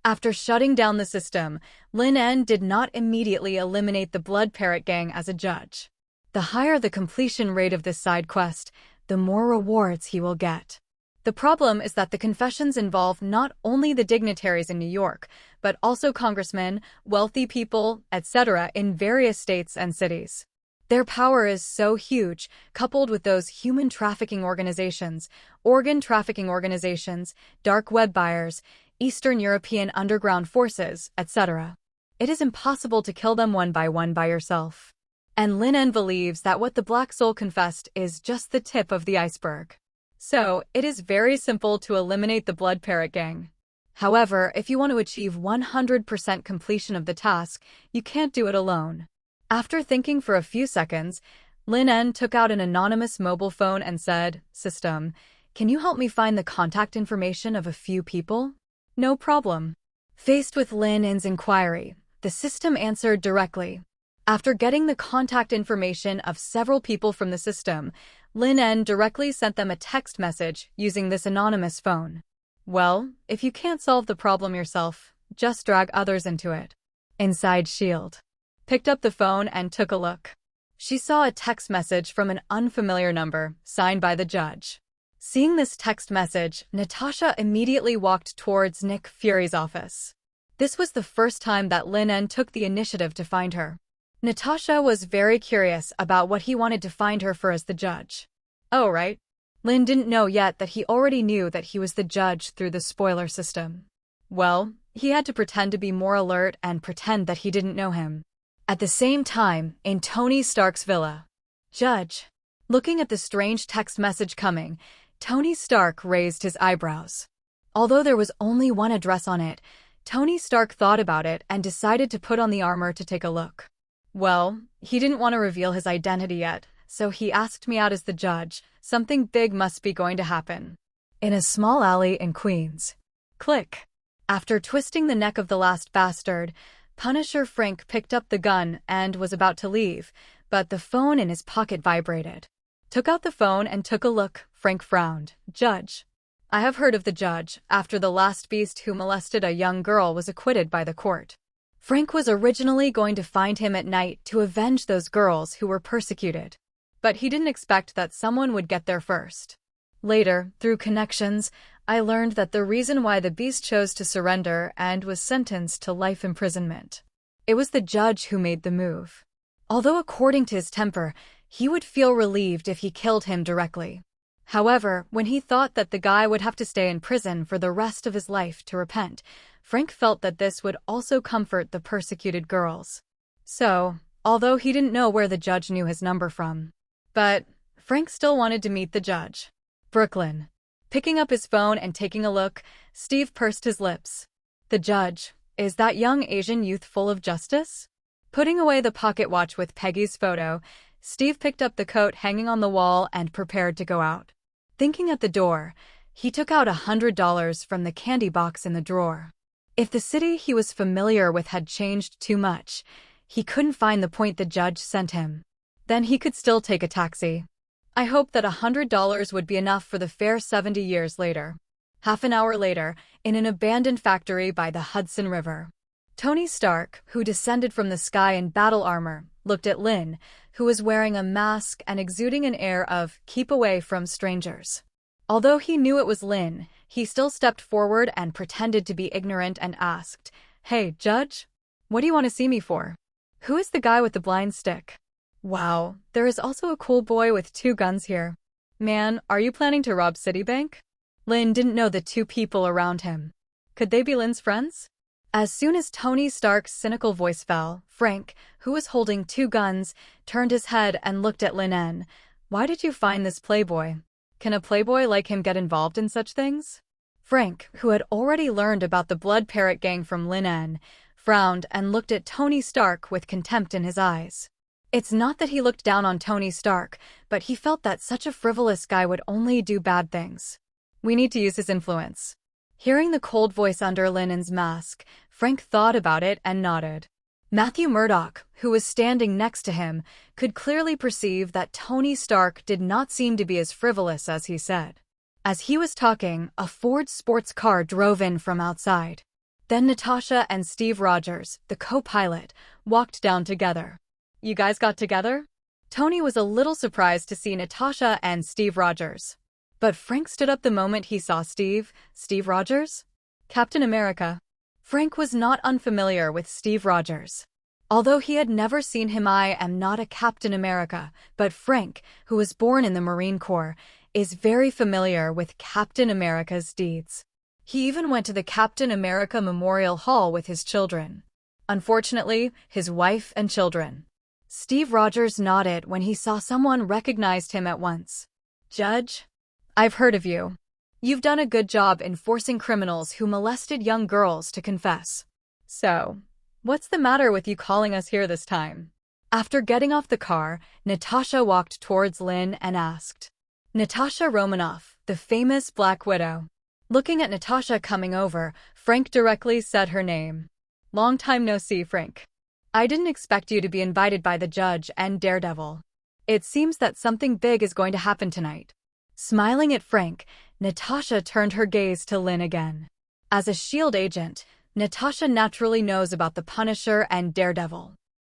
After shutting down the system, Lin En did not immediately eliminate the Blood Parrot Gang as a judge. The higher the completion rate of this side quest, the more rewards he will get. The problem is that the confessions involve not only the dignitaries in New York, but also congressmen, wealthy people, etc. in various states and cities. Their power is so huge, coupled with those human trafficking organizations, organ trafficking organizations, dark web buyers, Eastern European underground forces, etc. It is impossible to kill them one by yourself. And Lin En believes that what the Black Soul confessed is just the tip of the iceberg. So, it is very simple to eliminate the Blood Parrot gang. However, if you want to achieve 100% completion of the task, you can't do it alone. After thinking for a few seconds, Lin En took out an anonymous mobile phone and said, "System, can you help me find the contact information of a few people?" "No problem." Faced with Lin En's inquiry, the system answered directly. After getting the contact information of several people from the system, Lin En directly sent them a text message using this anonymous phone. "Well, if you can't solve the problem yourself, just drag others into it." Inside Shield picked up the phone and took a look. She saw a text message from an unfamiliar number, signed by the judge. Seeing this text message, Natasha immediately walked towards Nick Fury's office. This was the first time that Lin En took the initiative to find her. Natasha was very curious about what he wanted to find her for as the judge. Oh, right. Lin didn't know yet that he already knew that he was the judge through the spoiler system. Well, he had to pretend to be more alert and pretend that he didn't know him. At the same time, in Tony Stark's villa, Judge. Looking at the strange text message coming, Tony Stark raised his eyebrows. Although there was only one address on it, Tony Stark thought about it and decided to put on the armor to take a look. Well, he didn't want to reveal his identity yet, so he asked me out as the judge. Something big must be going to happen. In a small alley in Queens. Click. After twisting the neck of the last bastard, Punisher Frank picked up the gun and was about to leave, but the phone in his pocket vibrated. Took out the phone and took a look. Frank frowned. "Judge. I have heard of the judge, after the last beast who molested a young girl was acquitted by the court. Frank was originally going to find him at night to avenge those girls who were persecuted. But he didn't expect that someone would get there first. Later, through connections, I learned that the reason why the beast chose to surrender and was sentenced to life imprisonment. It was the judge who made the move. Although according to his temper, he would feel relieved if he killed him directly. However, when he thought that the guy would have to stay in prison for the rest of his life to repent, Frank felt that this would also comfort the persecuted girls. So, although he didn't know where the judge knew his number from, but Frank still wanted to meet the judge. Brooklyn. Picking up his phone and taking a look, Steve pursed his lips. "The judge, is that young Asian youth full of justice?" Putting away the pocket watch with Peggy's photo, Steve picked up the coat hanging on the wall and prepared to go out. Thinking at the door, he took out $100 from the candy box in the drawer. If the city he was familiar with had changed too much, he couldn't find the point the judge sent him. Then he could still take a taxi. I hoped that $100 would be enough for the fare 70 years later. Half an hour later, in an abandoned factory by the Hudson River, Tony Stark, who descended from the sky in battle armor, looked at Lin, who was wearing a mask and exuding an air of "keep away from strangers." Although he knew it was Lin, he still stepped forward and pretended to be ignorant and asked, "Hey, Judge? What do you want to see me for? Who is the guy with the blind stick? Wow, there is also a cool boy with 2 guns here. Man, are you planning to rob Citibank?" Lin didn't know the 2 people around him. Could they be Lin's friends? As soon as Tony Stark's cynical voice fell, Frank, who was holding 2 guns, turned his head and looked at Lin En. "Why did you find this playboy? Can a playboy like him get involved in such things?" Frank, who had already learned about the Blood Parrot gang from Lin En, frowned and looked at Tony Stark with contempt in his eyes. It's not that he looked down on Tony Stark, but he felt that such a frivolous guy would only do bad things. We need to use his influence. Hearing the cold voice under Lin En's mask, Frank thought about it and nodded. Matthew Murdoch, who was standing next to him, could clearly perceive that Tony Stark did not seem to be as frivolous as he said. As he was talking, a Ford sports car drove in from outside. Then Natasha and Steve Rogers, the co-pilot, walked down together. "You guys got together?" Tony was a little surprised to see Natasha and Steve Rogers. But Frank stood up the moment he saw Steve Rogers? Captain America. Frank was not unfamiliar with Steve Rogers. Although he had never seen him, I am not a Captain America, but Frank, who was born in the Marine Corps, is very familiar with Captain America's deeds. He even went to the Captain America Memorial Hall with his children. Unfortunately, his wife and children. Steve Rogers nodded when he saw someone recognized him at once. Judge? I've heard of you. You've done a good job in forcing criminals who molested young girls to confess. So, what's the matter with you calling us here this time? After getting off the car, Natasha walked towards Lin and asked. Natasha Romanoff, the famous Black Widow. Looking at Natasha coming over, Frank directly said her name. Long time no see, Frank. I didn't expect you to be invited by the judge and Daredevil. It seems that something big is going to happen tonight. Smiling at Frank, Natasha turned her gaze to Lin again. As a S.H.I.E.L.D. agent, Natasha naturally knows about the Punisher and Daredevil.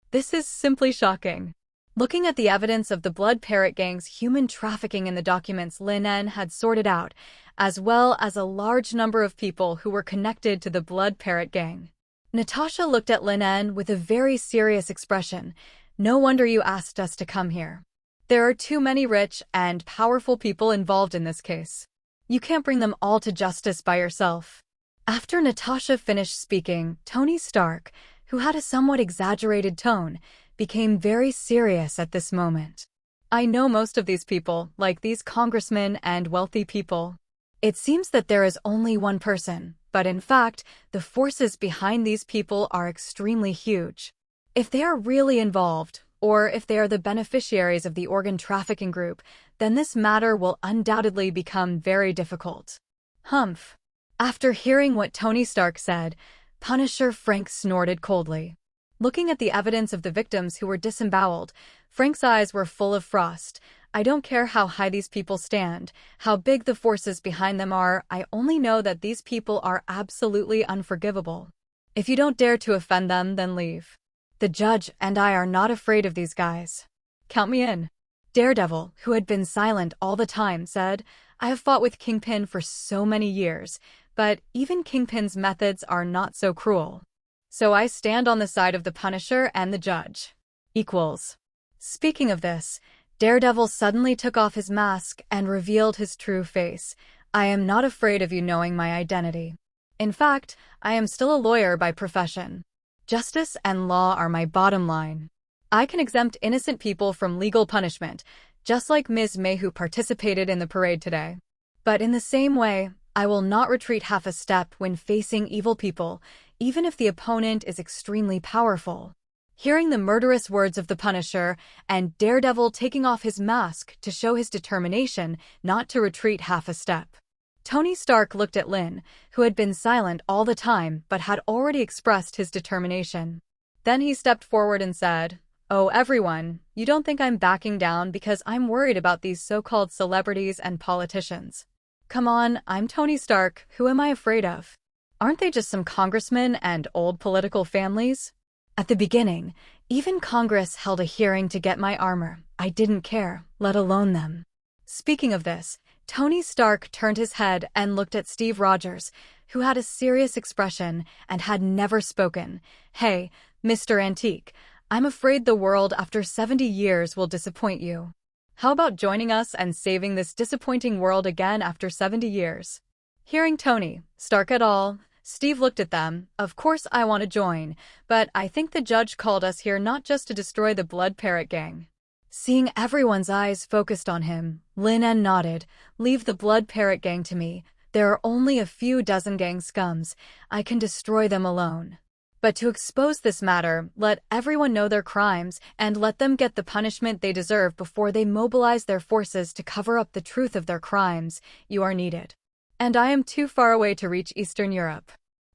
This is simply shocking. Looking at the evidence of the Blood Parrot gang's human trafficking in the documents Lin En had sorted out, as well as a large number of people who were connected to the Blood Parrot gang, Natasha looked at Lin En with a very serious expression. No wonder you asked us to come here. There are too many rich and powerful people involved in this case. You can't bring them all to justice by yourself. After Natasha finished speaking, Tony Stark, who had a somewhat exaggerated tone, became very serious at this moment. I know most of these people, like these congressmen and wealthy people. It seems that there is only one person, but in fact, the forces behind these people are extremely huge. If they are really involved, or if they are the beneficiaries of the organ trafficking group, then this matter will undoubtedly become very difficult. Humph. After hearing what Tony Stark said, Punisher Frank snorted coldly. Looking at the evidence of the victims who were disemboweled, Frank's eyes were full of frost. I don't care how high these people stand, how big the forces behind them are, I only know that these people are absolutely unforgivable. If you don't dare to offend them, then leave. The judge and I are not afraid of these guys. Count me in. Daredevil, who had been silent all the time, said, I have fought with Kingpin for so many years, but even Kingpin's methods are not so cruel. So I stand on the side of the Punisher and the judge. Equals. Speaking of this, Daredevil suddenly took off his mask and revealed his true face. I am not afraid of you knowing my identity. In fact, I am still a lawyer by profession. Justice and law are my bottom line. I can exempt innocent people from legal punishment, just like Ms. May who participated in the parade today. But in the same way, I will not retreat half a step when facing evil people, even if the opponent is extremely powerful. Hearing the murderous words of the Punisher and Daredevil taking off his mask to show his determination not to retreat half a step, Tony Stark looked at Lin, who had been silent all the time but had already expressed his determination. Then he stepped forward and said, Oh, everyone, you don't think I'm backing down because I'm worried about these so-called celebrities and politicians. Come on, I'm Tony Stark, who am I afraid of? Aren't they just some congressmen and old political families? At the beginning, even Congress held a hearing to get my armor. I didn't care, let alone them. Speaking of this, Tony Stark turned his head and looked at Steve Rogers, who had a serious expression and had never spoken. Hey, Mr. Antique, I'm afraid the world after 70 years will disappoint you. How about joining us and saving this disappointing world again after 70 years? Hearing Tony Stark et al., Steve looked at them. Of course I want to join, but I think the judge called us here not just to destroy the Blood Parrot gang. Seeing everyone's eyes focused on him, Lin En nodded. Leave the Blood Parrot gang to me. There are only a few dozen gang scums. I can destroy them alone. But to expose this matter, let everyone know their crimes and let them get the punishment they deserve before they mobilize their forces to cover up the truth of their crimes. You are needed. And I am too far away to reach Eastern Europe.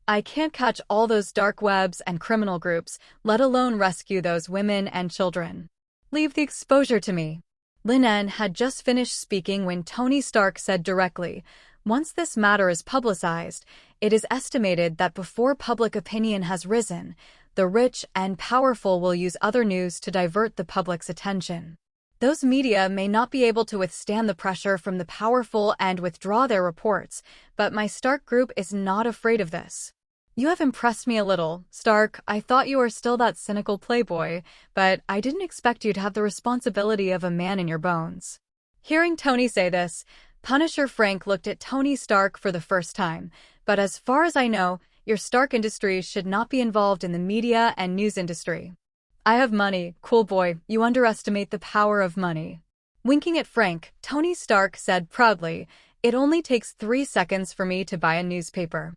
I can't catch all those dark webs and criminal groups, let alone rescue those women and children. Leave the exposure to me. Lin En had just finished speaking when Tony Stark said directly, once this matter is publicized, it is estimated that before public opinion has risen, the rich and powerful will use other news to divert the public's attention. Those media may not be able to withstand the pressure from the powerful and withdraw their reports, but my Stark group is not afraid of this. You have impressed me a little, Stark. I thought you were still that cynical playboy, but I didn't expect you to have the responsibility of a man in your bones. Hearing Tony say this, Punisher Frank looked at Tony Stark for the first time, but as far as I know, your Stark Industries should not be involved in the media and news industry. I have money, cool boy, you underestimate the power of money. Winking at Frank, Tony Stark said proudly, it only takes 3 seconds for me to buy a newspaper.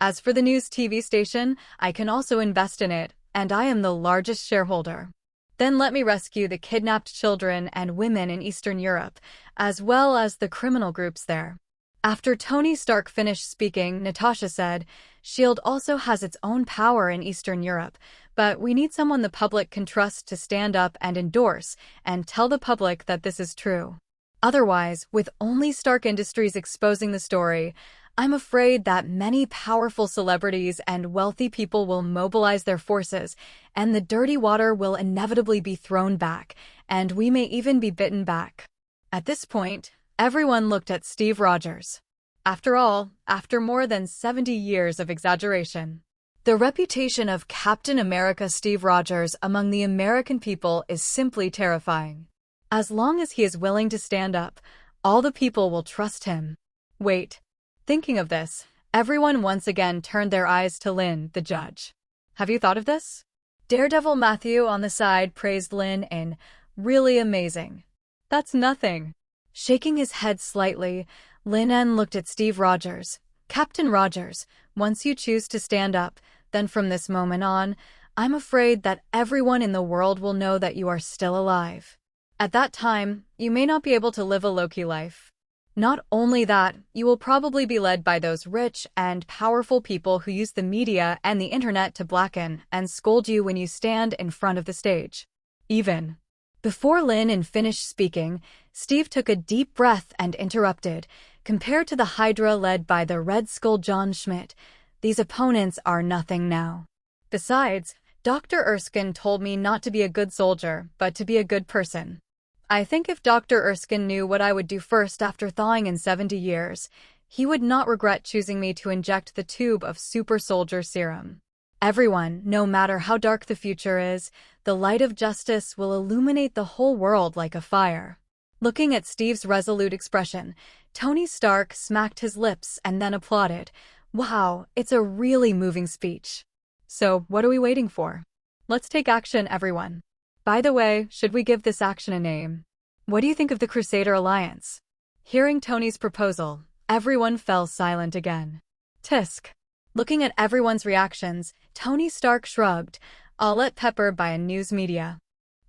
As for the news TV station, I can also invest in it, and I am the largest shareholder. Then let me rescue the kidnapped children and women in Eastern Europe, as well as the criminal groups there. After Tony Stark finished speaking, Natasha said, S.H.I.E.L.D. also has its own power in Eastern Europe, but we need someone the public can trust to stand up and endorse and tell the public that this is true. Otherwise, with only Stark Industries exposing the story, I'm afraid that many powerful celebrities and wealthy people will mobilize their forces, and the dirty water will inevitably be thrown back, and we may even be bitten back. At this point, everyone looked at Steve Rogers. After all, after more than 70 years of exaggeration, the reputation of Captain America Steve Rogers among the American people is simply terrifying. As long as he is willing to stand up, all the people will trust him. Wait. Thinking of this, everyone once again turned their eyes to Lin, the judge. Have you thought of this? Daredevil Matthew on the side praised Lin En, really amazing. That's nothing. Shaking his head slightly, Lin En looked at Steve Rogers. Captain Rogers, once you choose to stand up, then from this moment on, I'm afraid that everyone in the world will know that you are still alive. At that time, you may not be able to live a low-key life. Not only that, you will probably be led by those rich and powerful people who use the media and the internet to blacken and scold you when you stand in front of the stage. Even before Lin En finished speaking, Steve took a deep breath and interrupted. Compared to the Hydra led by the Red Skull John Schmidt, these opponents are nothing now. Besides, Dr. Erskine told me not to be a good soldier, but to be a good person. I think if Dr. Erskine knew what I would do first after thawing in 70 years, he would not regret choosing me to inject the tube of super soldier serum. Everyone, no matter how dark the future is, the light of justice will illuminate the whole world like a fire. Looking at Steve's resolute expression, Tony Stark smacked his lips and then applauded. Wow, it's a really moving speech. So, what are we waiting for? Let's take action, everyone. By the way, should we give this action a name? What do you think of the Crusader Alliance? Hearing Tony's proposal, everyone fell silent again. Tisk. Looking at everyone's reactions, Tony Stark shrugged. I'll let Pepper buy a news media.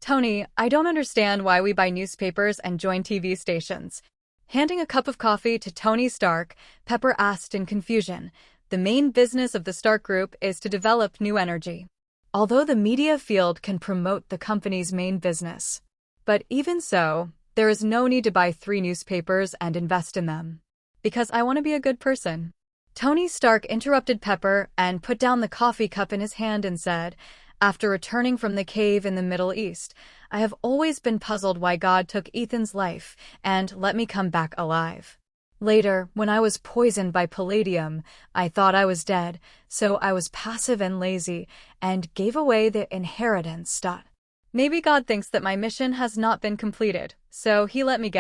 Tony, I don't understand why we buy newspapers and join TV stations. Handing a cup of coffee to Tony Stark, Pepper asked in confusion. The main business of the Stark Group is to develop new energy. Although the media field can promote the company's main business. But even so, there is no need to buy 3 newspapers and invest in them. Because I want to be a good person. Tony Stark interrupted Pepper and put down the coffee cup in his hand and said, after returning from the cave in the Middle East, I have always been puzzled why God took Ethan's life and let me come back alive. Later, when I was poisoned by palladium, I thought I was dead, so I was passive and lazy, and gave away the inheritance. Maybe God thinks that my mission has not been completed, so he let me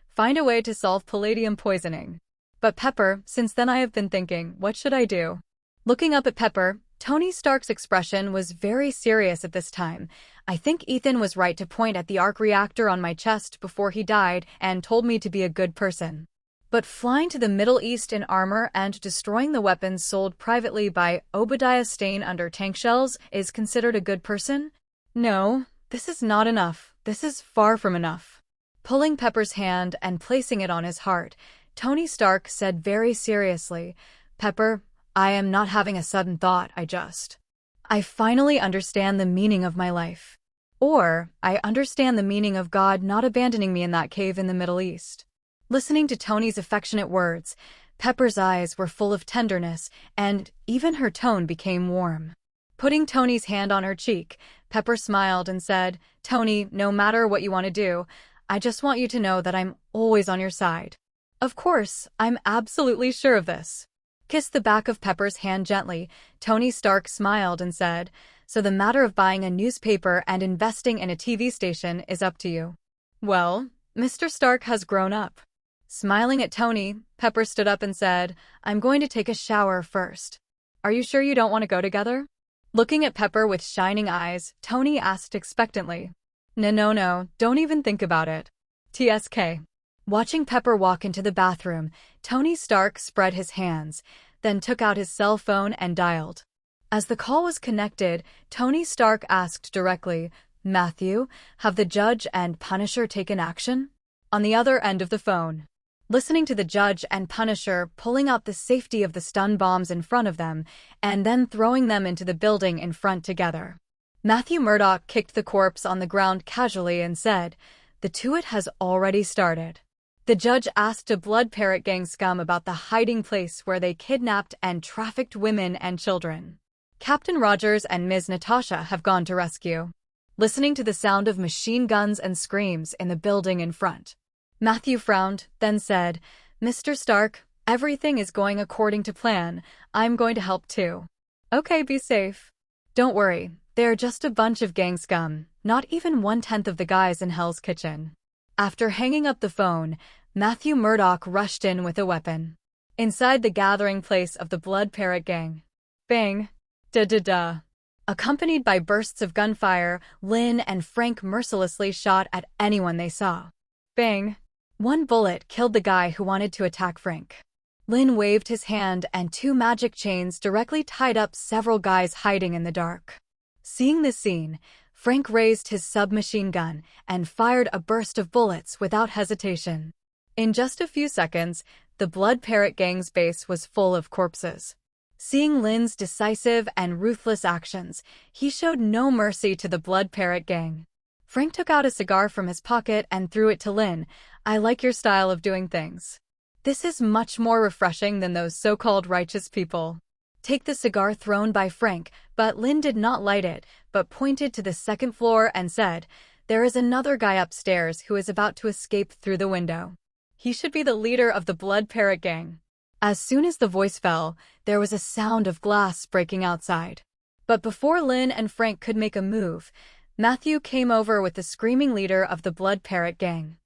find a way to solve palladium poisoning. But Pepper, since then I have been thinking, what should I do? Looking up at Pepper, Tony Stark's expression was very serious at this time. I think Ethan was right to point at the arc reactor on my chest before he died and told me to be a good person. But flying to the Middle East in armor and destroying the weapons sold privately by Obadiah Stane under tank shells is considered a good person? No, this is not enough. This is far from enough. Pulling Pepper's hand and placing it on his heart, Tony Stark said very seriously, Pepper, I am not having a sudden thought, I finally understand the meaning of my life. Or, I understand the meaning of God not abandoning me in that cave in the Middle East. Listening to Tony's affectionate words, Pepper's eyes were full of tenderness, and even her tone became warm. Putting Tony's hand on her cheek, Pepper smiled and said, Tony, no matter what you want to do, I just want you to know that I'm always on your side. Of course, I'm absolutely sure of this. kissed the back of Pepper's hand gently. Tony Stark smiled and said, "So the matter of buying a newspaper and investing in a TV station is up to you." "Well, Mr. Stark has grown up." Smiling at Tony, Pepper stood up and said, "I'm going to take a shower first. Are you sure you don't want to go together?" Looking at Pepper with shining eyes, Tony asked expectantly, No, don't even think about it. TSK. Watching Pepper walk into the bathroom, Tony Stark spread his hands, then took out his cell phone and dialed. As the call was connected, Tony Stark asked directly, "Matthew, have the Judge and Punisher taken action?" On the other end of the phone, listening to the Judge and Punisher pulling out the safety of the stun bombs in front of them and then throwing them into the building in front together. Matthew Murdock kicked the corpse on the ground casually and said, "The Tuit has already started." The Judge asked a Blood Parrot gang scum about the hiding place where they kidnapped and trafficked women and children. Captain Rogers and Ms. Natasha have gone to rescue. Listening to the sound of machine guns and screams in the building in front, Matthew frowned, then said, "Mr. Stark, everything is going according to plan. I'm going to help too." "Okay, be safe." "Don't worry, they're just a bunch of gang scum, not even 1/10 of the guys in Hell's Kitchen." After hanging up the phone, Matthew Murdock rushed in with a weapon. Inside the gathering place of the Blood Parrot gang. Bang! Da-da-da. Accompanied by bursts of gunfire, Lin and Frank mercilessly shot at anyone they saw. Bang! One bullet killed the guy who wanted to attack Frank. Lin waved his hand and 2 magic chains directly tied up several guys hiding in the dark. Seeing this scene, Frank raised his submachine gun and fired a burst of bullets without hesitation. In just a few seconds, the Blood Parrot gang's base was full of corpses. Seeing Lin's decisive and ruthless actions, he showed no mercy to the Blood Parrot gang. Frank took out a cigar from his pocket and threw it to Lin. "I like your style of doing things. This is much more refreshing than those so-called righteous people." Take the cigar thrown by Frank, but Lin did not light it, but pointed to the second floor and said, "There is another guy upstairs who is about to escape through the window. He should be the leader of the Blood Parrot gang." As soon as the voice fell, there was a sound of glass breaking outside. But before Lin and Frank could make a move, Matthew came over with the screaming leader of the Blood Parrot gang.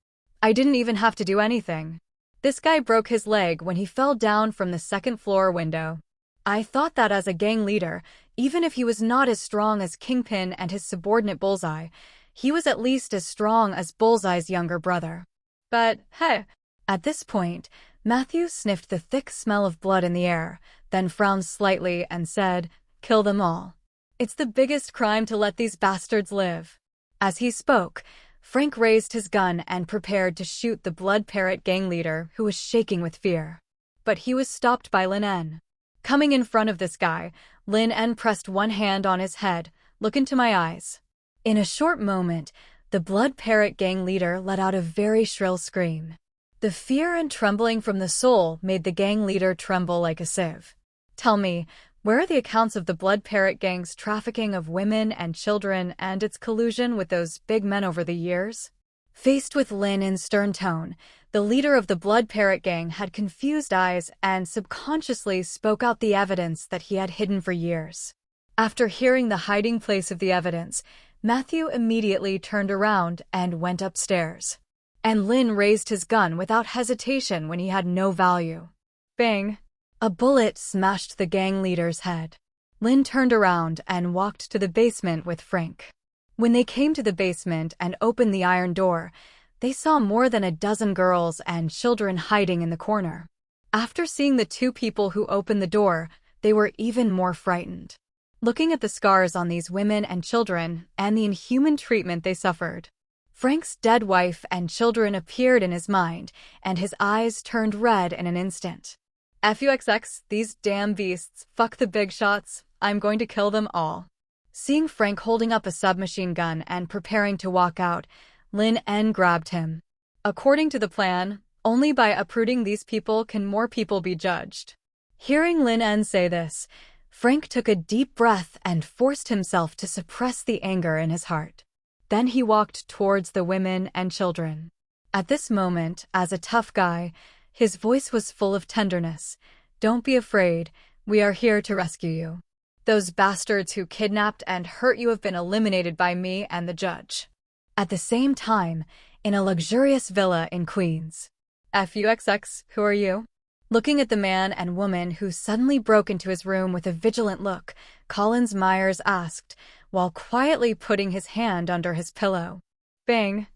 "I didn't even have to do anything. This guy broke his leg when he fell down from the second floor window. I thought that as a gang leader, even if he was not as strong as Kingpin and his subordinate Bullseye, he was at least as strong as Bullseye's younger brother. But, hey." At this point, Matthew sniffed the thick smell of blood in the air, then frowned slightly and said, "Kill them all. It's the biggest crime to let these bastards live." As he spoke, Frank raised his gun and prepared to shoot the Blood Parrot gang leader who was shaking with fear. But he was stopped by Lin En. Coming in front of this guy, Lin En pressed one hand on his head. "Look into my eyes." In a short moment, the Blood Parrot gang leader let out a very shrill scream. The fear and trembling from the soul made the gang leader tremble like a sieve. "Tell me, where are the accounts of the Blood Parrot gang's trafficking of women and children and its collusion with those big men over the years?" Faced with Lin En's stern tone, the leader of the Blood Parrot gang had confused eyes and subconsciously spoke out the evidence that he had hidden for years. After hearing the hiding place of the evidence, Matthew immediately turned around and went upstairs. And Lin raised his gun without hesitation when he had no value. Bang! A bullet smashed the gang leader's head. Lin turned around and walked to the basement with Frank. When they came to the basement and opened the iron door, they saw more than a dozen girls and children hiding in the corner. After seeing the 2 people who opened the door, they were even more frightened. Looking at the scars on these women and children and the inhuman treatment they suffered, Frank's dead wife and children appeared in his mind, and his eyes turned red in an instant. "FUXX, these damn beasts, fuck the big shots, I'm going to kill them all." Seeing Frank holding up a submachine gun and preparing to walk out, Lin En grabbed him. "According to the plan, only by uprooting these people can more people be judged." Hearing Lin En say this, Frank took a deep breath and forced himself to suppress the anger in his heart. Then he walked towards the women and children. At this moment, as a tough guy, his voice was full of tenderness. Don't be afraid. We are here to rescue you. Those bastards who kidnapped and hurt you have been eliminated by me and the judge. At the same time, in a luxurious villa in Queens. FUXX, who are you? Looking at the man and woman who suddenly broke into his room with a vigilant look, Collins Myers asked, while quietly putting his hand under his pillow. Bang.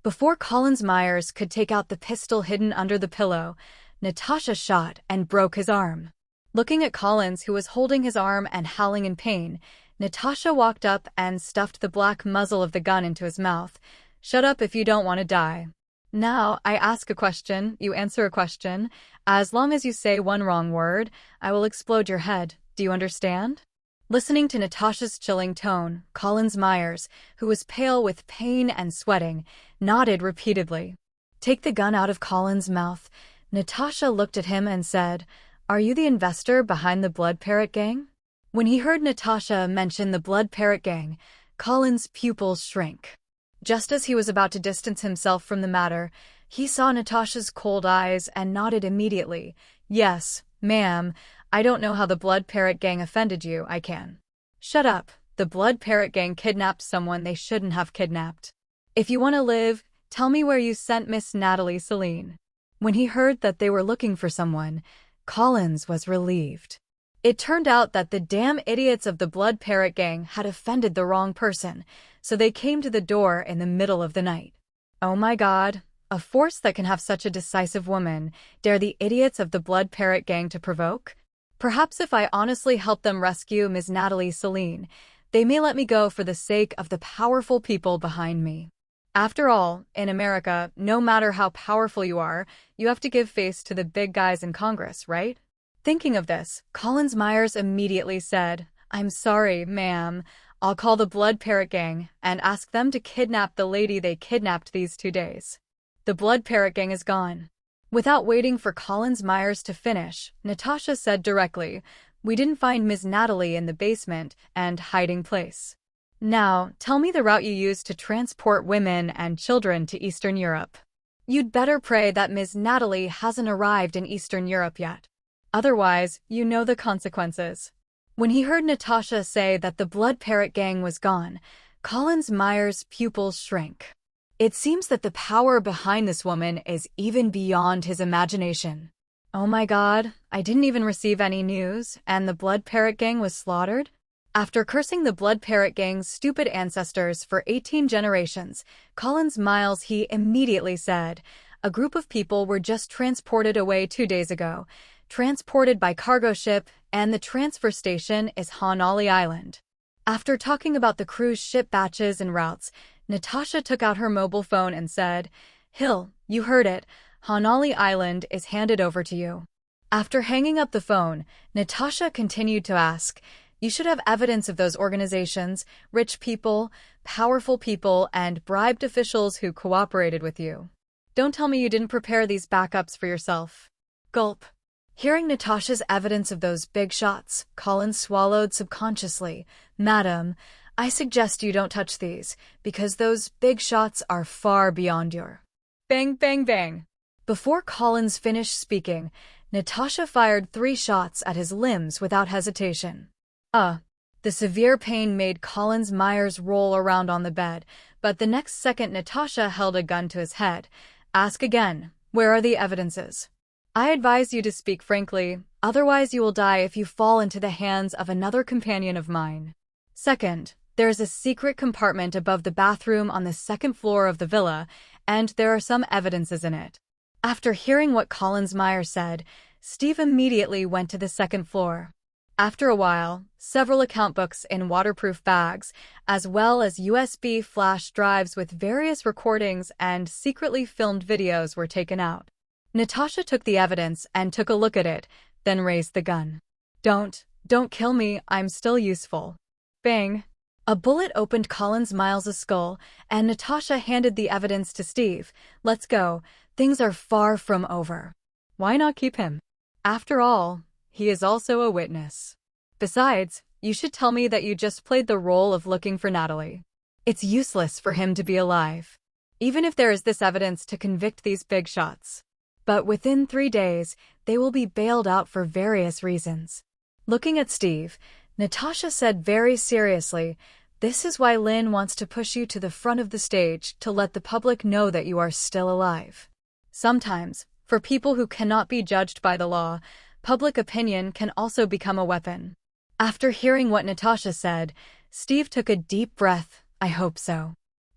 Before Collins Myers could take out the pistol hidden under the pillow, Natasha shot and broke his arm. Looking at Collins, who was holding his arm and howling in pain, Natasha walked up and stuffed the black muzzle of the gun into his mouth. Shut up if you don't want to die. Now, I ask a question, you answer a question. As long as you say one wrong word, I will explode your head. Do you understand? Listening to Natasha's chilling tone, Collins Myers, who was pale with pain and sweating, nodded repeatedly. Take the gun out of Collins' mouth. Natasha looked at him and said, Are you the investor behind the Blood Parrot gang? When he heard Natasha mention the Blood Parrot gang, Collins' pupils shrank. Just as he was about to distance himself from the matter, he saw Natasha's cold eyes and nodded immediately. Yes, ma'am, I don't know how the Blood Parrot gang offended you, I can. Shut up, the Blood Parrot gang kidnapped someone they shouldn't have kidnapped. If you want to live, tell me where you sent Miss Natalie Celine. When he heard that they were looking for someone, Collins was relieved. It turned out that the damn idiots of the Blood Parrot gang had offended the wrong person, so they came to the door in the middle of the night. Oh my God, a force that can have such a decisive woman dare the idiots of the Blood Parrot gang to provoke? Perhaps if I honestly help them rescue Ms. Natalie Celine, they may let me go for the sake of the powerful people behind me. After all, in America, no matter how powerful you are, you have to give face to the big guys in Congress, right? Thinking of this, Collins Myers immediately said, I'm sorry, ma'am. I'll call the Blood Parrot gang and ask them to kidnap the lady they kidnapped these 2 days. The Blood Parrot gang is gone. Without waiting for Collins Myers to finish, Natasha said directly, We didn't find Ms. Natalie in the basement and hiding place. Now, tell me the route you used to transport women and children to Eastern Europe. You'd better pray that Ms. Natalie hasn't arrived in Eastern Europe yet. Otherwise, you know the consequences. When he heard Natasha say that the Blood Parrot gang was gone, Collins Myers' pupils shrank. It seems that the power behind this woman is even beyond his imagination. Oh my God, I didn't even receive any news, and the Blood Parrot gang was slaughtered? After cursing the Blood Parrot gang's stupid ancestors for 18 generations, Collins Myers he immediately said, A group of people were just transported away 2 days ago. Transported by cargo ship, and the transfer station is Hanali Island. After talking about the cruise ship batches and routes, Natasha took out her mobile phone and said, Hill, you heard it. Hanali Island is handed over to you. After hanging up the phone, Natasha continued to ask, You should have evidence of those organizations, rich people, powerful people, and bribed officials who cooperated with you. Don't tell me you didn't prepare these backups for yourself. Gulp. Hearing Natasha's evidence of those big shots, Collins swallowed subconsciously. Madam, I suggest you don't touch these, because those big shots are far beyond your... Bang, bang, bang. Before Collins finished speaking, Natasha fired 3 shots at his limbs without hesitation. The severe pain made Collins Myers roll around on the bed, but the next second Natasha held a gun to his head. Ask again, where are the evidences? I advise you to speak frankly, otherwise you will die if you fall into the hands of another companion of mine. Second, there is a secret compartment above the bathroom on the 2nd floor of the villa, and there are some evidences in it. After hearing what Collins Myers said, Steve immediately went to the 2nd floor. After a while, several account books in waterproof bags, as well as USB flash drives with various recordings and secretly filmed videos were taken out. Natasha took the evidence and took a look at it, then raised the gun. Don't kill me, I'm still useful. Bang. A bullet opened Collins Myers' skull, and Natasha handed the evidence to Steve. Let's go, things are far from over. Why not keep him? After all, he is also a witness. Besides, you should tell me that you just played the role of looking for Natalie. It's useless for him to be alive. Even if there is this evidence to convict these big shots. But within 3 days, they will be bailed out for various reasons. Looking at Steve, Natasha said very seriously, "This is why Lin wants to push you to the front of the stage to let the public know that you are still alive." Sometimes, for people who cannot be judged by the law, public opinion can also become a weapon. After hearing what Natasha said, Steve took a deep breath. I hope so.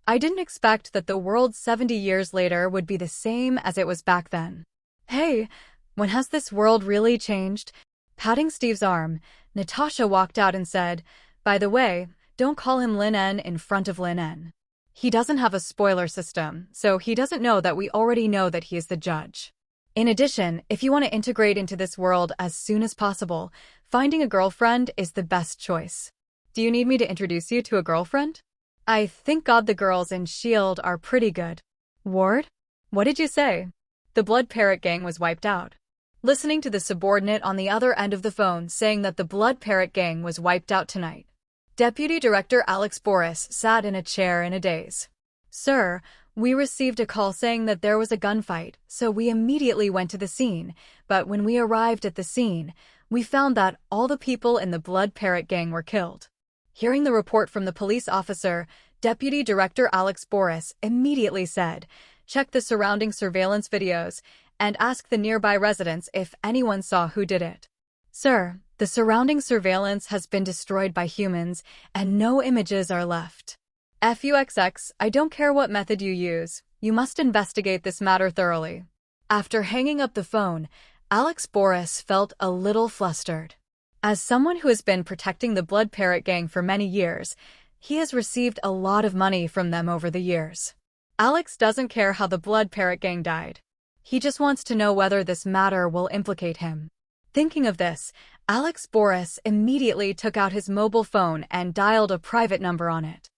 I didn't expect that the world 70 years later would be the same as it was back then. Hey, when has this world really changed? Patting Steve's arm, Natasha walked out and said, "By the way, don't call him Lin En in front of Lin En. He doesn't have a spoiler system, so he doesn't know that we already know that he is the judge. In addition, if you want to integrate into this world as soon as possible, finding a girlfriend is the best choice." Do you need me to introduce you to a girlfriend? I thank God the girls in S.H.I.E.L.D. are pretty good. Ward? What did you say? The Blood Parrot gang was wiped out. Listening to the subordinate on the other end of the phone saying that the Blood Parrot gang was wiped out tonight, Deputy Director Alex Boris sat in a chair in a daze. "Sir, we received a call saying that there was a gunfight, so we immediately went to the scene, but when we arrived at the scene, we found that all the people in the Blood Parrot gang were killed." Hearing the report from the police officer, Deputy Director Alex Boris immediately said, "Check the surrounding surveillance videos and ask the nearby residents if anyone saw who did it." "Sir, the surrounding surveillance has been destroyed by humans and no images are left. FUXX, I don't care what method you use, you must investigate this matter thoroughly." After hanging up the phone, Alex Boris felt a little flustered. As someone who has been protecting the Blood Parrot gang for many years, he has received a lot of money from them over the years. Alex doesn't care how the Blood Parrot gang died. He just wants to know whether this matter will implicate him. Thinking of this, Alex Boris immediately took out his mobile phone and dialed a private number on it.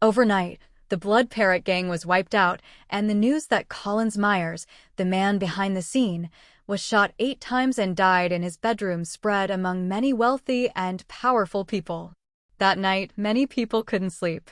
Overnight, the Blood Parrot gang was wiped out, and the news that Collins Myers, the man behind the scene, was shot 8 times and died in his bedroom spread among many wealthy and powerful people. That night, many people couldn't sleep.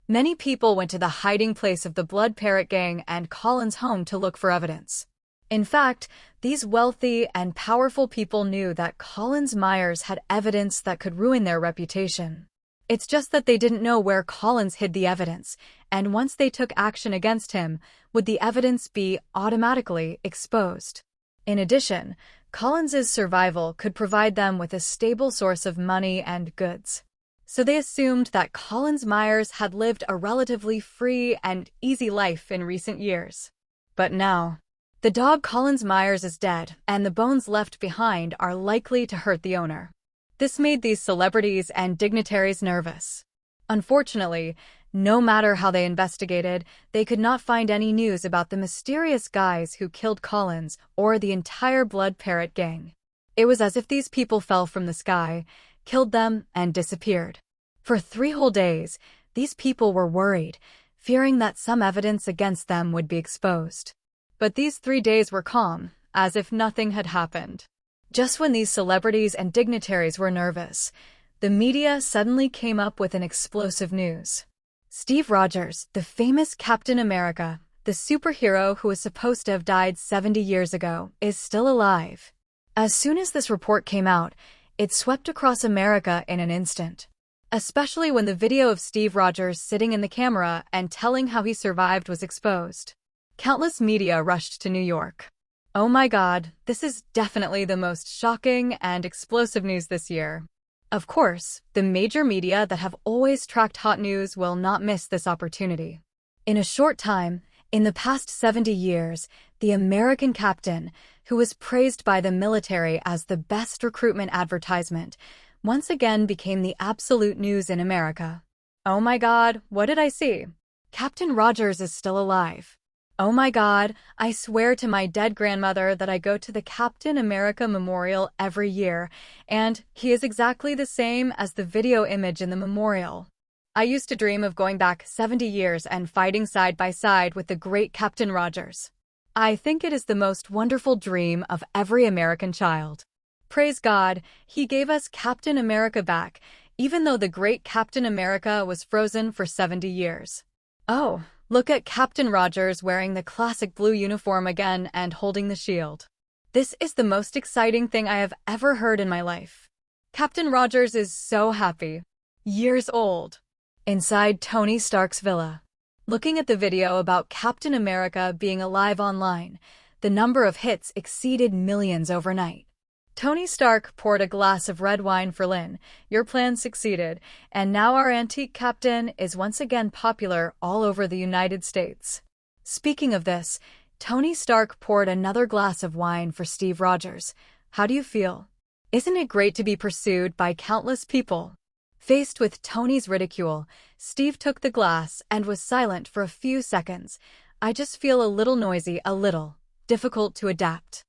Many people went to the hiding place of the Blood Parrot gang and Collins' home to look for evidence. In fact, these wealthy and powerful people knew that Collins Myers had evidence that could ruin their reputation. It's just that they didn't know where Collins hid the evidence, and once they took action against him, would the evidence be automatically exposed? In addition, Collins's survival could provide them with a stable source of money and goods. So they assumed that Collins Myers had lived a relatively free and easy life in recent years. But now, the dog Collins Myers is dead, and the bones left behind are likely to hurt the owner. This made these celebrities and dignitaries nervous. Unfortunately, no matter how they investigated, they could not find any news about the mysterious guys who killed Collins or the entire Blood Parrot gang. It was as if these people fell from the sky, killed them, and disappeared. For 3 whole days, these people were worried, fearing that some evidence against them would be exposed. But these 3 days were calm, as if nothing had happened. Just when these celebrities and dignitaries were nervous, the media suddenly came up with an explosive news. Steve Rogers, the famous Captain America, the superhero who was supposed to have died 70 years ago, is still alive. As soon as this report came out, it swept across America in an instant. Especially when the video of Steve Rogers sitting in the camera and telling how he survived was exposed. Countless media rushed to New York. Oh my God, this is definitely the most shocking and explosive news this year. Of course, the major media that have always tracked hot news will not miss this opportunity. In a short time, in the past 70 years, the American captain, who was praised by the military as the best recruitment advertisement, once again became the absolute news in America. Oh my God, what did I see? Captain Rogers is still alive. Oh my God, I swear to my dead grandmother that I go to the Captain America Memorial every year, and he is exactly the same as the video image in the memorial. I used to dream of going back 70 years and fighting side by side with the great Captain Rogers. I think it is the most wonderful dream of every American child. Praise God, he gave us Captain America back, even though the great Captain America was frozen for 70 years. Oh, Look at Captain Rogers wearing the classic blue uniform again and holding the shield. This is the most exciting thing I have ever heard in my life. Captain Rogers is so happy. Years old. Inside Tony Stark's villa. Looking at the video about Captain America being alive online, the number of hits exceeded millions overnight. Tony Stark poured a glass of red wine for Lin. Your plan succeeded, and now our antique captain is once again popular all over the United States. Speaking of this, Tony Stark poured another glass of wine for Steve Rogers. How do you feel? Isn't it great to be pursued by countless people? Faced with Tony's ridicule, Steve took the glass and was silent for a few seconds. I just feel a little noisy, a little difficult to adapt.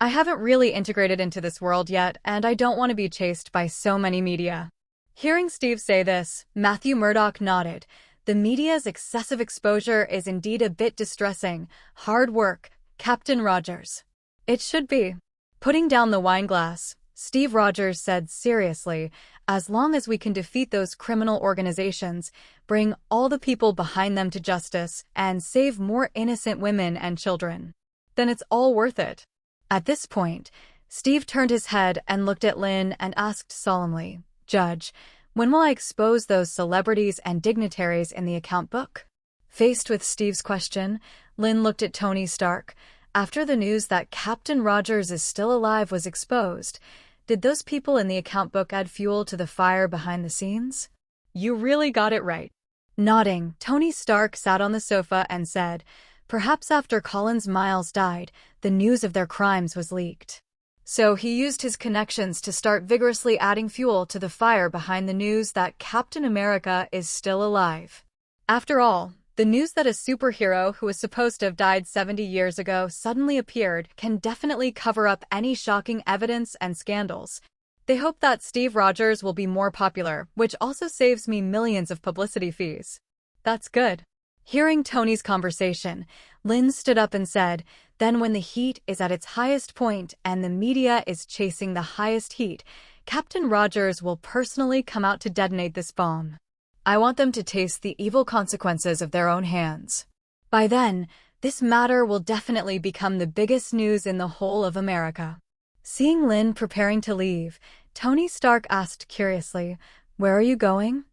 I haven't really integrated into this world yet, and I don't want to be chased by so many media. Hearing Steve say this, Matthew Murdoch nodded. The media's excessive exposure is indeed a bit distressing. Hard work, Captain Rogers. It should be. Putting down the wine glass, Steve Rogers said seriously, as long as we can defeat those criminal organizations, bring all the people behind them to justice, and save more innocent women and children, then it's all worth it. At this point, Steve turned his head and looked at Lin and asked solemnly, Judge, when will I expose those celebrities and dignitaries in the account book? Faced with Steve's question, Lin looked at Tony Stark. After the news that Captain Rogers is still alive was exposed, did those people in the account book add fuel to the fire behind the scenes? You really got it right. Nodding, Tony Stark sat on the sofa and said, Perhaps after Collins Miles died, the news of their crimes was leaked. So he used his connections to start vigorously adding fuel to the fire behind the news that Captain America is still alive. After all, the news that a superhero who was supposed to have died 70 years ago suddenly appeared can definitely cover up any shocking evidence and scandals. They hope that Steve Rogers will be more popular, which also saves me millions of publicity fees. That's good. Hearing Tony's conversation, Lin stood up and said, Then when the heat is at its highest point and the media is chasing the highest heat, Captain Rogers will personally come out to detonate this bomb. I want them to taste the evil consequences of their own hands. By then, this matter will definitely become the biggest news in the whole of America. Seeing Lin preparing to leave, Tony Stark asked curiously, Where are you going?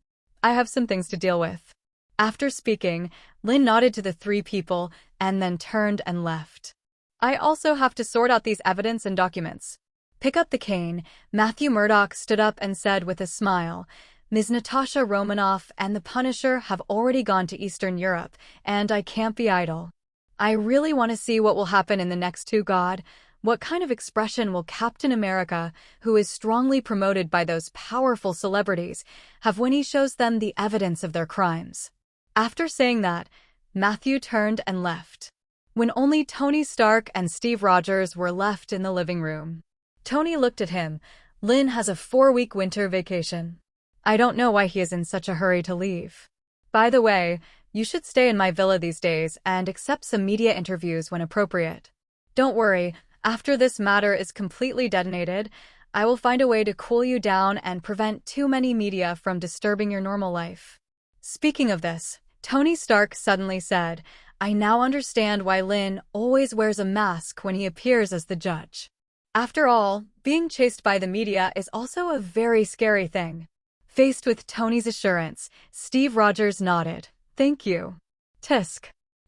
I have some things to deal with. After speaking, Lin nodded to the three people and then turned and left. I also have to sort out these evidence and documents. Pick up the cane. Matthew Murdoch stood up and said with a smile, Ms. Natasha Romanoff and the Punisher have already gone to Eastern Europe, and I can't be idle. I really want to see what will happen in the next two. God, what kind of expression will Captain America, who is strongly promoted by those powerful celebrities, have when he shows them the evidence of their crimes? After saying that, Matthew turned and left. When only Tony Stark and Steve Rogers were left in the living room. Tony looked at him. Lin has a 4-week winter vacation. I don't know why he is in such a hurry to leave. By the way, you should stay in my villa these days and accept some media interviews when appropriate. Don't worry, after this matter is completely detonated, I will find a way to cool you down and prevent too many media from disturbing your normal life. Speaking of this, Tony Stark suddenly said, I now understand why Lin always wears a mask when he appears as the judge. After all, being chased by the media is also a very scary thing. Faced with Tony's assurance, Steve Rogers nodded. Thank you. Tisk.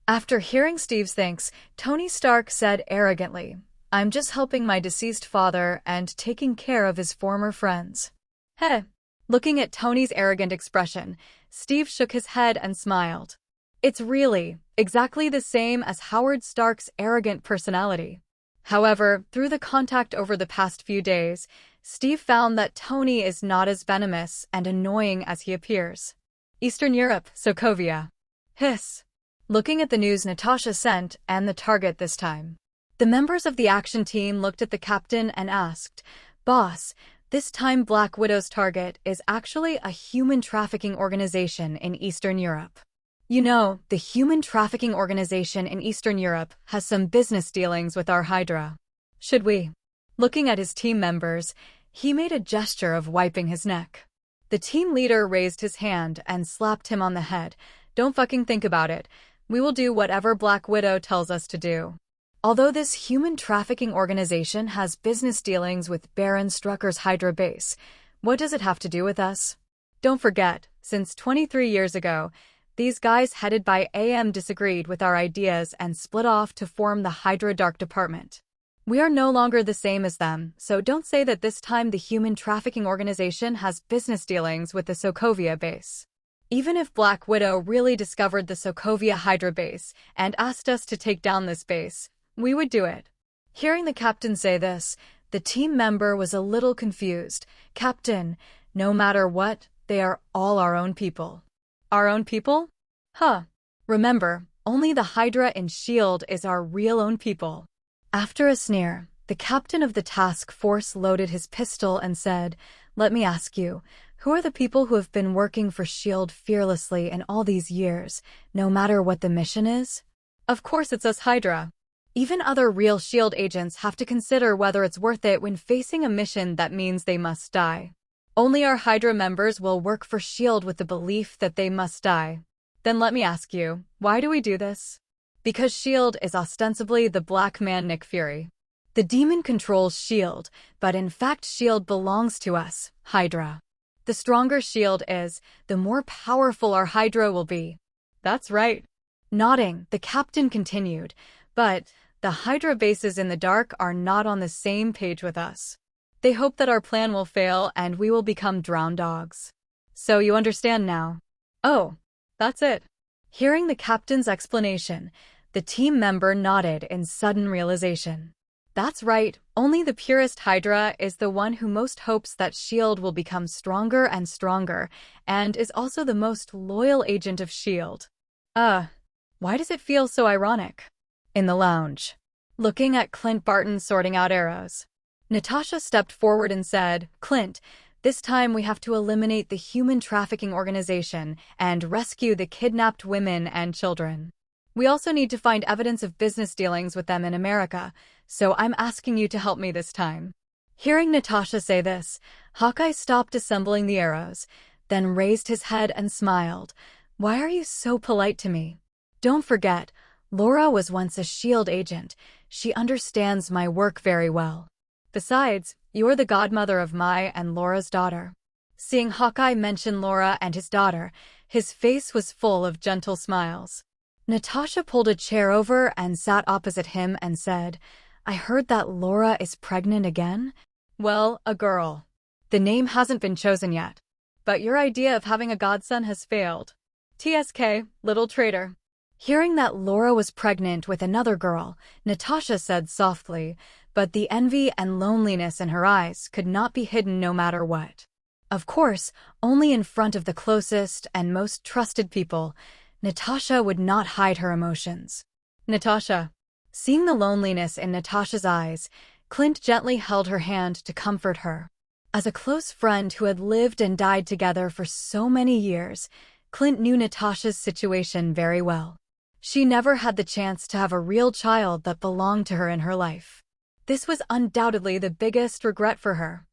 After hearing Steve's thanks, Tony Stark said arrogantly, I'm just helping my deceased father and taking care of his former friends. Heh. Looking at Tony's arrogant expression, Steve shook his head and smiled. It's really exactly the same as Howard Stark's arrogant personality. However, through the contact over the past few days, Steve found that Tony is not as venomous and annoying as he appears. Eastern Europe, Sokovia. Hiss. Looking at the news Natasha sent and the target this time. The members of the action team looked at the captain and asked, Boss, this time Black Widow's target is actually a human trafficking organization in Eastern Europe. You know, the human trafficking organization in Eastern Europe has some business dealings with our Hydra. Should we? Looking at his team members, he made a gesture of wiping his neck. The team leader raised his hand and slapped him on the head. Don't fucking think about it. We will do whatever Black Widow tells us to do. Although this human trafficking organization has business dealings with Baron Strucker's Hydra base, what does it have to do with us? Don't forget, since 23 years ago, these guys headed by AM disagreed with our ideas and split off to form the Hydra Dark Department. We are no longer the same as them, so don't say that this time the human trafficking organization has business dealings with the Sokovia base. Even if Black Widow really discovered the Sokovia Hydra base and asked us to take down this base, we would do it. Hearing the captain say this, the team member was a little confused. Captain, no matter what, they are all our own people. Our own people? Huh. Remember, only the Hydra in S.H.I.E.L.D. is our real own people. After a sneer, the captain of the task force loaded his pistol and said, "Let me ask you, who are the people who have been working for S.H.I.E.L.D. fearlessly in all these years, no matter what the mission is?" Of course it's us Hydra. Even other real S.H.I.E.L.D. agents have to consider whether it's worth it when facing a mission that means they must die. Only our Hydra members will work for S.H.I.E.L.D. with the belief that they must die. Then let me ask you, why do we do this? Because S.H.I.E.L.D. is ostensibly the Black Man Nick Fury. The demon controls S.H.I.E.L.D., but in fact S.H.I.E.L.D. belongs to us, Hydra. The stronger S.H.I.E.L.D. is, the more powerful our Hydra will be. That's right. Nodding, the captain continued, but the Hydra bases in the dark are not on the same page with us. They hope that our plan will fail and we will become drowned dogs. So you understand now? Oh, that's it. Hearing the captain's explanation, the team member nodded in sudden realization. That's right, only the purest Hydra is the one who most hopes that S.H.I.E.L.D. will become stronger and stronger, and is also the most loyal agent of S.H.I.E.L.D. Why does it feel so ironic? In the lounge, looking at Clint Barton sorting out arrows, Natasha stepped forward and said, "Clint, this time we have to eliminate the human trafficking organization and rescue the kidnapped women and children. We also need to find evidence of business dealings with them in America, so I'm asking you to help me this time." Hearing Natasha say this, Hawkeye stopped assembling the arrows, then raised his head and smiled. "Why are you so polite to me? Don't forget, Laura was once a S.H.I.E.L.D. agent. She understands my work very well. Besides, you're the godmother of my and Laura's daughter." Seeing Hawkeye mention Laura and his daughter, his face was full of gentle smiles. Natasha pulled a chair over and sat opposite him and said, "I heard that Laura is pregnant again?" "Well, a girl. The name hasn't been chosen yet. But your idea of having a godson has failed. TSK, little traitor." Hearing that Laura was pregnant with another girl, Natasha said softly, but the envy and loneliness in her eyes could not be hidden no matter what. Of course, only in front of the closest and most trusted people, Natasha would not hide her emotions. "Natasha." Seeing the loneliness in Natasha's eyes, Clint gently held her hand to comfort her. As a close friend who had lived and died together for so many years, Clint knew Natasha's situation very well. She never had the chance to have a real child that belonged to her in her life. This was undoubtedly the biggest regret for her.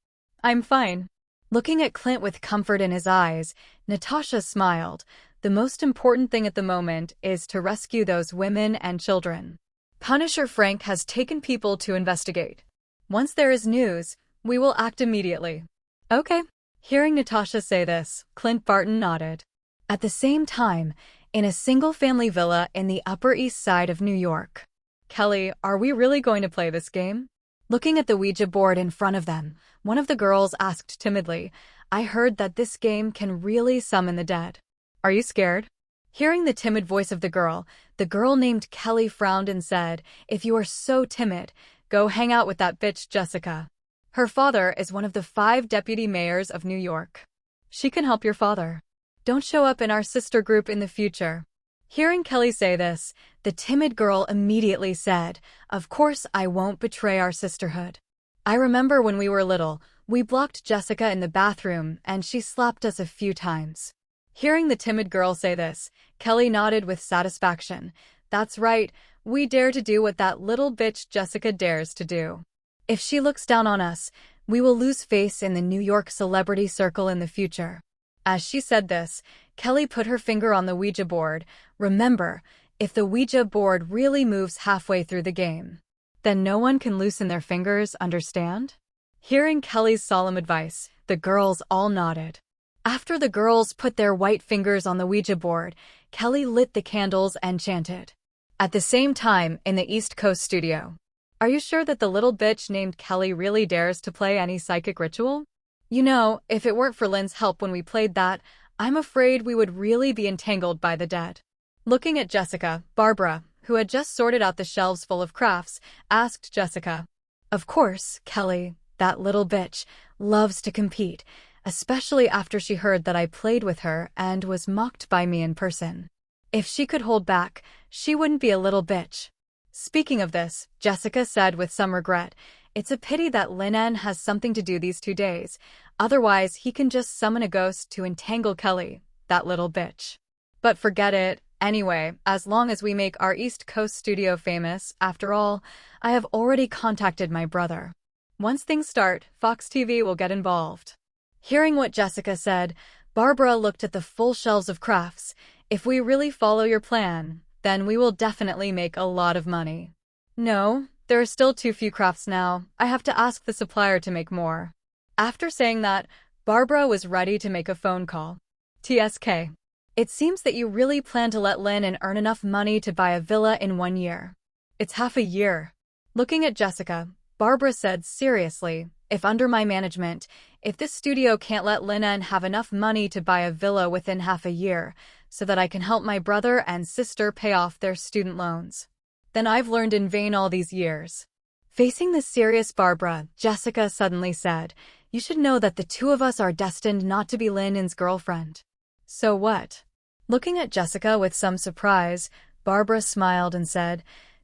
"I'm fine." Looking at Clint with comfort in his eyes, Natasha smiled. "The most important thing at the moment is to rescue those women and children. Punisher Frank has taken people to investigate. Once there is news, we will act immediately." "Okay." Hearing Natasha say this, Clint Barton nodded. At the same time, in a single-family villa in the Upper East Side of New York. "Kelly, are we really going to play this game?" Looking at the Ouija board in front of them, one of the girls asked timidly, "I heard that this game can really summon the dead. Are you scared?" Hearing the timid voice of the girl named Kelly frowned and said, "If you are so timid, go hang out with that bitch Jessica. Her father is one of the 5 deputy mayors of New York. She can help your father. Don't show up in our sister group in the future." Hearing Kelly say this, the timid girl immediately said, "Of course I won't betray our sisterhood. I remember when we were little, we blocked Jessica in the bathroom and she slapped us a few times." Hearing the timid girl say this, Kelly nodded with satisfaction. "That's right, we dare to do what that little bitch Jessica dares to do. If she looks down on us, we will lose face in the New York celebrity circle in the future." As she said this, Kelly put her finger on the Ouija board. "Remember, If the Ouija board really moves halfway through the game, then no one can loosen their fingers, understand? Hearing Kelly's solemn advice, the girls all nodded. After the girls put their white fingers on the Ouija board, Kelly lit the candles and chanted. At the same time, in the East Coast studio. Are you sure that the little bitch named Kelly really dares to play any psychic ritual? You know, if it weren't for Lin's help when we played that, I'm afraid we would really be entangled by the dead. Looking at Jessica, Barbara, who had just sorted out the shelves full of crafts, asked Jessica. Of course, Kelly, that little bitch, loves to compete, especially after she heard that I played with her and was mocked by me in person. If she could hold back, she wouldn't be a little bitch. Speaking of this, Jessica said with some regret, it's a pity that Lin En has something to do these 2 days, otherwise he can just summon a ghost to entangle Kelly, that little bitch. But forget it, anyway, as long as we make our East Coast studio famous, after all, I have already contacted my brother. Once things start, Fox TV will get involved. Hearing what Jessica said, Barbara looked at the full shelves of crafts. If we really follow your plan, then we will definitely make a lot of money. No, there are still too few crafts now. I have to ask the supplier to make more. After saying that, Barbara was ready to make a phone call. TSK. It seems that you really plan to let Lin En earn enough money to buy a villa in 1 year. It's half a year. Looking at Jessica, Barbara said seriously, if under my management, if this studio can't let Lin En have enough money to buy a villa within half a year, so that I can help my brother and sister pay off their student loans, then I've learned in vain all these years. Facing the serious Barbara, Jessica suddenly said, you should know that the 2 of us are destined not to be Lin En's girlfriend. So what? Looking at Jessica with some surprise, Barbara smiled and said,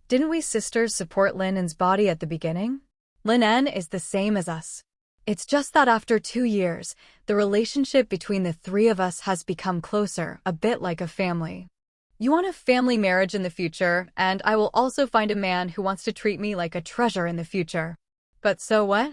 didn't we sisters support Lin En's body at the beginning? Lin En is the same as us. It's just that after 2 years, the relationship between the 3 of us has become closer, a bit like a family. You want a family marriage in the future, and I will also find a man who wants to treat me like a treasure in the future. But so what?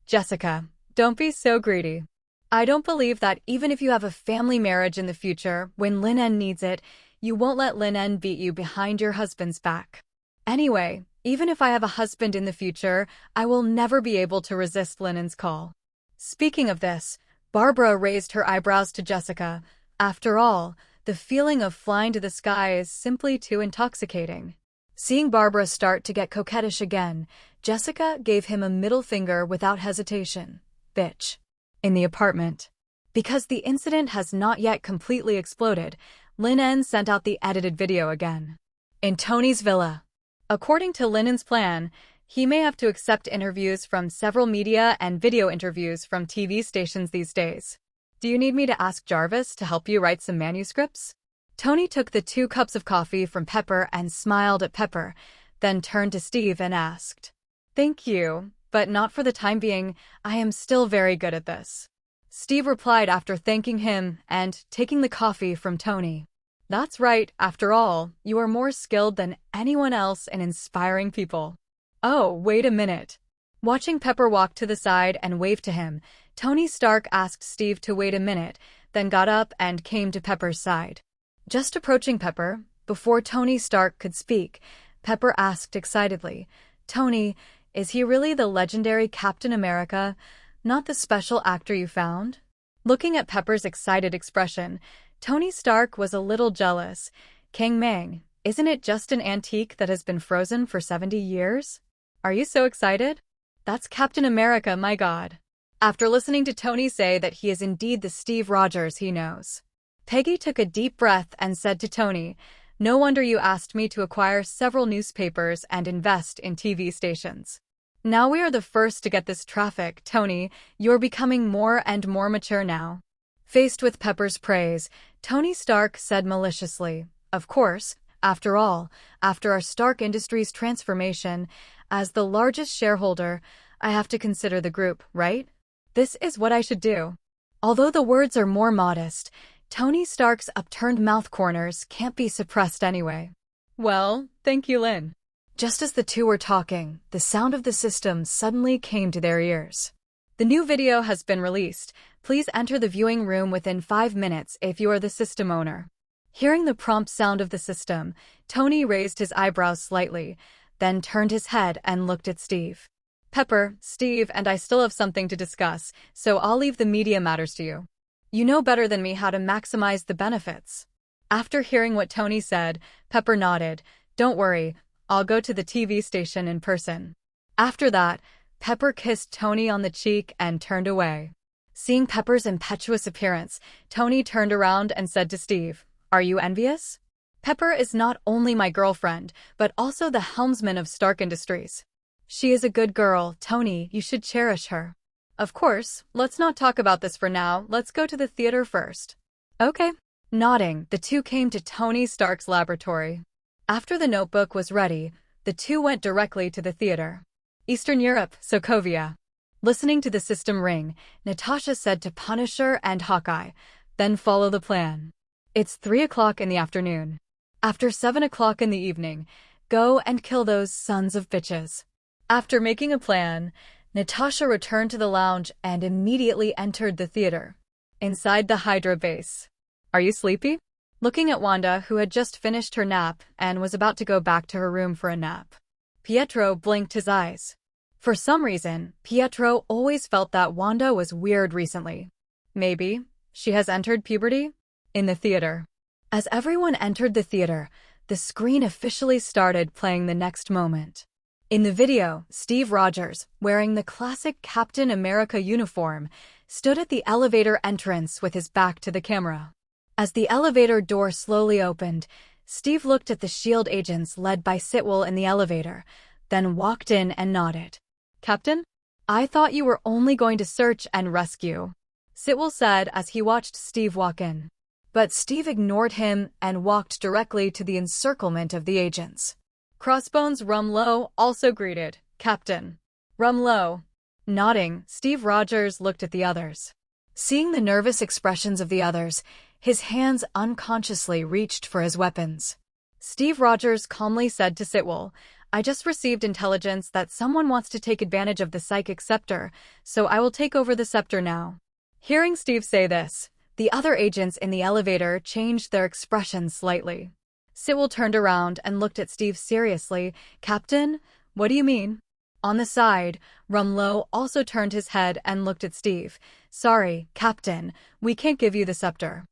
Jessica, don't be so greedy. I don't believe that even if you have a family marriage in the future, when Lin En needs it, you won't let Lin En beat you behind your husband's back. Anyway, even if I have a husband in the future, I will never be able to resist Lin En's call. Speaking of this, Barbara raised her eyebrows to Jessica. After all, the feeling of flying to the sky is simply too intoxicating. Seeing Barbara start to get coquettish again, Jessica gave him a middle finger without hesitation. Bitch. In the apartment. Because the incident has not yet completely exploded, Lin En sent out the edited video again. In Tony's villa. According to Lin En's plan, he may have to accept interviews from several media and video interviews from TV stations these days. Do you need me to ask Jarvis to help you write some manuscripts? Tony took the 2 cups of coffee from Pepper and smiled at Pepper, then turned to Steve and asked, thank you, but not for the time being. I am still very good at this. Steve replied after thanking him and taking the coffee from Tony. That's right, after all, you are more skilled than anyone else in inspiring people. Oh, wait a minute. Watching Pepper walk to the side and wave to him, Tony Stark asked Steve to wait a minute, then got up and came to Pepper's side. Just approaching Pepper, before Tony Stark could speak, Pepper asked excitedly, Tony, is he really the legendary Captain America, not the special actor you found? Looking at Pepper's excited expression, Tony Stark was a little jealous. Kang Mang, isn't it just an antique that has been frozen for 70 years? Are you so excited? That's Captain America, my God. After listening to Tony say that he is indeed the Steve Rogers he knows, Peggy took a deep breath and said to Tony, no wonder you asked me to acquire several newspapers and invest in TV stations. Now we are the first to get this traffic, Tony. You're becoming more and more mature now. Faced with Pepper's praise, Tony Stark said maliciously, of course, after all, after our Stark Industries transformation, as the largest shareholder, I have to consider the group, right? This is what I should do. Although the words are more modest, Tony Stark's upturned mouth corners can't be suppressed anyway. Well, thank you, Lin. Just as the 2 were talking, the sound of the system suddenly came to their ears. The new video has been released. Please enter the viewing room within 5 minutes if you are the system owner. Hearing the prompt sound of the system, Tony raised his eyebrows slightly, then turned his head and looked at Steve. Pepper, Steve and I still have something to discuss, so I'll leave the media matters to you. You know better than me how to maximize the benefits. After hearing what Tony said, Pepper nodded. Don't worry, I'll go to the TV station in person. After that, Pepper kissed Tony on the cheek and turned away. Seeing Pepper's impetuous appearance, Tony turned around and said to Steve, "Are you envious? Pepper is not only my girlfriend, but also the helmsman of Stark Industries. She is a good girl, Tony, you should cherish her." "Of course, let's not talk about this for now, let's go to the theater first." "Okay." Nodding, the two came to Tony Stark's laboratory. After the notebook was ready, the two went directly to the theater. Eastern Europe, Sokovia. Listening to the system ring, Natasha said to Punisher and Hawkeye, "Then follow the plan. It's 3 o'clock in the afternoon. After 7 o'clock in the evening, go and kill those sons of bitches." After making a plan, Natasha returned to the lounge and immediately entered the theater. Inside the Hydra base. "Are you sleepy?" Looking at Wanda, who had just finished her nap and was about to go back to her room for a nap. Pietro blinked his eyes. For some reason, Pietro always felt that Wanda was weird recently. Maybe she has entered puberty? In the theater. As everyone entered the theater, the screen officially started playing the next moment. In the video, Steve Rogers, wearing the classic Captain America uniform, stood at the elevator entrance with his back to the camera. As the elevator door slowly opened, Steve looked at the S.H.I.E.L.D. agents led by Sitwell in the elevator, then walked in and nodded. "Captain? I thought you were only going to search and rescue," Sitwell said as he watched Steve walk in. But Steve ignored him and walked directly to the encirclement of the agents. Crossbones Rumlow also greeted, "Captain." Rumlow. Nodding, Steve Rogers looked at the others. Seeing the nervous expressions of the others, his hands unconsciously reached for his weapons. Steve Rogers calmly said to Sitwell, "I just received intelligence that someone wants to take advantage of the psychic scepter, so I will take over the scepter now." Hearing Steve say this, the other agents in the elevator changed their expressions slightly. Sitwell turned around and looked at Steve seriously. "Captain, what do you mean?" On the side, Rumlow also turned his head and looked at Steve. "Sorry, Captain, we can't give you the scepter.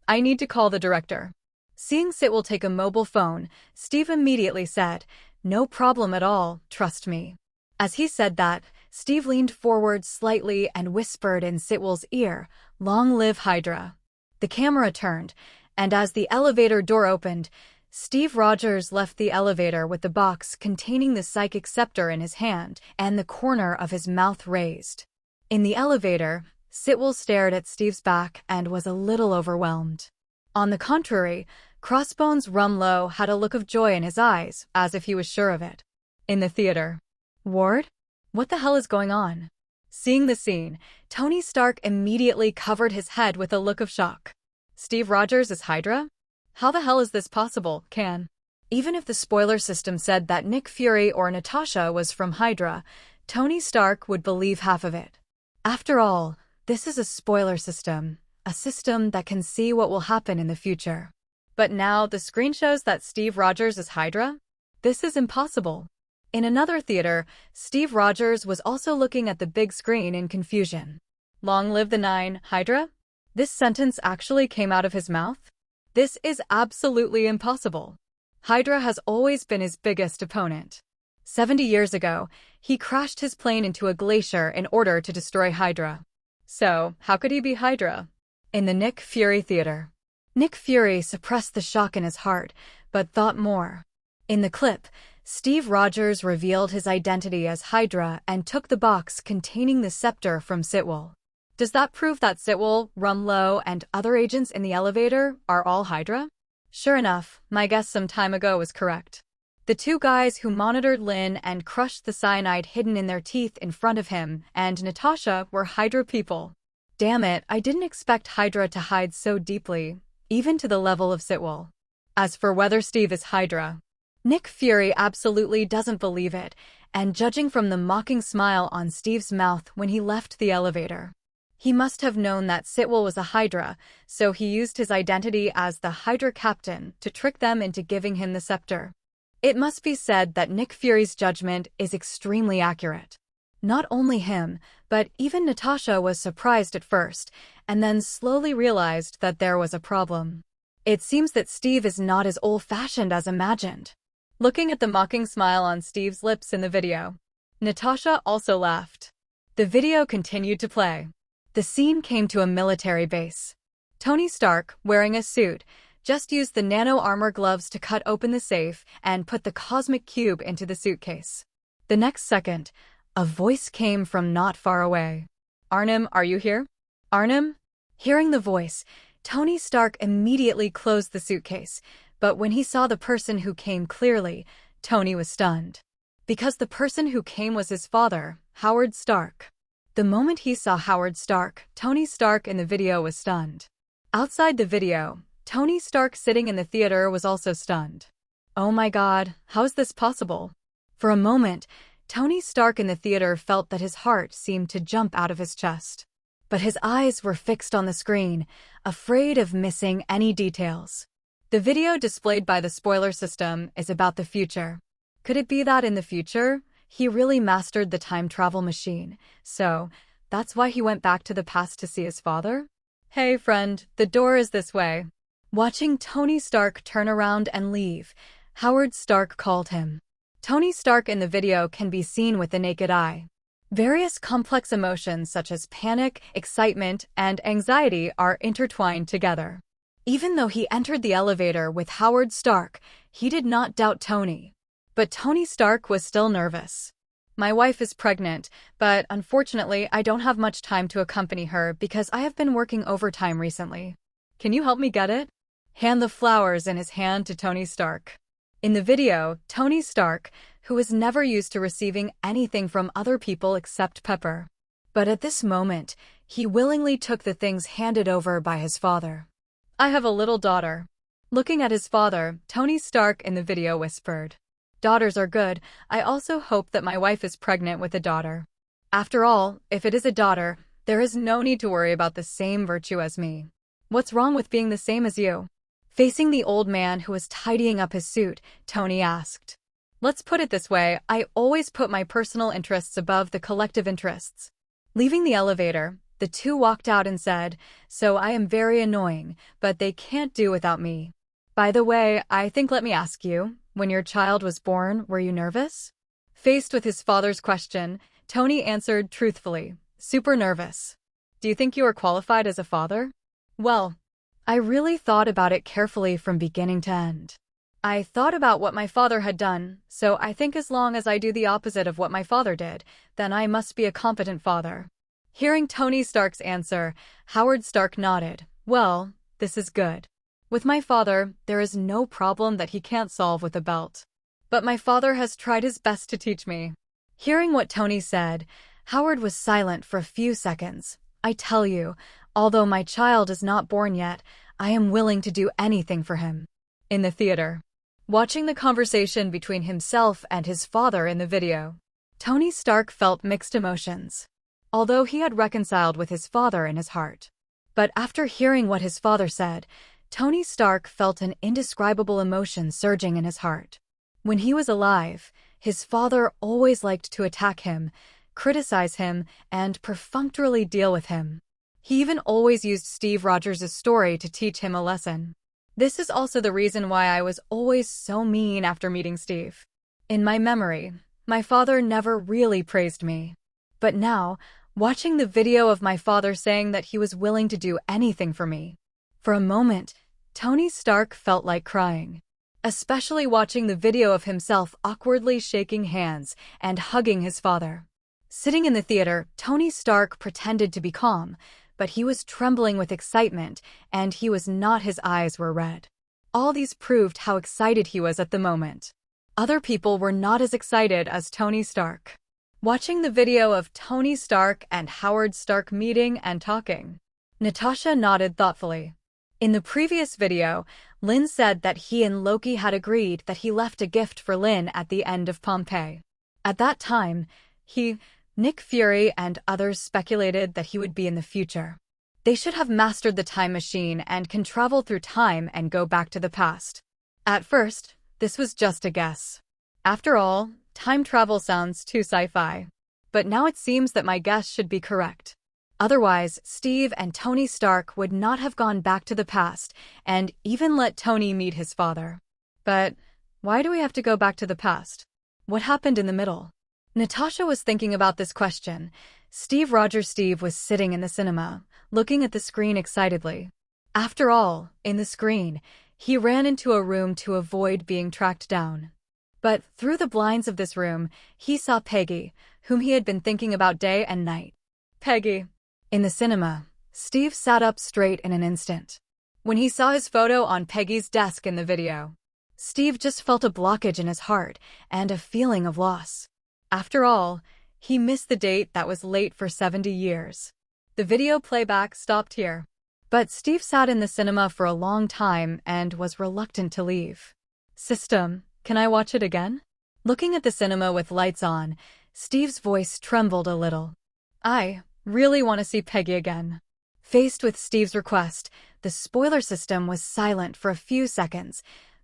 I need to call the director." Seeing Sitwell take a mobile phone, Steve immediately said, "No problem at all, trust me." As he said that, Steve leaned forward slightly and whispered in Sitwell's ear, "Long live Hydra." The camera turned, and as the elevator door opened, Steve Rogers left the elevator with the box containing the psychic scepter in his hand and the corner of his mouth raised. In the elevator, Sitwell stared at Steve's back and was a little overwhelmed. On the contrary, Crossbones Rumlow had a look of joy in his eyes, as if he was sure of it. In the theater. "Ward? What the hell is going on?" Seeing the scene, Tony Stark immediately covered his head with a look of shock. "Steve Rogers is Hydra? How the hell is this possible, Can?" Even if the spoiler system said that Nick Fury or Natasha was from Hydra, Tony Stark would believe half of it. After all, this is a spoiler system, a system that can see what will happen in the future. But now the screen shows that Steve Rogers is Hydra? This is impossible. In another theater, Steve Rogers was also looking at the big screen in confusion. "Long live the Nine, Hydra?" This sentence actually came out of his mouth? This is absolutely impossible. Hydra has always been his biggest opponent. 70 years ago, he crashed his plane into a glacier in order to destroy Hydra. So, how could he be Hydra? In the Nick Fury theater. Nick Fury suppressed the shock in his heart, but thought more. In the clip, Steve Rogers revealed his identity as Hydra and took the box containing the scepter from Sitwell. Does that prove that Sitwell, Rumlow, and other agents in the elevator are all Hydra? Sure enough, my guess some time ago was correct. The two guys who monitored Lin and crushed the cyanide hidden in their teeth in front of him and Natasha were Hydra people. Damn it, I didn't expect Hydra to hide so deeply, even to the level of Sitwell. As for whether Steve is Hydra, Nick Fury absolutely doesn't believe it, and judging from the mocking smile on Steve's mouth when he left the elevator, He must have known that Sitwell was a Hydra, so he used his identity as the Hydra captain to trick them into giving him the scepter. It must be said that Nick Fury's judgment is extremely accurate. Not only him, but even Natasha was surprised at first, and then slowly realized that there was a problem. It seems that Steve is not as old-fashioned as imagined. Looking at the mocking smile on Steve's lips in the video, Natasha also laughed. The video continued to play. The scene came to a military base. Tony Stark, wearing a suit, just used the nano-armor gloves to cut open the safe and put the cosmic cube into the suitcase. The next second, a voice came from not far away. "Arnim, are you here? Arnim?" Hearing the voice, Tony Stark immediately closed the suitcase, but when he saw the person who came clearly, Tony was stunned. Because the person who came was his father, Howard Stark. The moment he saw Howard Stark, Tony Stark in the video was stunned. Outside the video, Tony Stark sitting in the theater was also stunned. Oh my God, how is this possible? For a moment, Tony Stark in the theater felt that his heart seemed to jump out of his chest. But his eyes were fixed on the screen, afraid of missing any details. The video displayed by the spoiler system is about the future. Could it be that in the future, he really mastered the time travel machine, so that's why he went back to the past to see his father? "Hey friend, the door is this way." Watching Tony Stark turn around and leave, Howard Stark called him. Tony Stark in the video can be seen with the naked eye. Various complex emotions such as panic, excitement, and anxiety are intertwined together. Even though he entered the elevator with Howard Stark, he did not doubt Tony. But Tony Stark was still nervous. "My wife is pregnant, but unfortunately I don't have much time to accompany her because I have been working overtime recently. Can you help me get it?" Hand the flowers in his hand to Tony Stark. In the video, Tony Stark, who was never used to receiving anything from other people except Pepper. But at this moment, he willingly took the things handed over by his father. "I have a little daughter." Looking at his father, Tony Stark in the video whispered, "Daughters are good. I also hope that my wife is pregnant with a daughter. After all, if it is a daughter, there is no need to worry about the same virtue as me. What's wrong with being the same as you?" Facing the old man who was tidying up his suit, Tony asked, "Let's put it this way, I always put my personal interests above the collective interests." Leaving the elevator, the two walked out and said, "So I am very annoying, but they can't do without me. By the way, let me ask you, when your child was born, were you nervous?" Faced with his father's question, Tony answered truthfully, "Super nervous." "Do you think you are qualified as a father?" "Well, I really thought about it carefully from beginning to end. I thought about what my father had done, so I think as long as I do the opposite of what my father did, then I must be a competent father." Hearing Tony Stark's answer, Howard Stark nodded. "Well, this is good. With my father, there is no problem that he can't solve with a belt. But my father has tried his best to teach me." Hearing what Tony said, Howard was silent for a few seconds. "I tell you, although my child is not born yet, I am willing to do anything for him." In the theater, watching the conversation between himself and his father in the video, Tony Stark felt mixed emotions. Although he had reconciled with his father in his heart. But after hearing what his father said, Tony Stark felt an indescribable emotion surging in his heart. When he was alive, his father always liked to attack him, criticize him, and perfunctorily deal with him. He even always used Steve Rogers' story to teach him a lesson. This is also the reason why I was always so mean after meeting Steve. In my memory, my father never really praised me. But now, watching the video of my father saying that he was willing to do anything for me, for a moment, Tony Stark felt like crying. Especially watching the video of himself awkwardly shaking hands and hugging his father. Sitting in the theater, Tony Stark pretended to be calm, but he was trembling with excitement, and his eyes were red. All these proved how excited he was at the moment. Other people were not as excited as Tony Stark. Watching the video of Tony Stark and Howard Stark meeting and talking, Natasha nodded thoughtfully. In the previous video, Lin said that he and Loki had agreed that he left a gift for Lin at the end of Pompeii. At that time, he Nick Fury and others speculated that he would be in the future. They should have mastered the time machine and can travel through time and go back to the past. At first, this was just a guess. After all, time travel sounds too sci-fi. But now it seems that my guess should be correct. Otherwise, Steve and Tony Stark would not have gone back to the past and even let Tony meet his father. But why do we have to go back to the past? What happened in the middle? Natasha was thinking about this question. Steve was sitting in the cinema, looking at the screen excitedly. After all, in the screen, he ran into a room to avoid being tracked down. But through the blinds of this room, he saw Peggy, whom he had been thinking about day and night. Peggy. In the cinema, Steve sat up straight in an instant. When he saw his photo on Peggy's desk in the video, Steve just felt a blockage in his heart and a feeling of loss. After all, he missed the date that was late for 70 years. The video playback stopped here. But Steve sat in the cinema for a long time and was reluctant to leave. System, can I watch it again? Looking at the cinema with lights on, Steve's voice trembled a little. I really want to see Peggy again. Faced with Steve's request, the spoiler system was silent for a few seconds.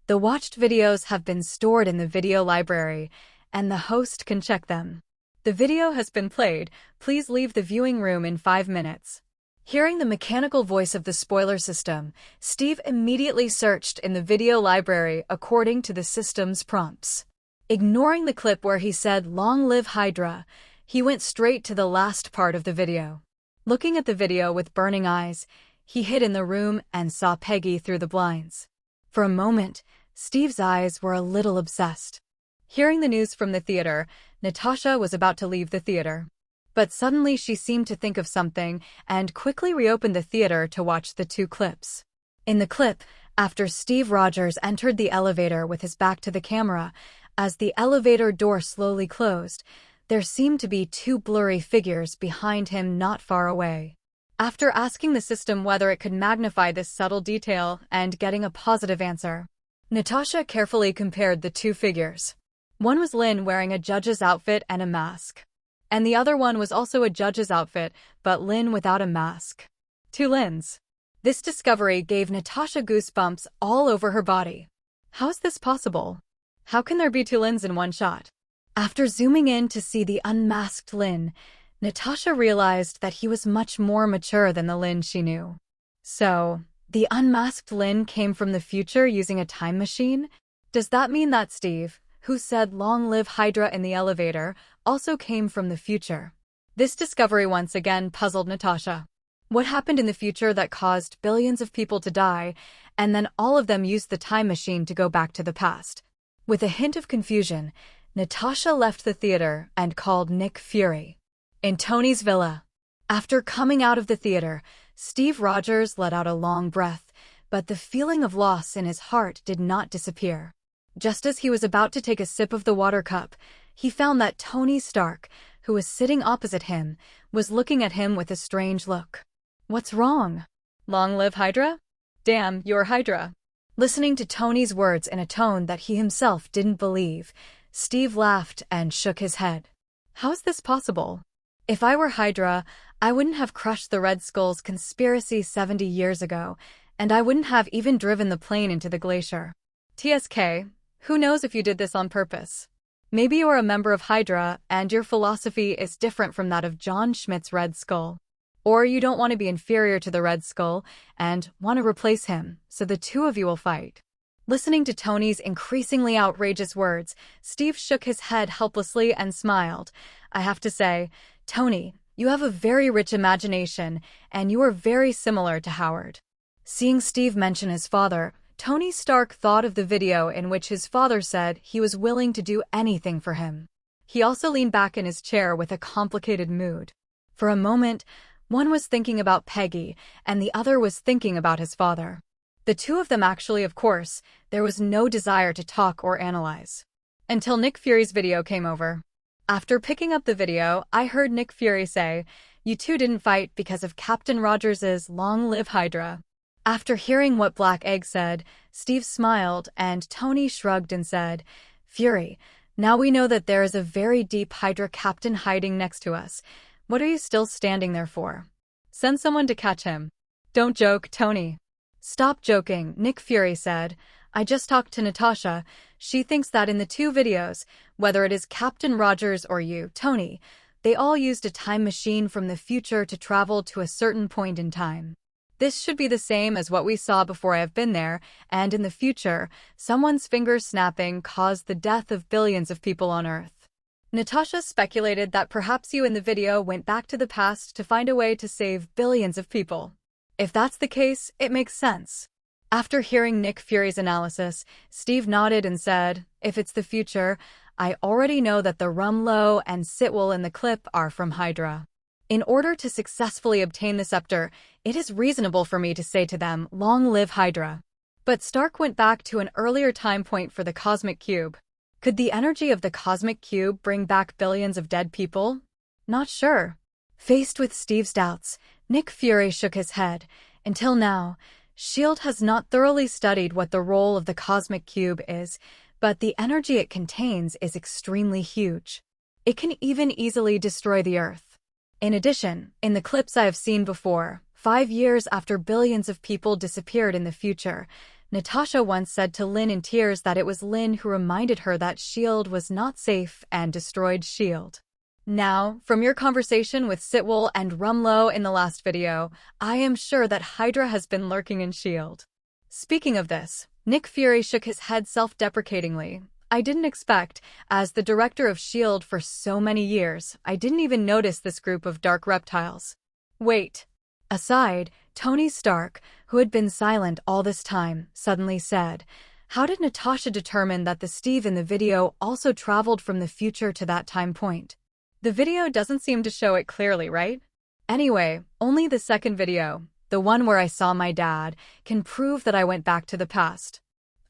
The watched videos have been stored in the video library, and the host can check them. The video has been played. Please leave the viewing room in 5 minutes. Hearing the mechanical voice of the spoiler system, Steve immediately searched in the video library according to the system's prompts. Ignoring the clip where he said, "Long live Hydra," he went straight to the last part of the video. Looking at the video with burning eyes, he hid in the room and saw Peggy through the blinds. For a moment, Steve's eyes were a little obsessed. Hearing the news from the theater, Natasha was about to leave the theater. But suddenly she seemed to think of something and quickly reopened the theater to watch the 2 clips. In the clip, after Steve Rogers entered the elevator with his back to the camera, as the elevator door slowly closed, there seemed to be 2 blurry figures behind him not far away. After asking the system whether it could magnify this subtle detail and getting a positive answer, Natasha carefully compared the 2 figures. One was Lin wearing a judge's outfit and a mask. And the other one was also a judge's outfit, but Lin without a mask. 2 Lins. This discovery gave Natasha goosebumps all over her body. How is this possible? How can there be 2 Lins in one shot? After zooming in to see the unmasked Lin, Natasha realized that he was much more mature than the Lin she knew. So, the unmasked Lin came from the future using a time machine? Does that mean that Steve, who said "Long live Hydra" in the elevator, also came from the future? This discovery once again puzzled Natasha. What happened in the future that caused billions of people to die, and then all of them used the time machine to go back to the past? With a hint of confusion, Natasha left the theater and called Nick Fury. In Tony's villa. After coming out of the theater, Steve Rogers let out a long breath, but the feeling of loss in his heart did not disappear. Just as he was about to take a sip of the water cup, he found that Tony Stark, who was sitting opposite him, was looking at him with a strange look. What's wrong? Long live Hydra? Damn, you're Hydra. Listening to Tony's words in a tone that he himself didn't believe, Steve laughed and shook his head. How is this possible? If I were Hydra, I wouldn't have crushed the Red Skull's conspiracy 70 years ago, and I wouldn't have even driven the plane into the glacier. TSK, who knows if you did this on purpose? Maybe you are a member of Hydra and your philosophy is different from that of John Schmidt's Red Skull. Or you don't want to be inferior to the Red Skull and want to replace him, so the 2 of you will fight. Listening to Tony's increasingly outrageous words, Steve shook his head helplessly and smiled. I have to say, Tony, you have a very rich imagination, and you are very similar to Howard. Seeing Steve mention his father, Tony Stark thought of the video in which his father said he was willing to do anything for him. He also leaned back in his chair with a complicated mood. For a moment, one was thinking about Peggy, and the other was thinking about his father. The 2 of them actually, of course, there was no desire to talk or analyze. Until Nick Fury's video came over. After picking up the video, I heard Nick Fury say, "You 2 didn't fight because of Captain Rogers's Long Live Hydra." After hearing what Black Egg said, Steve smiled and Tony shrugged and said, "Fury, Now we know that there is a very deep Hydra captain hiding next to us. What are you still standing there for? Send someone to catch him. Don't joke, Tony. Stop joking, Nick Fury said. I just talked to Natasha. She thinks that in the two videos, whether it is Captain Rogers or you, Tony, they all used a time machine from the future to travel to a certain point in time. This should be the same as what we saw before I have been there, and in the future, someone's fingers snapping caused the death of billions of people on Earth. Natasha speculated that perhaps you in the video went back to the past to find a way to save billions of people. If that's the case, it makes sense. After hearing Nick Fury's analysis, Steve nodded and said, if it's the future, I already know that the Rumlow and Sitwell in the clip are from Hydra. In order to successfully obtain the scepter, it is reasonable for me to say to them, long live Hydra. But Stark went back to an earlier time point for the cosmic cube. Could the energy of the cosmic cube bring back billions of dead people? Not sure. Faced with Steve's doubts, Nick Fury shook his head. Until now, S.H.I.E.L.D. has not thoroughly studied what the role of the cosmic cube is, but the energy it contains is extremely huge. It can even easily destroy the Earth. In addition, in the clips I have seen before, 5 years after billions of people disappeared in the future, Natasha once said to Lin in tears that it was Lin who reminded her that S.H.I.E.L.D. was not safe and destroyed S.H.I.E.L.D. Now, from your conversation with Sitwell and Rumlow in the last video, I am sure that Hydra has been lurking in S.H.I.E.L.D. Speaking of this, Nick Fury shook his head self-deprecatingly. I didn't expect, as the director of S.H.I.E.L.D. for so many years, I didn't even notice this group of dark reptiles. Wait. Aside, Tony Stark, who had been silent all this time, suddenly said, how did Natasha determine that the Steve in the video also traveled from the future to that time point? The video doesn't seem to show it clearly, right? Anyway, only the second video, the one where I saw my dad, can prove that I went back to the past.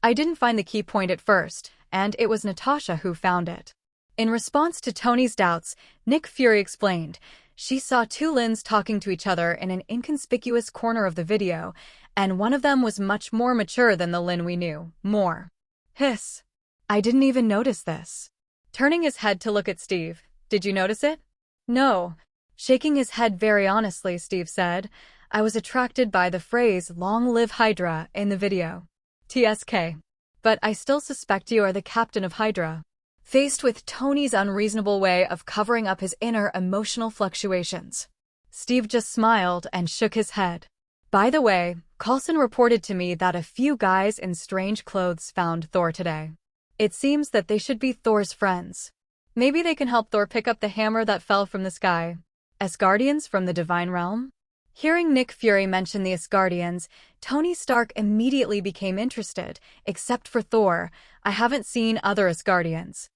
I didn't find the key point at first, and it was Natasha who found it. In response to Tony's doubts, Nick Fury explained, she saw two Lins talking to each other in an inconspicuous corner of the video, and one of them was much more mature than the Lin we knew. More. Hiss. I didn't even notice this. Turning his head to look at Steve, did you notice it? No. Shaking his head very honestly, Steve said, I was attracted by the phrase long live Hydra in the video. TSK. But I still suspect you are the captain of Hydra. Faced with Tony's unreasonable way of covering up his inner emotional fluctuations, Steve just smiled and shook his head. By the way, Coulson reported to me that a few guys in strange clothes found Thor today. It seems that they should be Thor's friends. Maybe they can help Thor pick up the hammer that fell from the sky. Asgardians from the Divine Realm? Hearing Nick Fury mention the Asgardians, Tony Stark immediately became interested. Except for Thor, I haven't seen other Asgardians.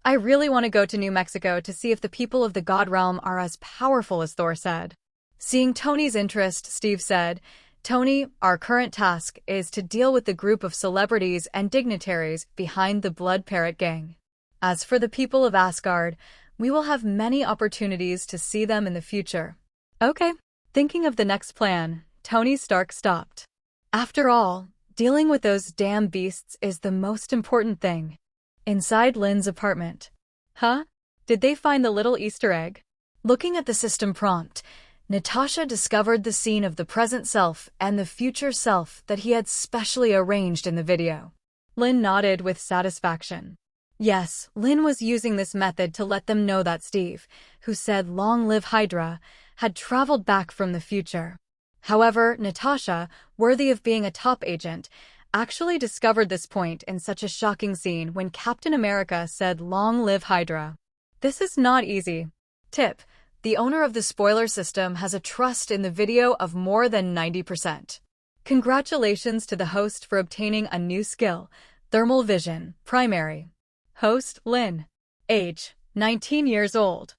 I really want to go to New Mexico to see if the people of the God Realm are as powerful as Thor said. Seeing Tony's interest, Steve said, Tony, our current task is to deal with the group of celebrities and dignitaries behind the Blood Parrot gang. As for the people of Asgard, we will have many opportunities to see them in the future. Okay. Thinking of the next plan, Tony Stark stopped. After all, dealing with those damn beasts is the most important thing. Inside Lin's apartment. Huh? Did they find the little Easter egg? Looking at the system prompt, Natasha discovered the scene of the present self and the future self that he had specially arranged in the video. Lin nodded with satisfaction. Yes, Lin was using this method to let them know that Steve, who said long live Hydra, had traveled back from the future. However, Natasha, worthy of being a top agent, actually discovered this point in such a shocking scene when Captain America said long live Hydra. This is not easy. Tip: the owner of the spoiler system has a trust in the video of more than 90%. Congratulations to the host for obtaining a new skill, thermal vision, primary. Host, Lin. Age, 19 years old.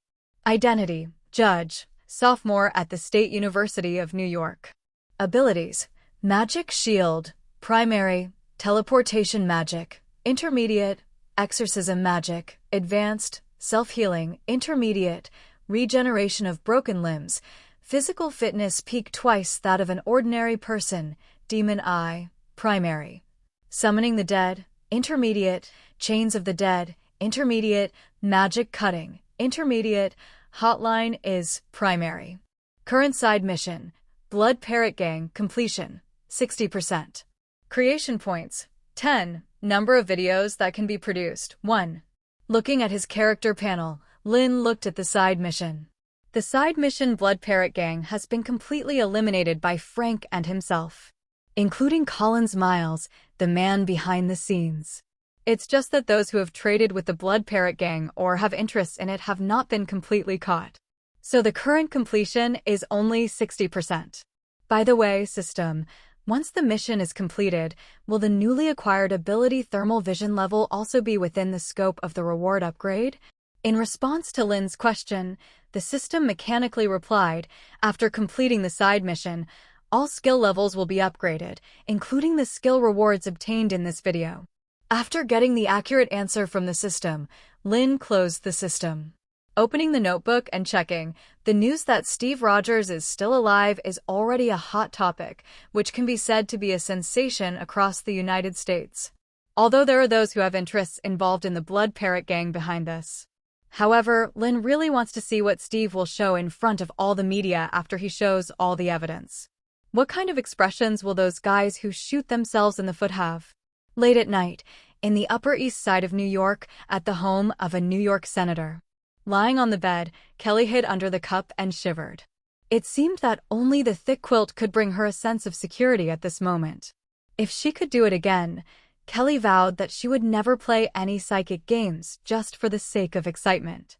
Identity, judge, sophomore at the State University of New York. Abilities, magic shield, primary, teleportation magic, intermediate, exorcism magic, advanced, self-healing, intermediate, regeneration of broken limbs, physical fitness peak twice that of an ordinary person, demon eye, primary. Summoning the dead, intermediate, chains of the dead, intermediate, magic cutting, intermediate, hotline is primary. Current side mission, Blood Parrot Gang completion, 60%. Creation points, 10. Number of videos that can be produced, 1. Looking at his character panel, Lin looked at the side mission. The side mission Blood Parrot Gang has been completely eliminated by Frank and himself, including Collins Miles, the man behind the scenes. It's just that those who have traded with the Blood Parrot Gang or have interests in it have not been completely caught. So the current completion is only 60%. By the way, system, once the mission is completed, will the newly acquired ability thermal vision level also be within the scope of the reward upgrade? In response to Lin's question, the system mechanically replied, after completing the side mission, all skill levels will be upgraded, including the skill rewards obtained in this video. After getting the accurate answer from the system, Lin closed the system. Opening the notebook and checking, the news that Steve Rogers is still alive is already a hot topic, which can be said to be a sensation across the United States. Although there are those who have interests involved in the Blood Parrot Gang behind this. However, Lin really wants to see what Steve will show in front of all the media after he shows all the evidence. What kind of expressions will those guys who shoot themselves in the foot have? Late at night, in the Upper East Side of New York, at the home of a New York senator. Lying on the bed, Kelly hid under the cup and shivered. It seemed that only the thick quilt could bring her a sense of security at this moment. If she could do it again, Kelly vowed that she would never play any psychic games just for the sake of excitement.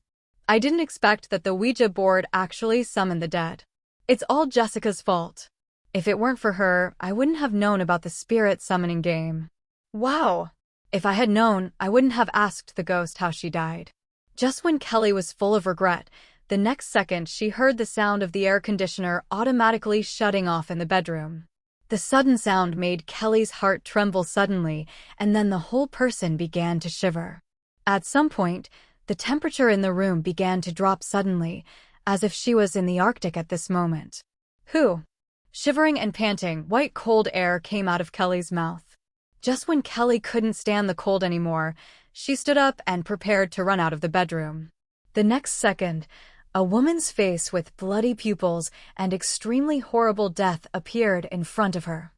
I didn't expect that the Ouija board actually summoned the dead. It's all Jessica's fault. If it weren't for her, I wouldn't have known about the spirit summoning game. Wow! If I had known, I wouldn't have asked the ghost how she died. Just when Kelly was full of regret, the next second she heard the sound of the air conditioner automatically shutting off in the bedroom. The sudden sound made Kelly's heart tremble suddenly, and then the whole person began to shiver. At some point, the temperature in the room began to drop suddenly, as if she was in the Arctic at this moment. Who? Shivering and panting, white cold air came out of Kelly's mouth. Just when Kelly couldn't stand the cold anymore, she stood up and prepared to run out of the bedroom. The next second, a woman's face with bloody pupils and extremely horrible death appeared in front of her.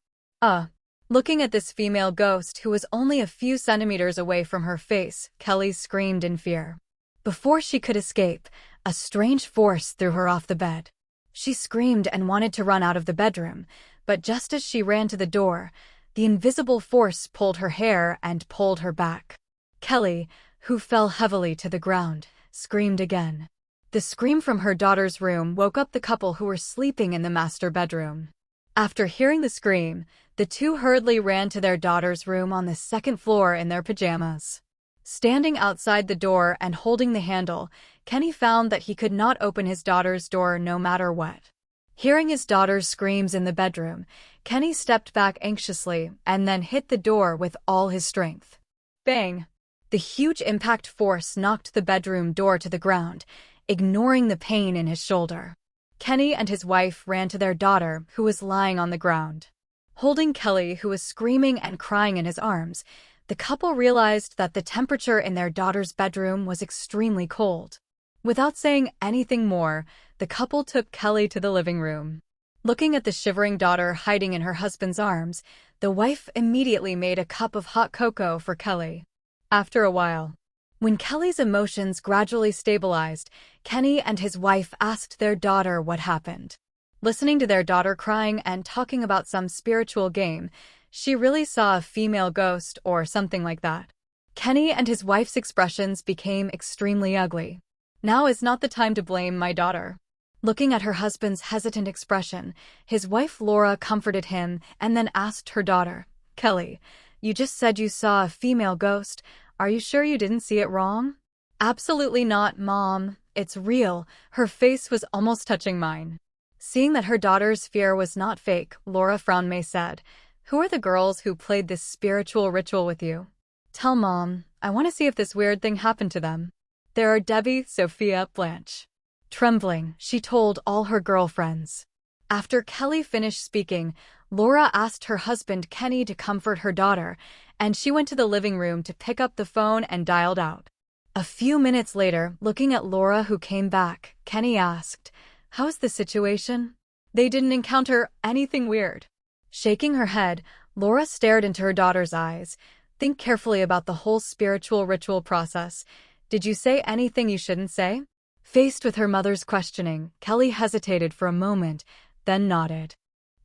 Looking at this female ghost who was only a few centimeters away from her face, Kelly screamed in fear. Before she could escape, a strange force threw her off the bed. She screamed and wanted to run out of the bedroom, but just as she ran to the door, the invisible force pulled her hair and pulled her back. Kelly, who fell heavily to the ground, screamed again. The scream from her daughter's room woke up the couple who were sleeping in the master bedroom. After hearing the scream, the two hurriedly ran to their daughter's room on the second floor in their pajamas. Standing outside the door and holding the handle, Kenny found that he could not open his daughter's door no matter what. Hearing his daughter's screams in the bedroom, Kenny stepped back anxiously and then hit the door with all his strength. Bang! The huge impact force knocked the bedroom door to the ground, ignoring the pain in his shoulder. Kenny and his wife ran to their daughter, who was lying on the ground. Holding Kelly, who was screaming and crying in his arms, the couple realized that the temperature in their daughter's bedroom was extremely cold. Without saying anything more, the couple took Kelly to the living room. Looking at the shivering daughter hiding in her husband's arms, the wife immediately made a cup of hot cocoa for Kelly. After a while, when Kelly's emotions gradually stabilized, Kenny and his wife asked their daughter what happened. Listening to their daughter crying and talking about some spiritual game, she really saw a female ghost or something like that. Kenny and his wife's expressions became extremely ugly. Now is not the time to blame my daughter. Looking at her husband's hesitant expression, his wife Laura comforted him and then asked her daughter, Kelly, you just said you saw a female ghost. Are you sure you didn't see it wrong? Absolutely not, Mom. It's real. Her face was almost touching mine. Seeing that her daughter's fear was not fake, Laura Frownmay said, Who are the girls who played this spiritual ritual with you? Tell Mom. I want to see if this weird thing happened to them. There are Debbie, Sophia, Blanche. Trembling, she told all her girlfriends. After Kelly finished speaking, Laura asked her husband Kenny to comfort her daughter, and she went to the living room to pick up the phone and dialed out. A few minutes later, looking at Laura who came back, Kenny asked, "How's the situation?" They didn't encounter anything weird. Shaking her head, Laura stared into her daughter's eyes. "Think carefully about the whole spiritual ritual process. Did you say anything you shouldn't say?" Faced with her mother's questioning, Kelly hesitated for a moment, then nodded.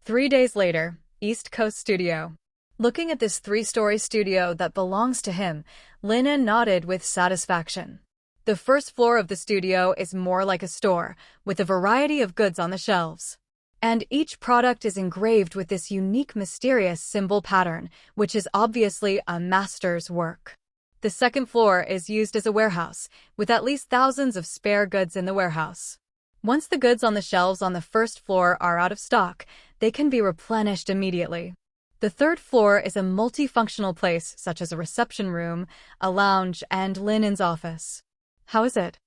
3 days later, East Coast Studio. Looking at this 3-story studio that belongs to him, Lin En nodded with satisfaction. The first floor of the studio is more like a store, with a variety of goods on the shelves. And each product is engraved with this unique mysterious symbol pattern, which is obviously a master's work. The second floor is used as a warehouse, with at least thousands of spare goods in the warehouse. Once the goods on the shelves on the first floor are out of stock, they can be replenished immediately. The third floor is a multifunctional place such as a reception room, a lounge, and Lin En's office. How is it?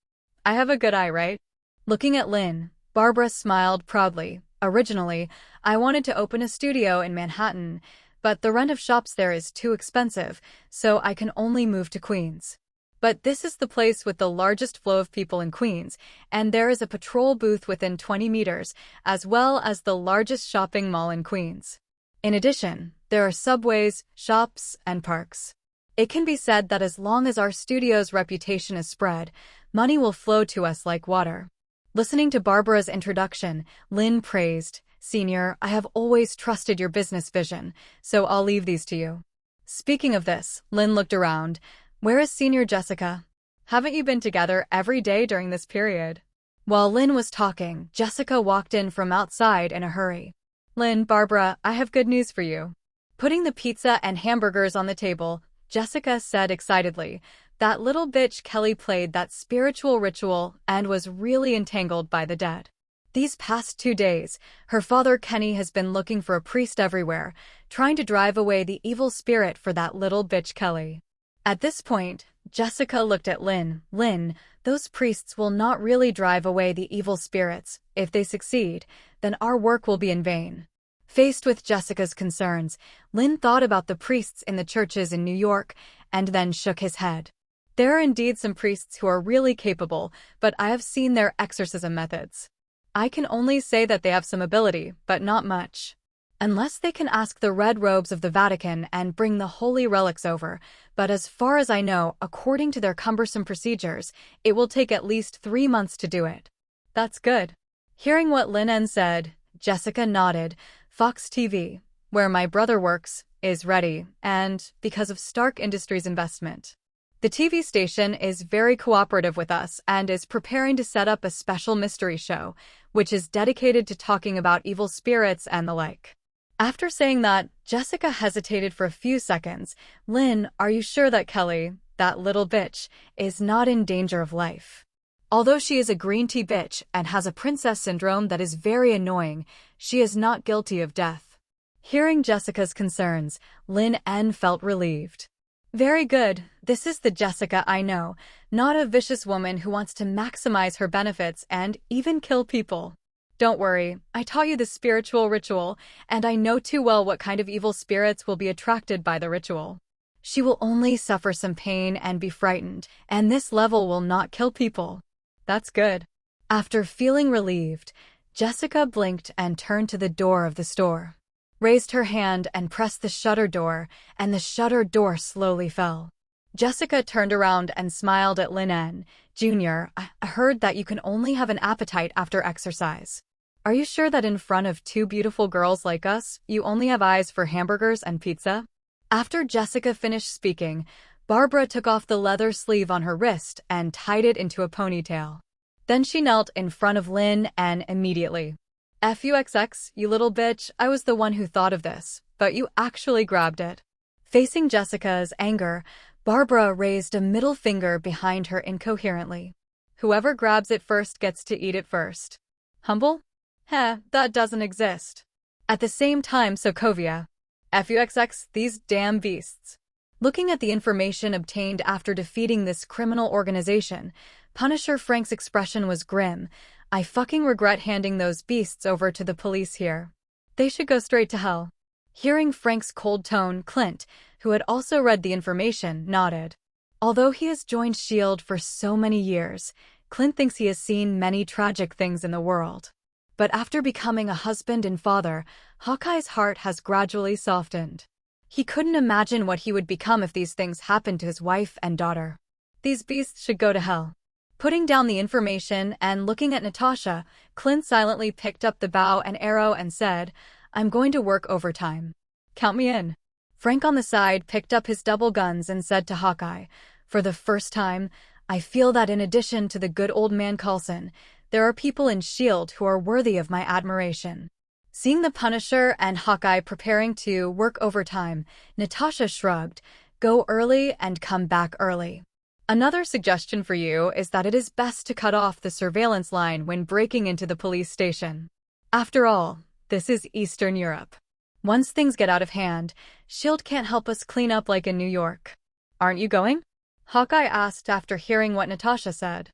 I have a good eye, right? Looking at Lin, Barbara smiled proudly. Originally, I wanted to open a studio in Manhattan, but the rent of shops there is too expensive, so I can only move to Queens. But this is the place with the largest flow of people in Queens, and there is a patrol booth within 20 meters, as well as the largest shopping mall in Queens. In addition, there are subways, shops, and parks. It can be said that as long as our studio's reputation is spread, money will flow to us like water. Listening to Barbara's introduction, Lin praised, "Senior, I have always trusted your business vision, so I'll leave these to you." Speaking of this, Lin looked around. "Where is Senior Jessica? Haven't you been together every day during this period?" While Lin was talking, Jessica walked in from outside in a hurry. "Lin, Barbara, I have good news for you." Putting the pizza and hamburgers on the table, Jessica said excitedly, "That little bitch Kelly played that spiritual ritual and was really entangled by the dead. These past 2 days, her father Kenny has been looking for a priest everywhere, trying to drive away the evil spirit for that little bitch Kelly." At this point, Jessica looked at Lin. "Lin, those priests will not really drive away the evil spirits. If they succeed, then our work will be in vain." Faced with Jessica's concerns, Lin thought about the priests in the churches in New York and then shook his head. "There are indeed some priests who are really capable, but I have seen their exorcism methods. I can only say that they have some ability, but not much. Unless they can ask the red robes of the Vatican and bring the holy relics over, but as far as I know, according to their cumbersome procedures, it will take at least 3 months to do it." "That's good." Hearing what Lin En said, Jessica nodded. "Fox TV, where my brother works, is ready, and because of Stark Industries' investment. The TV station is very cooperative with us and is preparing to set up a special mystery show, which is dedicated to talking about evil spirits and the like." After saying that, Jessica hesitated for a few seconds. "Lin, are you sure that Kelly, that little bitch, is not in danger of life? Although she is a green tea bitch and has a princess syndrome that is very annoying, she is not guilty of death." Hearing Jessica's concerns, Lin En felt relieved. "Very good. This is the Jessica I know, not a vicious woman who wants to maximize her benefits and even kill people. Don't worry, I taught you the spiritual ritual, and I know too well what kind of evil spirits will be attracted by the ritual. She will only suffer some pain and be frightened, and this level will not kill people." "That's good." After feeling relieved, Jessica blinked and turned to the door of the store, raised her hand and pressed the shutter door, and the shutter door slowly fell. Jessica turned around and smiled at Lin En. "Junior, I heard that you can only have an appetite after exercise. Are you sure that in front of 2 beautiful girls like us, you only have eyes for hamburgers and pizza?" After Jessica finished speaking, Barbara took off the leather sleeve on her wrist and tied it into a ponytail. Then she knelt in front of Lin En immediately. "FUXX, you little bitch, I was the one who thought of this, but you actually grabbed it." Facing Jessica's anger, Barbara raised a middle finger behind her incoherently. "Whoever grabs it first gets to eat it first. Humble? Heh, that doesn't exist." At the same time, Sokovia. "FUXX, these damn beasts." Looking at the information obtained after defeating this criminal organization, Punisher Frank's expression was grim. "I fucking regret handing those beasts over to the police here. They should go straight to hell." Hearing Frank's cold tone, Clint, who had also read the information, nodded. Although he has joined S.H.I.E.L.D. for so many years, Clint thinks he has seen many tragic things in the world. But after becoming a husband and father, Hawkeye's heart has gradually softened. He couldn't imagine what he would become if these things happened to his wife and daughter. These beasts should go to hell. Putting down the information and looking at Natasha, Clint silently picked up the bow and arrow and said, "I'm going to work overtime. Count me in." Frank on the side picked up his double guns and said to Hawkeye, "For the first time, I feel that in addition to the good old man Coulson, there are people in S.H.I.E.L.D. who are worthy of my admiration." Seeing the Punisher and Hawkeye preparing to work overtime, Natasha shrugged, "Go early and come back early." Another suggestion for you is that it is best to cut off the surveillance line when breaking into the police station. After all, this is Eastern Europe. Once things get out of hand, S.H.I.E.L.D. can't help us clean up like in New York. "Aren't you going?" Hawkeye asked after hearing what Natasha said.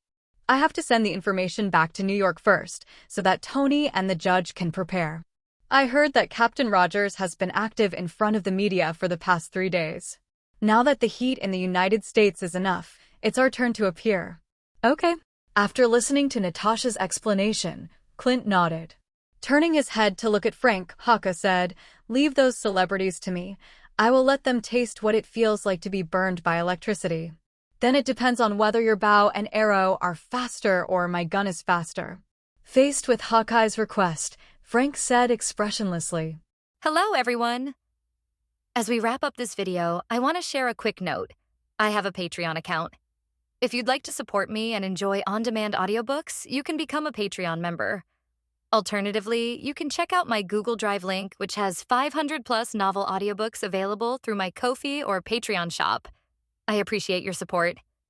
"I have to send the information back to New York first, so that Tony and the judge can prepare. I heard that Captain Rogers has been active in front of the media for the past 3 days. Now that the heat in the United States is enough, it's our turn to appear." "Okay." After listening to Natasha's explanation, Clint nodded. Turning his head to look at Frank, Hawkeye said, "Leave those celebrities to me. I will let them taste what it feels like to be burned by electricity. Then it depends on whether your bow and arrow are faster or my gun is faster." Faced with Hawkeye's request, Frank said expressionlessly, Hello, everyone. As we wrap up this video, I want to share a quick note. I have a Patreon account. If you'd like to support me and enjoy on-demand audiobooks, you can become a Patreon member. Alternatively, you can check out my Google Drive link, which has 500+ novel audiobooks available through my Ko-fi or Patreon shop. I appreciate your support.